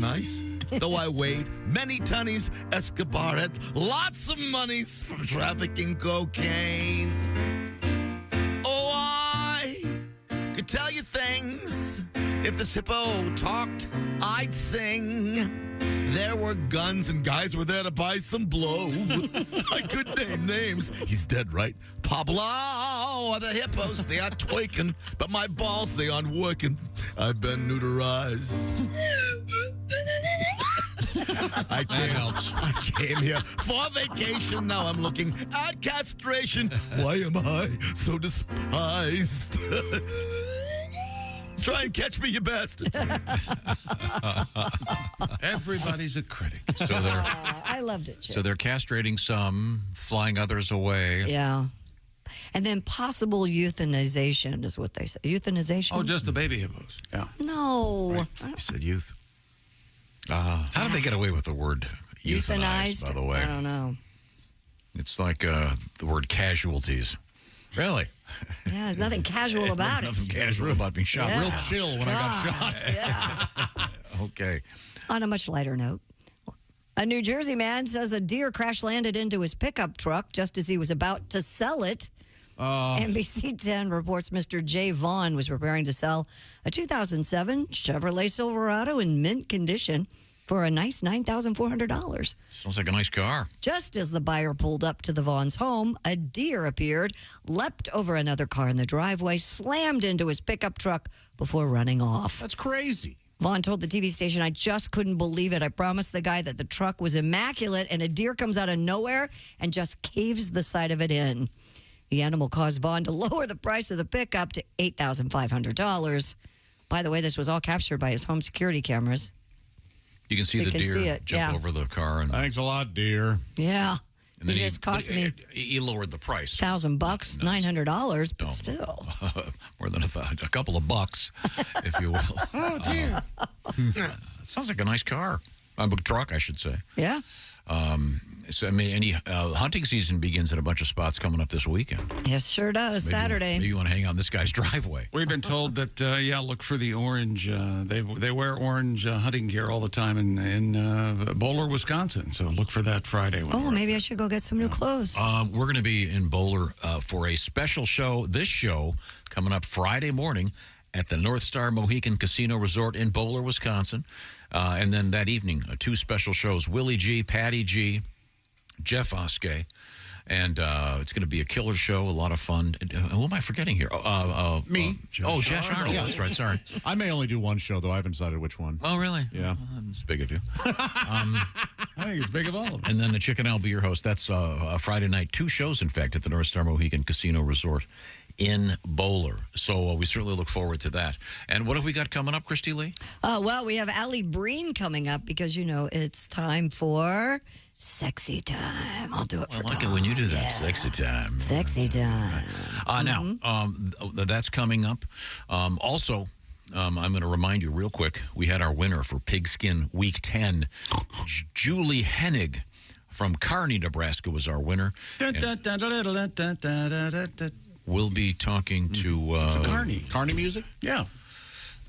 [SPEAKER 5] Nice. Though I weighed many tonnies, Escobar had lots of monies from trafficking cocaine. Oh, I could tell you things. If this hippo talked, I'd sing. There were guns and guys were there to buy some blow. I could name names. He's dead, right? Pablo. The hippos, they are twerking, but my balls, they aren't working. I've been neuterized. I came here for vacation. Now I'm looking at castration. Why am I so despised? Try and catch me, you bastards.
[SPEAKER 6] Everybody's a critic.
[SPEAKER 7] So they're
[SPEAKER 3] I loved it, Chip.
[SPEAKER 7] so they're castrating some, flying others away.
[SPEAKER 3] Yeah. And then possible euthanization is what they say. Euthanization?
[SPEAKER 6] Oh, just the baby hippos. Yeah.
[SPEAKER 3] No.
[SPEAKER 7] You said youth. How did they get away with the word euthanize, by the way?
[SPEAKER 3] I don't know.
[SPEAKER 7] It's like the word casualties. Really?
[SPEAKER 3] Yeah, there's nothing casual about it.
[SPEAKER 7] Nothing casual about being shot.
[SPEAKER 3] Yeah.
[SPEAKER 7] Real chill when I got shot.
[SPEAKER 3] Yeah.
[SPEAKER 7] Okay.
[SPEAKER 3] On a much lighter note, a New Jersey man says a deer crash landed into his pickup truck just as he was about to sell it. NBC 10 reports Mr. Jay Vaughn was preparing to sell a 2007 Chevrolet Silverado in mint condition for a nice $9,400.
[SPEAKER 7] Sounds like a nice car.
[SPEAKER 3] Just as the buyer pulled up to the Vaughn's home, a deer appeared, leapt over another car in the driveway, slammed into his pickup truck before running off.
[SPEAKER 8] That's crazy.
[SPEAKER 3] Vaughn told the TV station, I just couldn't believe it. I promised the guy that the truck was immaculate, and a deer comes out of nowhere and just caves the side of it in. The animal caused Vaughn to lower the price of the pickup to $8,500. By the way, this was all captured by his home security cameras.
[SPEAKER 7] You can see
[SPEAKER 3] You
[SPEAKER 7] the
[SPEAKER 3] can
[SPEAKER 7] deer
[SPEAKER 3] see it,
[SPEAKER 7] jump
[SPEAKER 3] yeah.
[SPEAKER 7] over the car. And
[SPEAKER 8] Thanks a lot, dear.
[SPEAKER 3] Yeah.
[SPEAKER 7] And then
[SPEAKER 3] it just cost me
[SPEAKER 7] he lowered the price.
[SPEAKER 3] $1,000, $900, but still.
[SPEAKER 7] More than a couple of bucks, if you will.
[SPEAKER 3] Oh, dear.
[SPEAKER 7] It sounds like a nice car. A truck, I should say.
[SPEAKER 3] Yeah.
[SPEAKER 7] So, I mean, hunting season begins at a bunch of spots coming up this weekend.
[SPEAKER 3] Yes, sure does. Saturday.
[SPEAKER 7] Maybe you want to hang out in this guy's driveway.
[SPEAKER 6] We've been told that, look for the orange. They wear orange hunting gear all the time in Bowler, Wisconsin. So look for that Friday.
[SPEAKER 3] Oh, maybe I should go get some new clothes.
[SPEAKER 7] We're going to be in Bowler for a special show. This show coming up Friday morning at the North Star Mohican Casino Resort in Bowler, Wisconsin. And then that evening, two special shows, Willie G., Patty G., Jeff Oskey. And it's going to be a killer show, a lot of fun. Who am I forgetting here?
[SPEAKER 8] Me.
[SPEAKER 7] Josh Arnold.
[SPEAKER 8] Yeah.
[SPEAKER 7] That's right. Sorry.
[SPEAKER 8] I may only do one show, though. I haven't decided which one.
[SPEAKER 7] Oh, really?
[SPEAKER 8] Yeah.
[SPEAKER 7] It's big of you.
[SPEAKER 6] I think it's big of all of them.
[SPEAKER 7] And then the Chicken I'll be your host. That's Friday night. 2 shows, in fact, at the North Star Mohegan Casino Resort in Bowler. So we certainly look forward to that. And what have we got coming up, Christy Lee?
[SPEAKER 3] Well, we have Alli Breen coming up because, it's time for sexy time. I'll do it for
[SPEAKER 7] I like
[SPEAKER 3] Tom.
[SPEAKER 7] it when you do that. Sexy time.
[SPEAKER 3] Sexy time.
[SPEAKER 7] Now, that's coming up. Also, I'm going to remind you real quick, we had our winner for Pigskin Week 10. Julie Hennig from Kearney, Nebraska was our winner. We'll be talking to...
[SPEAKER 6] Kearney.
[SPEAKER 8] Kearney music?
[SPEAKER 6] Yeah.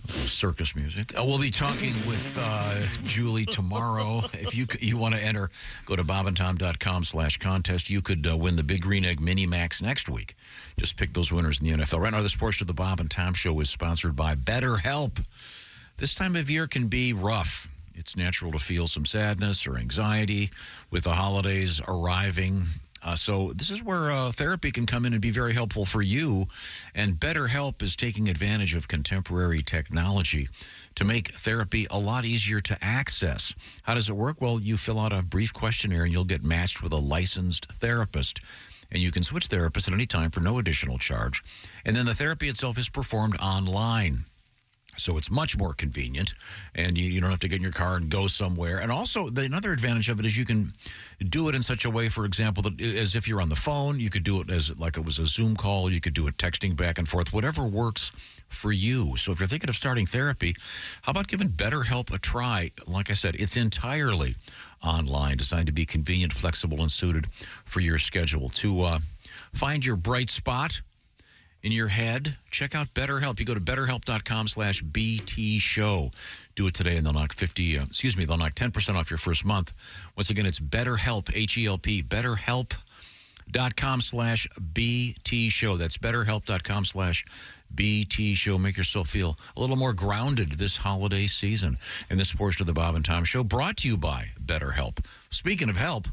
[SPEAKER 7] Circus music. We'll be talking with Julie tomorrow. If you want to enter, go to bobandtom.com/contest. You could win the Big Green Egg Mini Max next week. Just pick those winners in the NFL. Right now, this portion of the Bob and Tom Show is sponsored by BetterHelp. This time of year can be rough. It's natural to feel some sadness or anxiety with the holidays arriving. So this is where therapy can come in and be very helpful for you. And BetterHelp is taking advantage of contemporary technology to make therapy a lot easier to access. How does it work? Well, you fill out a brief questionnaire and you'll get matched with a licensed therapist. And you can switch therapists at any time for no additional charge. And then the therapy itself is performed online. So it's much more convenient, and you don't have to get in your car and go somewhere. And also, another advantage of it is you can do it in such a way, for example, that as if you're on the phone. You could do it as like it was a Zoom call. You could do it texting back and forth, whatever works for you. So if you're thinking of starting therapy, how about giving BetterHelp a try? Like I said, it's entirely online, designed to be convenient, flexible, and suited for your schedule. To find your bright spot in your head, check out BetterHelp. You go to betterhelp.com/BT show. Do it today and they'll knock 10% off your first month. Once again, it's BetterHelp, H-E-L-P, betterhelp.com/BT show. That's betterhelp.com/BT show. Make yourself feel a little more grounded this holiday season. And this portion of the Bob and Tom Show brought to you by BetterHelp. Speaking of help,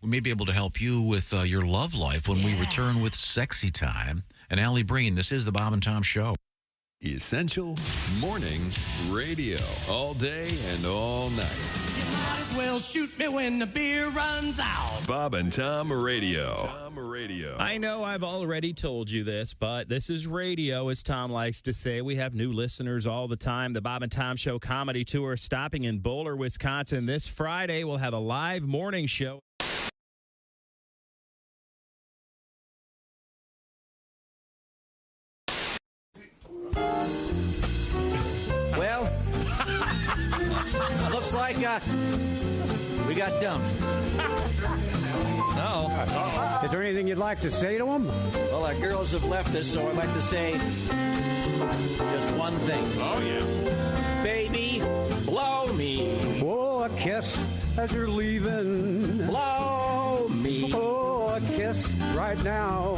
[SPEAKER 7] we may be able to help you with your love life when we return with Sexy Time. And Alli Breen, this is the Bob and Tom Show.
[SPEAKER 21] Essential Morning Radio. All day and all night.
[SPEAKER 13] You might as well shoot me when the beer runs out.
[SPEAKER 21] Bob and Tom Radio.
[SPEAKER 27] I know I've already told you this, but this is radio, as Tom likes to say. We have new listeners all the time. The Bob and Tom Show Comedy Tour stopping in Bowler, Wisconsin. This Friday, we'll have a live morning show.
[SPEAKER 9] Well, looks like we got dumped.
[SPEAKER 15] Oh. Is there anything you'd like to say to them?
[SPEAKER 9] Well, our girls have left us, so I'd like to say just one thing.
[SPEAKER 15] Oh, yeah.
[SPEAKER 9] Baby, blow me.
[SPEAKER 15] Oh, a kiss as you're leaving.
[SPEAKER 9] Blow me.
[SPEAKER 15] Oh, a kiss right now.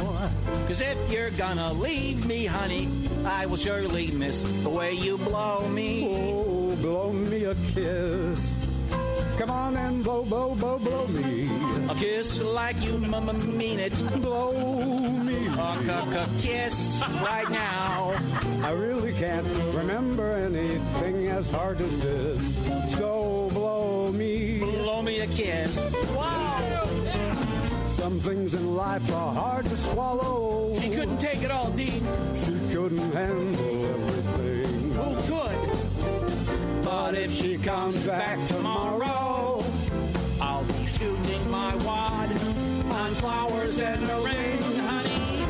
[SPEAKER 9] 'Cause if you're gonna leave me, honey, I will surely miss the way you blow me.
[SPEAKER 15] Oh, blow me a kiss. Come on and blow, blow, blow, blow me.
[SPEAKER 9] A kiss like you mean it.
[SPEAKER 15] Blow me.
[SPEAKER 9] A kiss right now.
[SPEAKER 15] I really can't remember anything as hard as this. So blow me.
[SPEAKER 9] Blow me a kiss. Wow.
[SPEAKER 15] Some things in life are hard to swallow.
[SPEAKER 9] She couldn't take it all, Dean.
[SPEAKER 15] She couldn't handle everything.
[SPEAKER 9] Who could? But if she comes back tomorrow, I'll be shooting my wad on flowers in the rain, honey.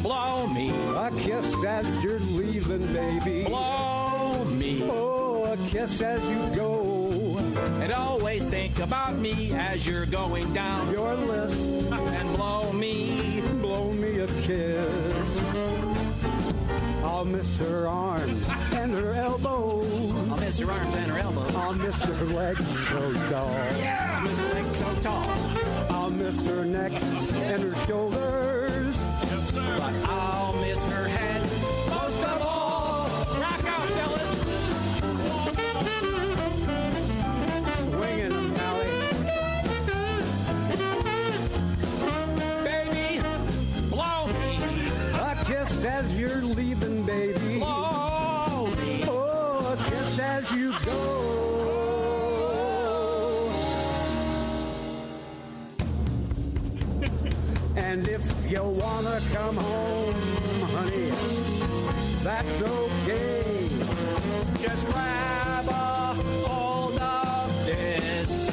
[SPEAKER 9] Blow me.
[SPEAKER 15] A kiss as you're leaving, baby.
[SPEAKER 9] Blow me.
[SPEAKER 15] Oh, a kiss as you go.
[SPEAKER 9] And always think about me as you're going down
[SPEAKER 15] your list.
[SPEAKER 9] And blow me.
[SPEAKER 15] Blow me a kiss. I'll miss her arms and her elbows.
[SPEAKER 9] I'll miss her arms and her elbows.
[SPEAKER 15] I'll miss her legs so tall.
[SPEAKER 9] Yeah, I'll miss her legs so tall.
[SPEAKER 15] I'll miss her neck and her shoulders.
[SPEAKER 9] Yes, sir. But I'll miss her head most of all. Rock out, fellas.
[SPEAKER 15] Swinging, Allie. as you're leaving, baby. Oh, just as you go. And if you wanna come home, honey, that's okay. Just grab a hold of this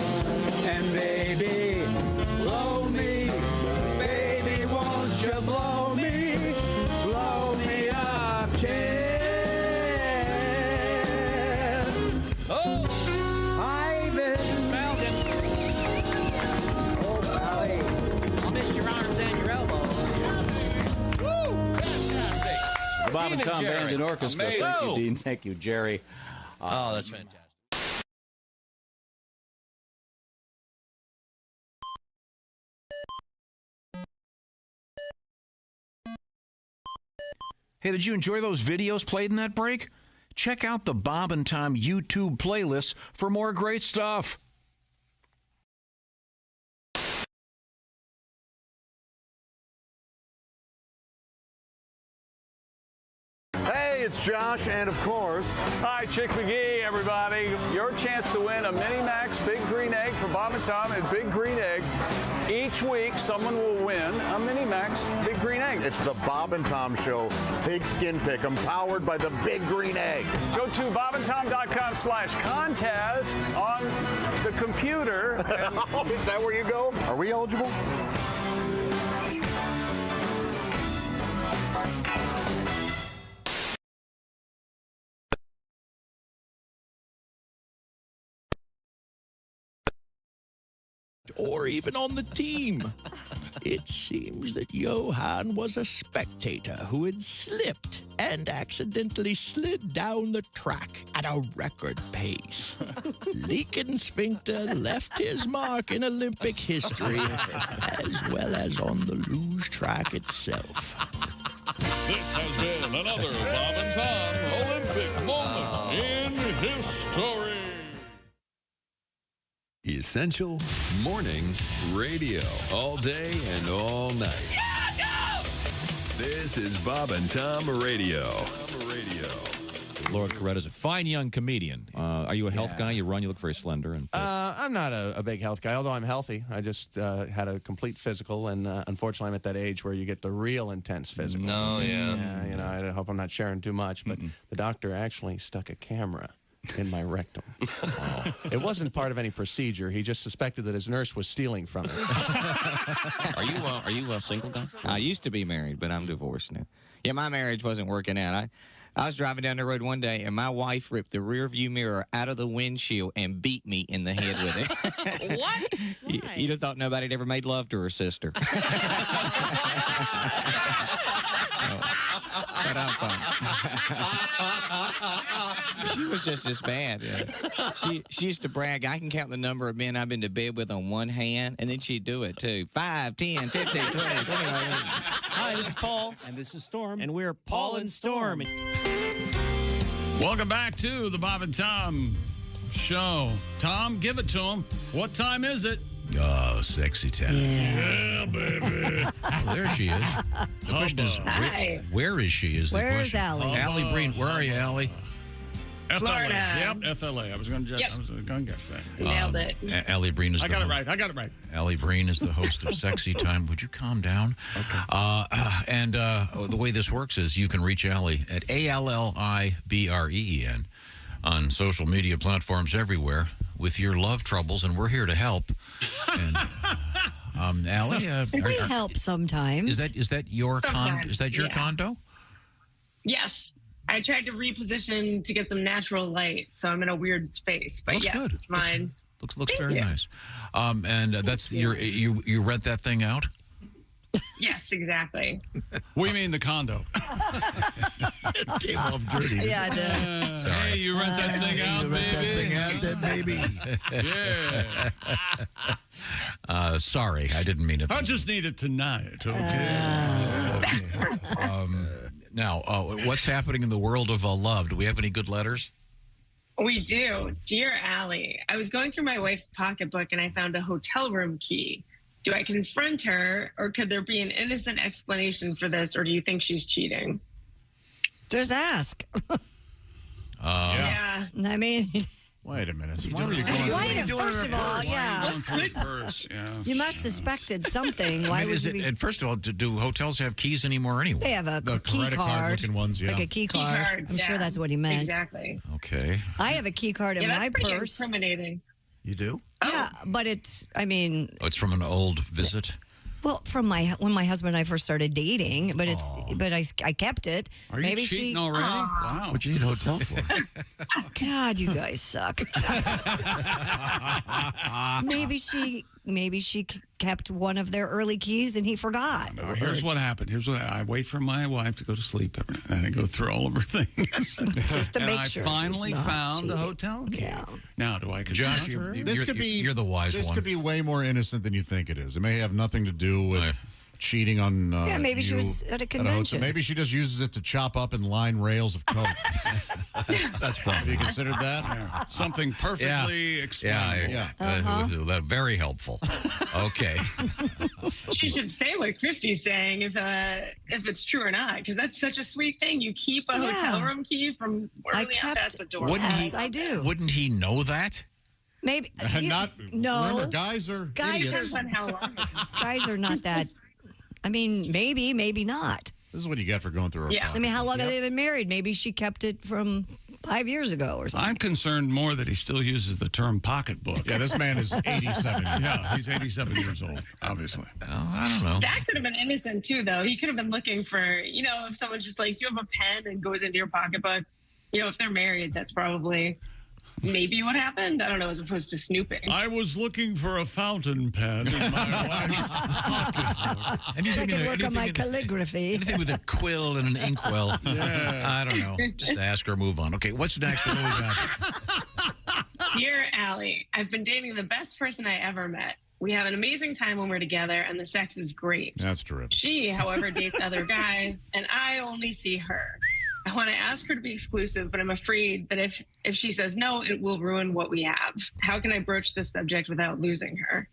[SPEAKER 15] and baby, blow me. Baby, won't you blow me? Blow me a kiss. Oh, I've been Malcolm. Oh, Alli.
[SPEAKER 2] I'll miss your arms and your elbows.
[SPEAKER 14] The Bob and Tom Band and Orchestra.
[SPEAKER 2] Amazing.
[SPEAKER 14] Thank you, Dean. Thank you, Jerry.
[SPEAKER 2] Oh, that's fantastic.
[SPEAKER 16] Hey, did you enjoy those videos played in that break? Check out the Bob and Tom YouTube playlist for more great stuff.
[SPEAKER 10] Hey, it's Josh, and of course...
[SPEAKER 9] Hi, Chick McGee, everybody. Your chance to win a Mini Max Big Green Egg for Bob and Tom at Big Green Egg. Each week, someone will win a Mini Max Big Green Egg.
[SPEAKER 10] It's the Bob and Tom Show Pigskin Pick'em, powered by the Big Green Egg.
[SPEAKER 9] Go to bobandtom.com/contest on the computer.
[SPEAKER 10] Is that where you go? Are we eligible?
[SPEAKER 19] Or even on the team. It seems that Johan was a spectator who had slipped and accidentally slid down the track at a record pace. Leaking sphincter left his mark in Olympic history, as well as on the luge track itself.
[SPEAKER 11] This has been another Bob and Tom Olympic moment in history.
[SPEAKER 21] Essential Morning Radio. All day and all night. This is Bob and Tom Radio.
[SPEAKER 4] Lord Coretta's a fine young comedian. Are you a health guy? You run, you look very slender. And
[SPEAKER 22] I'm not a big health guy, although I'm healthy. I just had a complete physical, and unfortunately I'm at that age where you get the real intense physical.
[SPEAKER 2] Oh, yeah.
[SPEAKER 22] You know, I hope I'm not sharing too much, but the doctor actually stuck a camera in my rectum. It wasn't part of any procedure. He just suspected that his nurse was stealing from him.
[SPEAKER 23] Are you a single guy? I used to be married, but I'm divorced now. Yeah, my marriage wasn't working out. I was driving down the road one day, and my wife ripped the rear view mirror out of the windshield and beat me in the head with it.
[SPEAKER 2] What?
[SPEAKER 23] You'd have thought nobody had ever made love to her sister. She was just as bad. She used to brag, I can count the number of men I've been to bed with on one hand, and then she'd do it, too. 5, 10, 15, 20, 20.
[SPEAKER 27] Hi, this is Paul.
[SPEAKER 14] And this is Storm.
[SPEAKER 27] And we're Paul and Storm.
[SPEAKER 6] Welcome back to the Bob and Tom Show. Tom, give it to him. What time is it?
[SPEAKER 7] Oh, sexy time.
[SPEAKER 6] Yeah, baby.
[SPEAKER 7] Well, there she is. The question is, where is she? Is the
[SPEAKER 3] Where's
[SPEAKER 7] question.
[SPEAKER 3] Alli?
[SPEAKER 7] Alli Breen, where are you, Alli?
[SPEAKER 6] FLA.
[SPEAKER 24] Florida.
[SPEAKER 6] Yep, FLA. I was going to guess that.
[SPEAKER 24] Nailed it.
[SPEAKER 7] Alli Breen is
[SPEAKER 6] I got it right.
[SPEAKER 7] Alli Breen is the host of Sexy Time. Would you calm down? Okay. And the way this works is you can reach Alli at ALLIBREEN on social media platforms everywhere with your love troubles, and we're here to help. And Alli,
[SPEAKER 3] we help sometimes.
[SPEAKER 7] Is that your condo? Is that your condo?
[SPEAKER 24] Yes. I tried to reposition to get some natural light, so I'm in a weird space. But
[SPEAKER 7] Looks
[SPEAKER 24] yes,
[SPEAKER 7] good.
[SPEAKER 24] it's mine.
[SPEAKER 7] Looks very nice. And that's you rent that thing out?
[SPEAKER 24] Yes, exactly.
[SPEAKER 6] What do you mean the condo?
[SPEAKER 5] It came off dirty.
[SPEAKER 3] Yeah, I did.
[SPEAKER 6] Hey, you rent that thing out, baby?
[SPEAKER 7] Yeah. Sorry, I didn't mean it.
[SPEAKER 6] I just need it tonight, okay?
[SPEAKER 7] Now, what's happening in the world of love? Do we have any good letters?
[SPEAKER 24] We do. Dear Alli, I was going through my wife's pocketbook and I found a hotel room key. Do I confront her, or could there be an innocent explanation for this, or do you think she's cheating?
[SPEAKER 3] Just ask.
[SPEAKER 8] Yeah.
[SPEAKER 3] I mean,
[SPEAKER 8] Wait a minute. Why were you going?
[SPEAKER 3] First of all, yeah. You must have suspected something. Why would you be?
[SPEAKER 7] And first of all, do hotels have keys anymore anyway?
[SPEAKER 3] They have
[SPEAKER 8] the
[SPEAKER 3] key
[SPEAKER 8] credit card looking ones, yeah.
[SPEAKER 3] Like a key card. I'm sure that's what he meant.
[SPEAKER 24] Exactly.
[SPEAKER 7] Okay.
[SPEAKER 3] I have a key card in my
[SPEAKER 24] that's pretty
[SPEAKER 3] purse.
[SPEAKER 24] incriminating.
[SPEAKER 22] You do?
[SPEAKER 3] Yeah, but it's. I mean,
[SPEAKER 7] Oh, it's from an old visit?
[SPEAKER 3] well, from when my husband and I first started dating, but I kept it.
[SPEAKER 6] Are you
[SPEAKER 3] Maybe
[SPEAKER 6] cheating
[SPEAKER 3] she,
[SPEAKER 6] already? Wow.
[SPEAKER 22] What'd you need a hotel for?
[SPEAKER 3] God, you guys suck. maybe she kept one of their early keys and he forgot.
[SPEAKER 6] No, here's what happened. I wait for my wife to go to sleep every night, and I go through all of her things.
[SPEAKER 3] Just to
[SPEAKER 6] and
[SPEAKER 3] make
[SPEAKER 6] I
[SPEAKER 3] sure
[SPEAKER 6] finally
[SPEAKER 3] she's not
[SPEAKER 6] found a
[SPEAKER 3] cheating.
[SPEAKER 6] hotel key.
[SPEAKER 3] Yeah.
[SPEAKER 6] Now, do I
[SPEAKER 7] Josh,
[SPEAKER 6] confront her?
[SPEAKER 7] you're the wise
[SPEAKER 8] This
[SPEAKER 7] one.
[SPEAKER 8] could be way more innocent than you think it is. It may have nothing to do with cheating on.
[SPEAKER 3] Yeah, maybe she
[SPEAKER 8] you
[SPEAKER 3] was at a
[SPEAKER 8] hotel.
[SPEAKER 3] convention.
[SPEAKER 8] Maybe she just uses it to chop up and line rails of coke. That's probably. Have you considered that?
[SPEAKER 6] Yeah. Something perfectly explainable.
[SPEAKER 7] Yeah. Very helpful. Okay.
[SPEAKER 24] She should say what Christy's saying if it's true or not, because that's such a sweet thing. You keep a hotel room key from early on past the door.
[SPEAKER 3] I do.
[SPEAKER 7] Wouldn't he know that?
[SPEAKER 3] Maybe no.
[SPEAKER 8] Remember, guys are idiots.
[SPEAKER 24] On how long.
[SPEAKER 3] Guys are not that. I mean, maybe not.
[SPEAKER 8] This is what you get for going through her
[SPEAKER 3] I mean, how long have they been married? Maybe she kept it from 5 years ago or something.
[SPEAKER 6] I'm concerned more that he still uses the term pocketbook.
[SPEAKER 8] Yeah, this man is 87.
[SPEAKER 6] Yeah, he's 87 years old, obviously.
[SPEAKER 7] Oh, I don't know.
[SPEAKER 24] That could have been innocent too, though. He could have been looking for, if someone's just like, do you have a pen, and goes into your pocketbook. If they're married, that's probably maybe what happened. I don't know, as opposed to snooping.
[SPEAKER 6] I was looking for a fountain pen in my wife's pocketbook.
[SPEAKER 3] I can work on my calligraphy.
[SPEAKER 7] Anything with a quill and an inkwell.
[SPEAKER 6] Yes.
[SPEAKER 7] I don't know. Just ask her, move on. Okay, what's next? What do we got?
[SPEAKER 24] Dear Allie, I've been dating the best person I ever met. We have an amazing time when we're together, and the sex is great.
[SPEAKER 8] That's terrific.
[SPEAKER 24] She, however, dates other guys, and I only see her. I want to ask her to be exclusive, but I'm afraid that if she says no, it will ruin what we have. How can I broach this subject without losing her?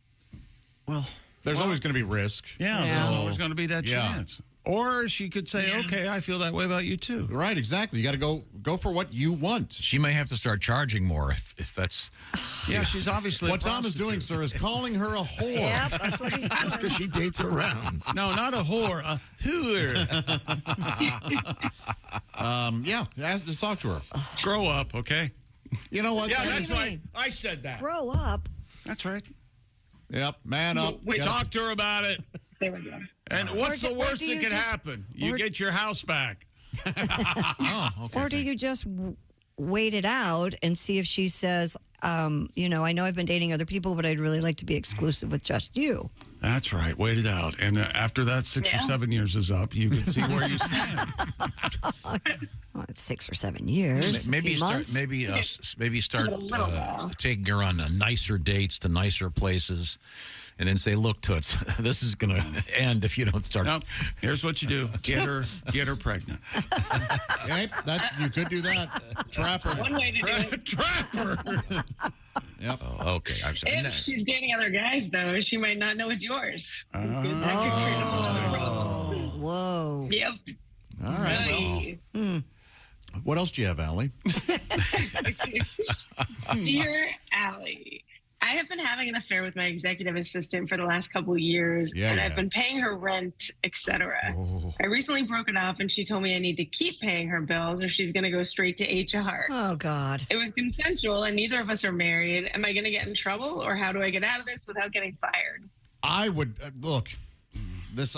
[SPEAKER 8] Well, there's always going to be risk.
[SPEAKER 6] Yeah, there's always going to be that chance. Or she could say, okay, I feel that way about you too.
[SPEAKER 8] Right, exactly. You got to go for what you want.
[SPEAKER 7] She may have to start charging more if that's...
[SPEAKER 6] Yeah, she's obviously
[SPEAKER 8] What Tom is doing, sir, is calling her a whore.
[SPEAKER 3] Yeah, that's what he's doing.
[SPEAKER 22] Because she dates around.
[SPEAKER 6] No, not a whore, a hooer.
[SPEAKER 8] Just talk to her.
[SPEAKER 6] Grow up, okay?
[SPEAKER 8] You know what?
[SPEAKER 6] Yeah, that's right. I said that.
[SPEAKER 3] Grow up.
[SPEAKER 6] That's right.
[SPEAKER 8] Yep, man up.
[SPEAKER 6] Talk to her about it.
[SPEAKER 24] There we go.
[SPEAKER 6] And what's the worst that could happen? You get your house back.
[SPEAKER 3] Or do you just wait it out and see if she says, I know I've been dating other people, but I'd really like to be exclusive with just you.
[SPEAKER 6] That's right. Wait it out. And after that 6 or 7 years is up, you can see where you stand.
[SPEAKER 3] Well, it's 6 or 7 years.
[SPEAKER 7] Maybe start taking her on nicer dates to nicer places. And then say, look, Toots, this is going to end if you don't start.
[SPEAKER 6] No, here's what you do. Get her pregnant.
[SPEAKER 8] You could do that. Trap her.
[SPEAKER 24] One way to do it.
[SPEAKER 6] Trap her.
[SPEAKER 8] Yep.
[SPEAKER 7] Oh, okay. I'm sorry.
[SPEAKER 24] If she's dating other guys, though, she might not know it's yours.
[SPEAKER 3] Whoa.
[SPEAKER 24] Yep.
[SPEAKER 8] All right. Well, what else do you have, Allie?
[SPEAKER 24] Dear Allie, I have been having an affair with my executive assistant for the last couple of years, and I've been paying her rent, etc. I recently broke it up, and she told me I need to keep paying her bills or she's going to go straight to HR.
[SPEAKER 3] Oh, God.
[SPEAKER 24] It was consensual, and neither of us are married. Am I going to get in trouble, or how do I get out of this without getting fired?
[SPEAKER 8] I would, look,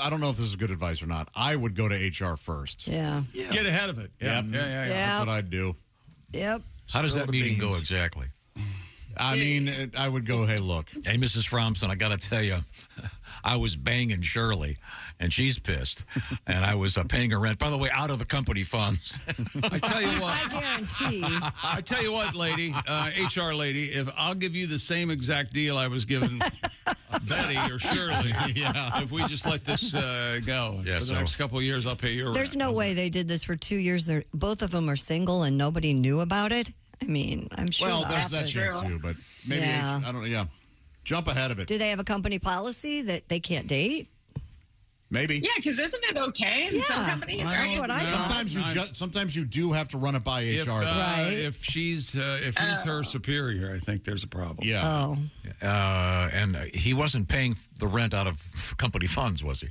[SPEAKER 8] I don't know if this is good advice or not. I would go to HR first.
[SPEAKER 3] Yeah.
[SPEAKER 6] Get ahead of it. Yeah.
[SPEAKER 8] That's what I'd do.
[SPEAKER 3] Yep.
[SPEAKER 7] How does that meeting go exactly?
[SPEAKER 8] I mean, I would go, hey, look.
[SPEAKER 7] Hey, Mrs. Fromson, I got to tell you, I was banging Shirley, and she's pissed. And I was paying her rent, by the way, out of the company funds.
[SPEAKER 6] I tell you what.
[SPEAKER 3] I guarantee.
[SPEAKER 6] I tell you what, lady, HR lady, if I'll give you the same exact deal I was giving Betty or Shirley, if we just let this go. For the next couple of years, I'll pay your rent.
[SPEAKER 3] There's no way they did this for 2 years. Both of them are single, and nobody knew about it. I mean, I'm sure.
[SPEAKER 8] Well, there's that chance too, but maybe I don't know. Yeah, jump ahead of it.
[SPEAKER 3] Do they have a company policy that they can't date?
[SPEAKER 8] Maybe.
[SPEAKER 24] Yeah, because isn't it okay in some companies?
[SPEAKER 3] That's what I thought.
[SPEAKER 8] Sometimes you do have to run it by HR.
[SPEAKER 6] If he's her superior, I think there's a problem.
[SPEAKER 8] Yeah.
[SPEAKER 7] And he wasn't paying the rent out of company funds, was he?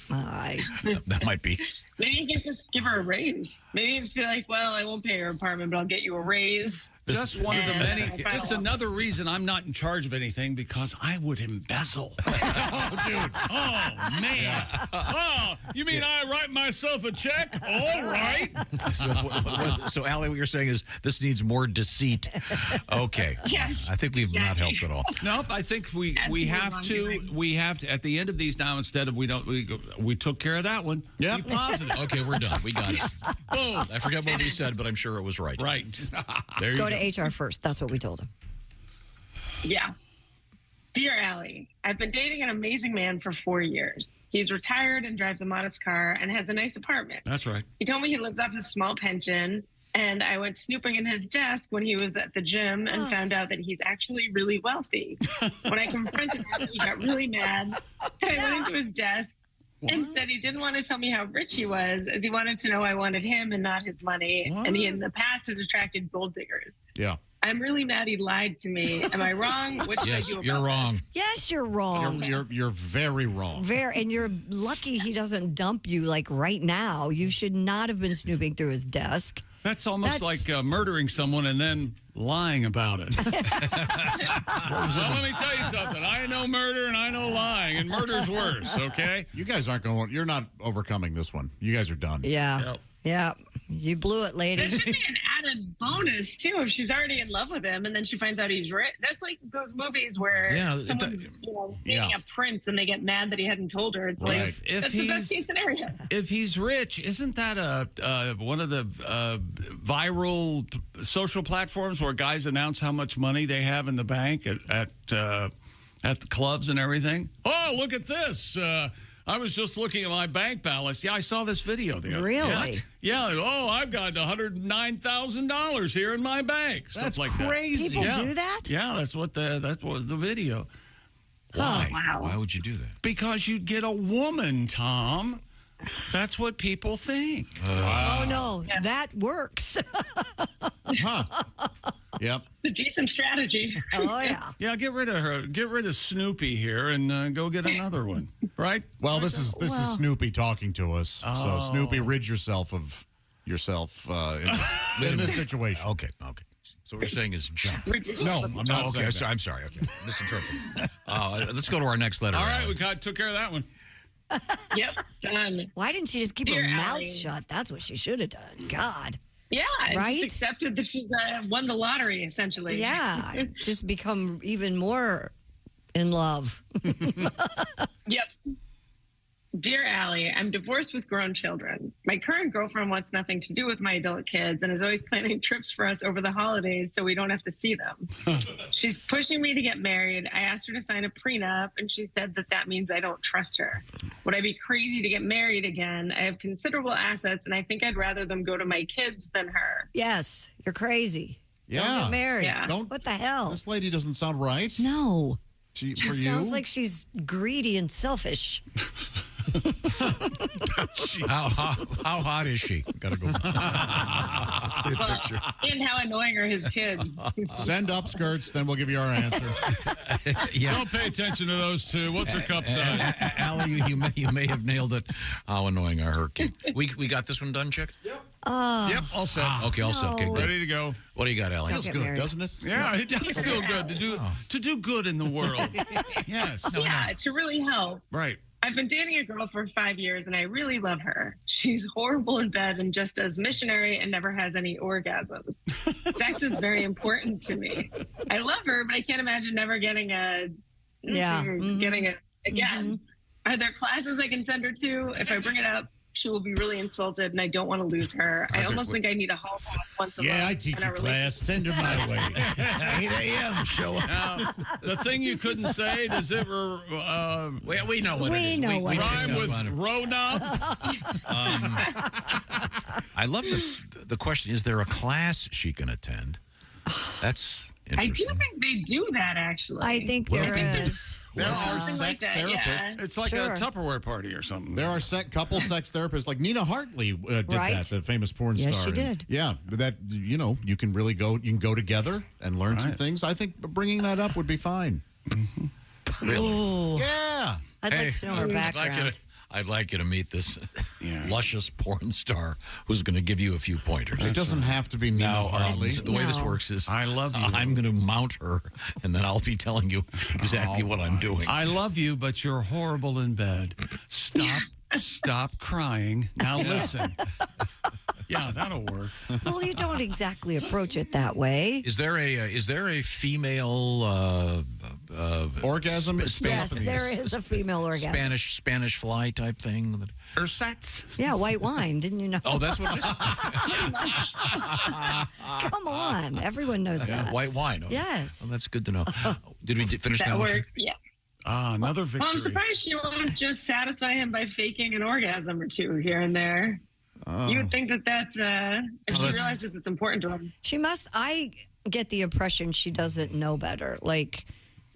[SPEAKER 7] That might be.
[SPEAKER 24] Maybe you can just give her a raise. Maybe you just be like, well, I won't pay your apartment, but I'll get you a raise.
[SPEAKER 6] Just one of the many. Just another reason I'm not in charge of anything, because I would embezzle.
[SPEAKER 8] Oh, dude.
[SPEAKER 6] Oh, man. Oh, you mean I write myself a check? All right.
[SPEAKER 7] So, Allie, what you're saying is this needs more deceit. Okay.
[SPEAKER 24] Yes.
[SPEAKER 7] I think we've not helped at all.
[SPEAKER 6] Nope. I think we have to at the end of these now, instead of we took care of that one.
[SPEAKER 8] Yeah.
[SPEAKER 6] Be positive.
[SPEAKER 7] Okay, we're done. We got it.
[SPEAKER 6] Boom.
[SPEAKER 7] I forgot what we said, but I'm sure it was right.
[SPEAKER 6] Right.
[SPEAKER 3] There you go. Go to HR first. That's what we told him.
[SPEAKER 24] Yeah. Dear Allie, I've been dating an amazing man for 4 years. He's retired and drives a modest car and has a nice apartment.
[SPEAKER 6] That's right.
[SPEAKER 24] He told me he lives off a small pension, and I went snooping in his desk when he was at the gym and found out that he's actually really wealthy. When I confronted him, he got really mad. I went into his desk and said he didn't want to tell me how rich he was, as he wanted to know I wanted him and not his money.
[SPEAKER 8] What?
[SPEAKER 24] And he in the past has attracted gold diggers.
[SPEAKER 8] Yeah.
[SPEAKER 24] I'm really mad he lied to me. Am I wrong? What should I do about
[SPEAKER 7] you're wrong.
[SPEAKER 3] Yes, you're wrong.
[SPEAKER 8] You're very wrong.
[SPEAKER 3] And you're lucky he doesn't dump you like right now. You should not have been snooping through his desk.
[SPEAKER 6] That's almost like murdering someone and then lying about it. So let me tell you something. I know murder and I know lying, and murder's worse, okay?
[SPEAKER 8] You guys you're not overcoming this one. You guys are done.
[SPEAKER 3] Yeah.
[SPEAKER 6] Yep.
[SPEAKER 3] Yeah. You blew it, lady.
[SPEAKER 24] There should be an added bonus, too, if she's already in love with him and then she finds out he's rich. That's like those movies where someone's dating a prince and they get mad that he hadn't told her. It's like, that's the best case scenario.
[SPEAKER 6] If he's rich, isn't that one of the viral social platforms where guys announce how much money they have in the bank at the clubs and everything? Oh, look at this. I was just looking at my bank balance. Yeah, I saw this video the other day.
[SPEAKER 3] Really?
[SPEAKER 6] Yeah. Oh, I've got $109,000 here in my bank.
[SPEAKER 8] That's
[SPEAKER 6] like
[SPEAKER 8] crazy.
[SPEAKER 3] People do that?
[SPEAKER 6] Yeah, that's what the video.
[SPEAKER 7] Why?
[SPEAKER 24] Wow.
[SPEAKER 7] Why would you do that?
[SPEAKER 6] Because you'd get a woman, Tom. That's what people think.
[SPEAKER 3] Oh, no. That works.
[SPEAKER 8] Huh. Yep.
[SPEAKER 24] It's a decent strategy.
[SPEAKER 3] Oh, yeah.
[SPEAKER 6] Yeah, get rid of her. Get rid of Snoopy here and go get another one. Right?
[SPEAKER 8] Well, this is Snoopy talking to us. So, Snoopy, rid yourself of yourself in this situation.
[SPEAKER 7] Okay. So what you're saying is jump.
[SPEAKER 8] No, I'm not saying that.
[SPEAKER 7] I'm sorry. Okay. Misinterpreted. Let's go to our next letter.
[SPEAKER 6] All right, we took care of that one.
[SPEAKER 24] Yep, done.
[SPEAKER 3] Why didn't she just keep
[SPEAKER 24] Dear
[SPEAKER 3] her mouth
[SPEAKER 24] Allie.
[SPEAKER 3] shut? That's what she should have done. God.
[SPEAKER 24] Yeah,
[SPEAKER 3] Right?
[SPEAKER 24] just accepted that she's won the lottery, essentially.
[SPEAKER 3] Yeah. Just become even more in love.
[SPEAKER 24] Yep. Dear Allie, I'm divorced with grown children. My current girlfriend wants nothing to do with my adult kids and is always planning trips for us over the holidays so we don't have to see them. She's pushing me to get married. I asked her to sign a prenup, and she said that means I don't trust her. Would I be crazy to get married again? I have considerable assets, and I think I'd rather them go to my kids than her.
[SPEAKER 3] Yes. You're crazy.
[SPEAKER 8] Yeah.
[SPEAKER 3] Don't get married.
[SPEAKER 24] Yeah.
[SPEAKER 3] What the hell?
[SPEAKER 8] This lady doesn't sound right.
[SPEAKER 3] No.
[SPEAKER 8] She
[SPEAKER 3] She
[SPEAKER 8] for
[SPEAKER 3] sounds
[SPEAKER 8] you?
[SPEAKER 3] like she's greedy and selfish.
[SPEAKER 7] How hot is she? Gotta go. See a picture.
[SPEAKER 24] And how annoying are his kids?
[SPEAKER 8] Send up skirts, then we'll give you our answer.
[SPEAKER 7] Yeah.
[SPEAKER 6] Don't pay attention to those two. What's her cup size?
[SPEAKER 7] Allie, you may have nailed it. How annoying are her kids? We got this one done, Chick?
[SPEAKER 6] Yep, all set.
[SPEAKER 7] Okay, all set. Okay, good.
[SPEAKER 6] Ready to go.
[SPEAKER 7] What do you got, Allie?
[SPEAKER 8] Feels good, doesn't it?
[SPEAKER 6] Yeah, it does feel good to do good in the world. Yes.
[SPEAKER 24] Yeah, to really help.
[SPEAKER 6] Right.
[SPEAKER 24] I've been dating a girl for 5 years, and I really love her. She's horrible in bed and just does missionary and never has any orgasms. Sex is very important to me. I love her, but I can't imagine never getting again. Are there classes I can send her to? If I bring it up, she will be really insulted, and I don't want to lose her. I almost think I need a hall pass once a month.
[SPEAKER 8] Yeah, I teach
[SPEAKER 24] in
[SPEAKER 8] a
[SPEAKER 24] our
[SPEAKER 8] class. Send her my way.
[SPEAKER 6] 8 a.m. Show up. Now, the thing you couldn't say, does it
[SPEAKER 7] we know what it is.
[SPEAKER 3] We know what it
[SPEAKER 6] rhyme with roll-up?
[SPEAKER 7] I love the question, is there a class she can attend? That's
[SPEAKER 24] I do think they do that, actually.
[SPEAKER 3] I think there is.
[SPEAKER 8] There are
[SPEAKER 24] Something
[SPEAKER 8] sex
[SPEAKER 24] like that,
[SPEAKER 8] therapists.
[SPEAKER 24] yeah.
[SPEAKER 6] It's like
[SPEAKER 3] Sure.
[SPEAKER 6] a Tupperware party or something.
[SPEAKER 8] There are couple sex therapists, like Nina Hartley did
[SPEAKER 3] Right.
[SPEAKER 8] that, the famous porn
[SPEAKER 3] Yes,
[SPEAKER 8] star.
[SPEAKER 3] she
[SPEAKER 8] And,
[SPEAKER 3] did.
[SPEAKER 8] yeah, that you can really go together and learn some
[SPEAKER 6] Right.
[SPEAKER 8] things. I think bringing that up would be fine.
[SPEAKER 7] Really?
[SPEAKER 3] Ooh.
[SPEAKER 8] Yeah.
[SPEAKER 3] I'd like to know her background.
[SPEAKER 7] I'd like you to meet this luscious porn star who's going to give you a few pointers.
[SPEAKER 8] It doesn't have to be Nina Hartley.
[SPEAKER 7] The way this works is
[SPEAKER 6] I love you.
[SPEAKER 7] I'm going to mount her, and then I'll be telling you exactly what I'm doing.
[SPEAKER 6] I love you, but you're horrible in bed. Stop crying. Now listen. Yeah, that'll work.
[SPEAKER 3] Well, you don't exactly approach it that way.
[SPEAKER 7] Is there a female
[SPEAKER 8] orgasm?
[SPEAKER 3] Yes, there is a female orgasm.
[SPEAKER 7] Spanish fly type thing.
[SPEAKER 6] Ersatz?
[SPEAKER 3] Yeah, white wine. Didn't you know?
[SPEAKER 7] Oh, that's what it is.
[SPEAKER 3] Come on, everyone knows that.
[SPEAKER 7] White wine. Oh,
[SPEAKER 3] Yes.
[SPEAKER 7] well, that's good to know. Did we finish that
[SPEAKER 24] That
[SPEAKER 7] one?
[SPEAKER 24] works, yeah.
[SPEAKER 6] Another victory.
[SPEAKER 24] Well, I'm surprised she won't just satisfy him by faking an orgasm or two here and there. You would think that that's, if she realizes it's important to him.
[SPEAKER 3] She must. I get the impression she doesn't know better. Like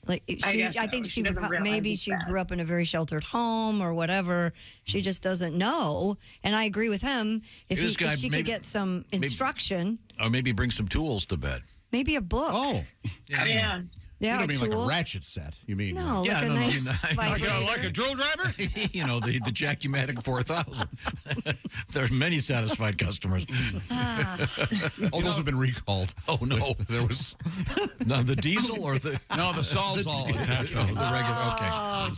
[SPEAKER 24] I guess
[SPEAKER 3] I
[SPEAKER 24] so.
[SPEAKER 3] think
[SPEAKER 24] She doesn't realize
[SPEAKER 3] maybe
[SPEAKER 24] it's
[SPEAKER 3] she
[SPEAKER 24] bad.
[SPEAKER 3] grew up in a very sheltered home or whatever. She just doesn't know. And I agree with him. If
[SPEAKER 7] This guy
[SPEAKER 3] she could get some instruction,
[SPEAKER 7] Or maybe bring some tools to bed.
[SPEAKER 3] maybe a book.
[SPEAKER 8] Oh.
[SPEAKER 24] Yeah.
[SPEAKER 8] You
[SPEAKER 3] Yeah,
[SPEAKER 8] don't
[SPEAKER 3] a
[SPEAKER 8] mean like a
[SPEAKER 3] tool.
[SPEAKER 8] ratchet set. You mean
[SPEAKER 3] No, like a nice vibrator.
[SPEAKER 6] Like a drill driver?
[SPEAKER 7] You know, the Jack-U-Matic 4000. There's many satisfied customers.
[SPEAKER 8] Oh, those have been recalled.
[SPEAKER 7] Oh, no.
[SPEAKER 8] There was
[SPEAKER 7] No, the diesel or the...
[SPEAKER 6] No, the Sawzall attached.
[SPEAKER 7] The regular, okay.
[SPEAKER 3] Oh,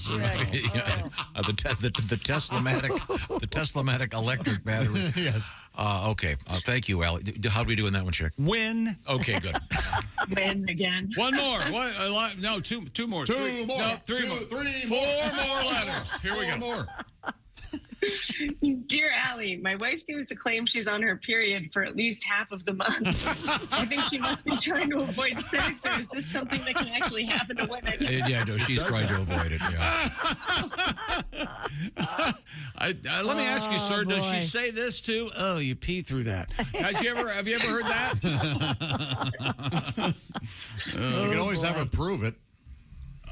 [SPEAKER 7] The Teslamatic, the Teslamatic electric battery.
[SPEAKER 8] Yes.
[SPEAKER 7] Okay. Thank you, Allie. How do we do in that one, Chick?
[SPEAKER 6] Win.
[SPEAKER 7] Okay, good.
[SPEAKER 24] Win again.
[SPEAKER 6] One more. No, two more.
[SPEAKER 8] Two
[SPEAKER 6] Three.
[SPEAKER 8] more.
[SPEAKER 6] No, three
[SPEAKER 8] Two,
[SPEAKER 6] more.
[SPEAKER 8] three
[SPEAKER 6] Four
[SPEAKER 8] more.
[SPEAKER 6] more letters. Here we go.
[SPEAKER 8] More.
[SPEAKER 24] Dear Allie, my wife seems to claim she's on her period for at least half of the month. I think she must be trying to avoid sex, or is this something that can actually happen to women?
[SPEAKER 7] Yeah, no, she's trying to avoid it. Yeah.
[SPEAKER 6] Let me ask you, sir. Does
[SPEAKER 3] boy.
[SPEAKER 6] she say this too? Oh, you pee through that. Have you ever heard that?
[SPEAKER 8] You can always have her prove it.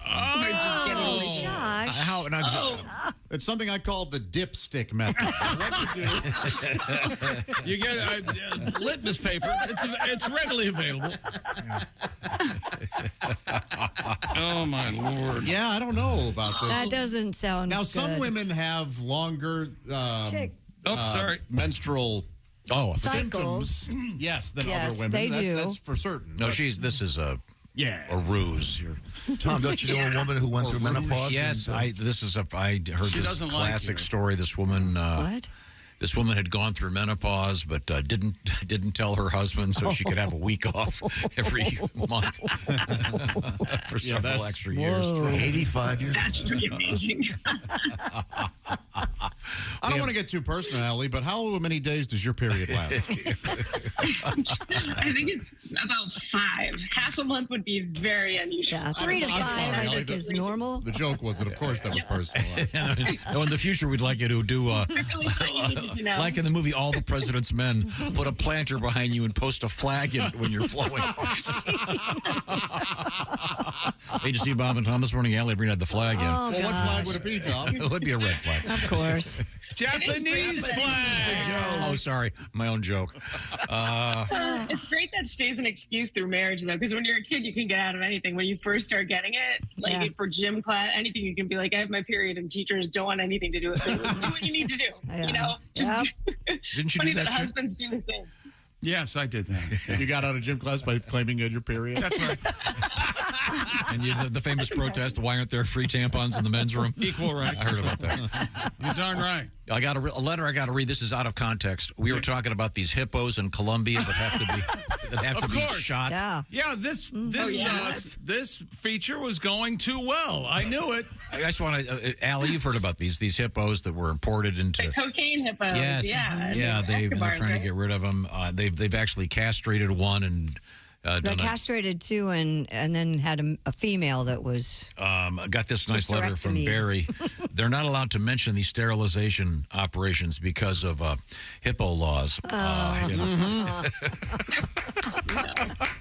[SPEAKER 3] Oh, Josh.
[SPEAKER 7] How? No,
[SPEAKER 8] It's something I call the dipstick method.
[SPEAKER 6] You get litmus paper. It's readily available. Oh my Lord!
[SPEAKER 8] Yeah, I don't know about this.
[SPEAKER 3] That doesn't sound
[SPEAKER 8] Now,
[SPEAKER 3] good.
[SPEAKER 8] some women have longer
[SPEAKER 3] Chick.
[SPEAKER 8] menstrual
[SPEAKER 3] Cycles.
[SPEAKER 8] symptoms, yes, than
[SPEAKER 3] Yes,
[SPEAKER 8] other women.
[SPEAKER 3] they do.
[SPEAKER 8] That's for certain.
[SPEAKER 7] No,
[SPEAKER 8] But-
[SPEAKER 7] this is a ruse here.
[SPEAKER 5] Tom, don't you know a woman who went through menopause?
[SPEAKER 7] Yes, I heard
[SPEAKER 6] She
[SPEAKER 7] this
[SPEAKER 6] doesn't like
[SPEAKER 7] classic
[SPEAKER 6] you.
[SPEAKER 7] story. This woman,
[SPEAKER 3] What?
[SPEAKER 7] This woman had gone through menopause, but didn't tell her husband, so she could have a week off every month for several extra years.
[SPEAKER 5] 85 years.
[SPEAKER 24] That's pretty amazing.
[SPEAKER 8] I don't want to get too personal, Allie, but how many days does your period last?
[SPEAKER 24] I think it's about 5. Half a month would be very unusual.
[SPEAKER 3] Yeah, 3 to 5, I think, is normal.
[SPEAKER 8] The joke was that, of course, that was personal.
[SPEAKER 7] No, in the future, we'd like you to do, like in the movie All the President's Men, put a planter behind you and post a flag in it when you're flowing. Hey, did you see Bob and Tom this morning? Alli Breen had the flag in.
[SPEAKER 3] Oh,
[SPEAKER 8] Well, what flag would it be, Tom?
[SPEAKER 7] It would be a red flag.
[SPEAKER 3] Of course.
[SPEAKER 6] Japanese flag.
[SPEAKER 7] Oh, sorry. My own joke.
[SPEAKER 24] It's great that stays an excuse through marriage, though, because when you're a kid, you can get out of anything. When you first start getting it, like for gym class, anything, you can be like, I have my period, and teachers don't want anything to do with it. Do what you need to do. You know?
[SPEAKER 3] Yep.
[SPEAKER 7] Didn't you
[SPEAKER 24] Funny
[SPEAKER 7] do that,
[SPEAKER 24] that
[SPEAKER 7] Chick?
[SPEAKER 24] husbands do the same.
[SPEAKER 6] Yes, I did that.
[SPEAKER 8] You got out of gym class by claiming you had your period?
[SPEAKER 6] That's right.
[SPEAKER 7] And the famous protest, why aren't there free tampons in the men's room?
[SPEAKER 6] Equal rights.
[SPEAKER 7] I heard about that.
[SPEAKER 6] You're darn right.
[SPEAKER 7] I got a letter I got to read. This is out of context. We were talking about these hippos in Colombia that have to be shot.
[SPEAKER 24] Yeah.
[SPEAKER 6] This feature was going too well. I knew it.
[SPEAKER 7] I just want to, Allie, you've heard about these hippos that were imported into
[SPEAKER 24] The cocaine hippos.
[SPEAKER 7] Yes,
[SPEAKER 24] Yeah.
[SPEAKER 7] they're
[SPEAKER 24] Escobars,
[SPEAKER 7] trying to
[SPEAKER 24] right?
[SPEAKER 7] get rid of them. They've actually castrated one and
[SPEAKER 3] They castrated 2 and then had a female that was
[SPEAKER 7] got this nice letter from
[SPEAKER 3] Hysterectomy.
[SPEAKER 7] Barry. They're not allowed to mention these sterilization operations because of HIPAA laws.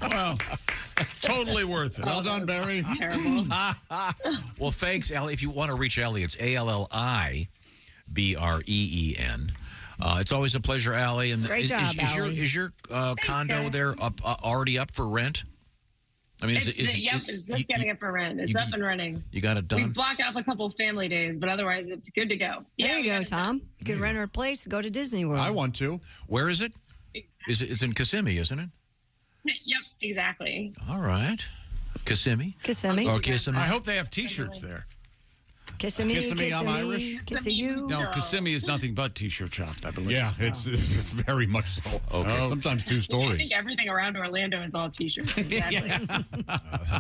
[SPEAKER 6] Well, totally worth it.
[SPEAKER 8] Well done, Barry.
[SPEAKER 24] Terrible.
[SPEAKER 7] Well, thanks, Allie. If you want to reach Allie, it's ALLIBREEN. It's always a pleasure, Allie. And
[SPEAKER 3] Great job, Allie.
[SPEAKER 7] Is your condo
[SPEAKER 24] guys.
[SPEAKER 7] there already up for rent? I mean,
[SPEAKER 24] It's just getting it for rent. It's up and running.
[SPEAKER 7] You got it
[SPEAKER 24] We
[SPEAKER 7] done?
[SPEAKER 24] blocked off a couple family days, but otherwise it's good to go.
[SPEAKER 3] There you go, Tom. You can rent our place, go to Disney World.
[SPEAKER 8] I want to.
[SPEAKER 7] Where is it? It's in Kissimmee, isn't it?
[SPEAKER 24] Yep, exactly.
[SPEAKER 7] All right. Kissimmee?
[SPEAKER 3] Kissimmee.
[SPEAKER 7] Or Kissimmee?
[SPEAKER 6] I hope they have T-shirts there.
[SPEAKER 3] Kissimmee,
[SPEAKER 8] Kissimmee, I'm Irish.
[SPEAKER 3] Kissing you.
[SPEAKER 6] No, Kissimmee is nothing but T-shirt shop, I believe.
[SPEAKER 8] Yeah, it's very much so. Okay. Sometimes two
[SPEAKER 24] I
[SPEAKER 8] stories.
[SPEAKER 24] think everything around Orlando is all T-shirts. Exactly.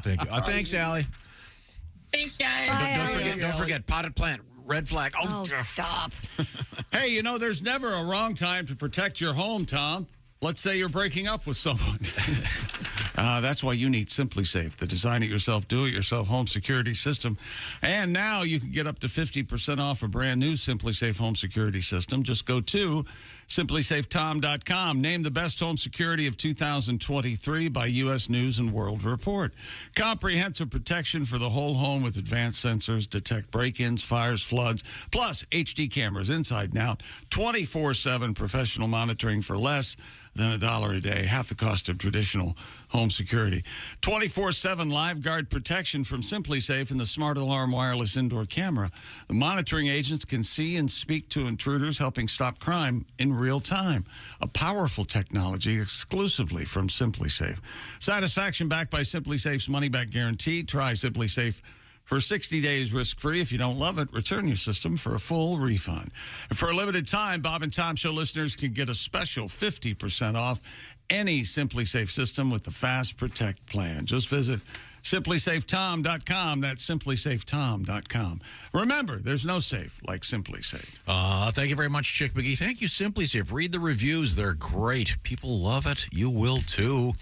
[SPEAKER 7] Thank you. Thanks, Allie.
[SPEAKER 24] Thanks, guys.
[SPEAKER 7] Don't forget, potted plant, red flag.
[SPEAKER 3] Oh, stop.
[SPEAKER 6] Hey, you know, there's never a wrong time to protect your home, Tom. Let's say you're breaking up with someone. That's why you need Simply Safe, the design-it-yourself, do-it-yourself home security system. And now you can get up to 50% off a brand new Simply Safe home security system. Just go to simplysafetom.com. Named the best home security of 2023 by U.S. News and World Report. Comprehensive protection for the whole home with advanced sensors, detect break-ins, fires, floods, plus HD cameras inside and out, 24/7 professional monitoring for less than $1 a day, half the cost of traditional home security. 24/7 live guard protection from Simply Safe and the Smart Alarm wireless indoor camera. The monitoring agents can see and speak to intruders, helping stop crime in real time. A powerful technology exclusively from Simply Safe. Satisfaction backed by Simply Safe's money-back guarantee. Try Simply Safe for 60 days risk-free. If you don't love it, return your system for a full refund. And for a limited time, Bob and Tom Show listeners can get a special 50% off any Simply Safe system with the Fast Protect plan. Just visit simplysafetom.com. That's simplysafetom.com. Remember, there's no safe like Simply Safe.
[SPEAKER 7] Thank you very much, Chick McGee. Thank you, Simply Safe. Read the reviews. They're great. People love it. You will, too.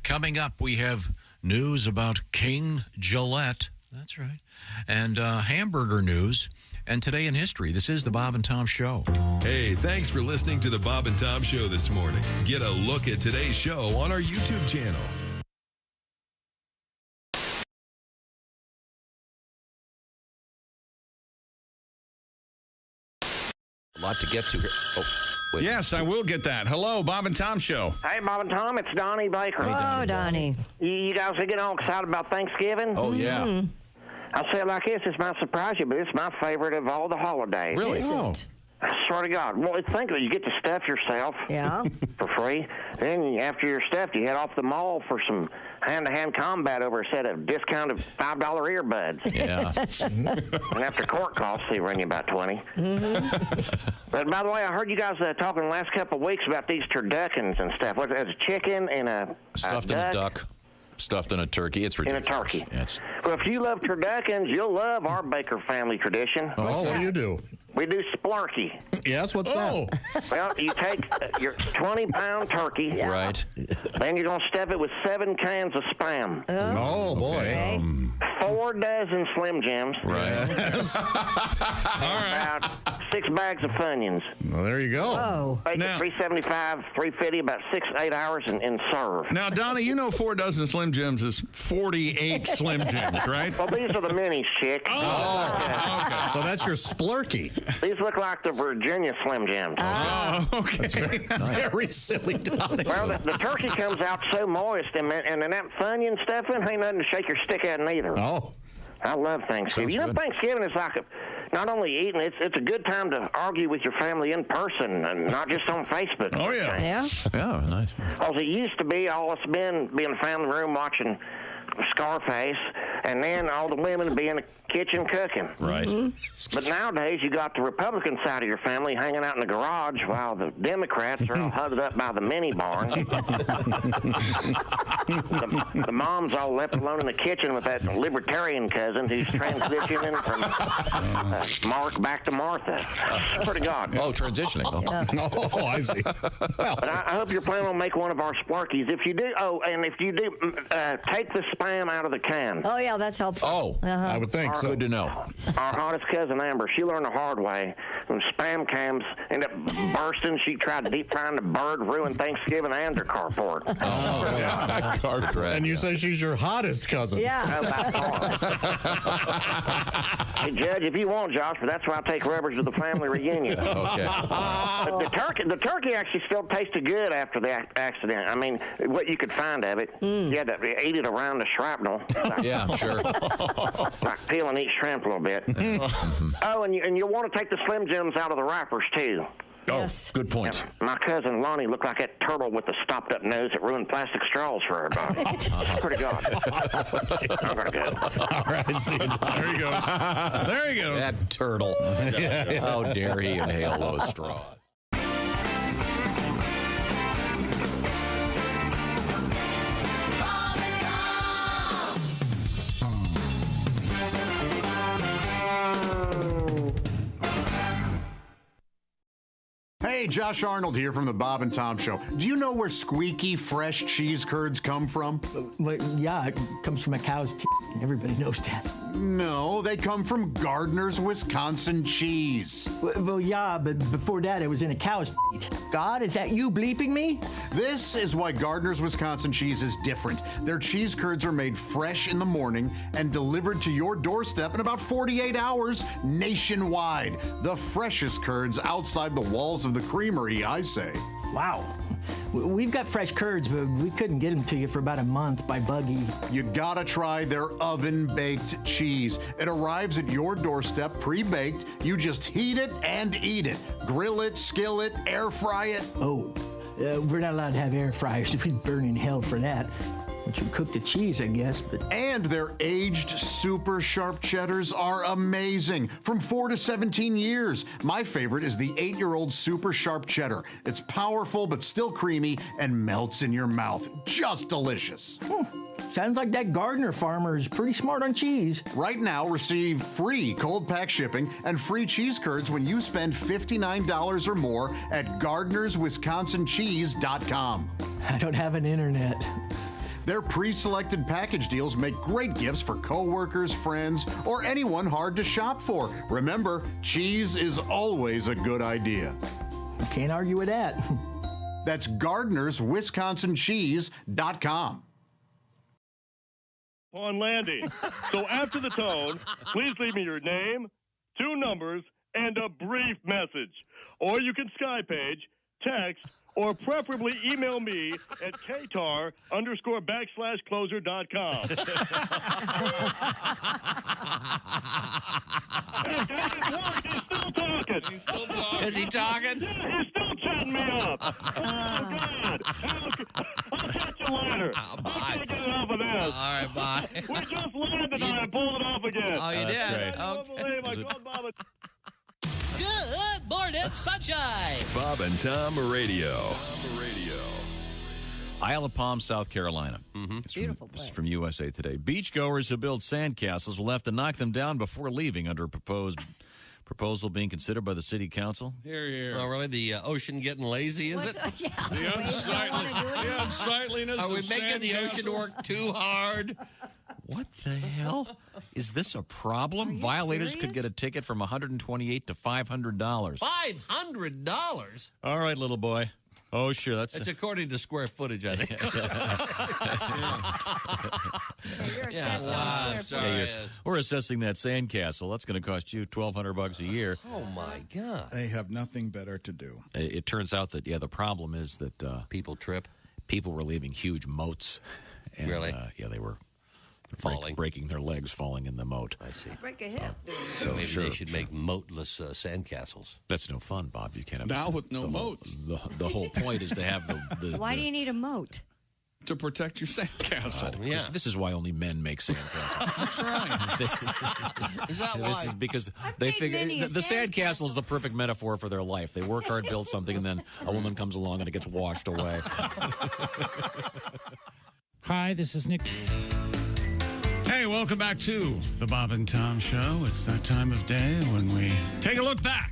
[SPEAKER 7] Coming up, we have news about King Gillette. That's right. And hamburger news. And today in history, this is the Bob and Tom Show.
[SPEAKER 21] Hey, thanks for listening to the Bob and Tom Show this morning. Get a look at today's show on our YouTube channel.
[SPEAKER 16] A lot to get to here. Oh, wait.
[SPEAKER 6] Yes, I will get that. Hello, Bob and Tom Show.
[SPEAKER 1] Hey, Bob and Tom, it's Donnie Baker.
[SPEAKER 3] Oh, Donnie.
[SPEAKER 1] You guys are getting all excited about Thanksgiving?
[SPEAKER 16] Oh, yeah.
[SPEAKER 1] I'll say it like this. This might surprise you, but it's my favorite of all the holidays.
[SPEAKER 16] Really?
[SPEAKER 1] I swear to God. Well, think of it. You get to stuff yourself for free. Then after you're stuffed, you head off the mall for some hand-to-hand combat over a set of discounted $5 earbuds.
[SPEAKER 16] Yeah.
[SPEAKER 1] And after court costs, they run you about 20. But by the way, I heard you guys talking the last couple of weeks about these turduckens and stuff. What's it? It's a chicken and a
[SPEAKER 16] Stuffed in a duck. Stuffed in a turkey. It's ridiculous.
[SPEAKER 1] In a turkey.
[SPEAKER 16] Yes.
[SPEAKER 1] Well, if you love turduckens, you'll love our Baker family tradition.
[SPEAKER 8] Oh, what do you do?
[SPEAKER 1] We do splarky.
[SPEAKER 8] Yes, what's that?
[SPEAKER 1] Well, you take your 20-pound turkey.
[SPEAKER 16] Right.
[SPEAKER 1] Then you're going to stuff it with 7 cans of Spam.
[SPEAKER 8] Oh, boy.
[SPEAKER 3] Okay.
[SPEAKER 1] 4 dozen Slim Jims.
[SPEAKER 16] Right.
[SPEAKER 1] And about 6 bags of Funyuns.
[SPEAKER 8] Well, there you go.
[SPEAKER 3] Oh.
[SPEAKER 1] Bake it $3.75, $3.50, about 6 to 8 hours, and serve.
[SPEAKER 6] Now, Donnie, you know 4 dozen Slim Jims is 48 Slim Jims, right?
[SPEAKER 1] Well, these are the minis, chick.
[SPEAKER 6] Oh, okay.
[SPEAKER 8] So that's your splurky.
[SPEAKER 1] These look like the Virginia Slim Jims.
[SPEAKER 6] Oh, okay.
[SPEAKER 8] Very silly, Donnie.
[SPEAKER 1] Well, the turkey comes out so moist, and then that Funyun stuffing ain't nothing to shake your stick at neither.
[SPEAKER 8] Oh.
[SPEAKER 1] I love Thanksgiving.
[SPEAKER 16] Sounds
[SPEAKER 1] You know,
[SPEAKER 16] good.
[SPEAKER 1] Thanksgiving is like not only eating, it's a good time to argue with your family in person and not just on Facebook.
[SPEAKER 6] Oh, yeah.
[SPEAKER 3] Yeah.
[SPEAKER 16] Yeah, nice.
[SPEAKER 1] Because it used to be all us men be in the family room watching Scarface, and then all the women would be in the kitchen cooking.
[SPEAKER 16] Right.
[SPEAKER 1] But nowadays, you got the Republican side of your family hanging out in the garage while the Democrats are all huddled up by the mini barn. The mom's all left alone in the kitchen with that libertarian cousin who's transitioning from Mark back to Martha. Pretty God.
[SPEAKER 7] Oh, transitioning.
[SPEAKER 8] Oh, I see. Well,
[SPEAKER 1] but I hope you're planning on making one of our Sparkies. If you do, take the Spam out of the can.
[SPEAKER 3] Oh, yeah, that's helpful.
[SPEAKER 7] Oh,
[SPEAKER 8] I would think so.
[SPEAKER 7] Good to know.
[SPEAKER 1] Our hottest cousin, Amber, she learned the hard way. When Spam cans end up bursting, she tried deep frying the bird, ruined Thanksgiving and her carport.
[SPEAKER 7] Oh, yeah. Carport.
[SPEAKER 8] And you say she's your hottest cousin.
[SPEAKER 3] Yeah.
[SPEAKER 1] Hey, Judge, if you want, Josh, but that's why I take rubbers to the family reunion.
[SPEAKER 7] Okay.
[SPEAKER 1] The turkey actually still tasted good after the accident. I mean, what you could find of it. You had to eat it around the shrapnel.
[SPEAKER 7] Yeah, sure.
[SPEAKER 1] Like peel and eat shrimp a little bit. Oh, and you'll want to take the Slim Jims out of the wrappers, too.
[SPEAKER 3] Yes.
[SPEAKER 7] Good point.
[SPEAKER 1] Yeah, my cousin Lonnie looked like that turtle with the stopped-up nose that ruined plastic straws for everybody. Pretty good. I'm going to go.
[SPEAKER 8] All right, see you, Tom.
[SPEAKER 6] There you go. There you go.
[SPEAKER 7] That turtle. How dare he inhale those straws?
[SPEAKER 10] Hey, Josh Arnold here from the Bob and Tom Show. Do you know where squeaky, fresh cheese curds come from?
[SPEAKER 12] Well, yeah, it comes from a cow's teeth. Everybody knows that.
[SPEAKER 10] No, they come from Gardner's Wisconsin cheese.
[SPEAKER 12] Well, yeah, but before that, it was in a cow's teeth. God, is that you bleeping me?
[SPEAKER 10] This is why Gardner's Wisconsin cheese is different. Their cheese curds are made fresh in the morning and delivered to your doorstep in about 48 hours nationwide. The freshest curds outside the walls of the creamery, I say.
[SPEAKER 12] Wow. We've got fresh curds, but we couldn't get them to you for about a month by buggy.
[SPEAKER 10] You gotta try their oven-baked cheese. It arrives at your doorstep pre-baked. You just heat it and eat it. Grill it, skillet, air fry it.
[SPEAKER 12] Oh, we're not allowed to have air fryers. We'd burn in hell for that. But you cook the cheese, I guess. But
[SPEAKER 10] And their aged super sharp cheddars are amazing. From 4 to 17 years. My favorite is the 8-year-old super sharp cheddar. It's powerful but still creamy and melts in your mouth. Just delicious.
[SPEAKER 12] Sounds like that Gardner farmer is pretty smart on cheese.
[SPEAKER 10] Right now, receive free cold pack shipping and free cheese curds when you spend $59 or more at GardnersWisconsinCheese.com.
[SPEAKER 12] I don't have an internet.
[SPEAKER 10] Their pre-selected package deals make great gifts for coworkers, friends, or anyone hard to shop for. Remember, cheese is always a good idea.
[SPEAKER 12] Can't argue with that.
[SPEAKER 10] That's GardnersWisconsinCheese.com.
[SPEAKER 13] On landing. So after the tone, please leave me your name, 2 numbers, and a brief message. Or you can Skypage, text, or preferably email me at ktar_closer.com. He's still talking.
[SPEAKER 2] He's still talking. Is he talking?
[SPEAKER 13] Yeah, he's still chatting me up. Oh, God. I'll catch you later. I can't get enough of this.
[SPEAKER 2] All right, bye.
[SPEAKER 13] We just landed and I pulled it off again.
[SPEAKER 2] Oh, you did?
[SPEAKER 13] I don't believe I called Bob.
[SPEAKER 17] Good morning, sunshine.
[SPEAKER 21] Bob and Tom Radio.
[SPEAKER 7] Isle of Palm, South Carolina. It's
[SPEAKER 3] beautiful
[SPEAKER 7] This is from USA Today. Beachgoers who build sandcastles will have to knock them down before leaving under a proposal being considered by the city council.
[SPEAKER 2] Here, here. Oh, really? The ocean getting lazy, is it?
[SPEAKER 17] Yeah.
[SPEAKER 6] The unsightliness
[SPEAKER 2] Are we
[SPEAKER 6] of
[SPEAKER 2] making the ocean work too hard?
[SPEAKER 7] What the hell? Is this a problem? Violators
[SPEAKER 3] serious?
[SPEAKER 7] could get a ticket from $128 to $500.
[SPEAKER 2] $500?
[SPEAKER 7] All right, little boy. Oh, sure.
[SPEAKER 2] It's according to square footage, I think.
[SPEAKER 3] You're assessed on square footage.
[SPEAKER 7] We're assessing that sandcastle. That's going to cost you $1,200 a year.
[SPEAKER 2] Oh, my God.
[SPEAKER 18] They have nothing better to do.
[SPEAKER 7] It turns out that, the problem is that
[SPEAKER 2] people trip.
[SPEAKER 7] People were leaving huge moats. And,
[SPEAKER 2] really?
[SPEAKER 7] Yeah, they were
[SPEAKER 2] falling,
[SPEAKER 7] breaking their legs, falling in the moat.
[SPEAKER 2] I see.
[SPEAKER 3] Break a hip.
[SPEAKER 2] So maybe they should make moatless sandcastles.
[SPEAKER 7] That's no fun, Bob. You can't have
[SPEAKER 6] now with no moats.
[SPEAKER 7] The whole point is to have the
[SPEAKER 3] Why do you need a moat?
[SPEAKER 6] To protect your sandcastle.
[SPEAKER 2] Yeah.
[SPEAKER 7] This is why only men make sandcastles.
[SPEAKER 6] That's right.
[SPEAKER 2] Is that why?
[SPEAKER 7] This is because they figure the sandcastle is the perfect metaphor for their life. They work hard, build something, and then a woman comes along and it gets washed away.
[SPEAKER 9] Hi, this is Nick.
[SPEAKER 6] Hey, welcome back to the Bob and Tom Show. It's that time of day when we take a look back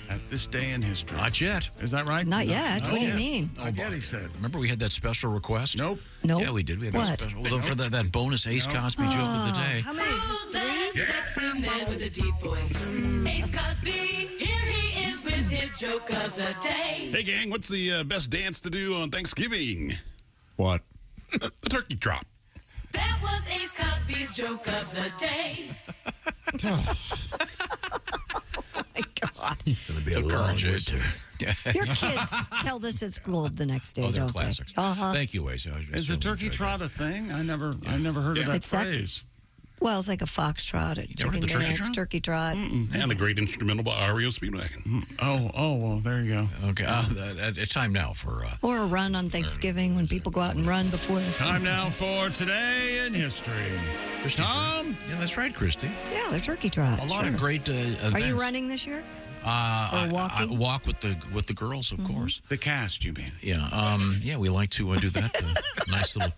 [SPEAKER 6] at this day in history.
[SPEAKER 7] Not yet.
[SPEAKER 6] Is that right?
[SPEAKER 3] Not yet. What do you mean?
[SPEAKER 6] Not yet, he said.
[SPEAKER 7] Remember we had that special request?
[SPEAKER 6] Nope.
[SPEAKER 7] Yeah, we did. We had that special. Well, for that bonus Ace Cosby joke of the day.
[SPEAKER 3] How many is this? 3?
[SPEAKER 11] Sexy man with a deep voice. Ace Cosby, here he is with his joke of the day.
[SPEAKER 15] Hey, gang, what's the best dance to do on Thanksgiving?
[SPEAKER 8] What?
[SPEAKER 15] The turkey trot.
[SPEAKER 11] That was Ace Cosby's joke of the day.
[SPEAKER 7] It's going to be a long winter.
[SPEAKER 3] Your kids tell this at school the next day,
[SPEAKER 7] Oh, they're
[SPEAKER 3] don't
[SPEAKER 7] classics.
[SPEAKER 3] they? Uh-huh.
[SPEAKER 7] Thank you, Ace.
[SPEAKER 6] Is the turkey trot a thing? I never heard of that
[SPEAKER 3] It's that-
[SPEAKER 6] phrase.
[SPEAKER 3] Well, it's like a foxtrot, a chicken dance, turkey trot.
[SPEAKER 15] And the great instrumental by REO Speedwagon.
[SPEAKER 6] Oh, well, there you go.
[SPEAKER 7] Okay, it's time now for...
[SPEAKER 3] Or a run on Thanksgiving when people go out and run before.
[SPEAKER 6] Time now for Today in History. Tom?
[SPEAKER 7] Yeah, that's right, Christy.
[SPEAKER 3] Yeah, the turkey trot.
[SPEAKER 7] A lot of great events.
[SPEAKER 3] Are you running this year?
[SPEAKER 7] I
[SPEAKER 3] walking?
[SPEAKER 7] walk with the girls, of course.
[SPEAKER 6] The cast, you mean?
[SPEAKER 7] Yeah, we like to do that. Nice little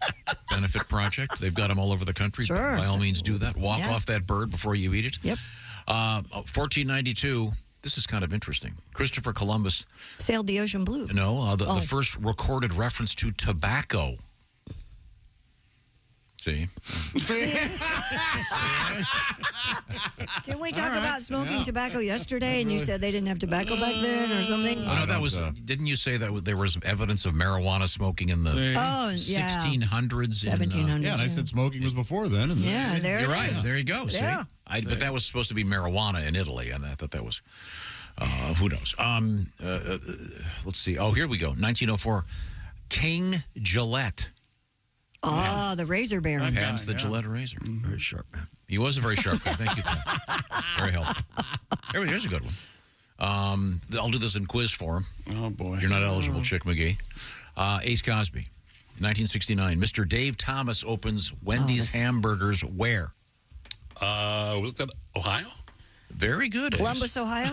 [SPEAKER 7] benefit project. They've got them all over the country.
[SPEAKER 3] Sure.
[SPEAKER 7] By all means, do that. Walk off that bird before you eat it.
[SPEAKER 3] Yep.
[SPEAKER 7] 1492. This is kind of interesting. Christopher Columbus
[SPEAKER 3] Sailed the ocean blue.
[SPEAKER 7] No, the first recorded reference to tobacco. See?
[SPEAKER 3] Didn't we talk about smoking tobacco yesterday and you said they didn't have tobacco back then or something?
[SPEAKER 7] No, that was. Didn't you say that there was evidence of marijuana smoking in the 1600s?
[SPEAKER 3] 1700s.
[SPEAKER 8] Yeah, and I said smoking was before then.
[SPEAKER 3] Yeah, there
[SPEAKER 7] You're
[SPEAKER 3] it
[SPEAKER 7] right.
[SPEAKER 3] is.
[SPEAKER 7] There you go. See?
[SPEAKER 3] Yeah.
[SPEAKER 7] But that was supposed to be marijuana in Italy, and I thought that was. Who knows? Let's see. Oh, here we go. 1904. King Gillette.
[SPEAKER 3] Oh, the razor baron.
[SPEAKER 7] Hands the Gillette razor. Very sharp man. He was a very sharp man. Thank you, Pat. Very helpful. Here's a good one. I'll do this in quiz form.
[SPEAKER 6] Oh, boy.
[SPEAKER 7] You're not eligible, Chick McGee. Ace Cosby. 1969. Mr. Dave Thomas opens Wendy's Hamburgers where?
[SPEAKER 15] Was that Ohio?
[SPEAKER 7] Very good.
[SPEAKER 3] Columbus, Ohio?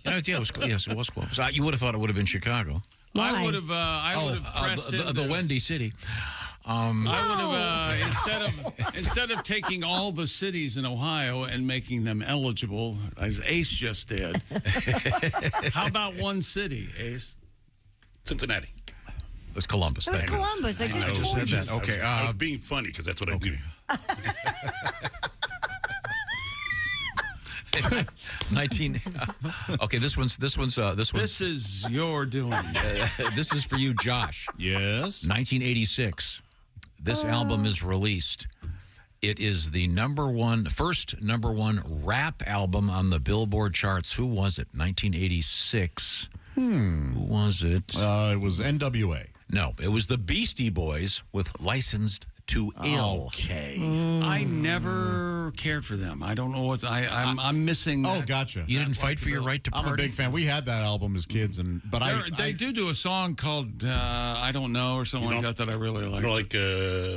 [SPEAKER 7] Yes, it was Columbus. You would have thought it would have been Chicago.
[SPEAKER 6] I would have pressed it.
[SPEAKER 7] The Wendy City.
[SPEAKER 6] I would have instead of taking all the cities in Ohio and making them eligible, as Ace just did. How about one city, Ace?
[SPEAKER 15] Cincinnati.
[SPEAKER 7] It was Columbus.
[SPEAKER 3] It was Columbus. I just told you.
[SPEAKER 7] Okay.
[SPEAKER 15] I was being funny because that's what I do.
[SPEAKER 7] 19. Okay, this one's.
[SPEAKER 6] This is your doing.
[SPEAKER 7] This is for you, Josh.
[SPEAKER 8] Yes.
[SPEAKER 7] 1986. This album is released. It is the first number one rap album on the Billboard charts. Who was it? 1986. Who was it?
[SPEAKER 8] It was NWA.
[SPEAKER 7] No, it was the Beastie Boys with Licensed to Ill.
[SPEAKER 8] Okay.
[SPEAKER 6] I never cared for them. I don't know what I'm missing. That.
[SPEAKER 8] Oh, gotcha.
[SPEAKER 7] You didn't fight for your right to party?
[SPEAKER 8] I'm a big fan. We had that album as kids, but
[SPEAKER 6] they do a song called I Don't Know or something like that I really like.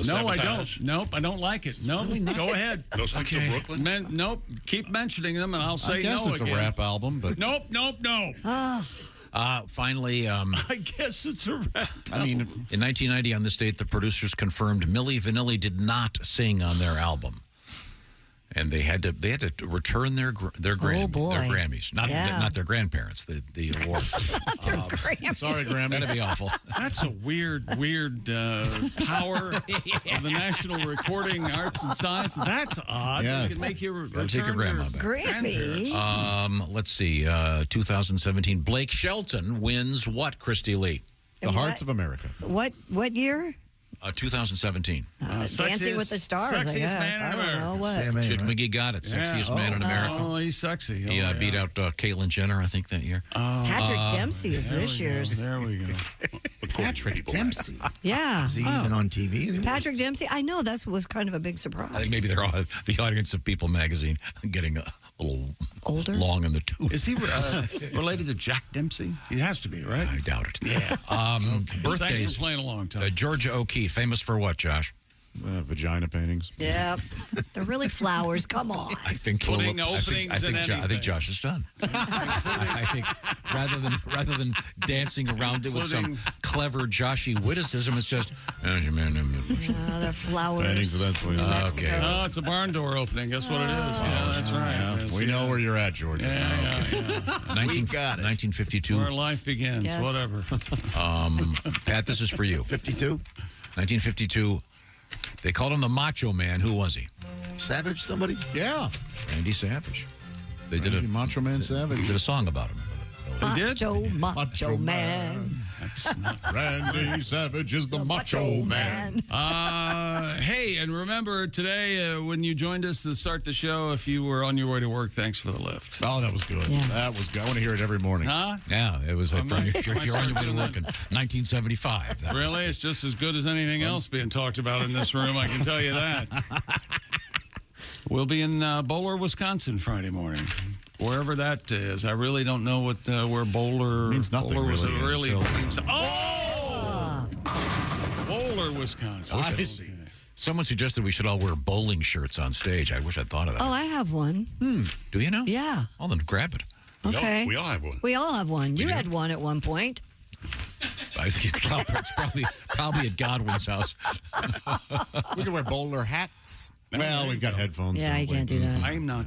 [SPEAKER 6] No, I don't. Nope, I don't like it. Nope, go ahead.
[SPEAKER 15] No Sleep Till Brooklyn?
[SPEAKER 6] Nope, keep mentioning them and I'll say no
[SPEAKER 8] I guess it's
[SPEAKER 6] again.
[SPEAKER 8] a rap album, but
[SPEAKER 6] Nope.
[SPEAKER 7] Finally,
[SPEAKER 6] I guess it's a rap.
[SPEAKER 8] I mean,
[SPEAKER 7] in 1990, on this date, the producers confirmed Milli Vanilli did not sing on their album, and they had to return their Grammys, not their grandparents, the award.
[SPEAKER 8] Sorry, Grammy.
[SPEAKER 7] That'd be awful.
[SPEAKER 6] That's a weird power of the National Recording Arts and Science. That's odd.
[SPEAKER 8] Yes.
[SPEAKER 6] They can make you return
[SPEAKER 7] take your grandma back.
[SPEAKER 3] Grammy.
[SPEAKER 7] Let's see. 2017. Blake Shelton wins what, Christy Lee?
[SPEAKER 8] The Hearts of America.
[SPEAKER 3] What year?
[SPEAKER 7] 2017.
[SPEAKER 3] Dancing with the Stars, I guess.
[SPEAKER 6] Man in America.
[SPEAKER 3] I don't know what.
[SPEAKER 7] Chick McGee got it. Sexiest man in America.
[SPEAKER 6] Oh, he's sexy.
[SPEAKER 7] He beat out Caitlyn Jenner, I think, that year.
[SPEAKER 3] Patrick Dempsey is this year's.
[SPEAKER 6] There we go.
[SPEAKER 8] Patrick Dempsey.
[SPEAKER 3] Yeah.
[SPEAKER 19] Is he even on TV anymore?
[SPEAKER 3] Patrick Dempsey. I know that was kind of a big surprise.
[SPEAKER 7] I think maybe they're all, the audience of People magazine getting a little
[SPEAKER 3] older,
[SPEAKER 7] long in the tooth.
[SPEAKER 6] Is he related to Jack Dempsey? He has to be, right?
[SPEAKER 7] I doubt it.
[SPEAKER 6] Yeah.
[SPEAKER 7] Birthdays.
[SPEAKER 6] Thanks for playing along, Tom.
[SPEAKER 7] Georgia O'Keeffe, famous for what, Josh?
[SPEAKER 8] Vagina paintings.
[SPEAKER 3] Yeah, they're really flowers. Come on.
[SPEAKER 7] I think
[SPEAKER 6] Putting openings in anything.
[SPEAKER 7] I think Josh is done. I think rather than dancing around it with some clever Joshy witticism. It's just,
[SPEAKER 3] they're flowers.
[SPEAKER 7] Okay.
[SPEAKER 6] Oh, it's a barn door opening. Guess what it is? Yeah, that's right.
[SPEAKER 8] Yeah. We know where you're at, Georgia.
[SPEAKER 6] Yeah.
[SPEAKER 7] 1952.
[SPEAKER 6] Where life begins.
[SPEAKER 3] Yes.
[SPEAKER 6] Whatever.
[SPEAKER 7] Pat, this is for you.
[SPEAKER 5] 52?
[SPEAKER 7] 1952. They called him the Macho Man. Who was he?
[SPEAKER 5] Savage, somebody?
[SPEAKER 8] Yeah.
[SPEAKER 7] Randy Savage. They did
[SPEAKER 8] Macho Man Savage.
[SPEAKER 7] Did a song about him.
[SPEAKER 6] They did?
[SPEAKER 3] Macho Man.
[SPEAKER 6] That's not
[SPEAKER 8] Randy Savage is the Macho Man.
[SPEAKER 6] Hey, and remember today when you joined us to start the show, if you were on your way to work, thanks for the lift.
[SPEAKER 8] Oh, that was good.
[SPEAKER 3] Yeah.
[SPEAKER 8] That was good. I want to hear it every morning.
[SPEAKER 6] Huh?
[SPEAKER 7] Yeah, it was like if you're on your way to
[SPEAKER 6] doing
[SPEAKER 7] work in 1975. that
[SPEAKER 6] Really? It's just as good as anything else being talked about in this room, I can tell you that. We'll be in Bowler, Wisconsin Friday morning. Wherever that is. I really don't know what where Bowler...
[SPEAKER 8] Means nothing
[SPEAKER 6] Bowler was
[SPEAKER 8] really
[SPEAKER 6] really... Oh! Bowler, Wisconsin.
[SPEAKER 8] I see.
[SPEAKER 7] Someone suggested we should all wear bowling shirts on stage. I wish I'd thought of that.
[SPEAKER 3] Oh, I have one.
[SPEAKER 7] Do you know?
[SPEAKER 3] Yeah.
[SPEAKER 7] Oh, then grab it.
[SPEAKER 3] Okay.
[SPEAKER 15] We all have one.
[SPEAKER 3] We all have one. You had one at one point.
[SPEAKER 7] It's probably at Godwin's house.
[SPEAKER 8] We can wear bowler hats. Well, we've got headphones.
[SPEAKER 3] Yeah, you can't do that.
[SPEAKER 6] I'm not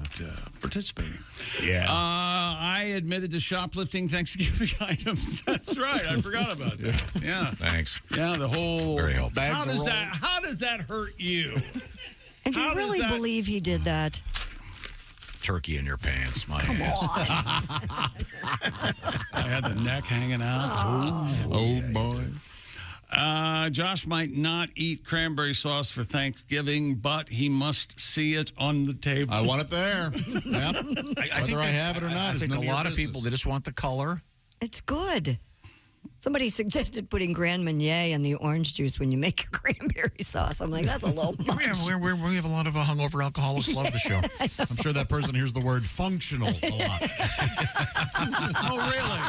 [SPEAKER 6] participating.
[SPEAKER 8] Yeah.
[SPEAKER 6] I admitted to shoplifting Thanksgiving items. That's right. I forgot about that. Yeah.
[SPEAKER 7] Thanks.
[SPEAKER 6] Yeah, the whole...
[SPEAKER 7] Very helpful.
[SPEAKER 6] How does that hurt you?
[SPEAKER 3] And do you really believe he did that?
[SPEAKER 7] Turkey in your pants. My
[SPEAKER 3] Come
[SPEAKER 7] ass.
[SPEAKER 6] I had the neck hanging out.
[SPEAKER 8] Oh boy.
[SPEAKER 6] Josh might not eat cranberry sauce for Thanksgiving, but he must see it on the table.
[SPEAKER 8] I want it there. Yep. Whether I have it or not
[SPEAKER 7] I
[SPEAKER 8] is
[SPEAKER 7] think
[SPEAKER 8] none
[SPEAKER 7] a
[SPEAKER 8] of your
[SPEAKER 7] lot of
[SPEAKER 8] business.
[SPEAKER 7] people, they just want the color.
[SPEAKER 3] It's good. Somebody suggested putting Grand Marnier in the orange juice when you make your cranberry sauce. I'm like, that's a little much.
[SPEAKER 7] We have a lot of hungover alcoholics love the show.
[SPEAKER 8] I'm sure that person hears the word functional a lot.
[SPEAKER 6] Oh, really?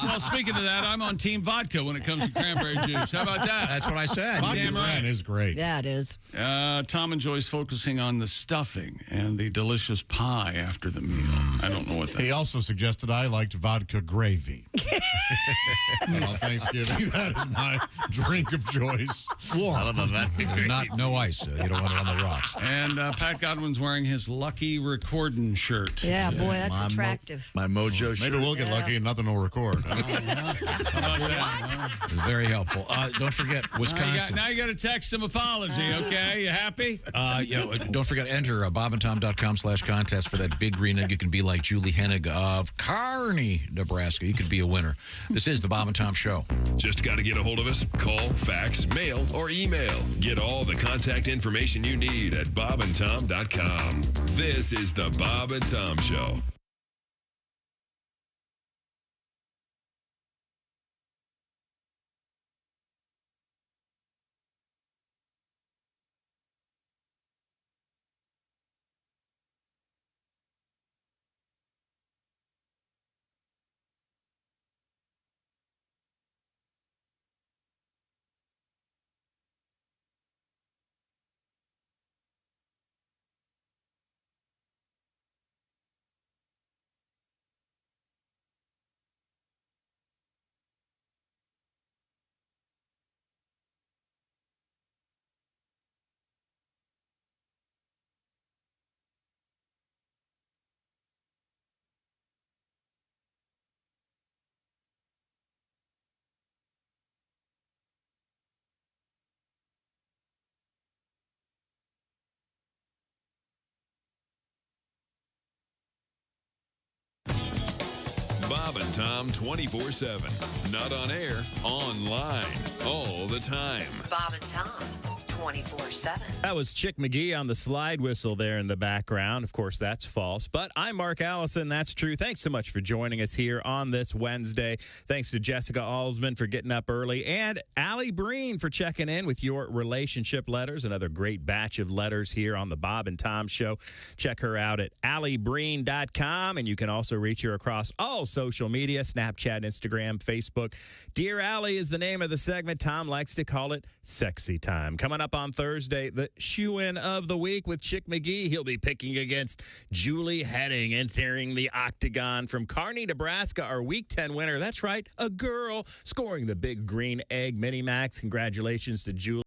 [SPEAKER 6] Well, speaking of that, I'm on Team Vodka when it comes to cranberry juice. How about that?
[SPEAKER 7] That's what I said.
[SPEAKER 8] Vodka
[SPEAKER 6] Damn right.
[SPEAKER 8] is great.
[SPEAKER 3] Yeah, it is.
[SPEAKER 6] Tom enjoys focusing on the stuffing and the delicious pie after the meal. I don't know what that
[SPEAKER 8] He also suggested I liked vodka gravy. And on Thanksgiving, that is my drink of choice.
[SPEAKER 7] No ice. You don't want it on the rocks.
[SPEAKER 6] And Pat Godwin's wearing his Lucky Recording shirt.
[SPEAKER 3] Yeah, boy, that's attractive.
[SPEAKER 5] My mojo shirt.
[SPEAKER 8] Maybe we'll get lucky and nothing will record.
[SPEAKER 6] How about that?
[SPEAKER 7] Very helpful. Don't forget, Wisconsin.
[SPEAKER 6] Now you got to text him apology, okay? You happy?
[SPEAKER 7] Don't forget, enter bobandtom.com/contest for that big green egg. You can be like Julie Hennig of Kearney, Nebraska. You could be a winner. This is the Bob and Tom Show.
[SPEAKER 21] Just got to get a hold of us. Call, fax, mail, or email. Get all the contact information you need at bobandtom.com. This is the Bob and Tom Show. Bob and Tom 24/7. Not on air, online, all the time.
[SPEAKER 3] Bob and Tom, 24/7.
[SPEAKER 27] That was Chick McGee on the slide whistle there in the background. Of course, that's false. But I'm Mark Allison. That's true. Thanks so much for joining us here on this Wednesday. Thanks to Jessica Alsman for getting up early and Alli Breen for checking in with your relationship letters. Another great batch of letters here on the Bob and Tom Show. Check her out at allibreen.com, and you can also reach her across all social media, Snapchat, Instagram, Facebook. Dear Alli is the name of the segment. Tom likes to call it Sexy Time. Coming up up on Thursday, the shoe-in of the week with Chick McGee. He'll be picking against Julie Heading, entering the octagon from Kearney, Nebraska, our Week 10 winner. That's right, a girl scoring the big green egg mini max. Congratulations to Julie.